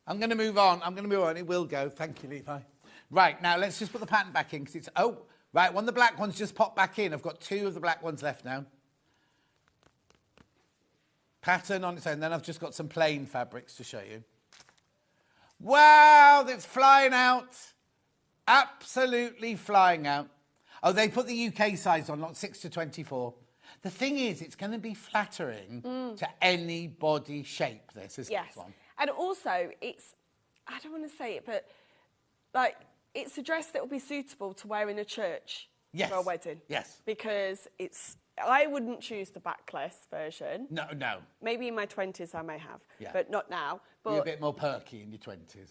Speaker 3: I'm going to move on. It will go. Thank you, Levi. Right, now let's just put the pattern back in because it's... Oh, right, one of the black ones just popped back in. I've got 2 of the black ones left now. Pattern on its own. Then I've just got some plain fabrics to show you. Wow, that's flying out. Absolutely flying out. Oh, they put the UK size on, not 6 to 24. The thing is, it's going to be flattering to any body shape, this, isn't this one?
Speaker 8: And also, it's, I don't want to say it, but, like, it's a dress that will be suitable to wear in a church for a wedding.
Speaker 3: Yes.
Speaker 8: Because it's, I wouldn't choose the backless version.
Speaker 3: No.
Speaker 8: Maybe in my 20s I may have, but not now. But
Speaker 3: you're a bit more perky in your 20s.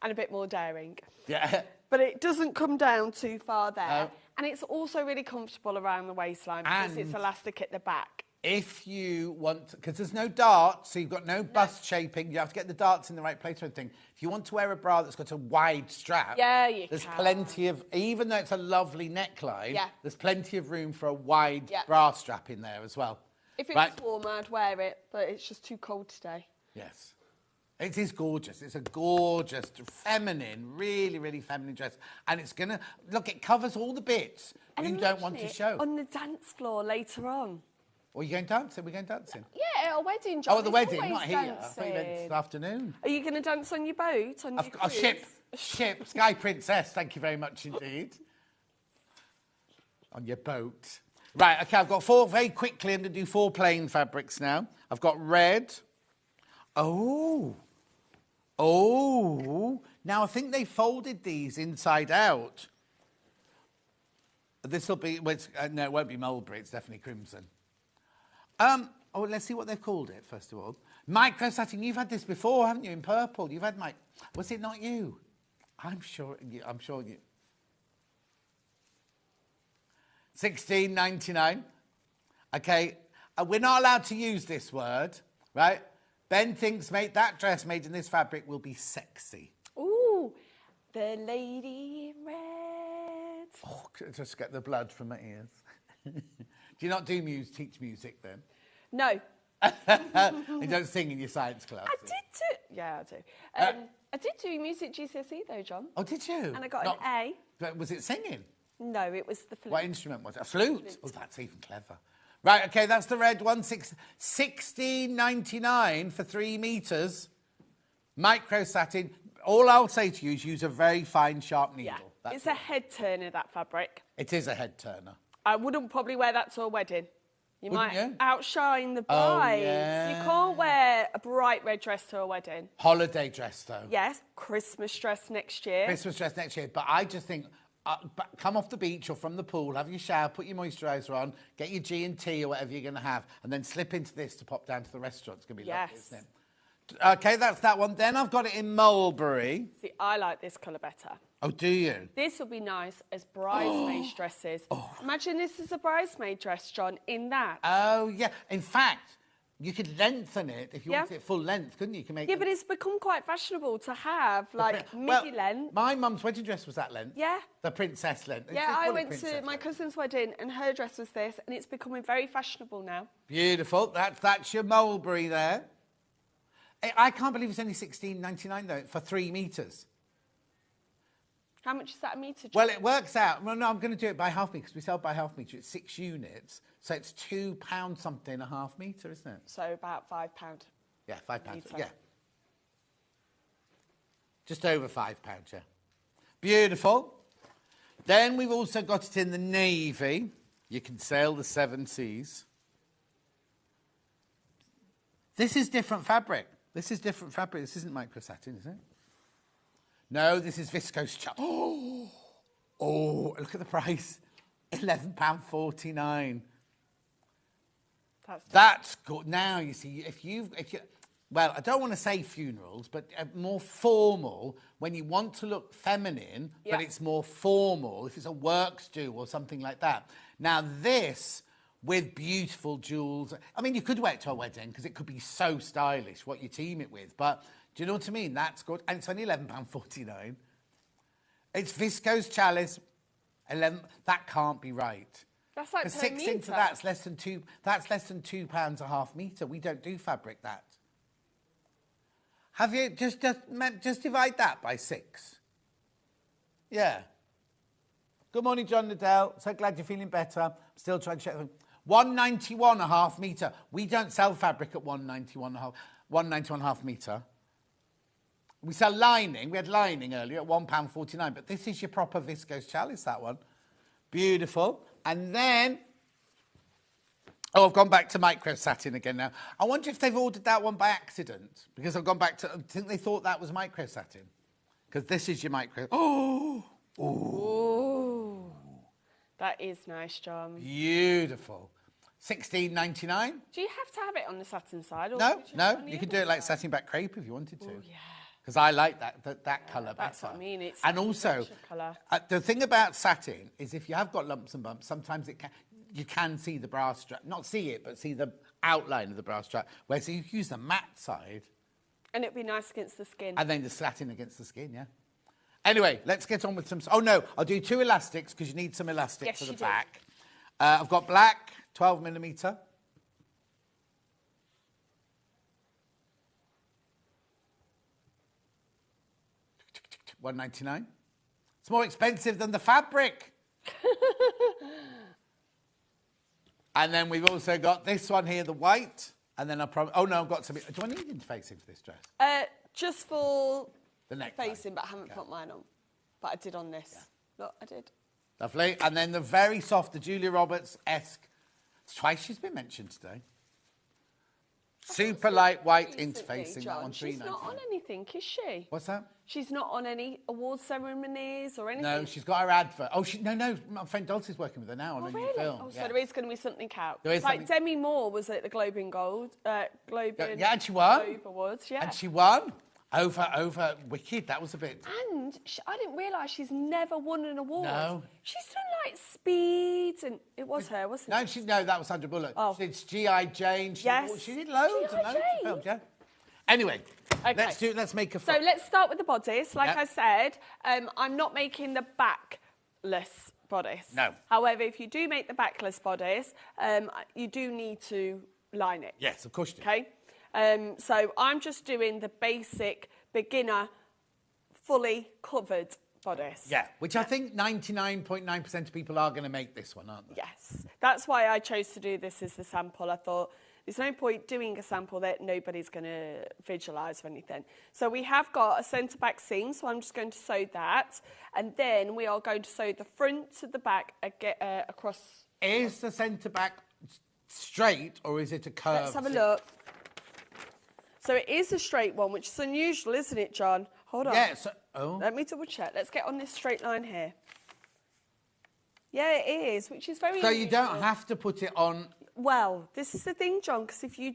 Speaker 8: And a bit more daring.
Speaker 3: Yeah.
Speaker 8: But it doesn't come down too far there. No. And it's also really comfortable around the waistline because it's elastic at the back.
Speaker 3: If you want, because there's no darts, so you've got no bust shaping, you have to get the darts in the right place or anything. If you want to wear a bra that's got a wide strap, there's plenty of, even though it's a lovely neckline, there's plenty of room for a wide bra strap in there as well.
Speaker 8: If it was warmer, I'd wear it, but it's just too cold today.
Speaker 3: Yes. It is gorgeous. It's a gorgeous, feminine, really, really feminine dress. And it's going to... Look, it covers all the bits you don't want to show.
Speaker 8: On the dance floor later on.
Speaker 3: Or you're going dancing? We're going dancing?
Speaker 8: Yeah, a wedding, John.
Speaker 3: Oh, the wedding, not here. I thought you meant this afternoon.
Speaker 8: Are you going to dance on your boat? On your cruise?
Speaker 3: Ship. Sky Princess, thank you very much indeed. On your boat. Right, OK, I've got 4, very quickly, I'm going to do 4 plain fabrics now. I've got red. Oh, now I think they folded these inside out. This will be, no, it won't be mulberry, it's definitely crimson. Let's see what they've called it, first of all. Micro satin, you've had this before, haven't you, in purple? You've had was it not you? I'm sure you. $16.99. Okay, we're not allowed to use this word, right? Ben thinks that dress made in this fabric will be sexy.
Speaker 8: Ooh, the lady in red.
Speaker 3: Oh, just get the blood from my ears. Do you not teach music then?
Speaker 8: No.
Speaker 3: You don't sing in your science class?
Speaker 8: I did too. Yeah, I do. I did do music GCSE though, John.
Speaker 3: Oh, did you?
Speaker 8: And I got an A.
Speaker 3: But was it singing?
Speaker 8: No, it was the flute.
Speaker 3: What instrument was it? A flute? Oh, that's even clever. Right, OK, that's the red one. $16.99 for 3 metres. Micro satin. All I'll say to you is use a very fine, sharp needle.
Speaker 8: Yeah, it's a head turner, that fabric.
Speaker 3: It is a head turner.
Speaker 8: I wouldn't probably wear that to a wedding. You might outshine the bride.
Speaker 3: Oh, yeah.
Speaker 8: You can't wear a bright red dress to a wedding.
Speaker 3: Holiday dress, though.
Speaker 8: Yes, Christmas dress next year.
Speaker 3: Christmas dress next year. But I just think... come off the beach or from the pool, have your shower, put your moisturiser on, get your G&T or whatever you're going to have, and then slip into this to pop down to the restaurant. It's going to be lovely, isn't it? Okay, that's that one. Then I've got it in mulberry.
Speaker 8: See, I like this colour better.
Speaker 3: Oh, do you?
Speaker 8: This would be nice as bridesmaid dresses. Imagine this as a bridesmaid dress, John, in that.
Speaker 3: Oh, yeah. In fact, you could lengthen it if you wanted it full length, couldn't you? You can make
Speaker 8: but it's become quite fashionable to have, like, midi length.
Speaker 3: My mum's wedding dress was that length.
Speaker 8: Yeah.
Speaker 3: The princess length.
Speaker 8: Yeah, I went to my cousin's wedding and her dress was this, and it's becoming very fashionable now.
Speaker 3: Beautiful. That's your mulberry there. I can't believe it's only $16.99 though for 3 metres.
Speaker 8: How much is that a metre? John?
Speaker 3: Well, it works out. Well, no, I'm going to do it by half metre because we sell by half metre. It's 6 units, so it's £2 something a half metre, isn't it?
Speaker 8: So about £5.
Speaker 3: Yeah, £5.
Speaker 8: Metre.
Speaker 3: Yeah, just over £5. Yeah, beautiful. Then we've also got it in the navy. You can sail the 7 seas. This is different fabric. This is different fabric. This isn't micro satin, is it? No, this is viscose. Oh, look at the price. £11.49. That's good. Now, you see, if you, well, I don't want to say funerals, but more formal, when you want to look feminine, but it's more formal, if it's a works do or something like that. Now, this, with beautiful jewels, I mean, you could wear it to a wedding because it could be so stylish what you team it with, but do you know what I mean? That's good. And it's only £11.49. It's viscose chalice. 11. That can't be right.
Speaker 8: That's like per
Speaker 3: 6
Speaker 8: metre.
Speaker 3: into that's less than £2. That's less than £2 a half metre. We don't do fabric that. Have you just divide that by 6? Yeah. Good morning, John Liddell. So glad you're feeling better. I'm still trying to check them. £1.91 a half metre. We don't sell fabric at £1.91 a half metre. We sell lining. We had lining earlier at £1.49, but this is your proper viscose chalice, that one. Beautiful. And then, oh, I've gone back to micro satin again now. I wonder if they've ordered that one by accident, because I've gone back to, I think they thought that was micro satin. Because this is your micro. Oh!
Speaker 8: Ooh. That is nice, John.
Speaker 3: Beautiful. £16.99.
Speaker 8: Do you have to have it on the satin side? Or
Speaker 3: No, you could do it like satin back crepe if you wanted to.
Speaker 8: Oh, yeah.
Speaker 3: Because I like that colour better.
Speaker 8: That's what I mean. It's
Speaker 3: and also, the thing about satin is if you have got lumps and bumps, sometimes you can see the bra strap. Not see it, but see the outline of the bra strap. Whereas if you use the matte side...
Speaker 8: And it'd be nice against the skin.
Speaker 3: And then the satin against the skin, yeah. Anyway, let's get on with some... Oh, no, I'll do 2 elastics because you need some elastic for the back. I've got black, 12mm. $1.99. It's more expensive than the fabric. And then we've also got this one here, the white. And then I probably... Oh, no, I've got some... Do I need interfacing for this dress?
Speaker 8: Just for
Speaker 3: the neck
Speaker 8: facing, but I haven't put mine on. But I did on this. Yeah. Look, I did.
Speaker 3: Lovely. And then the very soft, the Julia Roberts-esque. It's twice she's been mentioned today. Super light white interfacing.
Speaker 8: John,
Speaker 3: that one,
Speaker 8: she's not on anything, is she?
Speaker 3: What's that?
Speaker 8: She's not on any award ceremonies or anything?
Speaker 3: No, she's got her advert. Oh, no, my friend Dulcie's working with her now on a new film.
Speaker 8: Oh, so there is going to be something out.
Speaker 3: There is
Speaker 8: like Demi Moore was at the Globe in Gold.
Speaker 3: Yeah, and she won.
Speaker 8: Globe Awards, yeah.
Speaker 3: And she won over Wicked. That was a bit...
Speaker 8: And I didn't realise she's never won an award.
Speaker 3: No.
Speaker 8: She's done like Speed and... It was her, wasn't it?
Speaker 3: No, that was Sandra Bullock.
Speaker 8: Oh.
Speaker 3: It's G.I. Jane. She did loads and loads of films, yeah. Anyway, let's make a...
Speaker 8: So let's start with the bodice. Like I said, I'm not making the backless bodice.
Speaker 3: No.
Speaker 8: However, if you do make the backless bodice, you do need to line it.
Speaker 3: Yes, of course you do.
Speaker 8: Okay? So I'm just doing the basic beginner, fully covered bodice.
Speaker 3: Yeah, which I think 99.9% of people are going to make this one, aren't they?
Speaker 8: Yes. That's why I chose to do this as the sample. I thought there's no point doing a sample that nobody's going to visualise or anything. So we have got a centre-back seam, so I'm just going to sew that. And then we are going to sew the front to the back across.
Speaker 3: Is the centre-back straight or is it a curve?
Speaker 8: Let's have a look. So it is a straight one, which is unusual, isn't it, John? Hold on.
Speaker 3: Yeah,
Speaker 8: Let me double check. Let's get on this straight line here. Yeah, it is, which is very
Speaker 3: So you don't
Speaker 8: unusual.
Speaker 3: have to put it on...
Speaker 8: Well, this is the thing, John, because if you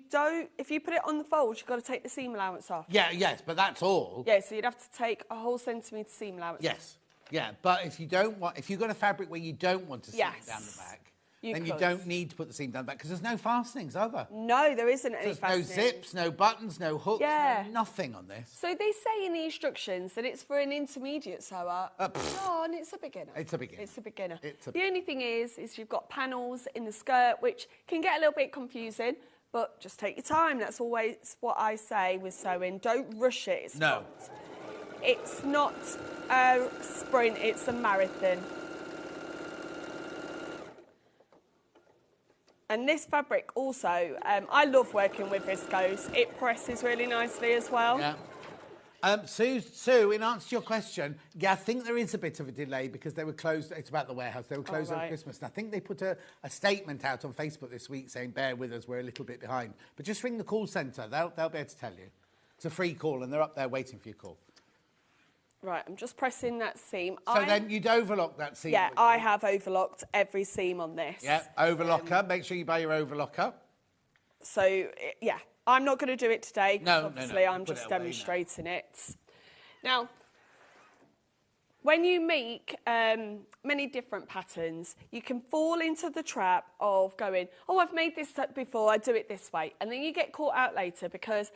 Speaker 8: put it on the fold, you've got to take the seam allowance off.
Speaker 3: Yeah, yes, but that's all.
Speaker 8: Yeah, so you'd have to take a whole centimetre seam allowance off.
Speaker 3: Yes, yeah, but if you've got a fabric where you don't want to seam it down the back, then you don't need to put the seam down the back because there's no fastenings, are there?
Speaker 8: No, there isn't any
Speaker 3: There's no
Speaker 8: fastenings.
Speaker 3: zips, no buttons, no hooks, no nothing on this.
Speaker 8: So they say in the instructions that it's for an intermediate sewer. John, it's a beginner.
Speaker 3: It's a beginner.
Speaker 8: It's a beginner.
Speaker 3: It's a
Speaker 8: The only thing is you've got panels in the skirt, which can get a little bit confusing, but just take your time. That's always what I say with sewing. Don't rush it. It's not a sprint, it's a marathon. And this fabric also, I love working with viscose. It presses really nicely as well.
Speaker 3: Yeah. Sue, in answer to your question, yeah, I think there is a bit of a delay because they were closed. It's about the warehouse. They were closed over Christmas. And I think they put a statement out on Facebook this week saying, bear with us, we're a little bit behind. But just ring the call centre. They'll be able to tell you. It's a free call and they're up there waiting for your call.
Speaker 8: Right, I'm just pressing that seam.
Speaker 3: So then you'd overlock that seam?
Speaker 8: Yeah, I have overlocked every seam on this.
Speaker 3: Yeah, overlocker. Make sure you buy your overlocker.
Speaker 8: So, yeah, I'm not going to do it today.
Speaker 3: No,
Speaker 8: obviously, I'm just demonstrating it. Now, when you make many different patterns, you can fall into the trap of going, oh, I've made this before, I do it this way. And then you get caught out later because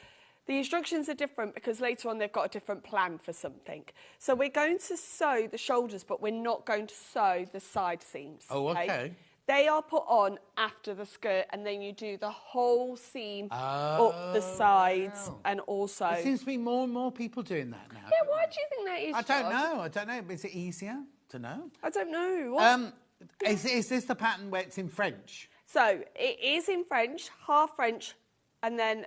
Speaker 8: the instructions are different because later on they've got a different plan for something. So we're going to sew the shoulders, but we're not going to sew the side seams.
Speaker 3: Oh, okay.
Speaker 8: They are put on after the skirt, and then you do the whole seam up the sides and also...
Speaker 3: There seems to be more and more people doing that now.
Speaker 8: Yeah, why do you think that is,
Speaker 3: I don't know. Is it easier to know?
Speaker 8: I don't know.
Speaker 3: Is this the pattern where it's in French?
Speaker 8: So, it is in French, and then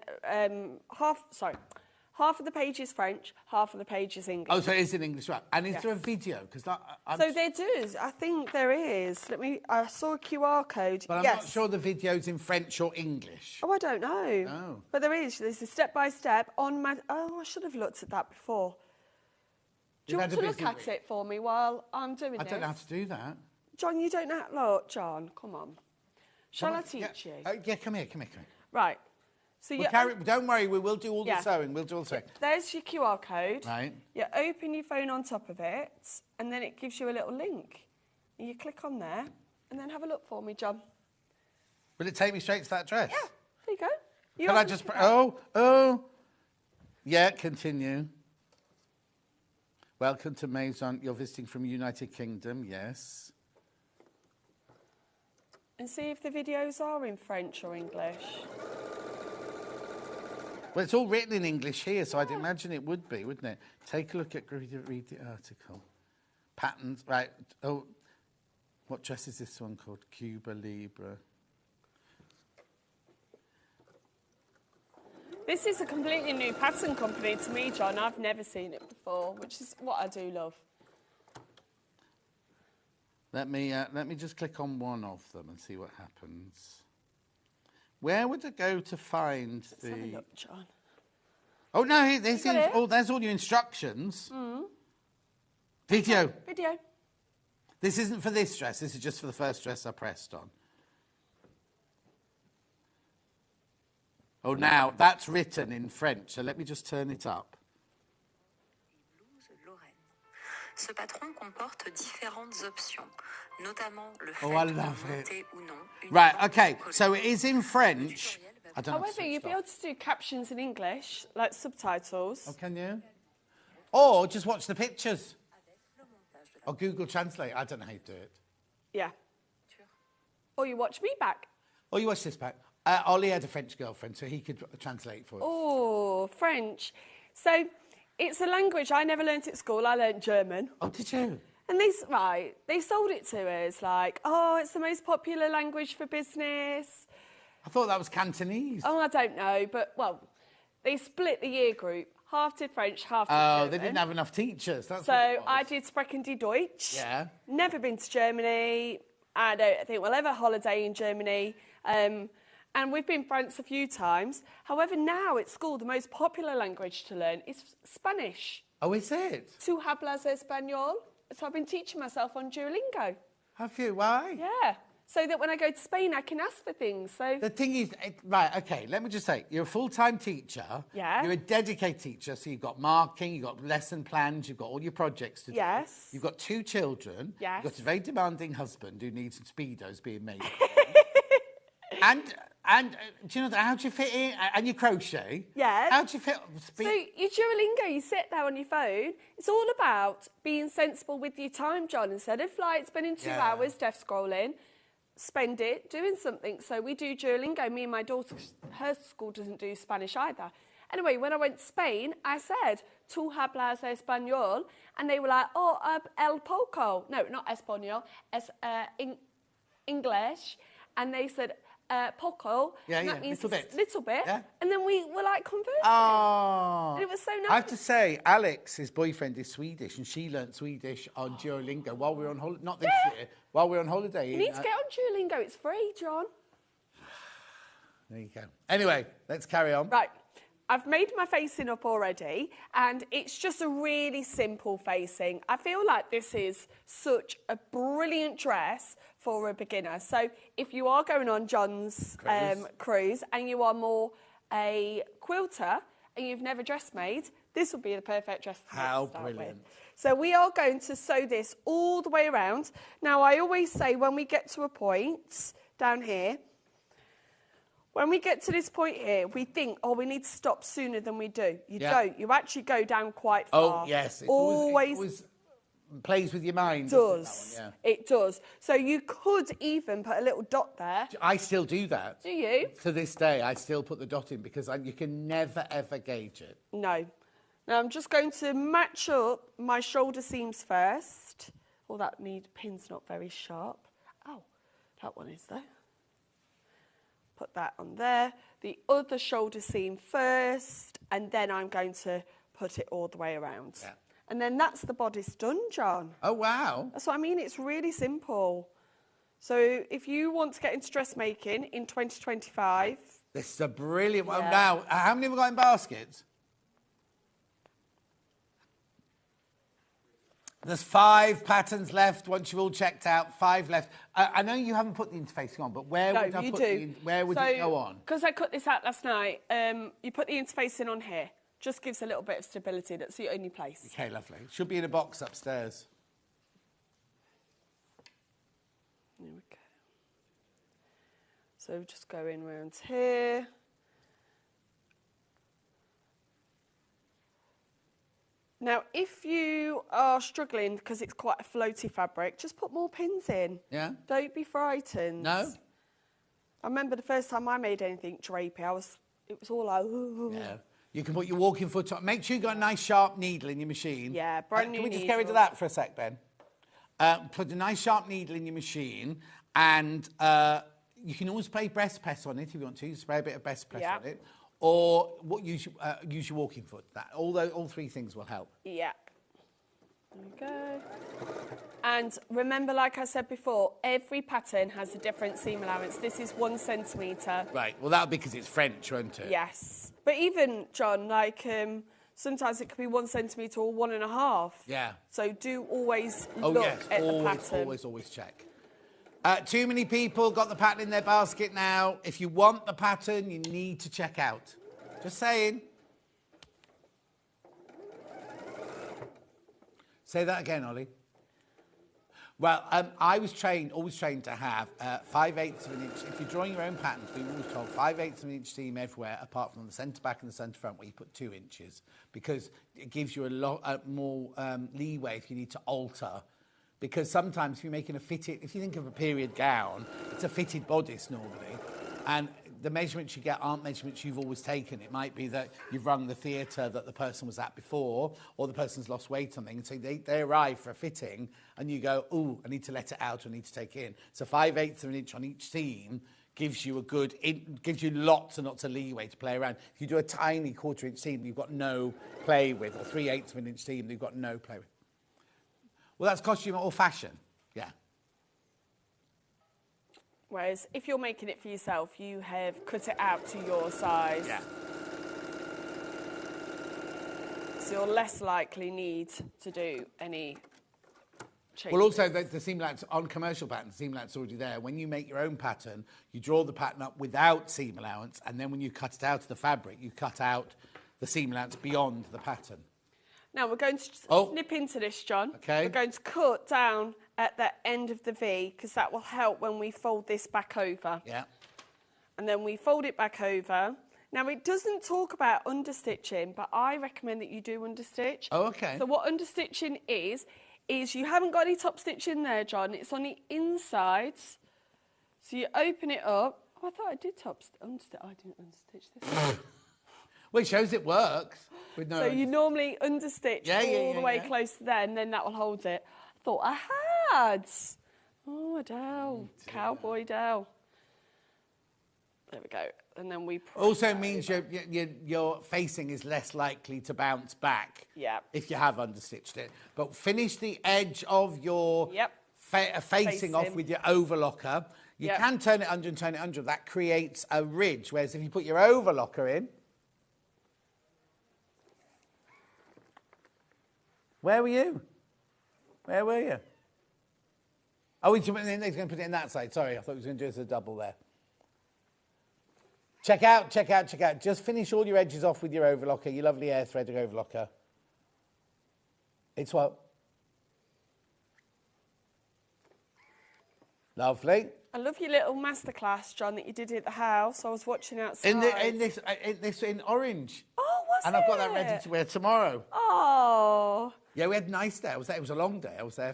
Speaker 8: half of the page is French, half of the page is English.
Speaker 3: Oh, so it is in English, right? And is there a video? Because
Speaker 8: so there is. I think there is. I saw a QR code.
Speaker 3: But I'm not sure the video's in French or English.
Speaker 8: Oh, I don't know.
Speaker 3: Oh.
Speaker 8: But there is. There's a step-by-step on my... Oh, I should have looked at that before. Do you want to look at it for me while I'm doing this?
Speaker 3: I don't know how to do that.
Speaker 8: John, you don't know... Look, John, come on. Shall I teach you?
Speaker 3: Yeah, come here.
Speaker 8: Right. So
Speaker 3: don't worry, we will do all the sewing. We'll do all the sewing.
Speaker 8: There's your QR code.
Speaker 3: Right.
Speaker 8: You open your phone on top of it, and then it gives you a little link. And you click on there, and then have a look for me, John.
Speaker 3: Will it take me straight to that dress?
Speaker 8: Yeah, there you go.
Speaker 3: Can I just... Yeah, continue. Welcome to Maison. You're visiting from United Kingdom, yes.
Speaker 8: And see if the videos are in French or English.
Speaker 3: Well, it's all written in English here, so I'd imagine it would be, wouldn't it? Take a look at... Read the article. Patterns, right. Oh, what dress is this one called? Cuba Libre.
Speaker 8: This is a completely new pattern company to me, John. I've never seen it before, which is what I do love.
Speaker 3: Let me just click on one of them and see what happens. Where would I go to find
Speaker 8: Let's have a look, John.
Speaker 3: Oh no, there's all your instructions. Video.
Speaker 8: Video.
Speaker 3: This isn't for this dress. This is just for the first dress I pressed on. Oh, now that's written in French. So let me just turn it up.
Speaker 9: Ce patron comporte différentes options, notamment le fait
Speaker 3: I
Speaker 9: de
Speaker 3: love
Speaker 9: monter
Speaker 3: it.
Speaker 9: ou non une
Speaker 3: Right,
Speaker 9: robe
Speaker 3: okay,
Speaker 9: collée.
Speaker 3: so it is in French. I don't know.
Speaker 8: However, you'll be able to do captions in English, like subtitles.
Speaker 3: Oh, can you? Or just watch the pictures. Or Google Translate. I don't know how you do it.
Speaker 8: Yeah. Or you watch me back.
Speaker 3: Or you watch this back. Ollie had a French girlfriend, so he could translate for us.
Speaker 8: Oh, French. So it's a language I never learnt at school. I learnt German.
Speaker 3: Oh, did you?
Speaker 8: And they sold it to us like, oh, it's the most popular language for business.
Speaker 3: I thought that was Cantonese.
Speaker 8: Oh, I don't know, but, well, they split the year group. Half did French, half did German.
Speaker 3: Oh, they didn't have enough teachers. That's
Speaker 8: so
Speaker 3: what it was.
Speaker 8: I did Sprechen die Deutsch.
Speaker 3: Yeah.
Speaker 8: Never been to Germany. I don't think we'll ever holiday in Germany. And we've been France a few times. However, now at school, the most popular language to learn is Spanish.
Speaker 3: Oh, is it?
Speaker 8: Tu hablas español? So I've been teaching myself on Duolingo.
Speaker 3: Have you? Why?
Speaker 8: Yeah. So that when I go to Spain, I can ask for things. So
Speaker 3: The thing is, right, okay, let me just say, you're a full-time teacher.
Speaker 8: Yeah.
Speaker 3: You're a dedicated teacher, so you've got marking, you've got lesson plans, you've got all your projects to do.
Speaker 8: Yes.
Speaker 3: You've got 2 children.
Speaker 8: Yes.
Speaker 3: You've got a very demanding husband who needs some Speedos being made. and do you know, how do you fit in? And you crochet.
Speaker 8: Yeah.
Speaker 3: How do you fit?
Speaker 8: So your Duolingo, you sit there on your phone. It's all about being sensible with your time, John. Instead of like spending 2 hours deaf scrolling, spend it doing something. So we do Duolingo. Me and my daughter, her school doesn't do Spanish either. Anyway, when I went to Spain, I said, "Tú hablas español?" And they were like, "Oh, el poco." No, not español, es English. And they said, poco.
Speaker 3: Yeah,
Speaker 8: and
Speaker 3: yeah,
Speaker 8: that means
Speaker 3: little bit.
Speaker 8: Little bit.
Speaker 3: Yeah.
Speaker 8: And then we were like conversing.
Speaker 3: Oh.
Speaker 8: And it was so nice.
Speaker 3: I have to say, Alex, his boyfriend, is Swedish, and she learnt Swedish on Duolingo while we were on holiday. Not this year, while we were on holiday.
Speaker 8: You need to get on Duolingo. It's free, John.
Speaker 3: There you go. Anyway, let's carry on.
Speaker 8: Right. I've made my facing up already, and it's just a really simple facing. I feel like this is such a brilliant dress for a beginner. So if you are going on John's cruise and you are more a quilter and you've never dress made, this would be the perfect dress to
Speaker 3: How
Speaker 8: start
Speaker 3: brilliant.
Speaker 8: with. So we are going to sew this all the way around. Now, I always say when we get to a point down here, when we get to this point here, we think, oh, we need to stop sooner than we do. You don't. You actually go down quite far.
Speaker 3: Oh, yes. It
Speaker 8: always
Speaker 3: plays with your mind.
Speaker 8: does.
Speaker 3: That one?
Speaker 8: It does. So you could even put a little dot there.
Speaker 3: I still do that.
Speaker 8: Do you?
Speaker 3: To this day, I still put the dot in because you can never, ever gauge it.
Speaker 8: No. Now, I'm just going to match up my shoulder seams first. Oh, pin's not very sharp. Oh, that one is, though. Put that on there. The other shoulder seam first, and then I'm going to put it all the way around.
Speaker 3: Yeah.
Speaker 8: And then that's the bodice done, John.
Speaker 3: Oh, wow.
Speaker 8: That's what I mean. It's really simple. So if you want to get into dressmaking in 2025...
Speaker 3: This is a brilliant one.
Speaker 8: Yeah.
Speaker 3: Now, how many have we got in baskets? There's 5 patterns left once you've all checked out. 5 left. I know you haven't put the interfacing on, but where would I put where would it go on?
Speaker 8: Because I cut this out last night, you put the interfacing on here. Just gives a little bit of stability. That's the only place.
Speaker 3: Okay, lovely. Should be in a box upstairs.
Speaker 8: There we go. So just going around here. Now, if you are struggling because it's quite a floaty fabric, just put more pins in.
Speaker 3: Yeah?
Speaker 8: Don't be frightened.
Speaker 3: No?
Speaker 8: I remember the first time I made anything drapey, it was all like, ooh.
Speaker 3: Yeah. You can put your walking foot on. Make sure you've got a nice sharp needle in your machine.
Speaker 8: Yeah, brand new
Speaker 3: Can we just get rid of
Speaker 8: needle.
Speaker 3: that for a sec, Ben? Put a nice sharp needle in your machine, and you can always spray breast press on it if you want to. Spray a bit of breast press on it. Or use your walking foot. All 3 things will help.
Speaker 8: Yeah. There we go. And remember, like I said before, every pattern has a different seam allowance. This is 1 centimetre.
Speaker 3: Right. Well, that'll be because it's French, won't it?
Speaker 8: Yes. But even, John, like sometimes it could be 1 centimetre or 1.5.
Speaker 3: Yeah.
Speaker 8: So do always look at the pattern.
Speaker 3: Always check. Too many people got the pattern in their basket now. If you want the pattern, you need to check out. Just saying. Say that again, Ollie. Well, I was always trained to have 5/8 of an inch. If you're drawing your own patterns, we were always told 5/8 of an inch seam everywhere, apart from the centre back and the centre front, where you put 2 inches, because it gives you a lot more leeway if you need to alter. Because sometimes if you're making if you think of a period gown, it's a fitted bodice normally, and the measurements you get aren't measurements you've always taken. It might be that you've rung the theatre that the person was at before, or the person's lost weight or something, and so they arrive for a fitting, and you go, ooh, I need to let it out, I need to take it in. So 5/8 of an inch on each seam gives you gives you lots and lots of leeway to play around. If you do a tiny 1/4 inch seam, you've got no play with, or 3/8 of an inch seam, you've got no play with. Well, that's costume or fashion, yeah.
Speaker 8: Whereas if you're making it for yourself, you have cut it out to your size.
Speaker 3: Yeah.
Speaker 8: So you'll less likely need to do any changes.
Speaker 3: Well, also, the seam allowance, on commercial patterns, seam allowance is already there. When you make your own pattern, you draw the pattern up without seam allowance, and then when you cut it out of the fabric, you cut out the seam allowance beyond the pattern.
Speaker 8: Now, we're going to snip into this, John.
Speaker 3: Okay.
Speaker 8: We're going to cut down at the end of the V, because that will help when we fold this back over.
Speaker 3: Yeah.
Speaker 8: And then we fold it back over. Now, it doesn't talk about understitching, but I recommend that you do understitch.
Speaker 3: Oh, okay.
Speaker 8: So what understitching is you haven't got any top stitch in there, John. It's on the inside. So you open it up. Oh, I thought I did understitch. I didn't understitch this.
Speaker 3: Well, it shows it works. With no
Speaker 8: So you normally understitch all the way close to there, and then that will hold it. I thought I had. Oh, Adele. Cowboy Adele. There we go. And then we...
Speaker 3: Also means your facing is less likely to bounce back if you have understitched it. But finish the edge of your facing off with your overlocker. You can turn it under and turn it under. That creates a ridge, whereas if you put your overlocker in... Where were you? Where were you? Oh, he's going to put it in that side. Sorry, I thought he was going to do it as a double there. Check out, check out, check out. Just finish all your edges off with your overlocker, your lovely air threaded overlocker. It's what? Lovely.
Speaker 8: I love your little masterclass, John, that you did at the house. I was watching outside.
Speaker 3: In orange.
Speaker 8: Oh, was
Speaker 3: And I've got that ready to wear tomorrow.
Speaker 8: Oh.
Speaker 3: Yeah, we had a nice day. It was a long day. I was there.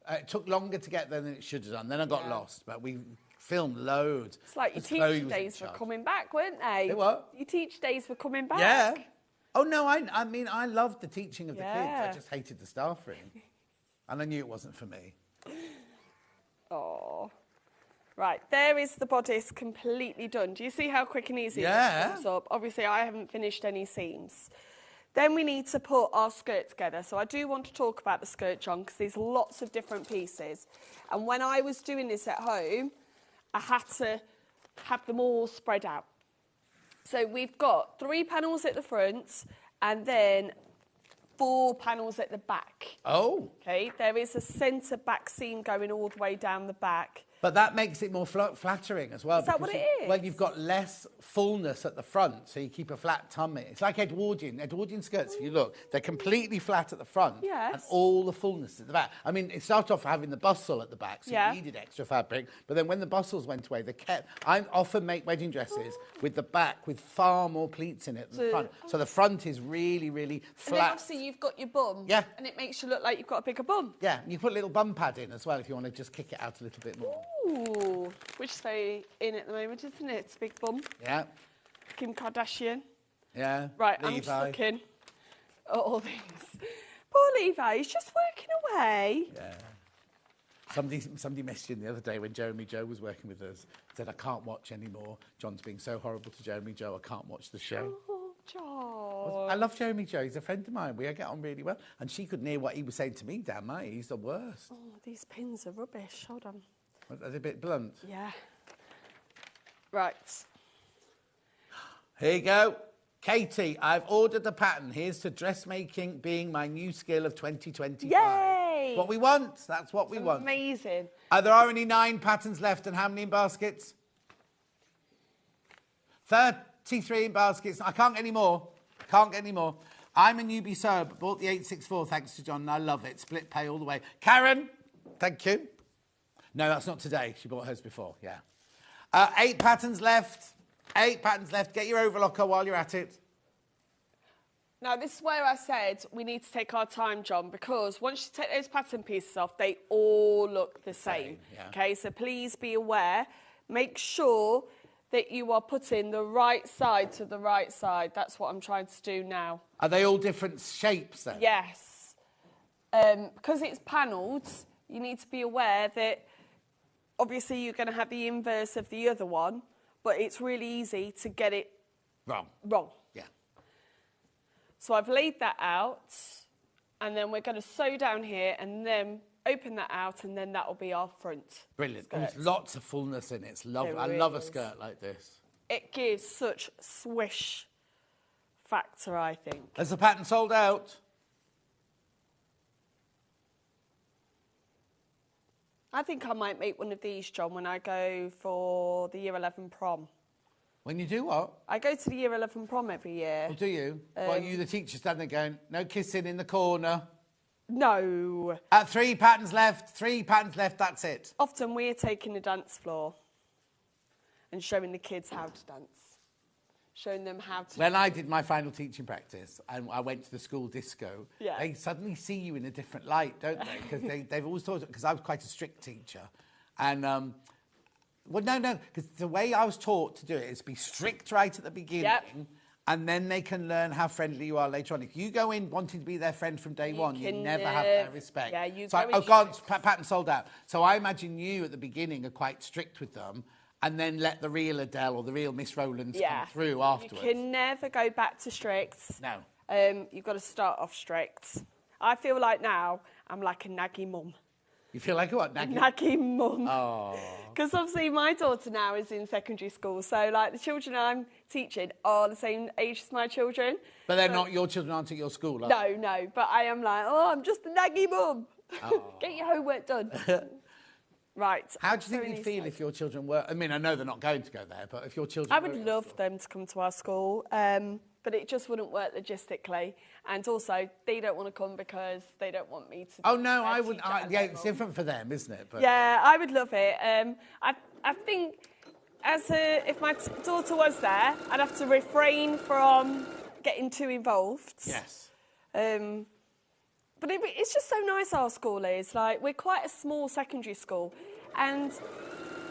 Speaker 3: It took longer to get there than it should have done. Then I got lost, but we filmed loads.
Speaker 8: It's like your teacher days were coming back, weren't they?
Speaker 3: They what?
Speaker 8: Your teacher days were coming back.
Speaker 3: Yeah. Oh, no, I mean, I loved the teaching of the kids. I just hated the staff room. And I knew it wasn't for me.
Speaker 8: Oh. Right, there is the bodice completely done. Do you see how quick and easy it comes up? Obviously, I haven't finished any seams. Then we need to put our skirt together. So I do want to talk about the skirt, John, because there's lots of different pieces. And when I was doing this at home, I had to have them all spread out. So we've got 3 panels at the front and then 4 panels at the back.
Speaker 3: Oh.
Speaker 8: Okay, there is a centre back seam going all the way down the back.
Speaker 3: But that makes it more flattering as well.
Speaker 8: Is that what it is?
Speaker 3: Well, you've got less fullness at the front, so you keep a flat tummy. It's like Edwardian skirts, if you look. They're completely flat at the front and all the fullness at the back. I mean, it started off having the bustle at the back, so you needed extra fabric. But then when the bustles went away, I often make wedding dresses with the back with far more pleats in it than the front. So the front is really, really flat.
Speaker 8: And then obviously you've got your bum.
Speaker 3: Yeah.
Speaker 8: And it makes you look like you've got a bigger bum.
Speaker 3: Yeah, and you put a little bum pad in as well if you want to just kick it out a little bit more.
Speaker 8: Ooh, which is very in at the moment, isn't it? It's a big bum.
Speaker 3: Yeah.
Speaker 8: Kim Kardashian.
Speaker 3: Yeah.
Speaker 8: Right,
Speaker 3: Levi.
Speaker 8: I'm just looking at all these. Poor Levi, he's just working away.
Speaker 3: Yeah. Somebody messaged in the other day when Jeremy Joe was working with us, said, I can't watch anymore. John's being so horrible to Jeremy Joe, I can't watch the show.
Speaker 8: Oh, John.
Speaker 3: I love Jeremy Joe. He's a friend of mine. We get on really well. And she couldn't hear what he was saying to me, damn mate. He's the worst.
Speaker 8: Oh, these pins are rubbish. Hold on.
Speaker 3: Are they a bit blunt?
Speaker 8: Yeah. Right.
Speaker 3: Here you go. Katie, I've ordered the pattern. Here's to dressmaking being my new skill of 2025.
Speaker 8: Yay!
Speaker 3: What we want. That's what we want.
Speaker 8: Amazing.
Speaker 3: There are only 9 patterns left, and how many in baskets? 33 in baskets. I can't get any more. Can't get any more. I'm a newbie sewer, but bought the 864 thanks to John, and I love it. Split pay all the way. Karen, thank you. No, that's not today. She bought hers before, yeah. 8 patterns left. 8 patterns left. Get your overlocker while you're at it.
Speaker 8: Now, this is where I said we need to take our time, John, because once you take those pattern pieces off, they all look the same.
Speaker 3: Yeah.
Speaker 8: Okay, so please be aware. Make sure that you are putting the right side to the right side. That's what I'm trying to do now.
Speaker 3: Are they all different shapes then?
Speaker 8: Yes. Because it's panelled, you need to be aware that obviously you're going to have the inverse of the other one, but it's really easy to get it wrong.
Speaker 3: Yeah.
Speaker 8: So I've laid that out, and then we're going to sew down here and then open that out, and then that will be our front.
Speaker 3: Brilliant.
Speaker 8: skirt.
Speaker 3: There's lots of fullness in it. It's lovely.
Speaker 8: There
Speaker 3: I
Speaker 8: really
Speaker 3: love a
Speaker 8: is.
Speaker 3: skirt like this.
Speaker 8: It gives such swish factor, I think.
Speaker 3: Has the pattern sold out?
Speaker 8: I think I might make one of these, John, when I go for the Year 11 prom.
Speaker 3: When you do what?
Speaker 8: I go to the Year 11 prom every year.
Speaker 3: Oh, do you? Well, you the teacher standing there going, no kissing in the corner.
Speaker 8: No.
Speaker 3: 3 patterns left, that's it.
Speaker 8: Often we're taking the dance floor and showing the kids how to dance. Showing them how to...
Speaker 3: When I did my final teaching practice and I went to the school disco,
Speaker 8: Yeah.
Speaker 3: they suddenly see you in a different light, don't they? Because they've always thought... Because I was quite a strict teacher. And, well, no, because the way I was taught to do it is be strict right at the beginning, and then they can learn how friendly you are later on. If you go in wanting to be their friend from day one, you never have their respect.
Speaker 8: Yeah, you
Speaker 3: so
Speaker 8: go in
Speaker 3: God, pattern sold out. So I imagine you at the beginning are quite strict with them, and then let the real Adele or the real Miss Rowlands come through afterwards.
Speaker 8: You can never go back to strict.
Speaker 3: No.
Speaker 8: You've got to start off strict. I feel like now I'm like a naggy mum.
Speaker 3: You feel like what?
Speaker 8: Naggy mum.
Speaker 3: Oh.
Speaker 8: Because obviously my daughter now is in secondary school, so like the children I'm teaching are the same age as my children.
Speaker 3: But they're not, your children aren't at your school, are
Speaker 8: they? No, but I am like, oh, I'm just a naggy mum.
Speaker 3: Oh.
Speaker 8: Get your homework done. Right.
Speaker 3: How do you think you'd feel if your children were... I mean, I know they're not going to go there, but if your children
Speaker 8: I would love them to come to our school, but it just wouldn't work logistically. And also, they don't want to come because they don't want me to...
Speaker 3: Oh, no, I would... yeah, it's different for them, isn't it? But...
Speaker 8: Yeah, I would love it. I think if my daughter was there, I'd have to refrain from getting too involved.
Speaker 3: Yes.
Speaker 8: But it's just so nice, our school is. Like, we're quite a small secondary school. And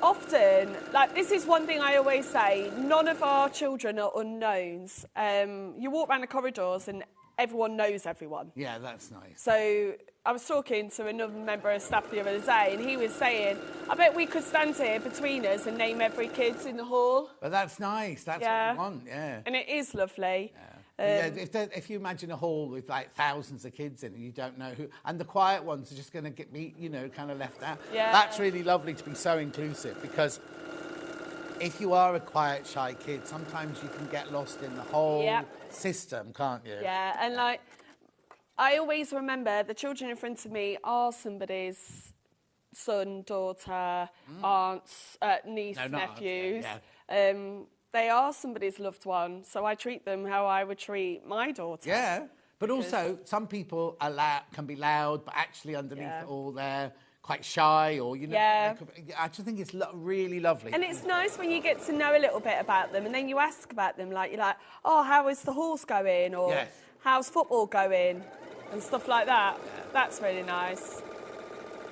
Speaker 8: often, like, this is one thing I always say, none of our children are unknowns. You walk around the corridors and everyone knows everyone.
Speaker 3: Yeah, that's nice.
Speaker 8: So I was talking to another member of staff the other day, and he was saying, I bet we could stand here between us and name every kid in the hall.
Speaker 3: But that's nice. That's what we want, yeah.
Speaker 8: And it is lovely.
Speaker 3: Yeah. If you imagine a hall with like thousands of kids in it, you don't know who, and the quiet ones are just going to get me, kind of left out.
Speaker 8: Yeah.
Speaker 3: That's really lovely to be so inclusive, because if you are a quiet, shy kid, sometimes you can get lost in the whole system, can't you?
Speaker 8: Yeah, and like, I always remember the children in front of me are somebody's son, daughter, aunts, niece, nephews. They are somebody's loved one, so I treat them how I would treat my daughter.
Speaker 3: Yeah, but also some people can be loud, but actually underneath it all they're quite shy, or I just think it's really lovely.
Speaker 8: And it's nice when you get to know a little bit about them, and then you ask about them, like you're like, oh, how is the horse going, or how's football going, and stuff like that. Yeah. That's really nice.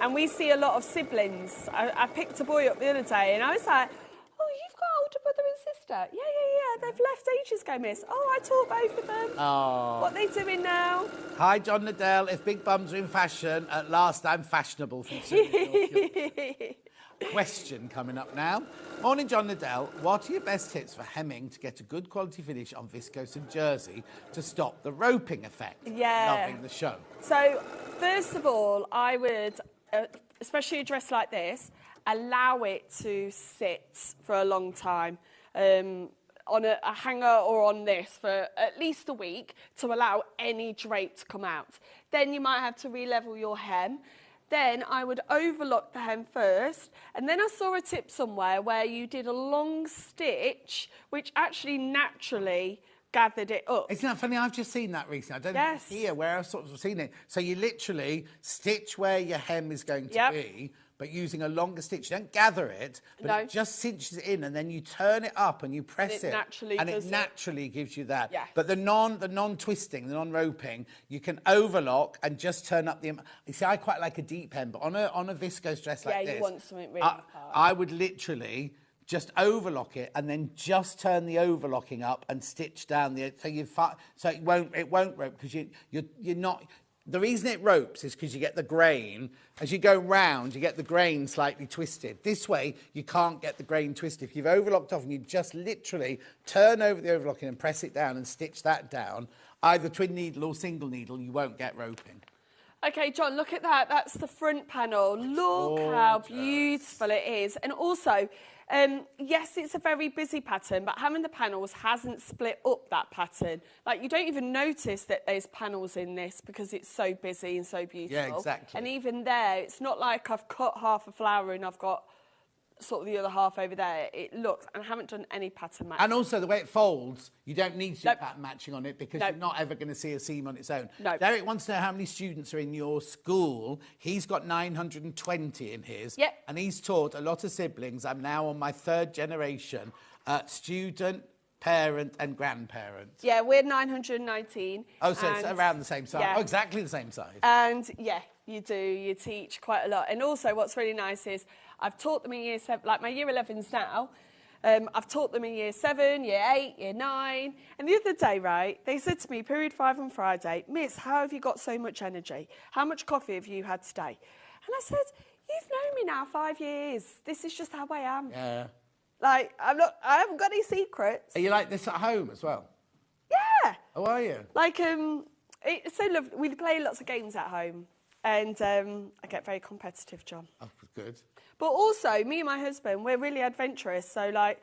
Speaker 8: And we see a lot of siblings. I picked a boy up the other day, and I was like, older brother and sister. Yeah. They've left ages ago, miss. Oh, I taught both of them.
Speaker 3: Oh.
Speaker 8: What are they doing now?
Speaker 3: Hi, John Liddell. If big bums are in fashion, at last I'm fashionable. From Question coming up now. Morning, John Liddell. What are your best tips for hemming to get a good quality finish on viscose and jersey to stop the roping effect?
Speaker 8: Yeah.
Speaker 3: Loving the show.
Speaker 8: So, first of all, I would, especially a dress like this, allow it to sit for a long time on a hanger or on this for at least a week to allow any drape to come out. Then you might have to re-level your hem. Then I would overlock the hem first, and then I saw a tip somewhere where you did a long stitch which actually naturally gathered it up.
Speaker 3: Isn't that funny? I've just seen that recently. I don't know if it's here where I've sort of seen it. So you literally stitch where your hem is going to be, but using a longer stitch. You don't gather it, but it just cinches it in, and then you turn it up and you press it, and it naturally gives you that.
Speaker 8: Yes.
Speaker 3: But the non-twisting, the non-roping, you can overlock and just turn up the... You see, I quite like a deep hem, but on a viscose dress like this...
Speaker 8: you want something really
Speaker 3: I would literally just overlock it and then just turn the overlocking up and stitch down the... So it won't rope, because you're not... The reason it ropes is because you get the grain. As you go round, you get the grain slightly twisted. This way, you can't get the grain twisted. If you've overlocked off and you just literally turn over the overlocking and press it down and stitch that down, either twin needle or single needle, you won't get roping.
Speaker 8: Okay, John, look at that. That's the front panel. Look how beautiful it is. And also, yes, it's a very busy pattern, but having the panels hasn't split up that pattern. Like, you don't even notice that there's panels in this because it's so busy and so beautiful.
Speaker 3: Yeah, exactly.
Speaker 8: And even there, it's not like I've cut half a flower and I've got sort of the other half over there. It looks, and I haven't done any pattern matching.
Speaker 3: And also the way it folds, you don't need to do
Speaker 8: Nope.
Speaker 3: pattern matching on it because
Speaker 8: Nope.
Speaker 3: you're not ever going to see a seam on its own.
Speaker 8: No.
Speaker 3: Derek wants to know how many students are in your school. He's got 920 in his.
Speaker 8: Yep.
Speaker 3: And he's taught a lot of siblings. I'm now on my 3rd generation, student, parent and grandparent.
Speaker 8: Yeah, we're 919.
Speaker 3: Oh, so it's around the same size.
Speaker 8: Yeah.
Speaker 3: Oh, exactly the same size.
Speaker 8: And yeah, you do. You teach quite a lot. And also what's really nice is I've taught them in year 7, like my year 11s now. I've taught them in year 7, year 8, year 9. And the other day, right, they said to me, period 5 on Friday, Miss, how have you got so much energy? How much coffee have you had today? And I said, you've known me now 5 years. This is just how I am.
Speaker 3: Yeah.
Speaker 8: Like, I haven't got any secrets.
Speaker 3: Are you like this at home as well?
Speaker 8: Yeah.
Speaker 3: Oh, are you?
Speaker 8: Like, it's so lovely. We play lots of games at home. And I get very competitive, John.
Speaker 3: Oh, good.
Speaker 8: But also, me and my husband, we're really adventurous. So, like,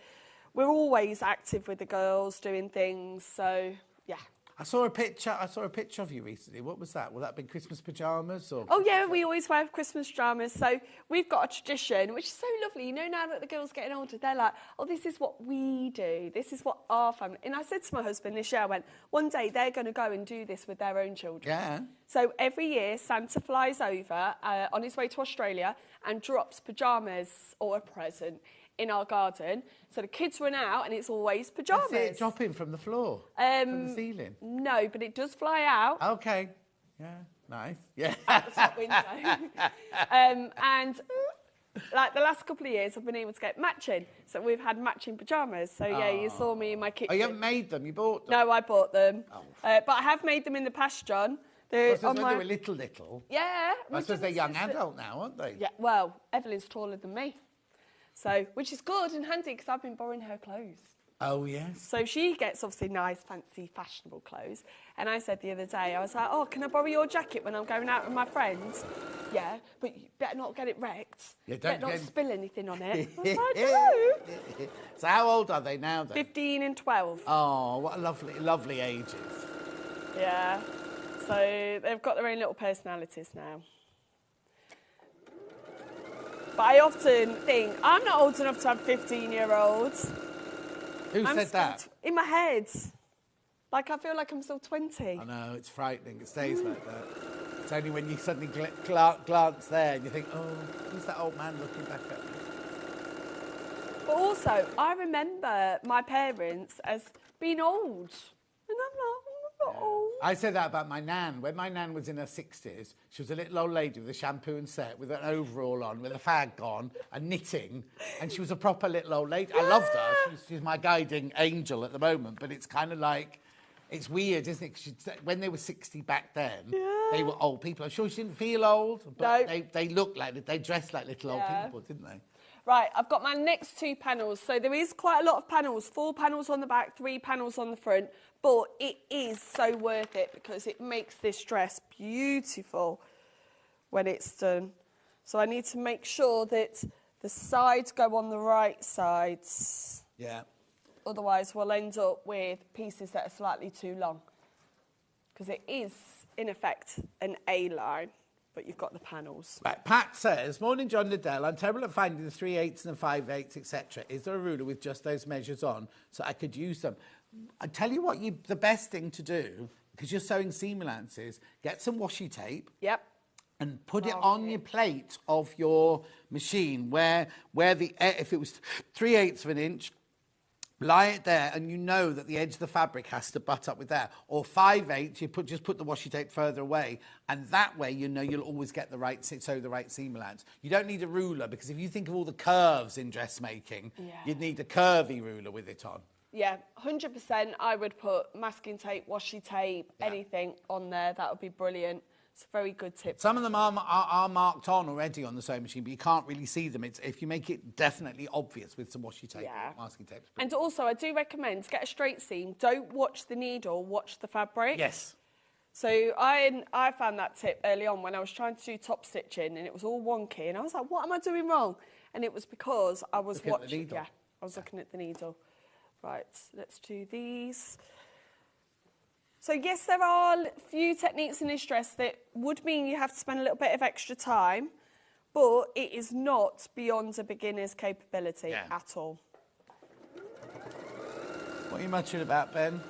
Speaker 8: we're always active with the girls, doing things. So, yeah.
Speaker 3: I saw a picture of you recently. What was that? Will that have been Christmas pyjamas or?
Speaker 8: Oh, yeah, we always wear Christmas pyjamas. So we've got a tradition, which is so lovely. You know, now that the girls are getting older, they're like, oh, this is what we do. This is what our family... And I said to my husband this year, I went, one day they're going to go and do this with their own children.
Speaker 3: Yeah.
Speaker 8: So every year, Santa flies over on his way to Australia and drops pyjamas or a present in our garden. So the kids run out and it's always pyjamas.
Speaker 3: Is it dropping from the floor? From the ceiling?
Speaker 8: No, but it does fly out.
Speaker 3: Okay. Yeah, nice. Yeah.
Speaker 8: Out the top window. And like the last couple of years, I've been able to get matching. So we've had matching pyjamas. So yeah, you saw me in my kitchen.
Speaker 3: Oh, you haven't made them? You bought them?
Speaker 8: No, I bought them.
Speaker 3: Oh.
Speaker 8: But I have made them in the past, John.
Speaker 3: I suppose when they were little.
Speaker 8: Yeah.
Speaker 3: I suppose they're young adult now, aren't they?
Speaker 8: Yeah, well, Evelyn's taller than me. So, which is good and handy because I've been borrowing her clothes.
Speaker 3: Oh, yes.
Speaker 8: So she gets obviously nice, fancy, fashionable clothes. And I said the other day, I was like, oh, can I borrow your jacket when I'm going out with my friends? Yeah, but you better not get it wrecked.
Speaker 3: Yeah,
Speaker 8: better not spill anything on it. I was like, no.
Speaker 3: So how old are they now then?
Speaker 8: 15 and 12.
Speaker 3: Oh, what a lovely, lovely ages.
Speaker 8: Yeah. So they've got their own little personalities now. But I often think, I'm not old enough to have 15-year-olds.
Speaker 3: Who said that?
Speaker 8: In my head. Like, I feel like I'm still 20.
Speaker 3: I know, it's frightening. It stays like that. It's only when you suddenly glance there and you think, oh, who's that old man looking back at me?
Speaker 8: But also, I remember my parents as being old. And I'm not old.
Speaker 3: I said that about my nan. When my nan was in her 60s, she was a little old lady with a shampoo and set, with an overall on, with a fag on, and knitting, and she was a proper little old lady. Yeah. I loved her. She's my guiding angel at the moment, but it's kind of like, it's weird, isn't it? 'Cause when they were 60 back then, they were old people. I'm sure she didn't feel old, but they looked like, they dressed like little old people, didn't they?
Speaker 8: Right, I've got my next 2 panels. So there is quite a lot of panels, 4 panels on the back, 3 panels on the front, but it is so worth it because it makes this dress beautiful when it's done. So I need to make sure that the sides go on the right sides.
Speaker 3: Yeah.
Speaker 8: Otherwise, we'll end up with pieces that are slightly too long because it is, in effect, an A-line. But you've got the panels.
Speaker 3: Right, Pat says, morning John Liddell, I'm terrible at finding the 3/8 and the 5/8, etc. Is there a ruler with just those measures on so I could use them? I tell you what, the best thing to do, because you're sewing seam allowances, get some washi tape.
Speaker 8: Yep.
Speaker 3: And put it on your plate of your machine where the, if it was 3/8 of an inch, lie it there, and you know that the edge of the fabric has to butt up with that. Or 5/8, just put the washi tape further away, and that way you know you'll always get the right seam allowance. You don't need a ruler, because if you think of all the curves in dressmaking, you'd need a curvy ruler with it on.
Speaker 8: Yeah, 100%. I would put masking tape, washi tape, anything on there. That would be brilliant. It's a very good tip.
Speaker 3: Some of them are marked on already on the sewing machine, but you can't really see them. It's if you make it definitely obvious with some washi tape, masking tape.
Speaker 8: And also, I do recommend get a straight seam. Don't watch the needle, watch the fabric.
Speaker 3: Yes.
Speaker 8: So I found that tip early on when I was trying to do top stitching and it was all wonky and I was like, what am I doing wrong? And it was because I was
Speaker 3: looking
Speaker 8: watching.
Speaker 3: at the needle.
Speaker 8: Yeah, I was looking at the needle. Right, let's do these. So yes, there are a few techniques in this dress that would mean you have to spend a little bit of extra time, but it is not beyond a beginner's capability at all.
Speaker 3: What are you muttering about, Ben?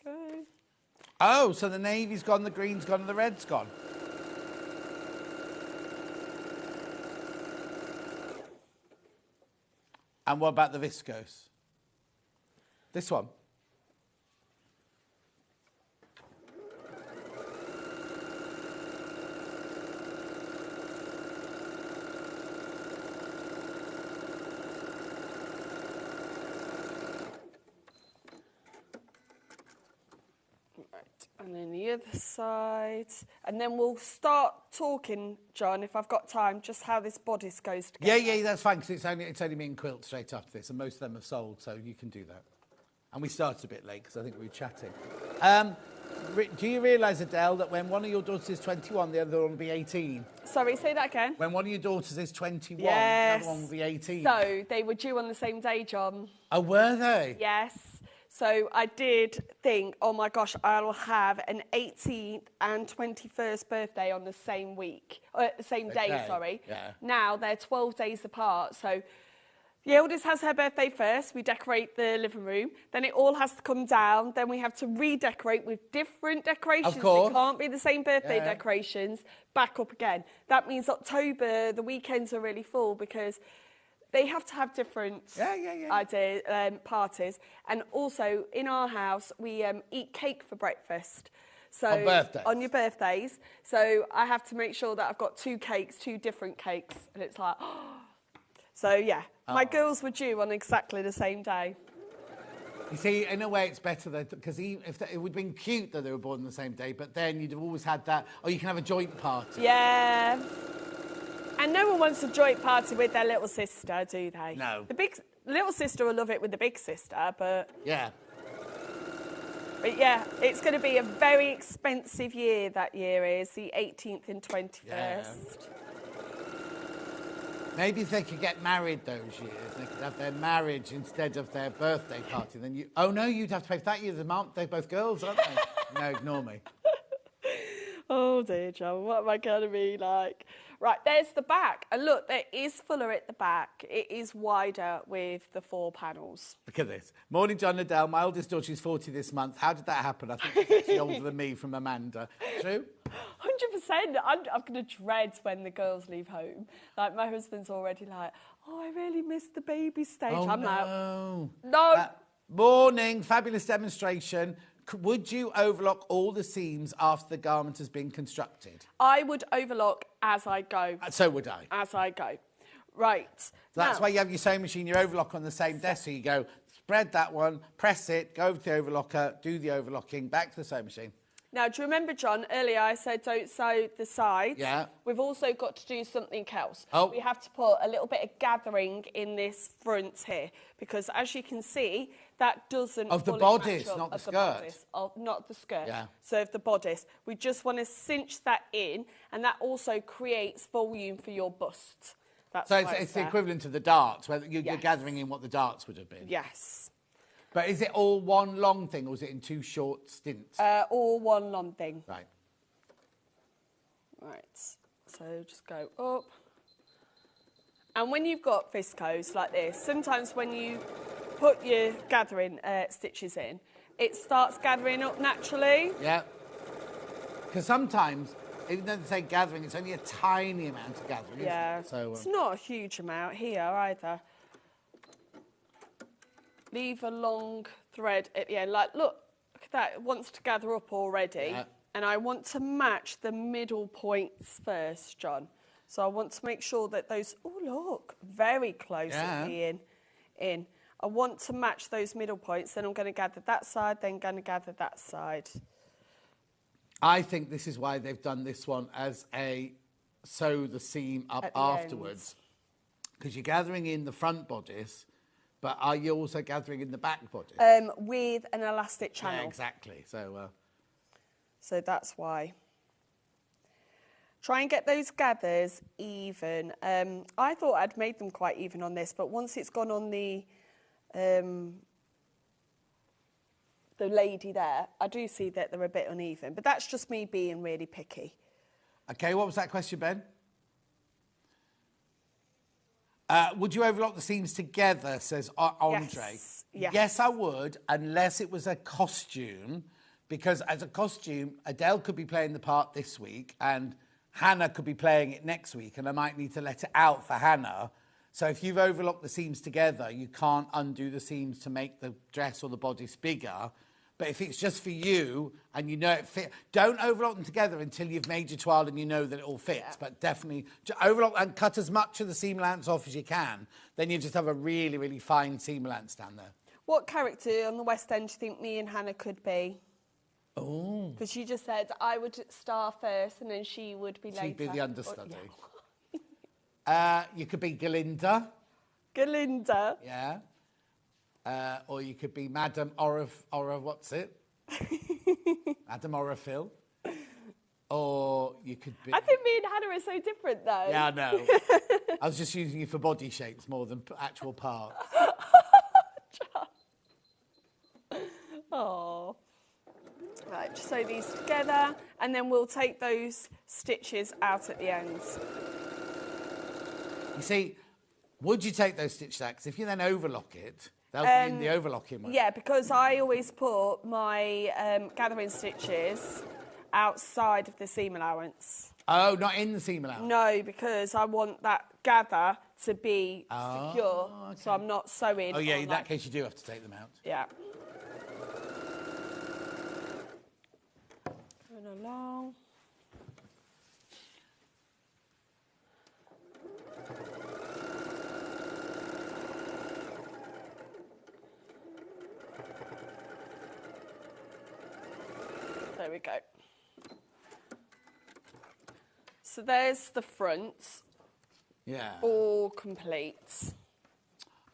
Speaker 8: Okay.
Speaker 3: Oh, so the navy's gone, the green's gone, and the red's gone. And what about the viscose? This one?
Speaker 8: And then the other side. And then we'll start talking, John, if I've got time, just how this bodice goes together.
Speaker 3: Yeah, that's fine, because it's only me and Quilt straight after this, and most of them have sold, so you can do that. And we started a bit late, because I think we were chatting. Do you realise, Adele, that when one of your daughters is 21, the other one will be 18?
Speaker 8: Sorry, say that again.
Speaker 3: When one of your daughters is 21,
Speaker 8: yes.
Speaker 3: the other one will be 18.
Speaker 8: So they were due on the same day, John.
Speaker 3: Oh, were they?
Speaker 8: Yes. So I did think, oh my gosh, I'll have an 18th and 21st birthday on the same week, same day, sorry.
Speaker 3: Yeah.
Speaker 8: Now they're 12 days apart. So the eldest has her birthday first. We decorate the living room. Then it all has to come down. Then we have to redecorate with different decorations.
Speaker 3: Of course.
Speaker 8: It can't be the same birthday decorations. Back up again. That means October, the weekends are really full because they have to have different parties. And also, in our house, we eat cake for breakfast. So
Speaker 3: on birthdays?
Speaker 8: On your birthdays. So I have to make sure that I've got 2 cakes, 2 different cakes. And it's like, So, yeah, my girls were due on exactly the same day.
Speaker 3: You see, in a way, it's better because it would have been cute that they were born on the same day, but then you'd have always had that, you can have a joint party.
Speaker 8: Yeah. And no one wants a joint party with their little sister, do they?
Speaker 3: No.
Speaker 8: The little sister will love it with the big sister, but...
Speaker 3: Yeah.
Speaker 8: But yeah, it's going to be a very expensive year, that year is, the 18th and 21st.
Speaker 3: Yeah. Maybe if they could get married those years, they could have their marriage instead of their birthday party, then you... Oh, no, you'd have to pay for that year. They're both girls, aren't they? No, ignore me.
Speaker 8: Oh, dear, John, what am I going to be like? Right, there's the back. And look, there is fuller at the back. It is wider with the 4 panels.
Speaker 3: Look at this. Morning, John and Adele. My oldest daughter is 40 this month. How did that happen? I think she's actually older than me from Amanda. True?
Speaker 8: 100%. I'm going to dread when the girls leave home. Like, my husband's already like, I really miss the baby stage.
Speaker 3: Oh,
Speaker 8: I'm
Speaker 3: no.
Speaker 8: like, no.
Speaker 3: Morning. Fabulous demonstration. Would you overlock all the seams after the garment has been constructed?
Speaker 8: I would overlock as I go.
Speaker 3: So would I.
Speaker 8: As I go. Right.
Speaker 3: So that's why you have your sewing machine, your overlock on the same desk. So you go, spread that one, press it, go over to the overlocker, do the overlocking, back to the sewing machine.
Speaker 8: Now, do you remember, John, earlier I said don't sew the sides?
Speaker 3: Yeah.
Speaker 8: We've also got to do something else.
Speaker 3: Oh.
Speaker 8: We have to put a little bit of gathering in this front here because, as you can see, that doesn't...
Speaker 3: Of the
Speaker 8: fully
Speaker 3: bodice,
Speaker 8: match up
Speaker 3: not the
Speaker 8: of
Speaker 3: skirt.
Speaker 8: bodice, not the skirt.
Speaker 3: Yeah.
Speaker 8: So of the bodice. We just want to cinch that in, and that also creates volume for your bust. That's
Speaker 3: So
Speaker 8: why
Speaker 3: it's the
Speaker 8: there.
Speaker 3: equivalent of the darts, where you're
Speaker 8: Yes.
Speaker 3: gathering in what the darts would have been.
Speaker 8: Yes.
Speaker 3: But is it all one long thing, or is it in 2 short stints?
Speaker 8: All one long thing.
Speaker 3: Right.
Speaker 8: Right, so just go up. And when you've got viscose like this, sometimes when you put your gathering stitches in, it starts gathering up naturally.
Speaker 3: Yeah. Because sometimes, even though they say gathering, it's only a tiny amount of gathering,
Speaker 8: Yeah,
Speaker 3: isn't it? So,
Speaker 8: it's not a huge amount here either. Leave a long thread at the end. Like, look at that, it wants to gather up already.
Speaker 3: Yeah.
Speaker 8: And I want to match the middle points first, John. So I want to make sure that those, oh look, very close at the in. I want to match those middle points, then I'm going to gather that side, then going to gather that side.
Speaker 3: I think this is why they've done this one as a sew the seam up
Speaker 8: At the
Speaker 3: afterwards. Because you're gathering in the front bodice, But are you also gathering in the back body?
Speaker 8: With an elastic channel.
Speaker 3: Yeah, exactly.
Speaker 8: So that's why. Try and get those gathers even. I thought I'd made them quite even on this, but once it's gone on the lady there, I do see that they're a bit uneven. But that's just me being really picky.
Speaker 3: Okay, what was that question, Ben? Would you overlock the seams together, says Andre. Yes, I would, unless it was a costume, because as a costume, Adele could be playing the part this week, and Hannah could be playing it next week, and I might need to let it out for Hannah. So if you've overlocked the seams together, you can't undo the seams to make the dress or the bodice bigger. But if it's just for you and you know it fits, don't overlock them together until you've made your toile and you know that it all fits. Yeah. But definitely overlock and cut as much of the seam allowance off as you can. Then you just have a really, really fine seam allowance down there.
Speaker 8: What character on the West End do you think me and Hannah could be?
Speaker 3: Oh.
Speaker 8: Because she just said I would star first and then she would be later.
Speaker 3: She'd be the understudy. Yeah. You could be Galinda.
Speaker 8: Galinda.
Speaker 3: Yeah. Or you could be Madame what's it? Madame Orifil. Or you could be...
Speaker 8: I think me and Hannah are so different, though.
Speaker 3: Yeah, I know. I was just using you for body shapes more than actual parts.
Speaker 8: Oh. Right, just sew these together, and then we'll take those stitches out at the ends.
Speaker 3: You see, would you take those stitches out? Because if you then overlock it... They'll be in the overlocking one.
Speaker 8: Yeah, because I always put my gathering stitches outside of the seam allowance.
Speaker 3: Oh, not in the seam allowance?
Speaker 8: No, because I want that gather to be secure, okay. So I'm not sewing.
Speaker 3: Oh, yeah, in that case you do have to take them out.
Speaker 8: Yeah. Going along. There we go. So there's the front.
Speaker 3: Yeah.
Speaker 8: All complete.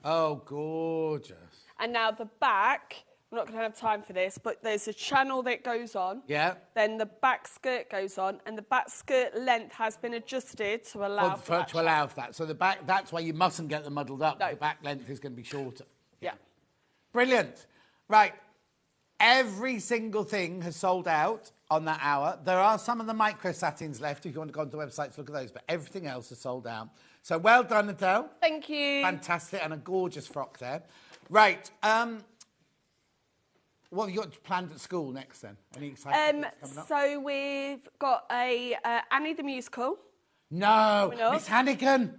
Speaker 3: Oh, gorgeous.
Speaker 8: And now the back, I'm not going to have time for this, but there's a channel that goes on.
Speaker 3: Yeah.
Speaker 8: Then the back skirt goes on, and the back skirt length has been adjusted to allow for that.
Speaker 3: To allow for that. So the back, that's why you mustn't get them muddled up.
Speaker 8: No.
Speaker 3: The back length is going to be shorter.
Speaker 8: Yeah.
Speaker 3: Brilliant. Right. Every single thing has sold out on that hour. There are some of the micro satins left if you want to go onto the website to look at those, but everything else is sold out. So well done, Adele.
Speaker 8: Thank you.
Speaker 3: Fantastic, and a gorgeous frock there. Right. What have you got planned at school next then? Any exciting things coming up?
Speaker 8: So we've got a Annie the Musical.
Speaker 3: No, Miss Hannigan.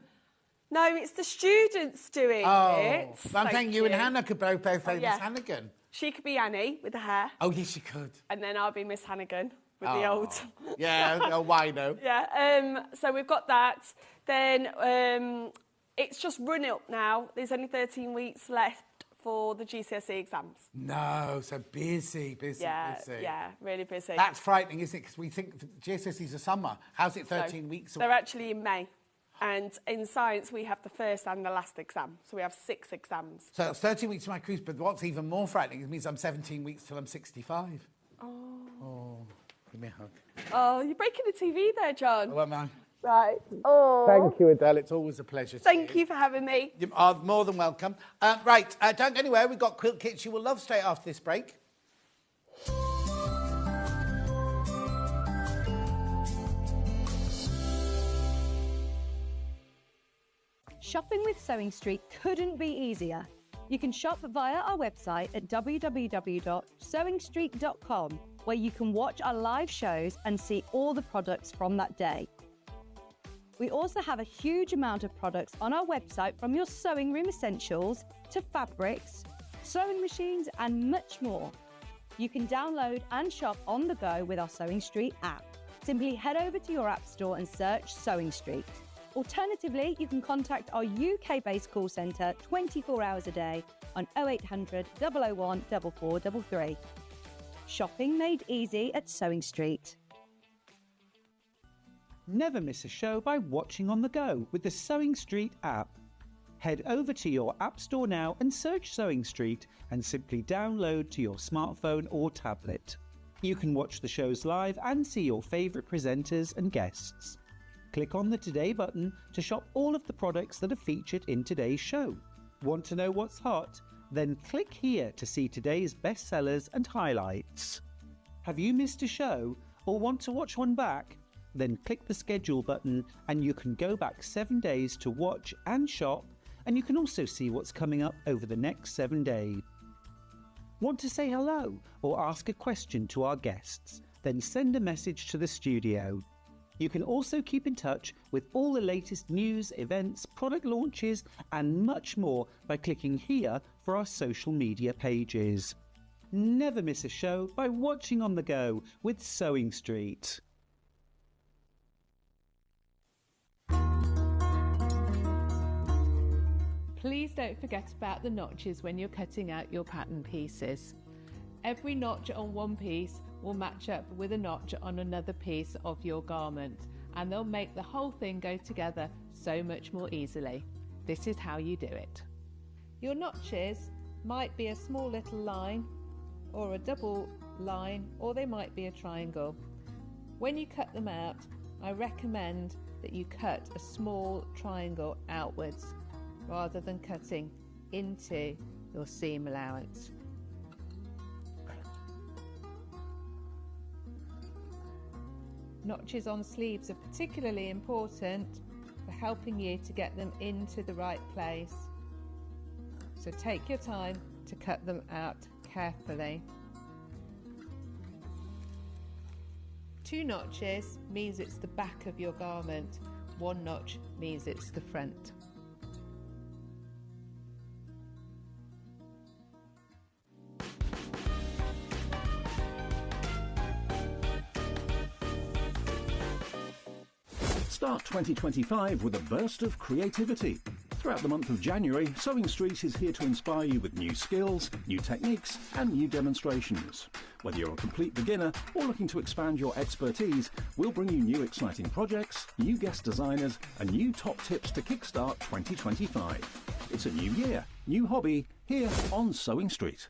Speaker 8: No, it's the students doing it.
Speaker 3: I'm saying you and Hannah could both play Miss Hannigan.
Speaker 8: She could be Annie with the hair.
Speaker 3: Oh, yes, she could.
Speaker 8: And then I'll be Miss Hannigan with the old...
Speaker 3: Yeah, a wino.
Speaker 8: Yeah, so we've got that. Then it's just run up now. There's only 13 weeks left for the GCSE exams.
Speaker 3: No, so busy.
Speaker 8: Yeah, really busy.
Speaker 3: That's frightening, isn't it? Because we think GCSEs are summer. How's it 13 weeks?
Speaker 8: They're actually in May. And in science, we have the first and the last exam. So we have 6 exams.
Speaker 3: So it's 13 weeks to my cruise, but what's even more frightening, it means I'm 17 weeks till I'm 65. Oh, give me a hug.
Speaker 8: Oh, you're breaking the TV there, John.
Speaker 3: Oh, am I?
Speaker 8: Right. Oh.
Speaker 3: Thank you, Adele. It's always a pleasure.
Speaker 8: Thank you for having me.
Speaker 3: You are more than welcome. Right, don't go anywhere. We've got quilt kits you will love straight after this break.
Speaker 5: Shopping with Sewing Street couldn't be easier. You can shop via our website at www.sewingstreet.com, where you can watch our live shows and see all the products from that day. We also have a huge amount of products on our website, from your sewing room essentials to fabrics, sewing machines and much more. You can download and shop on the go with our Sewing Street app. Simply head over to your app store and search Sewing Street. Alternatively, you can contact our UK-based call centre 24 hours a day on 0800 001 4433. Shopping made easy at Sewing Street.
Speaker 4: Never miss a show by watching on the go with the Sewing Street app. Head over to your App Store now and search Sewing Street and simply download to your smartphone or tablet. You can watch the shows live and see your favourite presenters and guests. Click on the Today button to shop all of the products that are featured in today's show. Want to know what's hot? Then click here to see today's bestsellers and highlights. Have you missed a show or want to watch one back? Then click the schedule button and you can go back 7 days to watch and shop, and you can also see what's coming up over the next 7 days. Want to say hello or ask a question to our guests? Then send a message to the studio. You can also keep in touch with all the latest news, events, product launches and much more by clicking here for our social media pages. Never miss a show by watching on the go with Sewing Street.
Speaker 10: Please don't forget about the notches when you're cutting out your pattern pieces. Every notch on one piece will match up with a notch on another piece of your garment, and they'll make the whole thing go together so much more easily. This is how you do it. Your notches might be a small little line or a double line, or they might be a triangle. When you cut them out, I recommend that you cut a small triangle outwards rather than cutting into your seam allowance. Notches on sleeves are particularly important for helping you to get them into the right place. So take your time to cut them out carefully. 2 notches means it's the back of your garment. 1 notch means it's the front.
Speaker 6: Start 2025 with a burst of creativity. Throughout the month of January, Sewing Street is here to inspire you with new skills, new techniques and new demonstrations. Whether you're a complete beginner or looking to expand your expertise, we'll bring you new exciting projects, new guest designers and new top tips to kickstart 2025. It's a new year, new hobby, here on Sewing Street.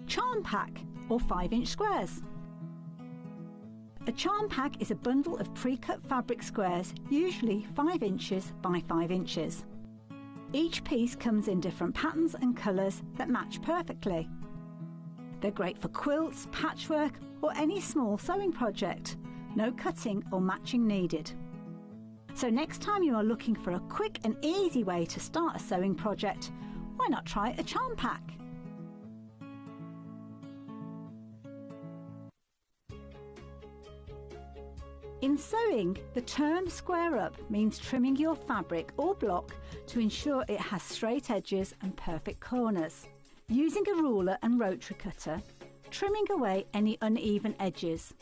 Speaker 7: Charm pack or 5-inch squares. A charm pack is a bundle of pre-cut fabric squares, usually 5 inches by 5 inches. Each piece comes in different patterns and colours that match perfectly. They're great for quilts, patchwork or any small sewing project. No cutting or matching needed. So next time you are looking for a quick and easy way to start a sewing project, why not try a charm pack? In sewing, the term square up means trimming your fabric or block to ensure it has straight edges and perfect corners. Using a ruler and rotary cutter, trimming away any uneven edges.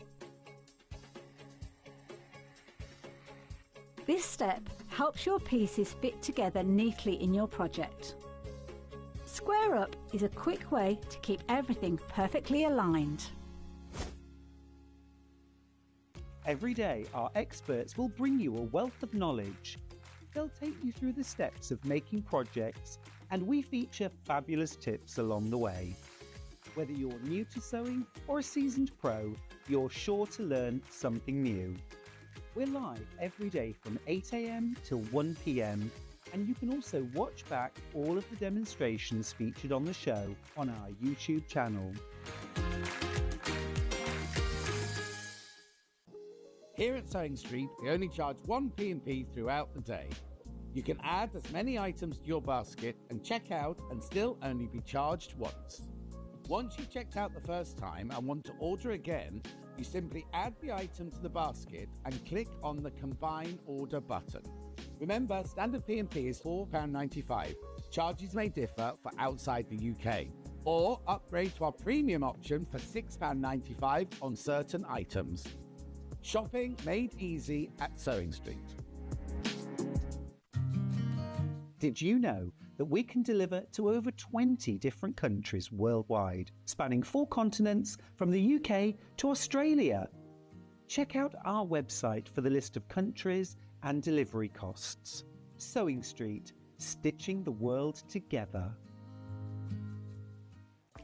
Speaker 7: This step helps your pieces fit together neatly in your project. Square up is a quick way to keep everything perfectly aligned.
Speaker 4: Every day, our experts will bring you a wealth of knowledge. They'll take you through the steps of making projects, and we feature fabulous tips along the way. Whether you're new to sewing or a seasoned pro, you're sure to learn something new. We're live every day from 8 AM till 1 PM, and you can also watch back all of the demonstrations featured on the show on our YouTube channel.
Speaker 3: Here at Sewing Street, we only charge 1 P&P throughout the day. You can add as many items to your basket and check out and still only be charged once. Once you've checked out the first time and want to order again, you simply add the item to the basket and click on the Combine Order button. Remember, standard P&P is £4.95. Charges may differ for outside the UK. Or upgrade to our premium option for £6.95 on certain items. Shopping made easy at Sewing Street.
Speaker 4: Did you know that we can deliver to over 20 different countries worldwide, spanning 4 continents from the UK to Australia. Check out our website for the list of countries and delivery costs. Sewing Street, stitching the world together.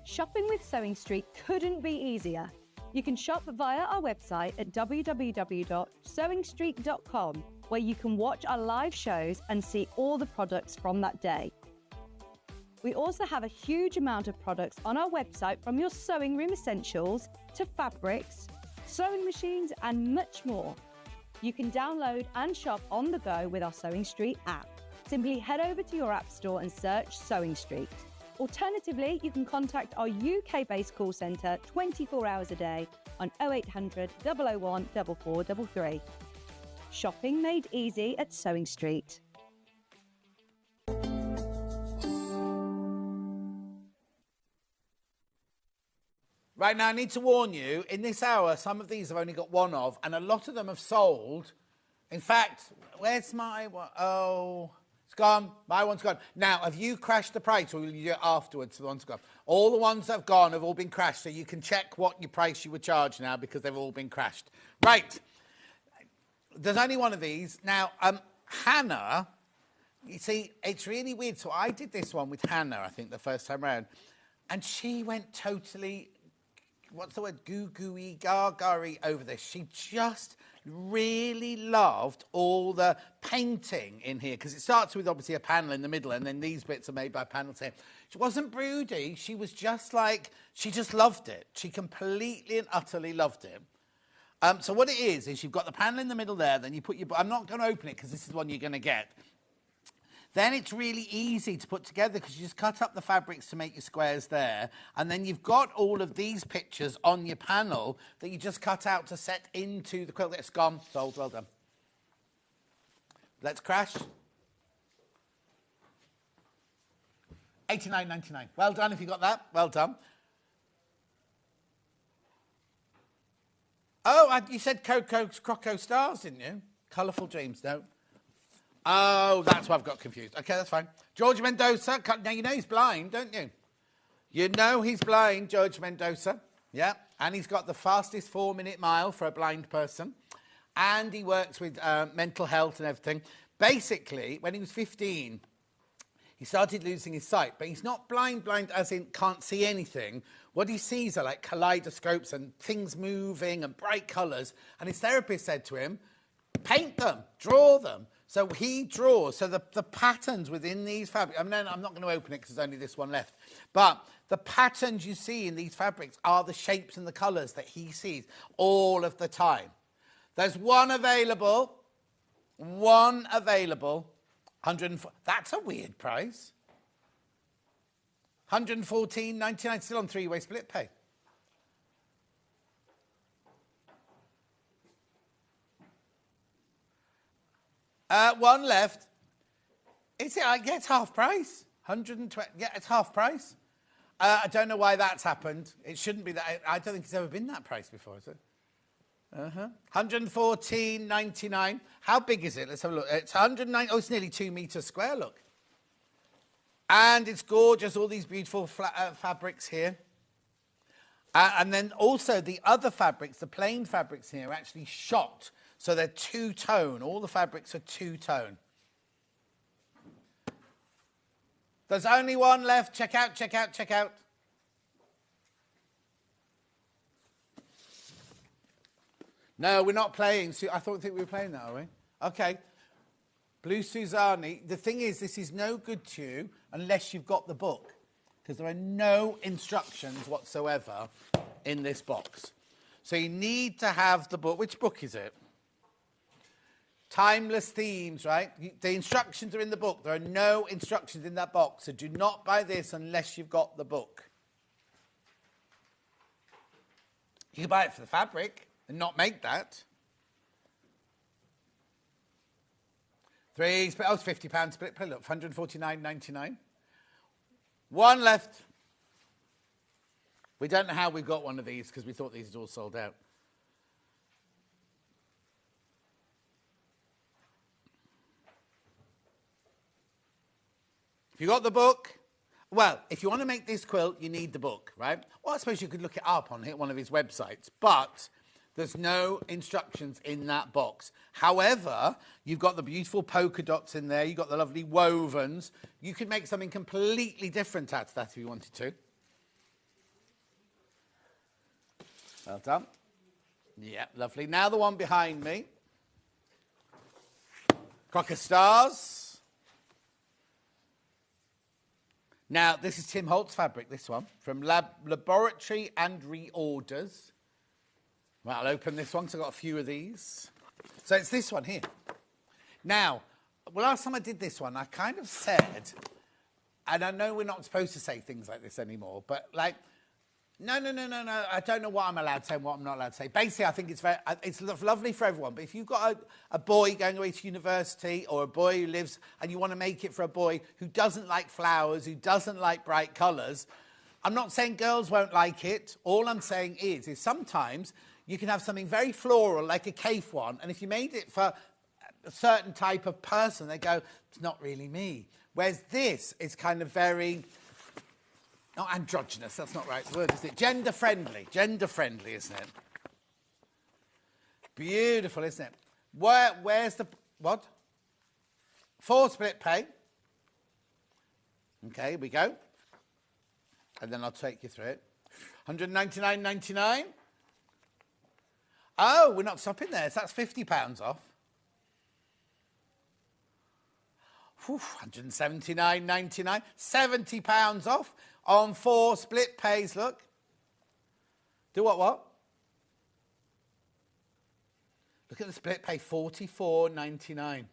Speaker 5: Shopping with Sewing Street couldn't be easier. You can shop via our website at www.sewingstreet.com, where you can watch our live shows and see all the products from that day. We also have a huge amount of products on our website, from your sewing room essentials to fabrics, sewing machines and much more. You can download and shop on the go with our Sewing Street app. Simply head over to your app store and search Sewing Street. Alternatively, you can contact our UK-based call centre 24 hours a day on 0800 001 4433. Shopping made easy at Sewing Street.
Speaker 3: Right, now I need to warn you, in this hour, some of these I've only got one of, and a lot of them have sold. In fact, where's my one? Oh, it's gone. My one's gone. Now, have you crashed the price, or will you do it afterwards? The one's gone. All the ones that have gone have all been crashed, so you can check what your price you would charge now, because they've all been crashed. Right. There's only one of these. Now, Hannah, you see, it's really weird. So I did this one with Hannah, I think, the first time round, and she went totally, what's the word, goo-gooey, gaga-y over this. She just really loved all the painting in here, because it starts with obviously a panel in the middle, and then these bits are made by panels here. She wasn't broody. She was just like, she just loved it. She completely and utterly loved it. So what it is you've got the panel in the middle there, then you put your, I'm not going to open it because this is the one you're going to get. Then it's really easy to put together, because you just cut up the fabrics to make your squares there, and then you've got all of these pictures on your panel that you just cut out to set into the quilt. It's gone, sold, well done. Let's crash. $89.99. Well done if you got that. Well done. Oh, you said Croco Stars, didn't you? Colourful Dreams, no. Oh, that's why I've got confused. Okay, that's fine. George Mendoza. Now, you know he's blind, don't you? You know he's blind, George Mendoza. Yeah, and he's got the fastest 4-minute mile for a blind person. And he works with mental health and everything. Basically, when he was 15, he started losing his sight. But he's not blind as in can't see anything. What he sees are like kaleidoscopes and things moving and bright colours. And his therapist said to him, paint them, draw them. So he draws. So the patterns within these fabrics, I'm not going to open it because there's only this one left. But the patterns you see in these fabrics are the shapes and the colours that he sees all of the time. There's one available. 104. That's a weird price. $114.99, still on 3-way split pay. One left. Is it? Yeah, it's half price. 120. Yeah, it's half price. I don't know why that's happened. It shouldn't be that. I don't think it's ever been that price before, is it? $114.99. How big is it? Let's have a look. It's 109. Oh, it's nearly 2 meters square. Look. And it's gorgeous. All these beautiful fabrics here. And then also the other fabrics, the plain fabrics here, are actually shot. So they're two-tone. All the fabrics are two-tone. There's only one left. Check out, check out, check out. No, we're not playing. I think we were playing that, are we? Okay. Blue Suzani. The thing is, this is no good to you unless you've got the book, because there are no instructions whatsoever in this box. So you need to have the book. Which book is it? Timeless Themes, right? The instructions are in the book. There are no instructions in that box. So do not buy this unless you've got the book. You can buy it for the fabric and not make that. It's £50 split. Look, $149.99. One left. We don't know how we got one of these because we thought these had all sold out. If you got the book, well, if you want to make this quilt, you need the book, right? Well, I suppose you could look it up on one of his websites, but there's no instructions in that box. However, you've got the beautiful polka dots in there. You've got the lovely wovens. You could make something completely different out of that if you wanted to. Well done. Yeah, lovely. Now the one behind me. Crocker Stars. Now, this is Tim Holtz fabric, this one, from Laboratory and Reorders. Well, I'll open this one because I've got a few of these. So it's this one here. Now, well, last time I did this one, I kind of said, and I know we're not supposed to say things like this anymore, but like, no, I don't know what I'm allowed to say and what I'm not allowed to say. Basically, I think it's lovely for everyone, but if you've got a boy going away to university or a boy who lives and you want to make it for a boy who doesn't like flowers, who doesn't like bright colours, I'm not saying girls won't like it. All I'm saying is sometimes you can have something very floral, like a cave one, and if you made it for a certain type of person, they go, it's not really me. Whereas this is kind of very... not androgynous, that's not the right word, is it? Gender-friendly, isn't it? Beautiful, isn't it? Where's the, what? 4 split pay. Okay, here we go. And then I'll take you through it. $199.99. Oh, we're not stopping there, so that's £50 off. $179.99, £70 off on 4 split pays, look. Do what? Look at the split pay, $44.99.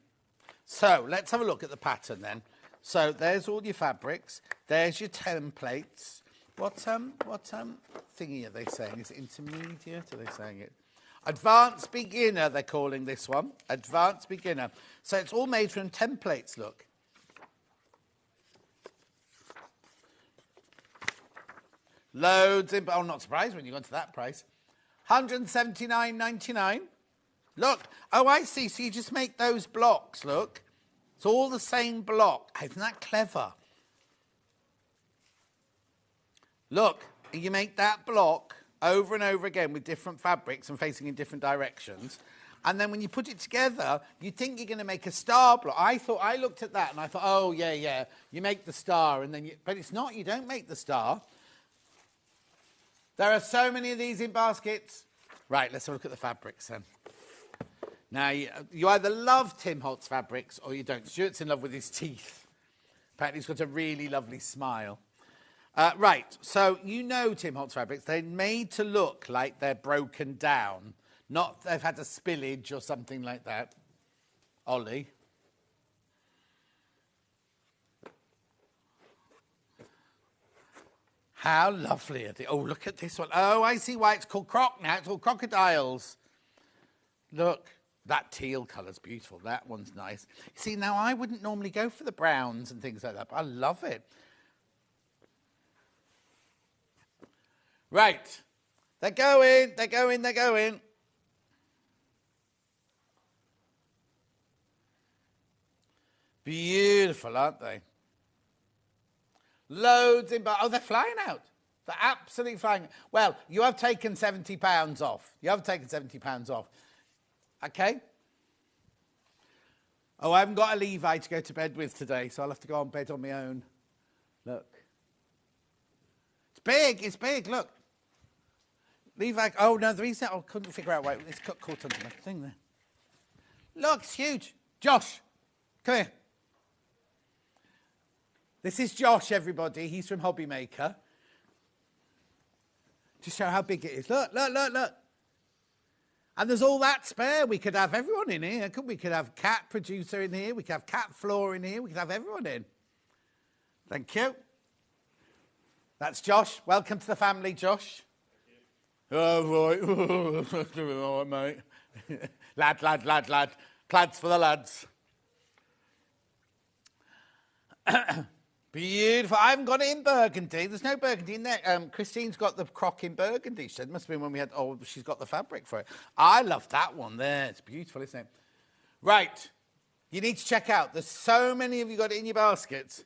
Speaker 3: So, let's have a look at the pattern then. So, there's all your fabrics. There's your templates. What thingy are they saying? Is it intermediate? Are they saying it? Advanced beginner, they're calling this one. Advanced beginner. So, it's all made from templates, look. Loads in, I'm not surprised when you got to that price. $179.99. Look, oh, I see. So you just make those blocks, look. It's all the same block. Isn't that clever? Look, you make that block over and over again with different fabrics and facing in different directions. And then when you put it together, you think you're going to make a star block. I looked at that and I thought, oh, yeah, you make the star. And then but it's not, you don't make the star. There are so many of these in baskets. Right, let's have a look at the fabrics then. Now, you either love Tim Holtz fabrics or you don't. Stuart's in love with his teeth. Apparently he's got a really lovely smile. Right, so you know Tim Holtz fabrics. They're made to look like they're broken down. Not they've had a spillage or something like that. Ollie. How lovely are they? Oh, look at this one. Oh, I see why it's called croc now. It's called crocodiles. Look, that teal colour's beautiful. That one's nice. You see, now I wouldn't normally go for the browns and things like that, but I love it. Right. They're going. Beautiful, aren't they? Loads in, oh, they're flying out. They're absolutely flying. Well, you have taken £70 off. Okay? Oh, I haven't got a Levi to go to bed with today, so I'll have to go on bed on my own. Look. It's big, look. Levi, oh, no, the reason I couldn't figure out why it's got caught onto my thing there. Look, it's huge. Josh, come here. This is Josh, everybody. He's from Hobby Maker. To show how big it is. Look. And there's all that spare. We could have everyone in here. We could have Cat Producer in here. We could have Cat Floor in here. We could have everyone in. Thank you. That's Josh. Welcome to the family, Josh. Oh, right. All right, mate. Lad. Plaids for the lads. Beautiful. I haven't got it in burgundy. There's no burgundy in there. Christine's got the croc in burgundy. She said, must have been when we had... Oh, she's got the fabric for it. I love that one there. It's beautiful, isn't it? Right. You need to check out. There's so many of you got it in your baskets.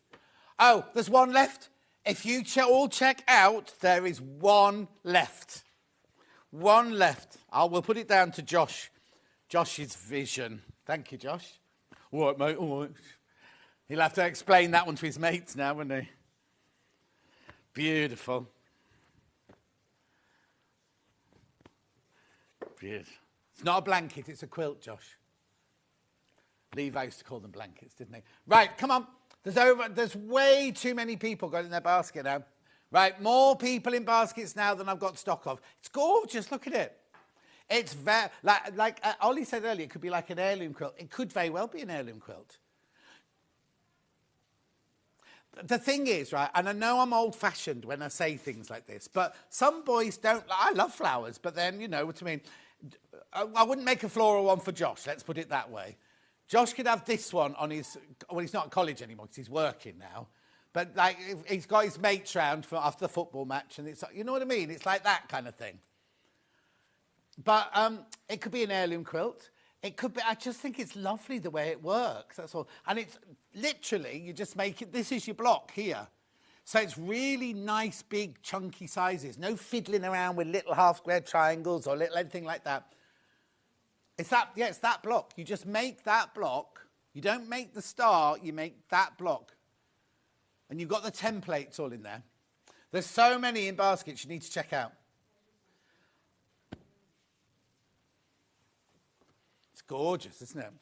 Speaker 3: Oh, there's one left. If you all check out, there is one left. One left. We'll put it down to Josh. Josh's vision. Thank you, Josh. All right, mate, all right. He'll have to explain that one to his mates now, won't he? Beautiful. Beautiful. It's not a blanket, it's a quilt, Josh. Levi used to call them blankets, didn't he? Right, come on. There's way too many people got in their basket now. Right, more people in baskets now than I've got stock of. It's gorgeous, look at it. It's very, like Ollie said earlier, it could be like an heirloom quilt. It could very well be an heirloom quilt. The thing is, right, and I know I'm old-fashioned when I say things like this, but some boys don't, I love flowers, but then, you know what I mean. I wouldn't make a floral one for Josh, let's put it that way. Josh could have this one on his, well, he's not at college anymore because he's working now. But, like, he's got his mates round after the football match, and it's, you know what I mean? It's like that kind of thing. But it could be an heirloom quilt. It could be, I just think it's lovely the way it works, that's all. And it's literally, you just make it, this is your block here. So it's really nice, big, chunky sizes. No fiddling around with little half-square triangles or little anything like that. It's that block. You just make that block. You don't make the star, you make that block. And you've got the templates all in there. There's so many in baskets you need to check out. It's gorgeous, isn't it?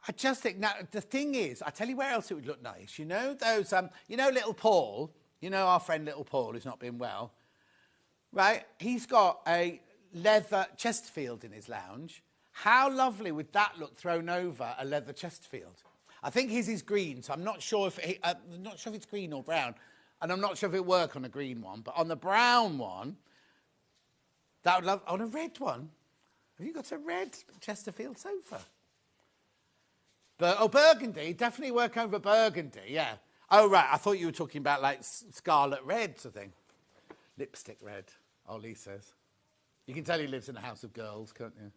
Speaker 3: I just think, now, the thing is, I tell you where else it would look nice. You know those, you know little Paul, you know our friend little Paul who's not been well, right? He's got a leather Chesterfield in his lounge. How lovely would that look thrown over a leather Chesterfield? I think his is green, so I'm not sure if it's green or brown, and I'm not sure if it'll work on a green one, but on the brown one, that would love, on a red one. Have you got a red Chesterfield sofa? Burgundy, definitely work over burgundy, yeah. Oh, right, I thought you were talking about, like, scarlet reds, I think. Lipstick red, Ollie says. You can tell he lives in a house of girls, can't you?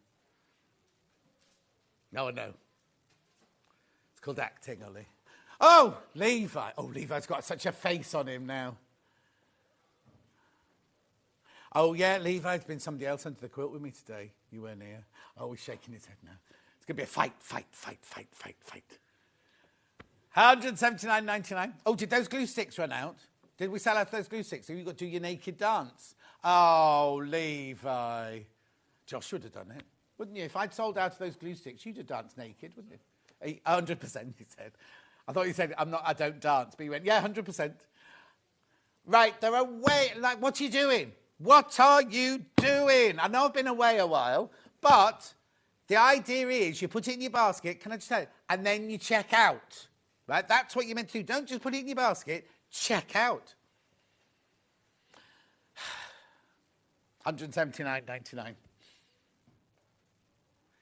Speaker 3: No, I know. It's called acting, Ollie. Oh, Levi. Oh, Levi's got such a face on him now. Oh, yeah, Levi's been somebody else under the quilt with me today. You weren't here. Oh, he's shaking his head now. It's going to be a fight. 179.99. Oh, did those glue sticks run out? Did we sell out those glue sticks? Have you got to do your naked dance? Oh, Levi. Josh would have done it, wouldn't you? If I'd sold out of those glue sticks, you'd have danced naked, wouldn't you? 100%, he said. I thought he said, I don't dance. But he went, yeah, 100%. Right, they're away. Like, what are you doing? What are you doing? I know I've been away a while, but the idea is you put it in your basket, can I just tell you, and then you check out. Right? That's what you're meant to do. Don't just put it in your basket, check out. 179.99.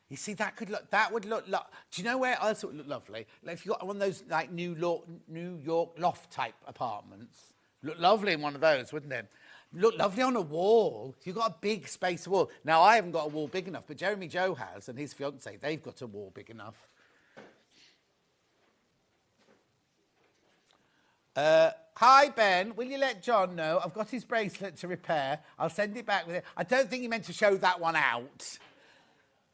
Speaker 3: You see, that would look, do you know where else it would look lovely? Like if you got one of those like New York loft type apartments, look lovely in one of those, wouldn't it? Look lovely on a wall. If you've got a big space wall. Now, I haven't got a wall big enough, but Jeremy Joe has, and his fiancée, they've got a wall big enough. Hi, Ben. Will you let John know? I've got his bracelet to repair. I'll send it back with it. I don't think you meant to show that one out.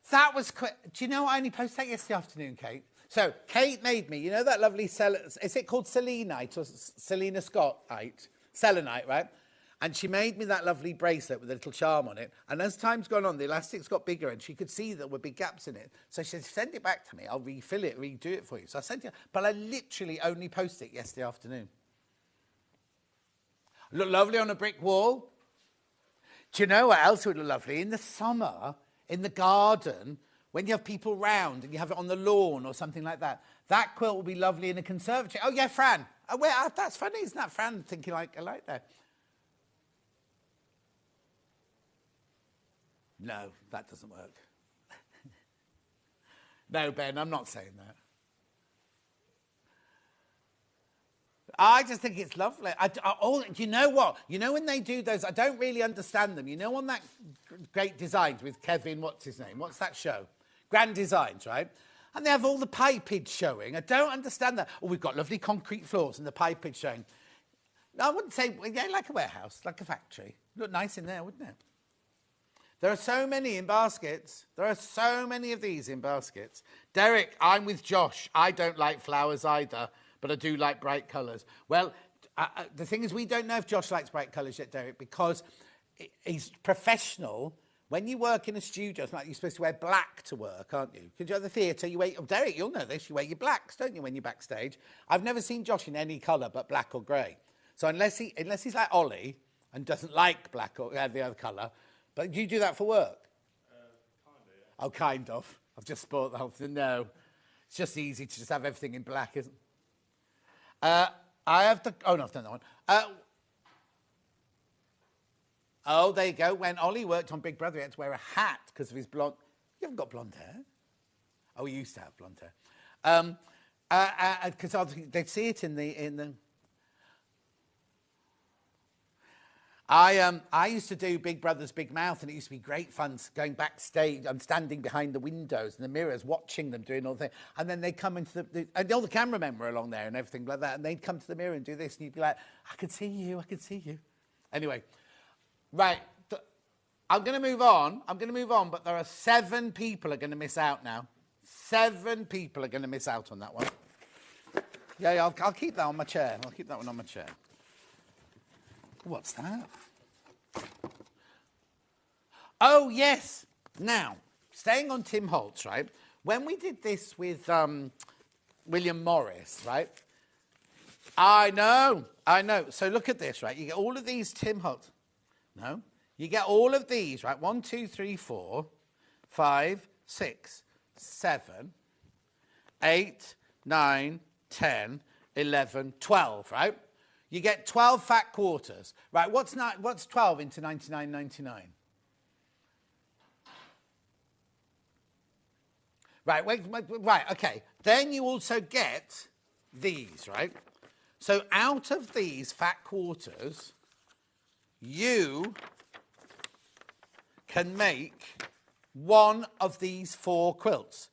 Speaker 3: That was quick. Do you know I only posted that yesterday afternoon, Kate? So, Kate made me, you know that lovely, is it called selenite or Selena Scottite? Selenite, right? And she made me that lovely bracelet with a little charm on it. And as time's gone on, the elastic's got bigger and she could see there were big gaps in it. So she said, send it back to me. I'll refill it, redo it for you. So I sent it, but I literally only posted it yesterday afternoon. Look lovely on a brick wall. Do you know what else would look lovely? In the summer, in the garden, when you have people round and you have it on the lawn or something like that, that quilt will be lovely in a conservatory. Oh, yeah, Fran. Oh, well, that's funny, isn't that? Fran thinking I like that. No, that doesn't work. No, Ben, I'm not saying that. I just think it's lovely. You know what? You know when they do those, I don't really understand them. You know on that Great Designs with Kevin, what's his name? What's that show? Grand Designs, right? And they have all the pipage showing. I don't understand that. Oh, we've got lovely concrete floors and the pipage showing. I wouldn't say, yeah, like a warehouse, like a factory. Look nice in there, wouldn't it? There are so many in baskets. There are so many of these in baskets. Derek, I'm with Josh. I don't like flowers either, but I do like bright colours. Well, the thing is, we don't know if Josh likes bright colours yet, Derek, because he's professional. When you work in a studio, it's like you're supposed to wear black to work, aren't you? Because you're at the theatre, you wear... Oh, Derek, you'll know this. You wear your blacks, don't you, when you're backstage? I've never seen Josh in any colour but black or grey. So unless he's like Ollie and doesn't like black or the other colour... But do you do that for work?
Speaker 11: Kind of, yeah.
Speaker 3: Oh, kind of. I've just spoiled the whole thing. No. It's just easy to just have everything in black, isn't it? I have the... Oh, no, I've done that one. Oh, there you go. When Ollie worked on Big Brother, he had to wear a hat because of his blonde... You haven't got blonde hair. Oh, he used to have blonde hair. Because they'd see it in the... I used to do Big Brother's Big Mouth, and it used to be great fun going backstage. I'm standing behind the windows and the mirrors, watching them doing all the things. And then they'd come into and all the cameramen were along there and everything like that. And they'd come to the mirror and do this, and you'd be like, I can see you, I can see you. Anyway, right, I'm going to move on. But there are 7 people are going to miss out now. 7 people are going to miss out on that one. Yeah, I'll keep that on my chair. I'll keep that one on my chair. What's that? Oh, yes. Now, staying on Tim Holtz, right? When we did this with William Morris, right? I know. So look at this, right? You get all of these Tim Holtz. No. You get all of these, right? 1, 2, 3, 4, 5, 6, 7, 8, 9, 10, 11, 12, right? You get 12 fat quarters. Right, what's 12 into 99.99? Right, okay. Then you also get these, right? So out of these fat quarters, you can make one of these 4 quilts.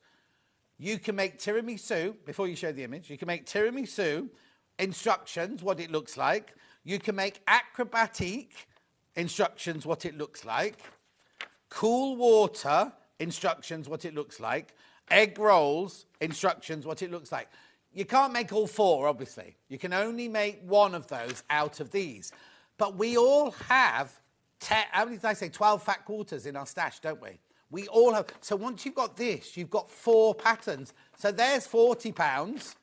Speaker 3: You can make tiramisu, before you show the image, you can make tiramisu, instructions, what it looks like. You can make acrobatic, instructions, what it looks like. Cool water, instructions, what it looks like. Egg rolls, instructions, what it looks like. You can't make all 4, obviously. You can only make one of those out of these. But we all have, how many did I say, 12 fat quarters in our stash, don't we? We all have. So once you've got this, you've got 4 patterns. So there's £40.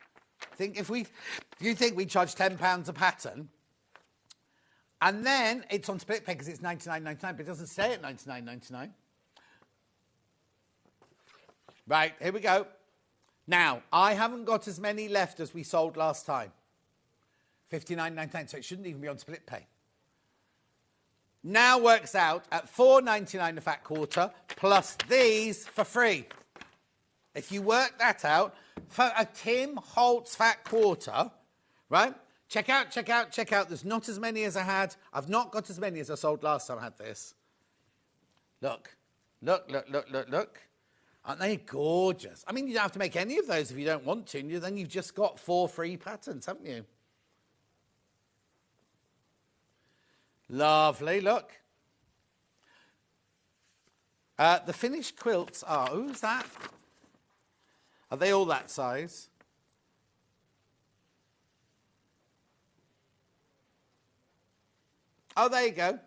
Speaker 3: If you think we charge £10 a pattern, and then it's on split pay because it's 99.99, but it doesn't stay at 99.99. Right, here we go. Now, I haven't got as many left as we sold last time. 59.99, so it shouldn't even be on split pay. Now works out at £4.99 a fat quarter, plus these for free. If you work that out, for a Tim Holtz fat quarter, right? Check out. There's not as many as I had. I've not got as many as I sold last time I had this. Look. Aren't they gorgeous? I mean, you don't have to make any of those if you don't want to. Then you've just got 4 free patterns, haven't you? Lovely, look. The finished quilts are... Who's that? Are they all that size? Oh, there you go.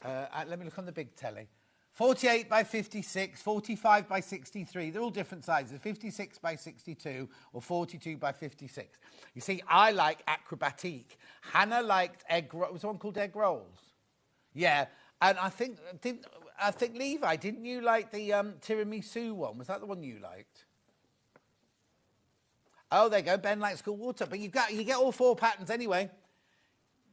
Speaker 3: Let me look on the big telly. 48 by 56, 45 by 63. They're all different sizes. 56 by 62 or 42 by 56. You see, I like acrobatic. Hannah liked egg rolls. Was there one called egg rolls? Yeah. And I think Levi, didn't you like the tiramisu one? Was that the one you liked? Oh, there you go. Ben likes cool water. But you get all 4 patterns anyway.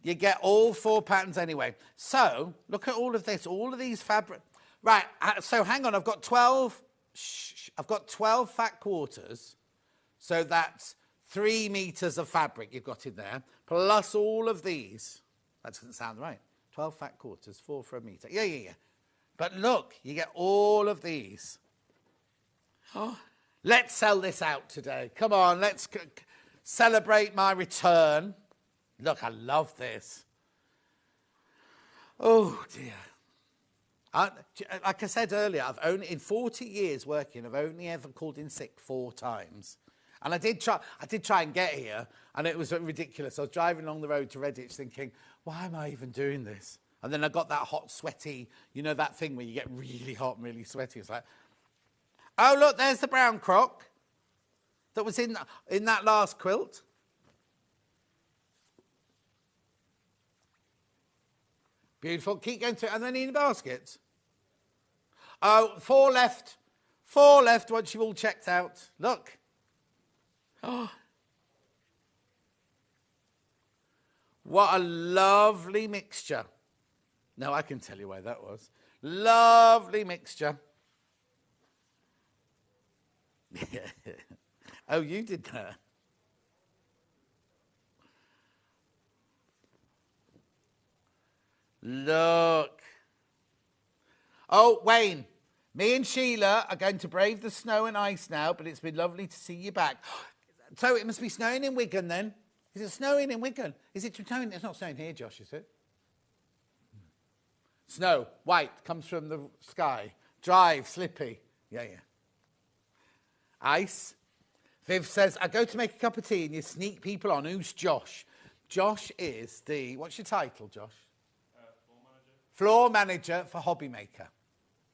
Speaker 3: You get all 4 patterns anyway. So, look at all of this. All of these fabric... Right, so hang on. I've got 12 fat quarters. So that's 3 meters of fabric you've got in there. Plus all of these. That doesn't sound right. 12 fat quarters, 4 for a metre. Yeah. But look, you get all of these. Let's sell this out today. Come on, let's celebrate my return. Look, I love this. Oh, dear. Like I said earlier, in 40 years working, I've only ever called in sick 4 times. And I did try and get here, and it was ridiculous. I was driving along the road to Redditch thinking, why am I even doing this? And then I got that hot, sweaty, you know that thing where you get really hot and really sweaty. It's like, oh, look, there's the brown croc that was in that last quilt. Beautiful. Keep going to it. And then in the baskets. Oh, 4 left. 4 left once you've all checked out. Look. Oh. What a lovely mixture. No, I can tell you where that was. Lovely mixture. Oh, you did that. Look. Oh, Wayne, me and Sheila are going to brave the snow and ice now, but it's been lovely to see you back. So it must be snowing in Wigan then. Is it snowing in Wigan? Is it snowing? It's not snowing here, Josh, is it? Snow, white, comes from the sky. Drive, slippy. Yeah. Ice. Viv says, I go to make a cup of tea and you sneak people on. Who's Josh? Josh is the, what's your title, Josh? Floor manager for Hobby Maker.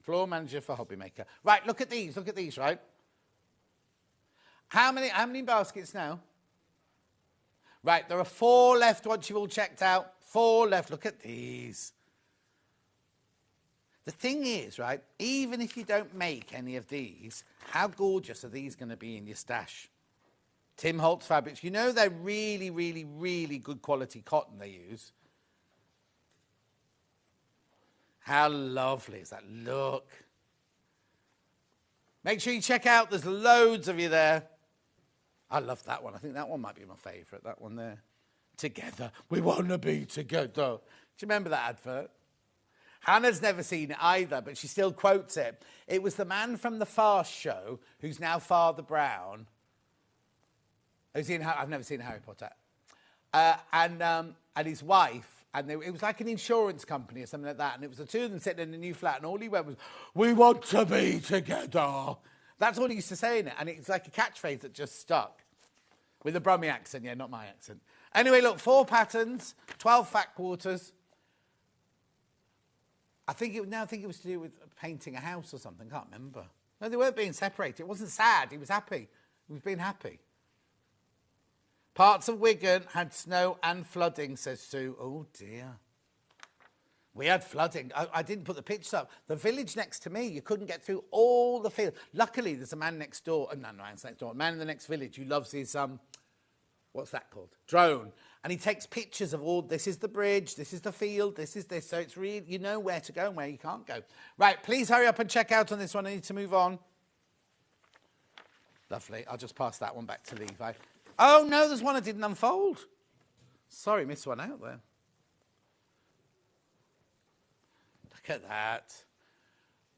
Speaker 3: Floor manager for Hobby Maker. Right, look at these, right? How many baskets now? Right, there are 4 left once you've all checked out. 4 left, look at these. The thing is, right, even if you don't make any of these, how gorgeous are these going to be in your stash? Tim Holtz fabrics. You know they're really, really, really good quality cotton they use. How lovely is that? Look. Make sure you check out. There's loads of you there. I love that one. I think that one might be my favourite, that one there. Together. We want to be together. Do you remember that advert? Hannah's never seen it either, but she still quotes it. It was the man from the Fast Show, who's now Father Brown. I've never seen Harry Potter. And his wife, and it was like an insurance company or something like that, and it was the two of them sitting in a new flat, and all he went was, we want to be together. That's all he used to say in it, and it's like a catchphrase that just stuck. With a Brummie accent, yeah, not my accent. Anyway, look, 4 patterns, 12 fat quarters. I think it was to do with painting a house or something. Can't remember. No, they weren't being separated. It wasn't sad. He was happy. He was being happy. Parts of Wigan had snow and flooding, says Sue. Oh, dear. We had flooding. I didn't put the pictures up. The village next to me, you couldn't get through all the field. Luckily, there's a man next door. No, man's next door. A man in the next village who loves his, what's that called? Drone. And he takes pictures of all, this is the bridge, this is the field, this is this. So it's really, you know where to go and where you can't go. Right, please hurry up and check out on this one. I need to move on. Lovely. I'll just pass that one back to Levi. Oh, no, there's one I didn't unfold. Sorry, missed one out there. Look at that.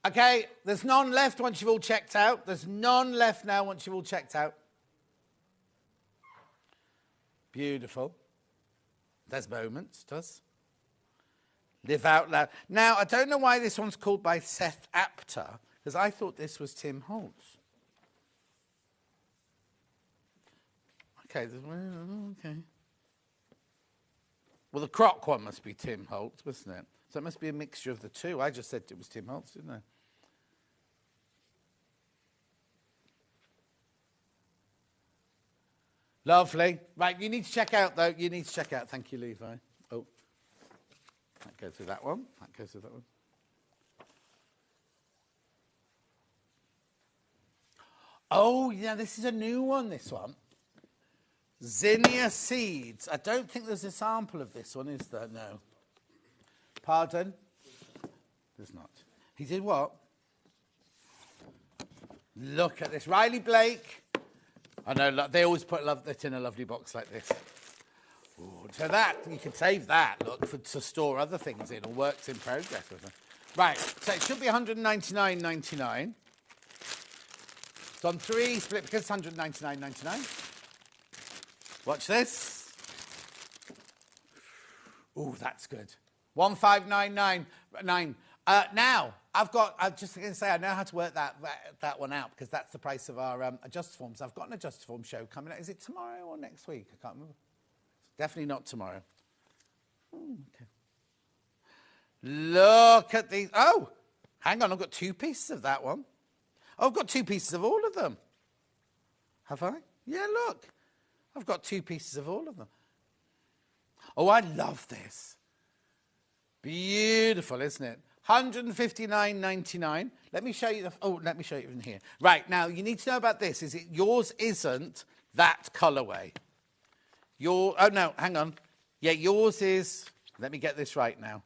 Speaker 3: Okay, there's none left once you've all checked out. There's none left now once you've all checked out. Beautiful. There's moments, does. Live out loud. Now, I don't know why this one's called by Seth Apter, because I thought this was Tim Holtz. Okay, okay. Well, the croc one must be Tim Holtz, mustn't it? So it must be a mixture of the two. I just said it was Tim Holtz, didn't I? Lovely. Right, you need to check out, though. You need to check out. Thank you, Levi. Oh, that goes with that one. That goes with that one. Oh, yeah, this is a new one, this one. Zinnia Seeds. I don't think there's a sample of this one, is there? No. Pardon? There's not. He did what? Look at this. Riley Blake. I know, they always put it in a lovely box like this. Ooh, so that, you can save that, look, to store other things in, or works in progress with them. Right, so it should be $199.99. It's on 3 split because it's 199.99. Watch this. Ooh, that's good. 1599.9. Now, I'm just going to say, I know how to work that one out because that's the price of our adjust forms. I've got an adjust form show coming out. Is it tomorrow or next week? I can't remember. Definitely not tomorrow. Okay. Look at these. Oh, hang on. I've got 2 pieces of that one. Oh, I've got 2 pieces of all of them. Have I? Yeah, look. I've got 2 pieces of all of them. Oh, I love this. Beautiful, isn't it? 159.99. Let me show you let me show you in here. Right, now you need to know about this. Yours isn't that colourway. Oh no, hang on. Yeah, yours is, let me get this right now.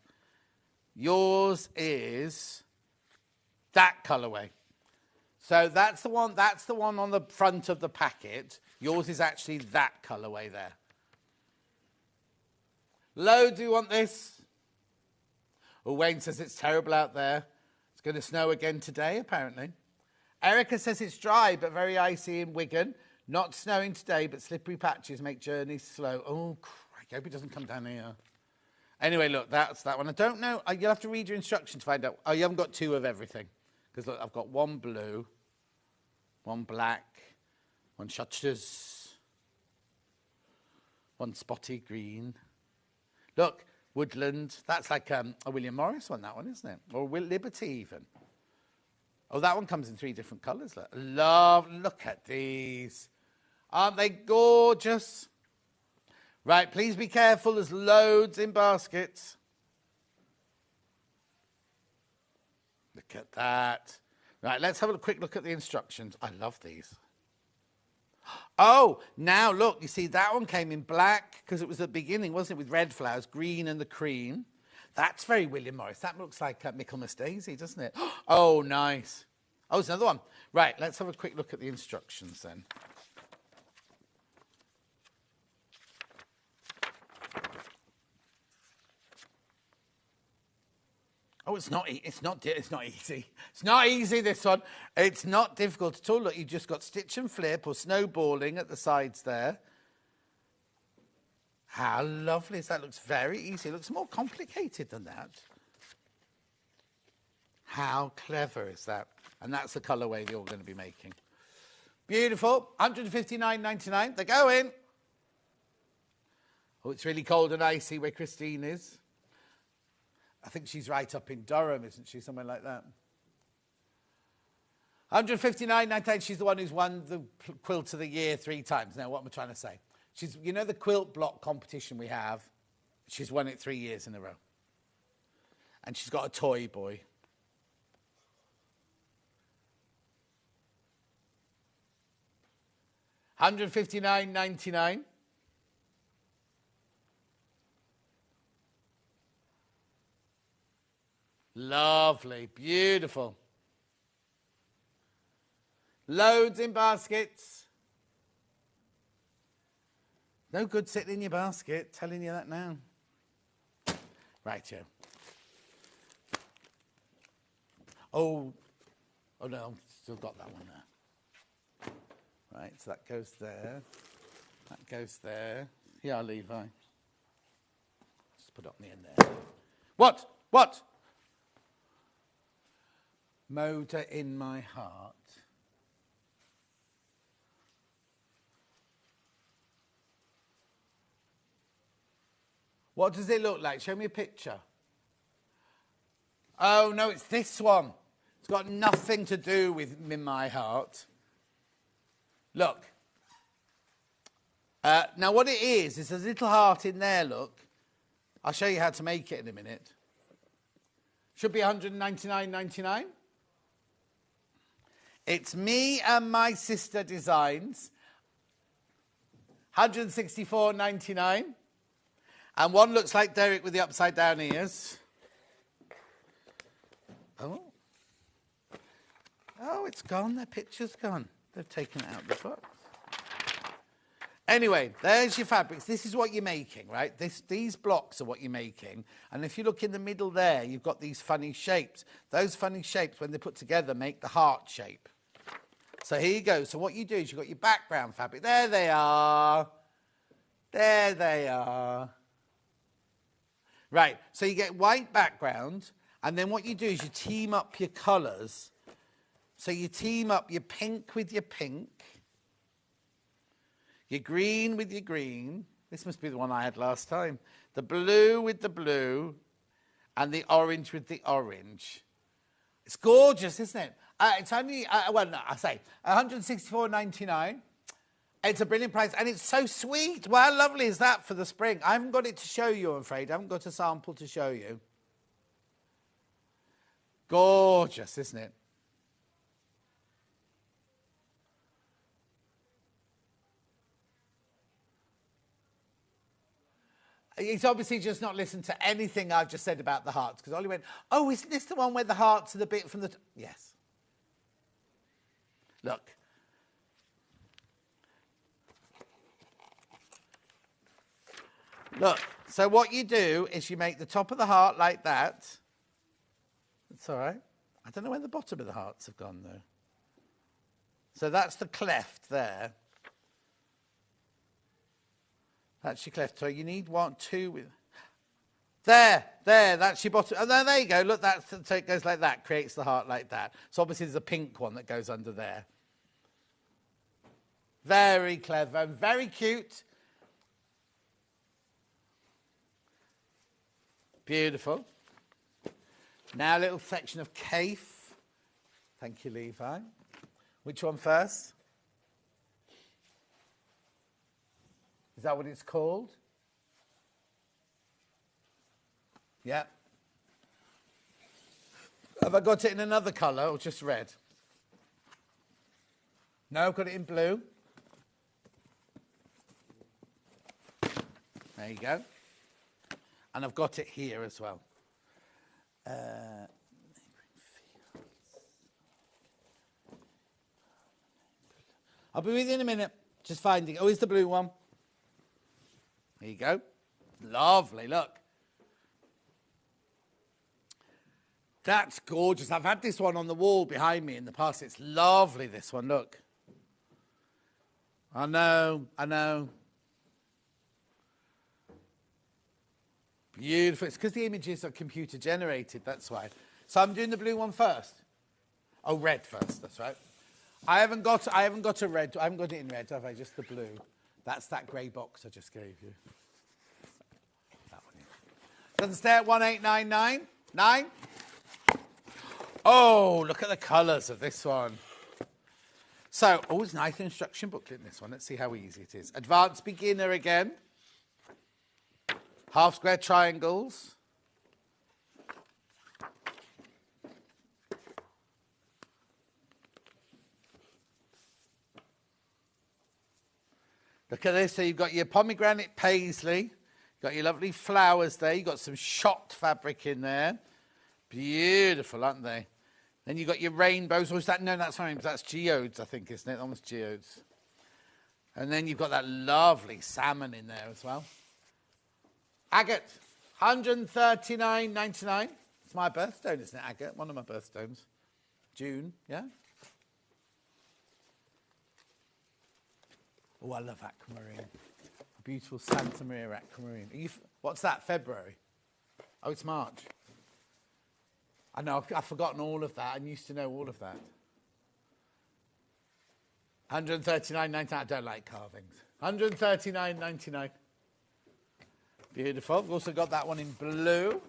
Speaker 3: Yours is that colourway. So that's the one on the front of the packet. Yours is actually that colourway there. Loads, do you want this? Oh, Wayne says it's terrible out there. It's going to snow again today, apparently. Erica says it's dry but very icy in Wigan. Not snowing today, but slippery patches make journeys slow. Oh, crikey, I hope it doesn't come down here. Anyway, look, that's that one. I don't know. You'll have to read your instructions to find out. Oh, you haven't got 2 of everything. Because, look, I've got 1 blue, 1 black, 1 shutters, 1 spotty green. Look. Woodland, that's like a William Morris one, that one, isn't it? Or Liberty even. Oh, that one comes in 3 different colours. Look at these. Aren't they gorgeous? Right, please be careful. There's loads in baskets. Look at that. Right, let's have a quick look at the instructions. I love these. Oh, now look, you see that one came in black because it was the beginning, wasn't it, with red flowers, green and the cream. That's very William Morris. That looks like Michaelmas Daisy, doesn't it? Oh, nice. Oh, there's another one. Right, let's have a quick look at the instructions then. Oh, it's not easy. It's not easy, this one. It's not difficult at all. Look, you've just got stitch and flip or snowballing at the sides there. How lovely is that? Looks very easy. It looks more complicated than that. How clever is that? And that's the colourway you're going to be making. Beautiful. 159.99. They're going. Oh, it's really cold and icy where Christine is. I think she's right up in Durham, isn't she? Somewhere like that. 159.99. She's the one who's won the Quilt of the Year 3 times. Now, what am I trying to say? She's, you know, the quilt block competition we have. She's won it 3 years in a row. And she's got a toy boy. $159.99. Lovely, beautiful. Loads in baskets. No good sitting in your basket, telling you that now. Right, Joe. Oh no, still got that one there. Right, so that goes there. That goes there. Yeah, Levi. Just put it on the end there. What? Motor in my heart. What does it look like? Show me a picture. Oh, no, it's this one. It's got nothing to do with in my heart. Look. Now, what it is a little heart in there, look. I'll show you how to make it in a minute. Should be $199.99. It's me and my sister designs. $164.99. And one looks like Derek with the upside down ears. Oh, it's gone. Their picture's gone. They've taken it out of the box. Anyway, there's your fabrics. This is what you're making, right? These blocks are what you're making. And if you look in the middle there, you've got these funny shapes. Those funny shapes, when they're put together, make the heart shape. So here you go. So what you do is you've got your background fabric. There they are. There they are. Right, so you get white background, and then what you do is you team up your colours. So you team up your pink with your pink, your green with your green. This must be the one I had last time. The blue with the blue, and the orange with the orange. It's gorgeous, isn't it? It's only, well, no, I say, $164.99. It's a brilliant price, and it's so sweet. Well, how lovely is that for the spring? I haven't got it to show you, I'm afraid. I haven't got a sample to show you. Gorgeous, isn't it? He's obviously just not listened to anything I've just said about the hearts, because Ollie went, oh, isn't this the one where the hearts are the bit from the... Yes. Look. Look, so what you do is you make the top of the heart like that. That's all right. I don't know where the bottom of the hearts have gone, though. So that's the cleft there. That's your cleft. So you need 1, 2 with... There, that's your bottom. Oh, there you go. Look, so it goes like that, creates the heart like that. So obviously there's a pink one that goes under there. Very clever and very cute. Beautiful. Now a little section of Kaif. Thank you, Levi. Which one first? Is that what it's called? Yeah. Have I got it in another colour or just red? No, I've got it in blue. There you go. And I've got it here as well. I'll be with you in a minute. Just finding. Oh, here's the blue one. There you go. Lovely, look. That's gorgeous. I've had this one on the wall behind me in the past. It's lovely, this one, look. I know. Beautiful. It's because the images are computer generated, that's why. So I'm doing the blue one first. Oh, red first, that's right. I haven't got a red. I haven't got it in red, have I? Just the blue. That's that grey box I just gave you. That one here. Doesn't stay at 1899. 9. Oh, look at the colours of this one. So, it's a nice instruction booklet in this one. Let's see how easy it is. Advanced beginner again. Half square triangles. Look at this. So you've got your pomegranate paisley. You've got your lovely flowers there. You've got some shot fabric in there. Beautiful, aren't they? Then you've got your rainbows. Or is that? No, that's not. That's geodes, I think, isn't it? Almost geodes. And then you've got that lovely salmon in there as well. Agate, $139.99. It's my birthstone, isn't it, agate? One of my birthstones. June, yeah? Oh, I love aquamarine. Beautiful Santa Maria aquamarine. What's that, February? Oh, it's March. I know, I've forgotten all of that. I used to know all of that. $139.99. I don't like carvings. $139.99. Beautiful. We've also got that one in blue,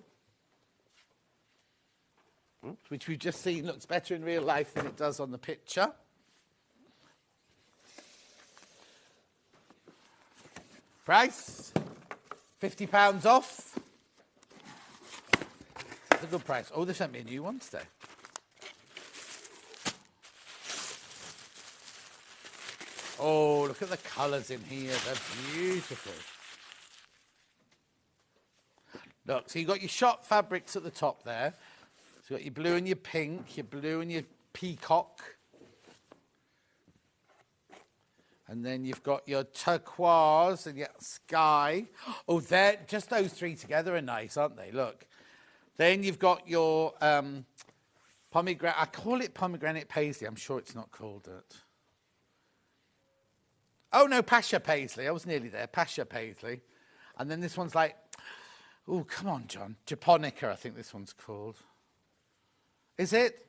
Speaker 3: which we've just seen looks better in real life than it does on the picture. Price, £50 off. That's a good price. Oh, they sent me a new one today. Oh, look at the colours in here. They're beautiful. Look, so you've got your shot fabrics at the top there. So you've got your blue and your pink, your blue and your peacock. And then you've got your turquoise and your sky. Oh, just those three together are nice, aren't they? Look. Then you've got your pomegranate. I call it pomegranate paisley. I'm sure it's not called it. Oh, no, Pasha Paisley. I was nearly there. Pasha Paisley. And then this one's like, oh, come on, John. Japonica, I think this one's called. Is it?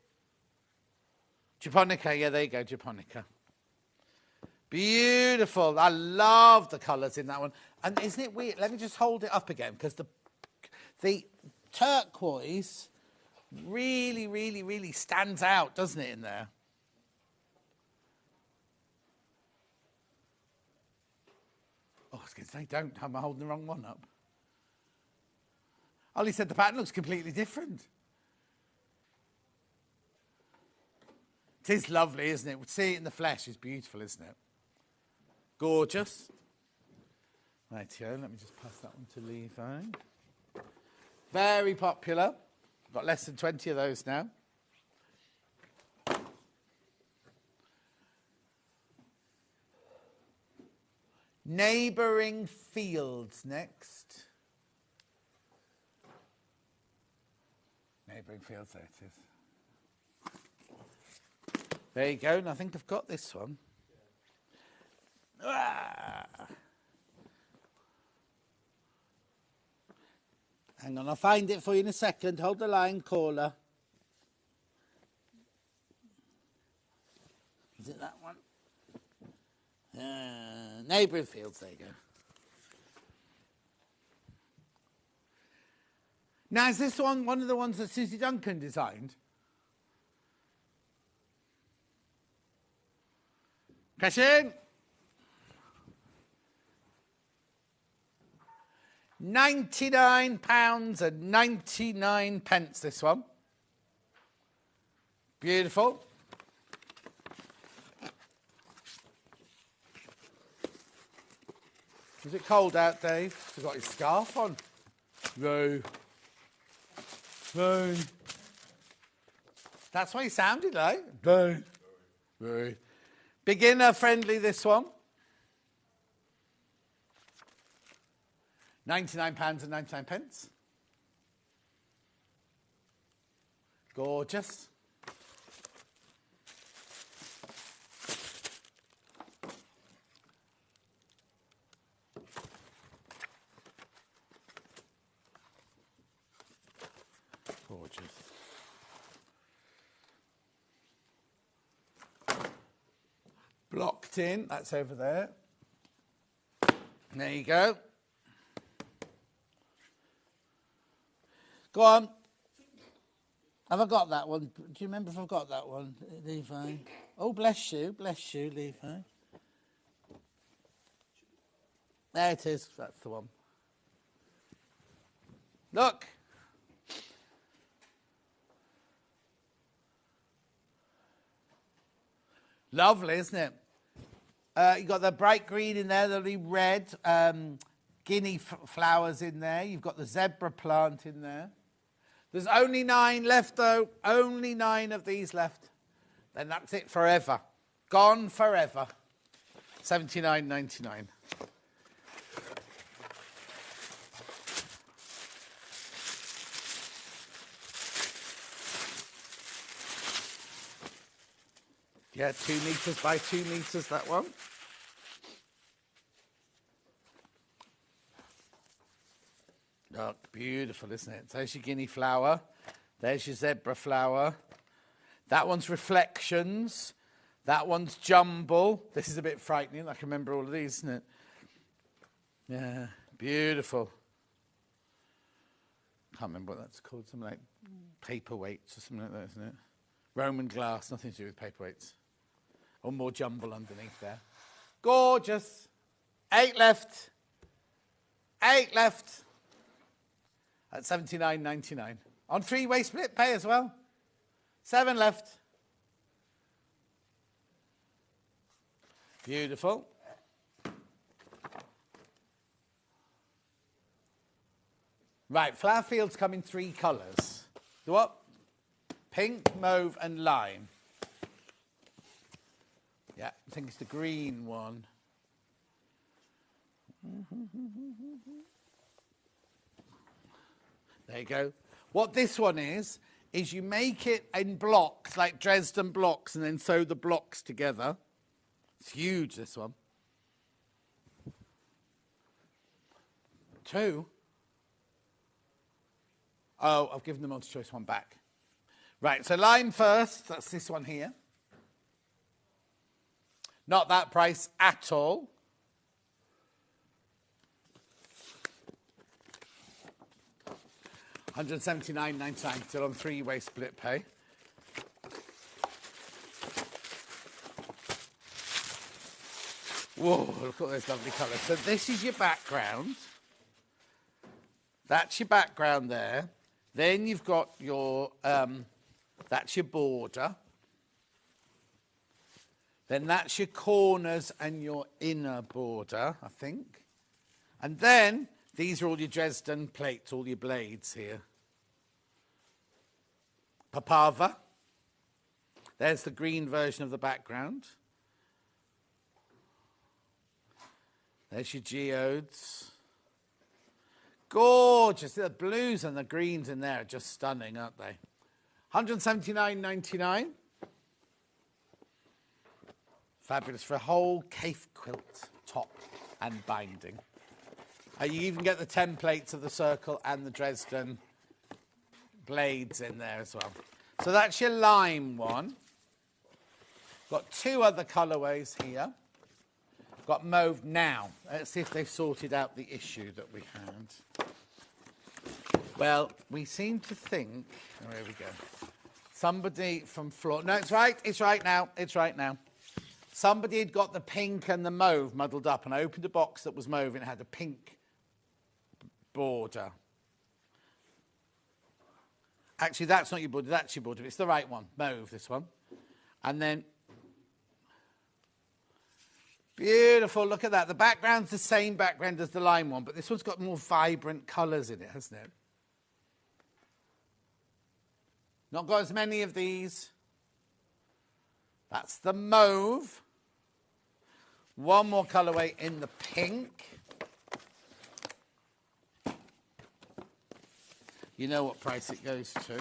Speaker 3: Japonica. Yeah, there you go, Japonica. Beautiful. I love the colours in that one. And isn't it weird? Let me just hold it up again, because the turquoise really, really, really stands out, doesn't it, in there? Oh, I was going to say, don't. I'm holding the wrong one up. Ollie said the pattern looks completely different. It is lovely, isn't it? See it in the flesh. It's beautiful, isn't it? Gorgeous. Rightio, let me just pass that one to Levi. Very popular. Got less than 20 of those now. Neighbouring fields next. Neighbouring fields, there it is. There you go, and I think I've got this one. Ah. Hang on, I'll find it for you in a second. Hold the line, caller. Is it that one? Neighbouring fields, there you go. Now, is this one of the ones that Susie Duncan designed? Cash in. £99.99, this one. Beautiful. Is it cold out, Dave? He's got his scarf on. No. No. That's what he sounded like. No. No. Beginner friendly, this one. £99.99. Gorgeous. Gorgeous. Blocked in, that's over there. There you go. Go on. Have I got that one? Do you remember if I've got that one, Levi? Oh, bless you, Levi. There it is, that's the one. Look. Lovely, isn't it? You've got the bright green in there, the red, guinea flowers in there. You've got the zebra plant in there. There's only 9 left, though. Only 9 of these left. Then that's it forever. Gone forever. $79.99. Yeah, 2 metres by 2 metres, that one. Look, beautiful, isn't it? There's your guinea flower. There's your zebra flower. That one's reflections. That one's jumble. This is a bit frightening. I can remember all of these, isn't it? Yeah, beautiful. Can't remember what that's called. Something like paperweights or something like that, isn't it? Roman glass, nothing to do with paperweights. Or more jumble underneath there. Gorgeous. 8 left. 8 left. At $79.99. On 3-way split pay as well. 7 left. Beautiful. Right, flower fields come in 3 colours. The what? Pink, mauve and lime. Yeah, I think it's the green one. There you go. What this one is you make it in blocks, like Dresden blocks, and then sew the blocks together. It's huge, this one. 2? Oh, I've given the multi-choice one back. Right, so line first, that's this one here. Not that price at all. £179.99, still on 3-way split pay. Whoa, look at those lovely colours. So this is your background. That's your background there. Then you've got your, that's your border. Then that's your corners and your inner border, I think. And then these are all your Dresden plates, all your blades here. Papava. There's the green version of the background. There's your geodes. Gorgeous. The blues and the greens in there are just stunning, aren't they? £179.99. Fabulous for a whole cave quilt top and binding. You even get the templates of the circle and the Dresden blades in there as well. So that's your lime one. Got 2 other colourways here. Got mauve now. Let's see if they've sorted out the issue that we had. Well, we seem to think... Oh, here we go. Somebody from floor... No, it's right. It's right now. It's right now. Somebody had got the pink and the mauve muddled up, and I opened a box that was mauve and it had a pink border. Actually, that's not your border. That's your border. It's the right one. Mauve, this one. And then... Beautiful, look at that. The background's the same background as the lime one, but this one's got more vibrant colours in it, hasn't it? Not got as many of these. That's the mauve. One more colourway in the pink. You know what price it goes to.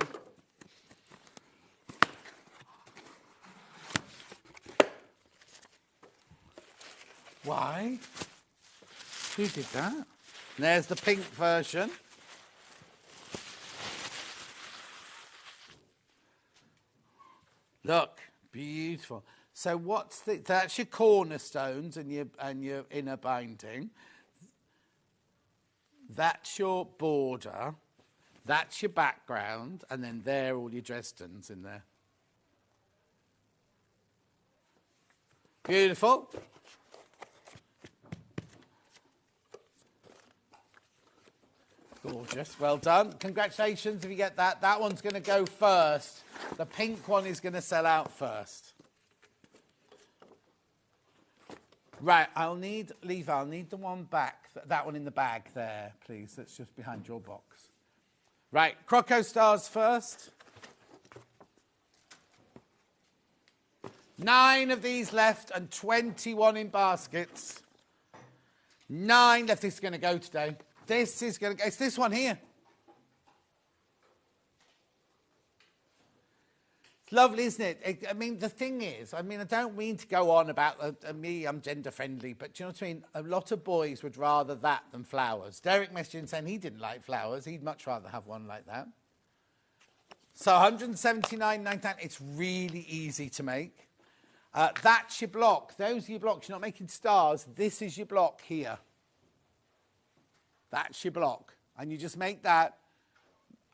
Speaker 3: Why? Who did that? And there's the pink version. Look, beautiful. So what's that's your cornerstones and your inner binding. That's your border. That's your background, and then there are all your Dresdens in there. Beautiful. Gorgeous. Well done. Congratulations if you get that. That one's going to go first. The pink one is going to sell out first. Right, I'll need the one back, that one in the bag there, please. That's just behind your box. Right, Croco Stars first. 9 of these left and 21 in baskets. 9 left. This is going to go today. This is going to go. It's this one here. It's lovely, isn't it? I mean, the thing is, I don't mean to go on about me, I'm gender friendly, but do you know what I mean? A lot of boys would rather that than flowers. Derek messaged in saying he didn't like flowers. He'd much rather have one like that. So £179.99. It's really easy to make. That's your block. Those are your blocks. You're not making stars. This is your block here. That's your block. And you just make that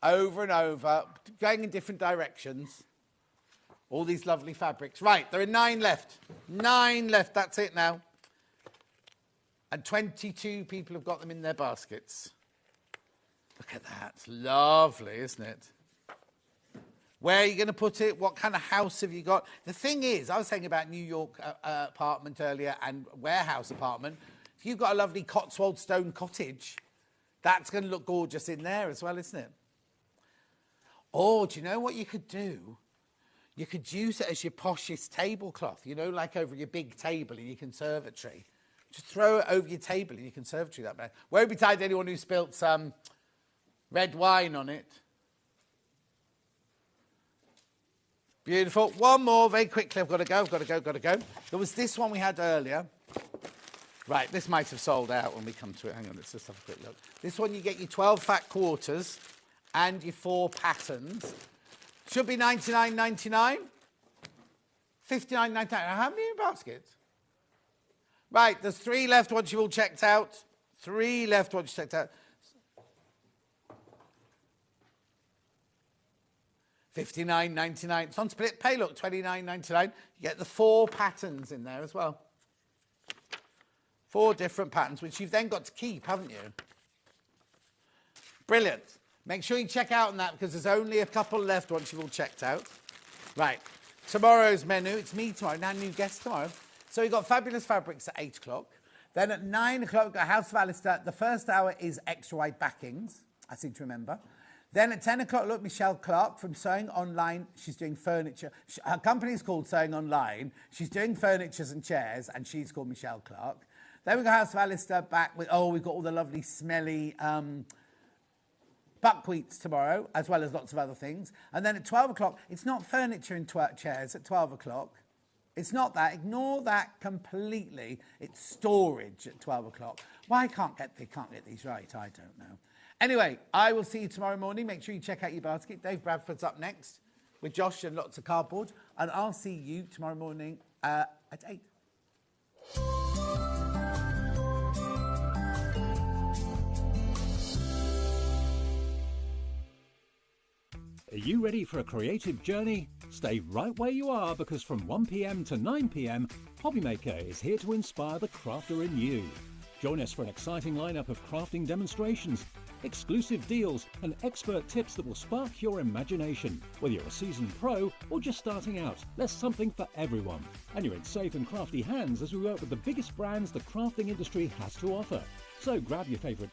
Speaker 3: over and over, going in different directions. All these lovely fabrics. Right, there are 9 left. 9 left, that's it now. And 22 people have got them in their baskets. Look at that. It's lovely, isn't it? Where are you going to put it? What kind of house have you got? The thing is, I was saying about New York apartment earlier and warehouse apartment. If you've got a lovely Cotswold stone cottage, that's going to look gorgeous in there as well, isn't it? Or do you know what you could do? You could use it as your poshest tablecloth, you know, like over your big table in your conservatory. Just throw it over your table in your conservatory that way. Won't be tied to anyone who spilt some red wine on it. Beautiful. One more, very quickly. I've got to go. There was this one we had earlier. Right, this might have sold out when we come to it. Hang on, let's just have a quick look. This one, you get your 12 fat quarters and your 4 patterns. Should be $99.99. $59.99. How many in baskets? Right, there's 3 left once you've all checked out. 3 left once you've checked out. $59.99. It's on split pay, look, $29.99. You get the 4 patterns in there as well. 4 different patterns, which you've then got to keep, haven't you? Brilliant. Make sure you check out on that because there's only a couple left once you've all checked out. Right, tomorrow's menu. It's me tomorrow, now new guest tomorrow. So we've got Fabulous Fabrics at 8 o'clock. Then at 9 o'clock, we've got House of Alistair. The first hour is extra wide backings, I seem to remember. Then at 10 o'clock, look, Michelle Clark from Sewing Online. She's doing furniture. Her company's called Sewing Online. She's doing furnitures and chairs, and she's called Michelle Clark. Then we've got House of Alistair back with, we've got all the lovely smelly buckwheats tomorrow, as well as lots of other things. And then at 12 o'clock, it's not furniture and chairs at 12 o'clock. It's not that. Ignore that completely. It's storage at 12 o'clock. Why they can't get these right? I don't know. Anyway, I will see you tomorrow morning. Make sure you check out your basket. Dave Bradford's up next with Josh and lots of cardboard. And I'll see you tomorrow morning at 8.
Speaker 6: Are you ready for a creative journey? Stay right where you are because from 1 p.m. to 9 p.m, Hobbymaker is here to inspire the crafter in you. Join us for an exciting lineup of crafting demonstrations, exclusive deals and expert tips that will spark your imagination. Whether you're a seasoned pro or just starting out, there's something for everyone. And you're in safe and crafty hands as we work with the biggest brands the crafting industry has to offer. So grab your favourite